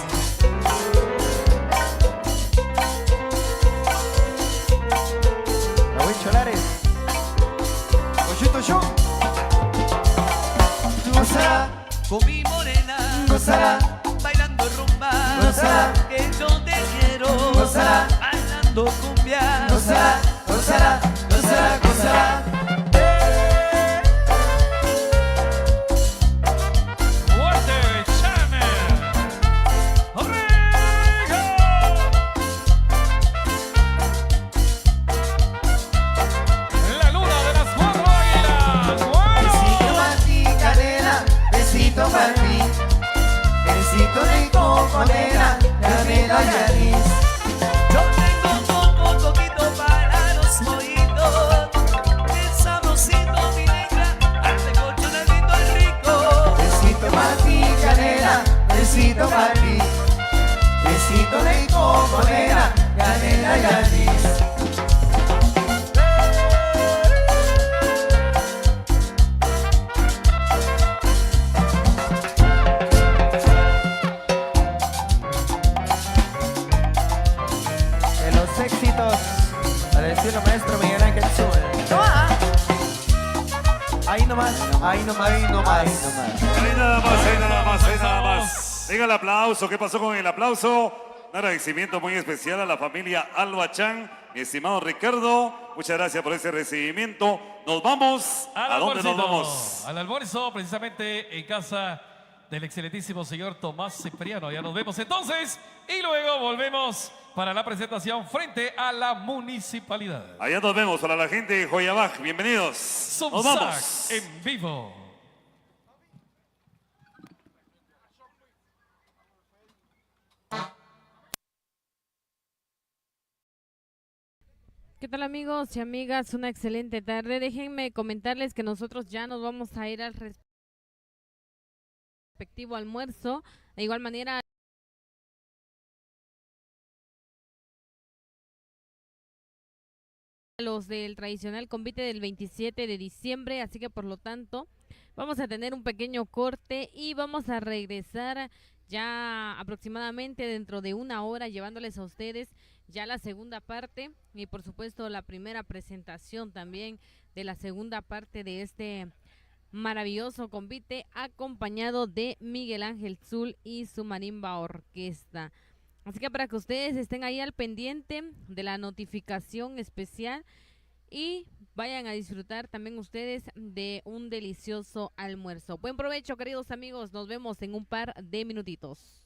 Raúl Cholares. Pollito Show. Gozará, Con mi morena, gozará, bailando rumba, gozará, que no te quiero, gozará, bailando cumbia, gozará, gozará, gozará, gozará. Fuerte, Chame. Rico. La luna de las cuatro águilas. Besito para ti, canela, besito para ti. Besito de coco, nena, canela y anís. Yo tengo poquito para los oídos, el sabrosito mi negra, arte colchonadito es rico. Besito para ti, canela, besito para ti. Besito de coco, nena, canela y anís. De los éxitos, para decirlo maestro Miguel Ángel Zul. ¡Toma! Ahí nomás, ahí nomás, ahí nomás. Ahí nada más, ahí nada más, ahí nada más. Venga el aplauso. ¿Qué pasó con el aplauso? Un agradecimiento muy especial a la familia Alba Chan, mi estimado Ricardo. Muchas gracias por ese recibimiento. Nos vamos. ¿A dónde nos vamos? Al almuerzo, precisamente en casa del excelentísimo señor Tomás Cipriano. Ya nos vemos entonces y luego volvemos para la presentación frente a la municipalidad. Allá nos vemos. Para la gente de Joyabaj, bienvenidos. Nos Subsac vamos. en vivo. ¿Qué tal amigos y amigas? Una excelente tarde. Déjenme comentarles que nosotros ya nos vamos a ir al respectivo almuerzo. De igual manera, los del tradicional convite del 27 de diciembre, así que por lo tanto vamos a tener un pequeño corte y vamos a regresar ya aproximadamente dentro de una hora llevándoles a ustedes ya la segunda parte y por supuesto la primera presentación también de la segunda parte de este maravilloso convite acompañado de Miguel Ángel Zul y su marimba orquesta. Así que para que ustedes estén ahí al pendiente de la notificación especial y vayan a disfrutar también ustedes de un delicioso almuerzo. Buen provecho, queridos amigos. Nos vemos en un par de minutitos.